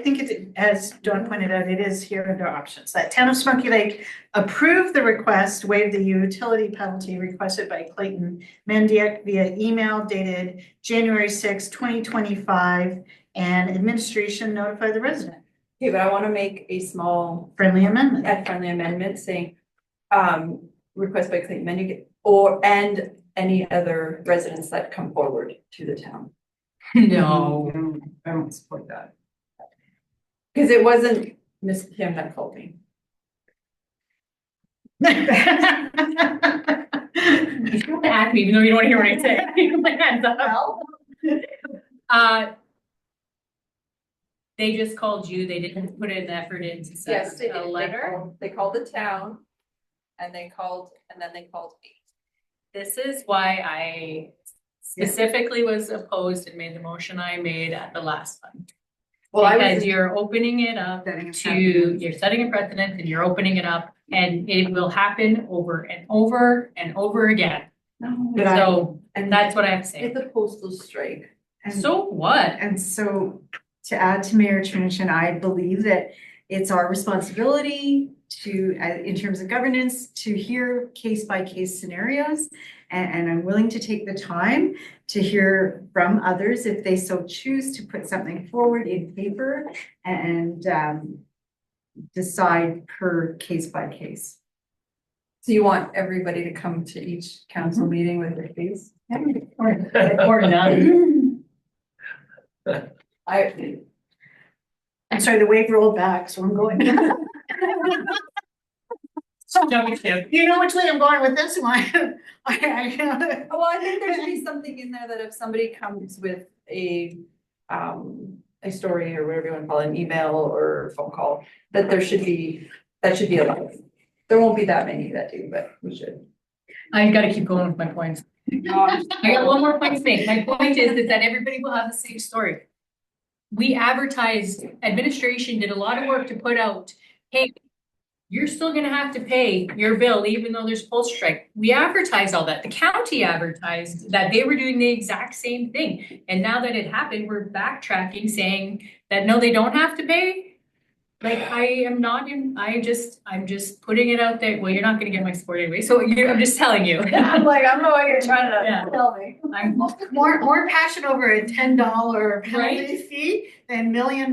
Speaker 2: think it, as Dawn pointed out, it is here under options, that Town of Smoky Lake approve the request, waive the utility penalty requested by Clayton Mendiak via email dated January 6, 2025, and administration notify the resident.
Speaker 1: Okay, but I want to make a small
Speaker 2: Friendly amendment.
Speaker 1: friendly amendment saying, request by Clayton Mendick and any other residents that come forward to the town.
Speaker 3: No.
Speaker 5: I don't support that.
Speaker 1: Because it wasn't Miss Kim that called me.
Speaker 3: You don't ask me, even though you don't want to hear what I say. Put my hands up. They just called you, they didn't put an effort in to send
Speaker 1: Yes, they did.
Speaker 3: a letter.
Speaker 1: They called the town and then they called me.
Speaker 3: This is why I specifically was opposed and made the motion I made at the last one.
Speaker 1: Well, I
Speaker 3: Because
Speaker 1: was,
Speaker 3: you're opening it up
Speaker 5: Setting a
Speaker 3: to,
Speaker 5: precedent.
Speaker 3: you're setting a precedent and you're opening it up and it will happen over and over and over again. So, and that's what I have to say.
Speaker 1: it's a postal strike.
Speaker 5: And
Speaker 3: So what?
Speaker 5: And so to add to Mayor Trinishan, I believe that it's our responsibility to, in terms of governance, to hear case by case scenarios. And I'm willing to take the time to hear from others if they so choose to put something forward in paper and decide per case by case.
Speaker 1: So you want everybody to come to each council meeting with their case?
Speaker 3: Or none.
Speaker 2: I'm sorry, the wave rolled back, so I'm going. You know which way I'm going with this one.
Speaker 1: Well, I think there should be something in there that if somebody comes with a story or whatever you want to call it, an email or phone call, that that should be allowed. There won't be that many that do, but we should.
Speaker 3: I gotta keep going with my points. I got one more point to make. My point is that everybody will have the same story. We advertised, administration did a lot of work to put out, hey, you're still gonna have to pay your bill even though there's postal strike. We advertised all that. The county advertised that they were doing the exact same thing. And now that it happened, we're backtracking saying that no, they don't have to pay. Like I'm just putting it out there. Well, you're not gonna get my support anyway, so I'm just telling you.
Speaker 1: I'm like, I don't know what you're trying
Speaker 3: Yeah.
Speaker 1: to tell me.
Speaker 3: I'm
Speaker 2: More passion over a $10 penalty
Speaker 3: Right?
Speaker 2: fee than $1 million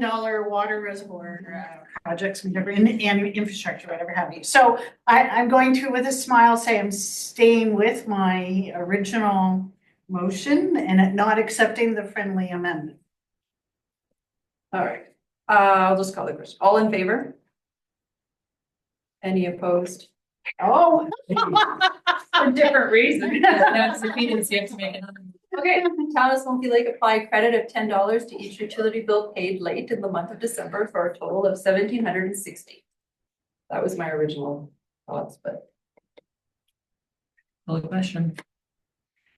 Speaker 2: water reservoir projects, whatever, and infrastructure, whatever have you. So I'm going to, with a smile, say I'm staying with my original motion and not accepting the friendly amendment.
Speaker 1: All right, I'll just call the question. All in favor? Any opposed?
Speaker 2: Oh.
Speaker 3: for different reasons. That's the means you have to make another.
Speaker 1: Okay, Town of Smoky Lake apply credit of $10 to each utility bill paid late in the month of December for a total of $1,760. That was my original thoughts, but
Speaker 3: Call the question.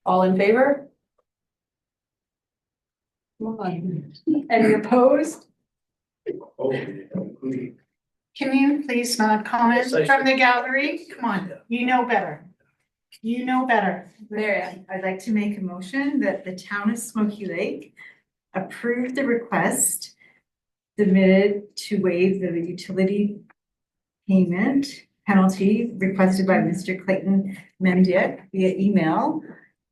Speaker 1: all in favor? Come on. Any opposed?
Speaker 2: Can you please not comment
Speaker 8: Yes, I
Speaker 2: from the gallery? Come on, you know better. You know better.
Speaker 5: There, I'd like to make a motion that the town of Smoky Lake approve the request submitted to waive the utility payment penalty requested by Mr. Clayton Mendick via email.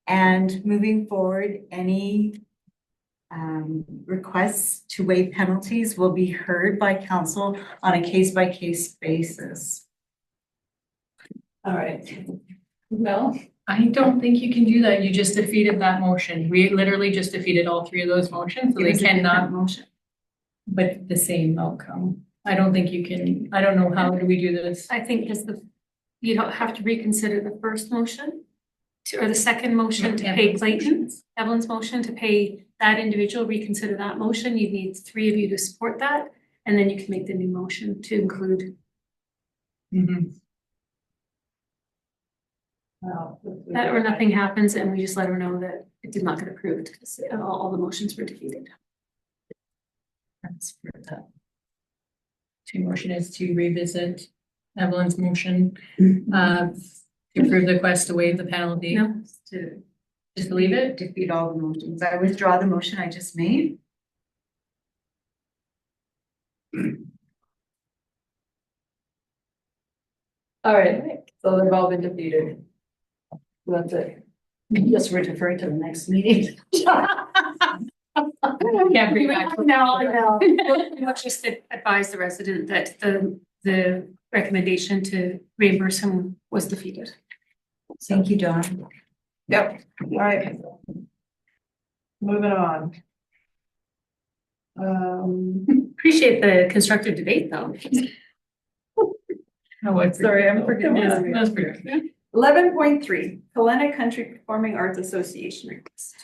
Speaker 5: And moving forward, any requests to waive penalties will be heard by council on a case-by-case basis.
Speaker 1: All right. Well,
Speaker 3: I don't think you can do that. You just defeated that motion. We literally just defeated all three of those motions, so
Speaker 5: It
Speaker 3: they
Speaker 5: was a different
Speaker 3: cannot,
Speaker 5: motion.
Speaker 3: but the same outcome. I don't think you can, I don't know, how do we do this?
Speaker 4: I think just you don't have to reconsider the first motion or the second motion to pay Clayton, Evelyn's motion to pay that individual, reconsider that motion. You need three of you to support that, and then you can make the new motion to include that, or nothing happens and we just let her know that it did not get approved because all the motions were defeated.
Speaker 3: That's for that. Two motion is to revisit Evelyn's motion, to approve the request to waive the penalty.
Speaker 4: No,
Speaker 5: To
Speaker 3: Just leave it?
Speaker 5: defeat all the motions. I withdraw the motion I just made.
Speaker 1: all right, so they've all been defeated. That's it.
Speaker 8: Yes, we're deferring to the next meeting.
Speaker 3: Can't bring back.
Speaker 4: no, we'll just advise the resident that the recommendation to reimburse him was defeated.
Speaker 5: Thank you, Dawn.
Speaker 1: Yep, all right. Moving on.
Speaker 4: Appreciate the constructive debate though.
Speaker 1: Sorry, I'm forgetting.
Speaker 3: That's pretty good.
Speaker 1: 11.3, Helena Country Performing Arts Association request.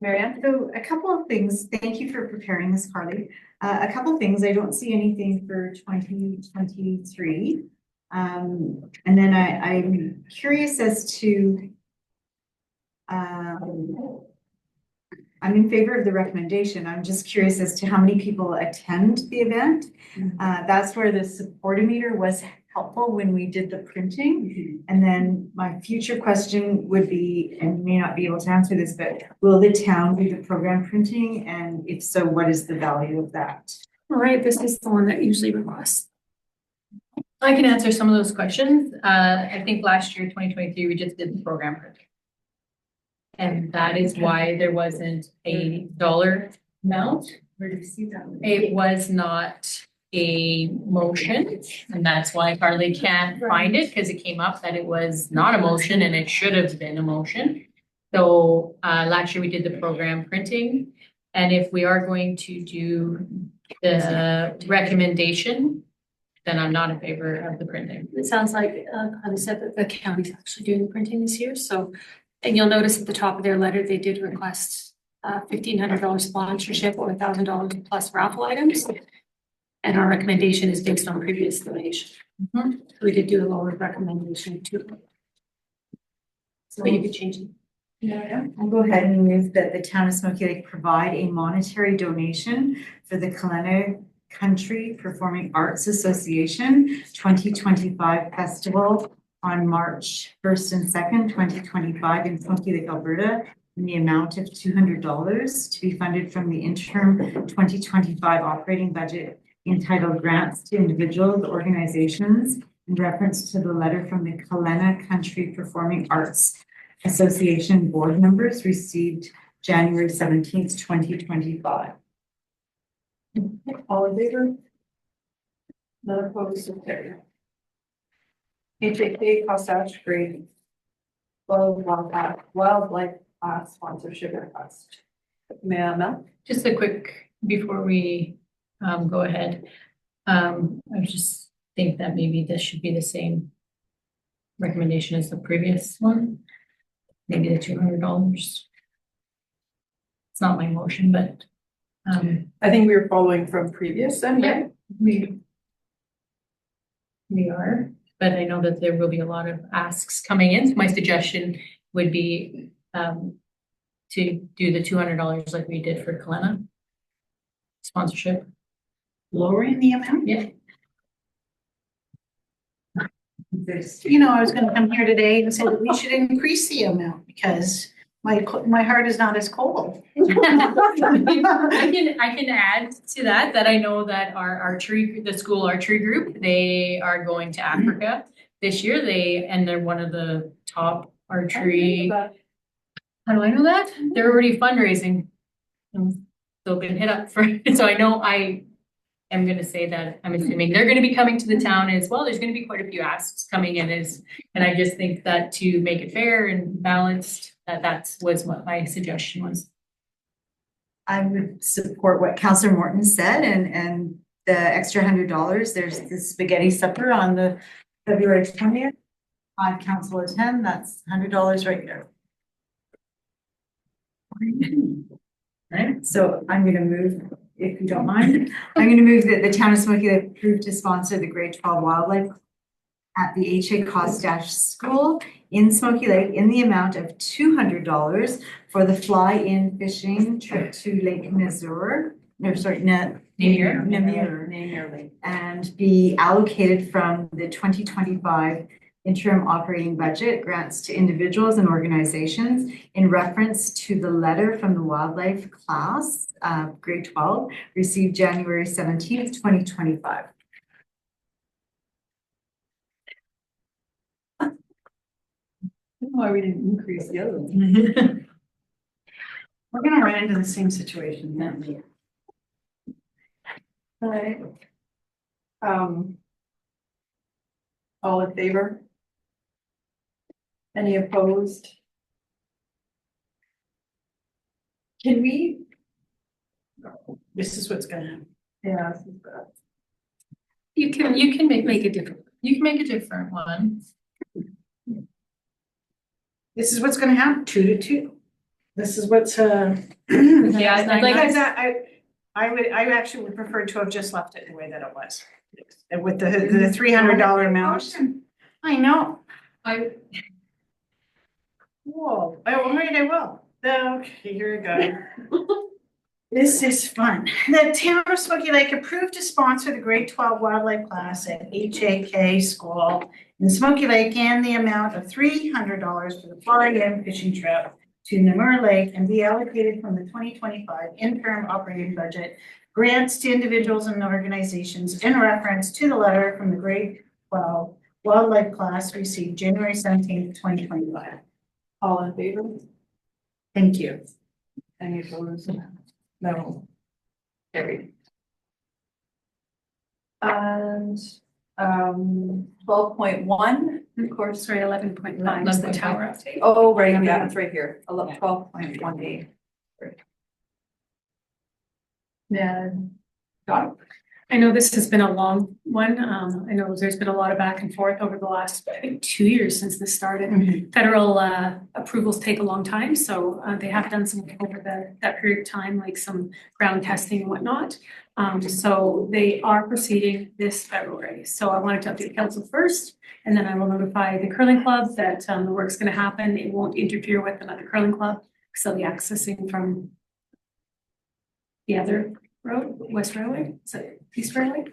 Speaker 1: Marianne?
Speaker 5: So a couple of things. Thank you for preparing this, Carly. A couple of things. I don't see anything for 2023. And then I'm curious as to I'm in favor of the recommendation. I'm just curious as to how many people attend the event. That's where the supportometer was helpful when we did the printing. And then my future question would be, and you may not be able to answer this, but will the town do the program printing? And if so, what is the value of that?
Speaker 4: All right, this is the one that usually requests.
Speaker 3: I can answer some of those questions. I think last year, 2023, we just did the program printing. And that is why there wasn't a dollar amount.
Speaker 5: Where did you see that?
Speaker 3: It was not a motion, and that's why Carly can't find it, because it came up that it was not a motion and it should have been a motion. So last year we did the program printing, and if we are going to do the recommendation, then I'm not in favor of the printing.
Speaker 4: It sounds like, Carly said that the county's actually doing the printing this year, so. And you'll notice at the top of their letter, they did request $1,500 sponsorship or $1,000 plus raffle items. And our recommendation is based on previous donation. So we did do a lower recommendation too. So you could change it.
Speaker 5: I'll go ahead and move that the town of Smoky Lake provide a monetary donation for the Helena Country Performing Arts Association 2025 Festival on March 1st and 2nd, 2025 in Smoky Lake, Alberta, in the amount of $200 to be funded from the interim 2025 operating budget entitled Grants to Individuals, Organizations, in reference to the letter from the Helena Country Performing Arts Association board members received January 17th, 2025.
Speaker 1: All in favor? None opposed, so carried. HAK Cossatch Grade Wildlife sponsorship request. Mel?
Speaker 3: Just a quick, before we go ahead, I just think that maybe this should be the same recommendation as the previous one. Maybe the $200. It's not my motion, but
Speaker 1: I think we were following from previous then, right?
Speaker 3: we are, but I know that there will be a lot of asks coming in. So my suggestion would be to do the $200 like we did for Helena. Sponsorship.
Speaker 2: Lowering the amount?
Speaker 3: Yeah.
Speaker 2: You know, I was gonna come here today and say that we should increase the amount because my heart is not as cold.
Speaker 3: I can add to that I know that the school archery group, they are going to Africa this year. They're one of the top archery. How do I know that? They're already fundraising. They've been hit up for, so I know I am gonna say that, I'm assuming they're gonna be coming to the town as well. There's gonna be quite a few asks coming in and I just think that to make it fair and balanced, that was what my suggestion was.
Speaker 7: I would support what Councillor Morton said and the extra $100. There's the spaghetti supper on the February 20th. On council attend, that's $100 right there. Right, so I'm gonna move, if you don't mind, I'm gonna move that the town of Smoky Lake approve to sponsor the grade 12 wildlife at the H.A. Kostash School in Smoky Lake in the amount of $200 for the fly-in fishing trip to Lake Namur, and be allocated from the 2025 interim operating budget grants to individuals and organizations in reference to the letter from the wildlife class, grade 12, received January 17th, 2025.
Speaker 1: Why we didn't increase the other one.
Speaker 2: We're gonna run into the same situation then.
Speaker 1: Alright. All in favor? Any opposed? Can we?
Speaker 2: This is what's gonna happen.
Speaker 1: Yeah. This is bad.
Speaker 3: You can make a different one.
Speaker 2: This is what's gonna happen, 2 to 2. This is what's
Speaker 3: Yeah, I'd like
Speaker 2: because I actually would prefer to have just left it the way that it was. With the $300 amount. I know. Whoa, all right, I will. Okay, here we go. This is fun. The town of Smoky Lake approved to sponsor the grade 12 wildlife class at HAK School in Smoky Lake in the amount of $300 for the fly-in fishing trip to Namur Lake and be allocated from the 2025 interim operating budget grants to individuals and organizations in reference to the letter from the grade 12 wildlife class received January 17th, 2025.
Speaker 1: All in favor?
Speaker 2: Thank you.
Speaker 1: Any opposed? No. Carried. And 12.1, of course.
Speaker 4: Sorry, 11.5 is the tower update.
Speaker 1: Oh, right, yeah, it's right here. 12.1A. Yeah. Got it.
Speaker 4: I know this has been a long one. I know there's been a lot of back and forth over the last, I think, 2 years since this started. Federal approvals take a long time, so they have done some over that period of time, like some ground testing and whatnot. So they are proceeding this February. So I wanted to update council first, and then I will notify the curling club that the work's going to happen. It won't interfere with another curling club, because they'll be accessing from the other road, West Railway, is it East Railway?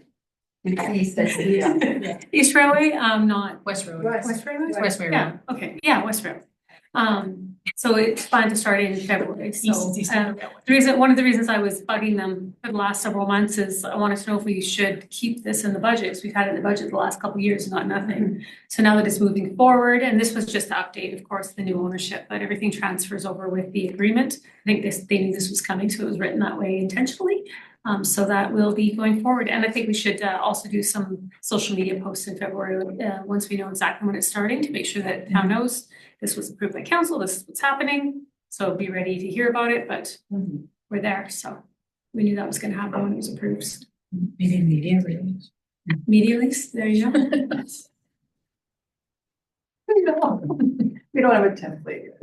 Speaker 1: East, yeah.
Speaker 4: East Railway, not
Speaker 3: West Road.
Speaker 4: West Railway?
Speaker 3: West Railway.
Speaker 4: Yeah, okay, yeah, West Railway. So it's planned to start in February, so one of the reasons I was bugging them for the last several months is I wanted to know if we should keep this in the budget, because we've had it in the budget the last couple of years, not nothing. So now that it's moving forward, and this was just to update, of course, the new ownership, but everything transfers over with the agreement. I think they knew this was coming, so it was written that way intentionally. So that will be going forward. And I think we should also do some social media posts in February once we know exactly when it's starting, to make sure that the town knows this was approved by council, this is what's happening. So be ready to hear about it, but we're there. So we knew that was going to happen when it was approved.
Speaker 3: Media release.
Speaker 4: Media release, there you go.
Speaker 1: We don't have a template.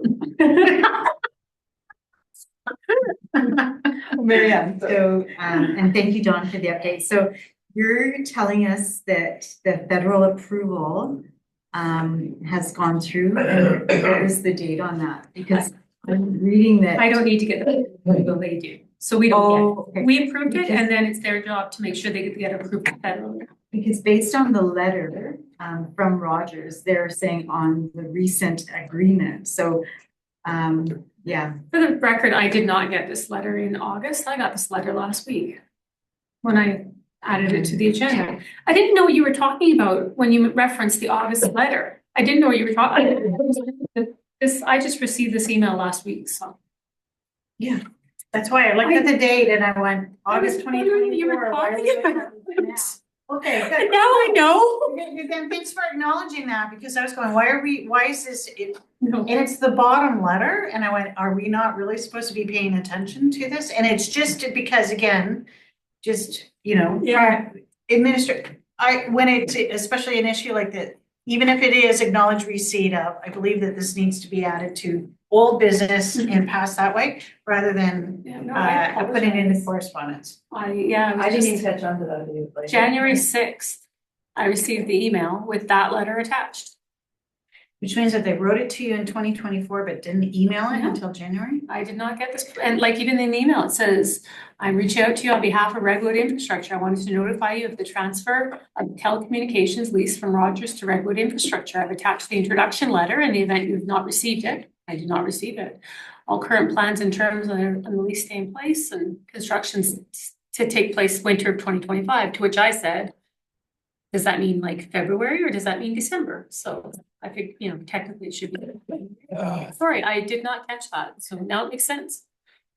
Speaker 1: Marianne.
Speaker 7: So, and thank you, Dawn, for the update. So you're telling us that the federal approval has gone through, and what was the date on that? Because I'm reading that.
Speaker 4: I don't need to get the approval, they do. So we don't
Speaker 5: Oh, okay.
Speaker 4: get, we approved it and then it's their job to make sure they get approved federally.
Speaker 5: Because based on the letter from Rogers, they're saying on the recent agreement, so yeah.
Speaker 4: For the record, I did not get this letter in August. I got this letter last week when I added it to the agenda. I didn't know what you were talking about when you referenced the August letter. I didn't know what you were talking. I just received this email last week, so.
Speaker 2: That's why I looked at the date and I went, August
Speaker 4: I was wondering what you were
Speaker 2: 2024. why are we
Speaker 4: talking
Speaker 2: looking
Speaker 4: about.
Speaker 2: at it now? Okay,
Speaker 4: And
Speaker 2: good.
Speaker 4: now I know.
Speaker 2: Then thanks for acknowledging that, because I was going, why is this,
Speaker 4: No.
Speaker 2: and it's the bottom letter, and I went, are we not really supposed to be paying attention to this? And it's just because, again, just,
Speaker 4: Yeah.
Speaker 2: when it's especially an issue like that, even if it is acknowledged receipt of, I believe that this needs to be added to old business and passed that way, rather than
Speaker 4: Yeah, no, I
Speaker 2: putting it into
Speaker 4: apologize.
Speaker 2: correspondence.
Speaker 1: I didn't even
Speaker 4: Just
Speaker 1: catch on to that. Like-
Speaker 4: January 6th, I received the email with that letter attached.
Speaker 2: Which means that they wrote it to you in 2024, but didn't email it
Speaker 4: No.
Speaker 2: until January?
Speaker 4: I did not get this, and like even in the email, it says, I'm reaching out to you on behalf of Redwood Infrastructure. I wanted to notify you of the transfer of telecommunications lease from Rogers to Redwood Infrastructure. I've attached the introduction letter in the event you have not received it. I did not receive it. All current plans and terms on the lease stay in place and constructions to take place winter of 2025, to which I said, does that mean like February or does that mean December? So I think, technically it should be. Sorry, I did not catch that. So now it makes sense.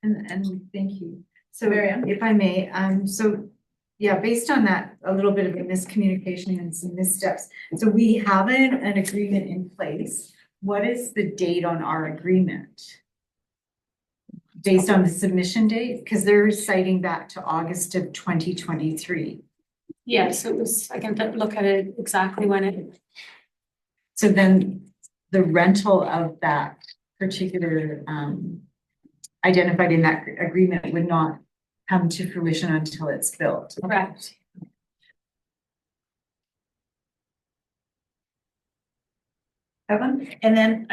Speaker 5: And thank you. So
Speaker 1: Marianne?
Speaker 5: if I may, so yeah, based on that, a little bit of a miscommunication and some missteps. So we have an agreement in place. What is the date on our agreement? Based on the submission date? Because they're citing back to August of 2023.
Speaker 4: Yes, it was, I can look at it exactly when it,
Speaker 5: So then the rental of that particular identified in that agreement would not come to fruition until it's built.
Speaker 4: correct.
Speaker 2: Evan? And then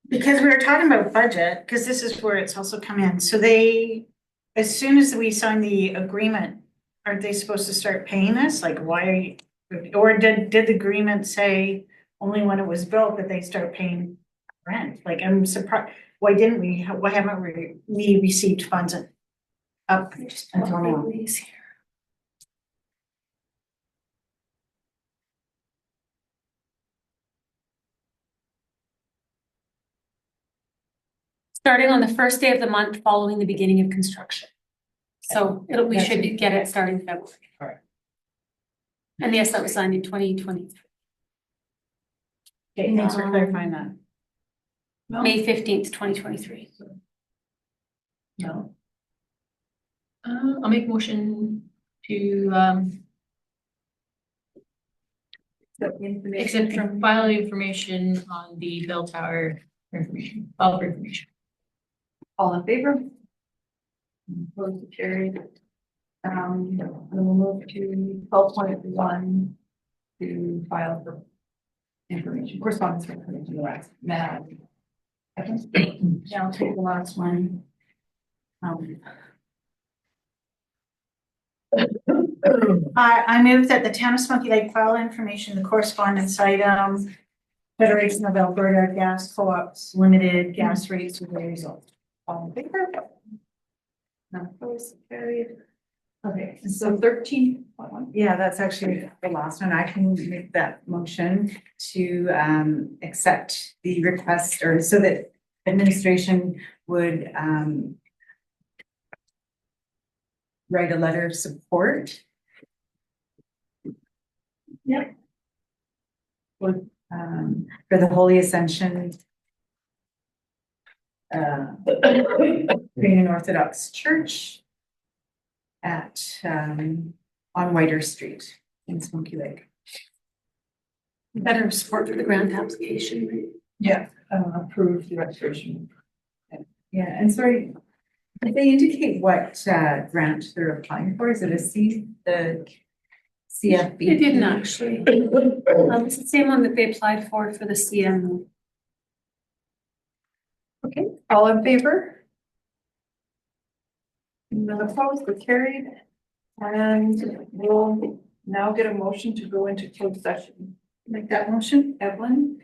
Speaker 2: because we were talking about budget, because this is where it's also come in, so as soon as we sign the agreement, aren't they supposed to start paying us? Like, why, or did the agreement say only when it was built that they start paying rent? Like, I'm surprised, why haven't we received funds up until now?
Speaker 4: Starting on the first day of the month following the beginning of construction. So we should get it starting February.
Speaker 2: Alright.
Speaker 4: And yes, that was signed in 2023,
Speaker 2: Okay, thanks for clarifying that.
Speaker 4: May 15th, 2023.
Speaker 1: No.
Speaker 3: I'll make a motion to accept from file information on the bell tower information, file for information.
Speaker 1: All in favor? Opposed, carried. We'll move to 12.1 to file for information, correspondence for information, the rest. Now,
Speaker 2: Yeah, I'll take the last one. I move that the town of Smoky Lake file information, the correspondence item, Federation of Alberta Gas Co-ops Limited gas rates with the result.
Speaker 1: all in favor? None opposed, carried. Okay, so 13.1.
Speaker 5: Yeah, that's actually the last one. I can make that motion to accept the request, or so that administration would write a letter of support.
Speaker 1: Yep.
Speaker 5: For the Holy Ascension Korean Orthodox Church at on Whiter Street in Smoky Lake.
Speaker 4: Better support for the grant application, right?
Speaker 1: Yeah, approve the restoration.
Speaker 5: Yeah, and sorry, did they indicate what grant they're applying for? Is it the CFB?
Speaker 4: It didn't actually. It's the same one that they applied for the CM.
Speaker 1: Okay, all in favor? None opposed, so carried. And we'll now get a motion to go into closed session.
Speaker 2: Make that motion?
Speaker 1: Evelyn?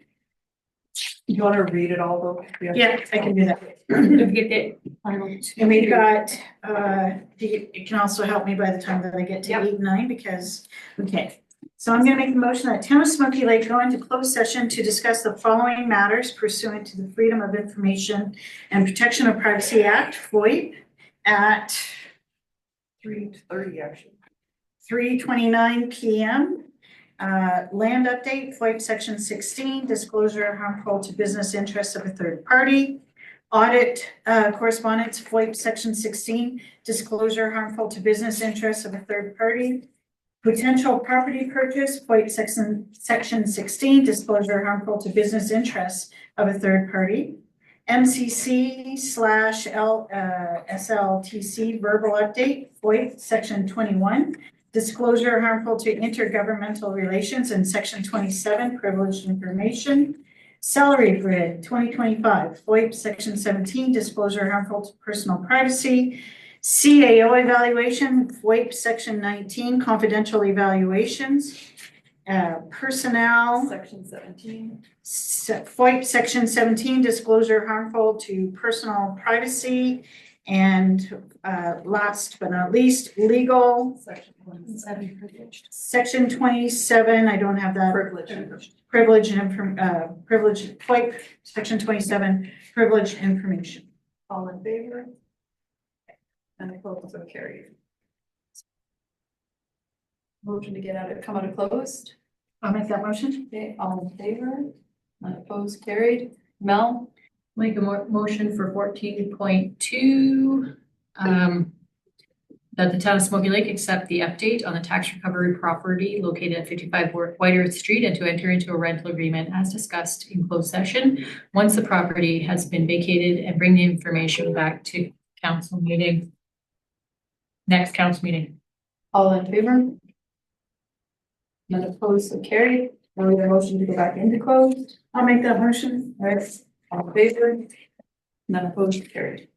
Speaker 1: You wanna read it all though?
Speaker 2: Yeah, I can do that.
Speaker 4: Don't forget the final two.
Speaker 2: And we've got, it can also help me by the time that I get to
Speaker 1: Yep.
Speaker 2: 8 and 9 because, okay. So I'm gonna make the motion that Town of Smoky Lake go into closed session to discuss the following matters pursuant to the Freedom of Information and Protection of Privacy Act, FOIP, at
Speaker 1: 3:30 actually.
Speaker 2: 3:29 PM. Land update, FOIP section 16, disclosure harmful to business interests of a third party. Audit correspondence, FOIP section 16, disclosure harmful to business interests of a third party. Potential property purchase, FOIP section 16, disclosure harmful to business interests of a third party. MCC/SLTC verbal update, FOIP section 21, disclosure harmful to intergovernmental relations, and section 27, privileged information. Salary grid 2025, FOIP section 17, disclosure harmful to personal privacy. CAO evaluation, FOIP section 19, confidential evaluations. Personnel,
Speaker 1: Section 17.
Speaker 2: FOIP section 17, disclosure harmful to personal privacy. And last but not least, legal.
Speaker 1: Section 27 privileged.
Speaker 2: Section 27, I don't have that.
Speaker 1: Privilege.
Speaker 2: Privilege, FOIP section 27, privileged information.
Speaker 1: All in favor? And opposed, so carried. Motion to come out of closed.
Speaker 2: I'll make that motion.
Speaker 1: Okay, all in favor? None opposed, carried. Mel?
Speaker 3: Make a motion for 14.2, that the town of Smoky Lake accept the update on the tax recovery property located at 55 White Earth Street and to enter into a rental agreement as discussed in closed session once the property has been vacated, and bring the information back to council meeting. Next council meeting.
Speaker 1: All in favor? None opposed, so carried. Now we have a motion to go back into closed.
Speaker 2: I'll make that motion.
Speaker 1: All right, all in favor? None opposed, carried.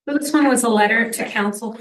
Speaker 4: So this one was a letter to council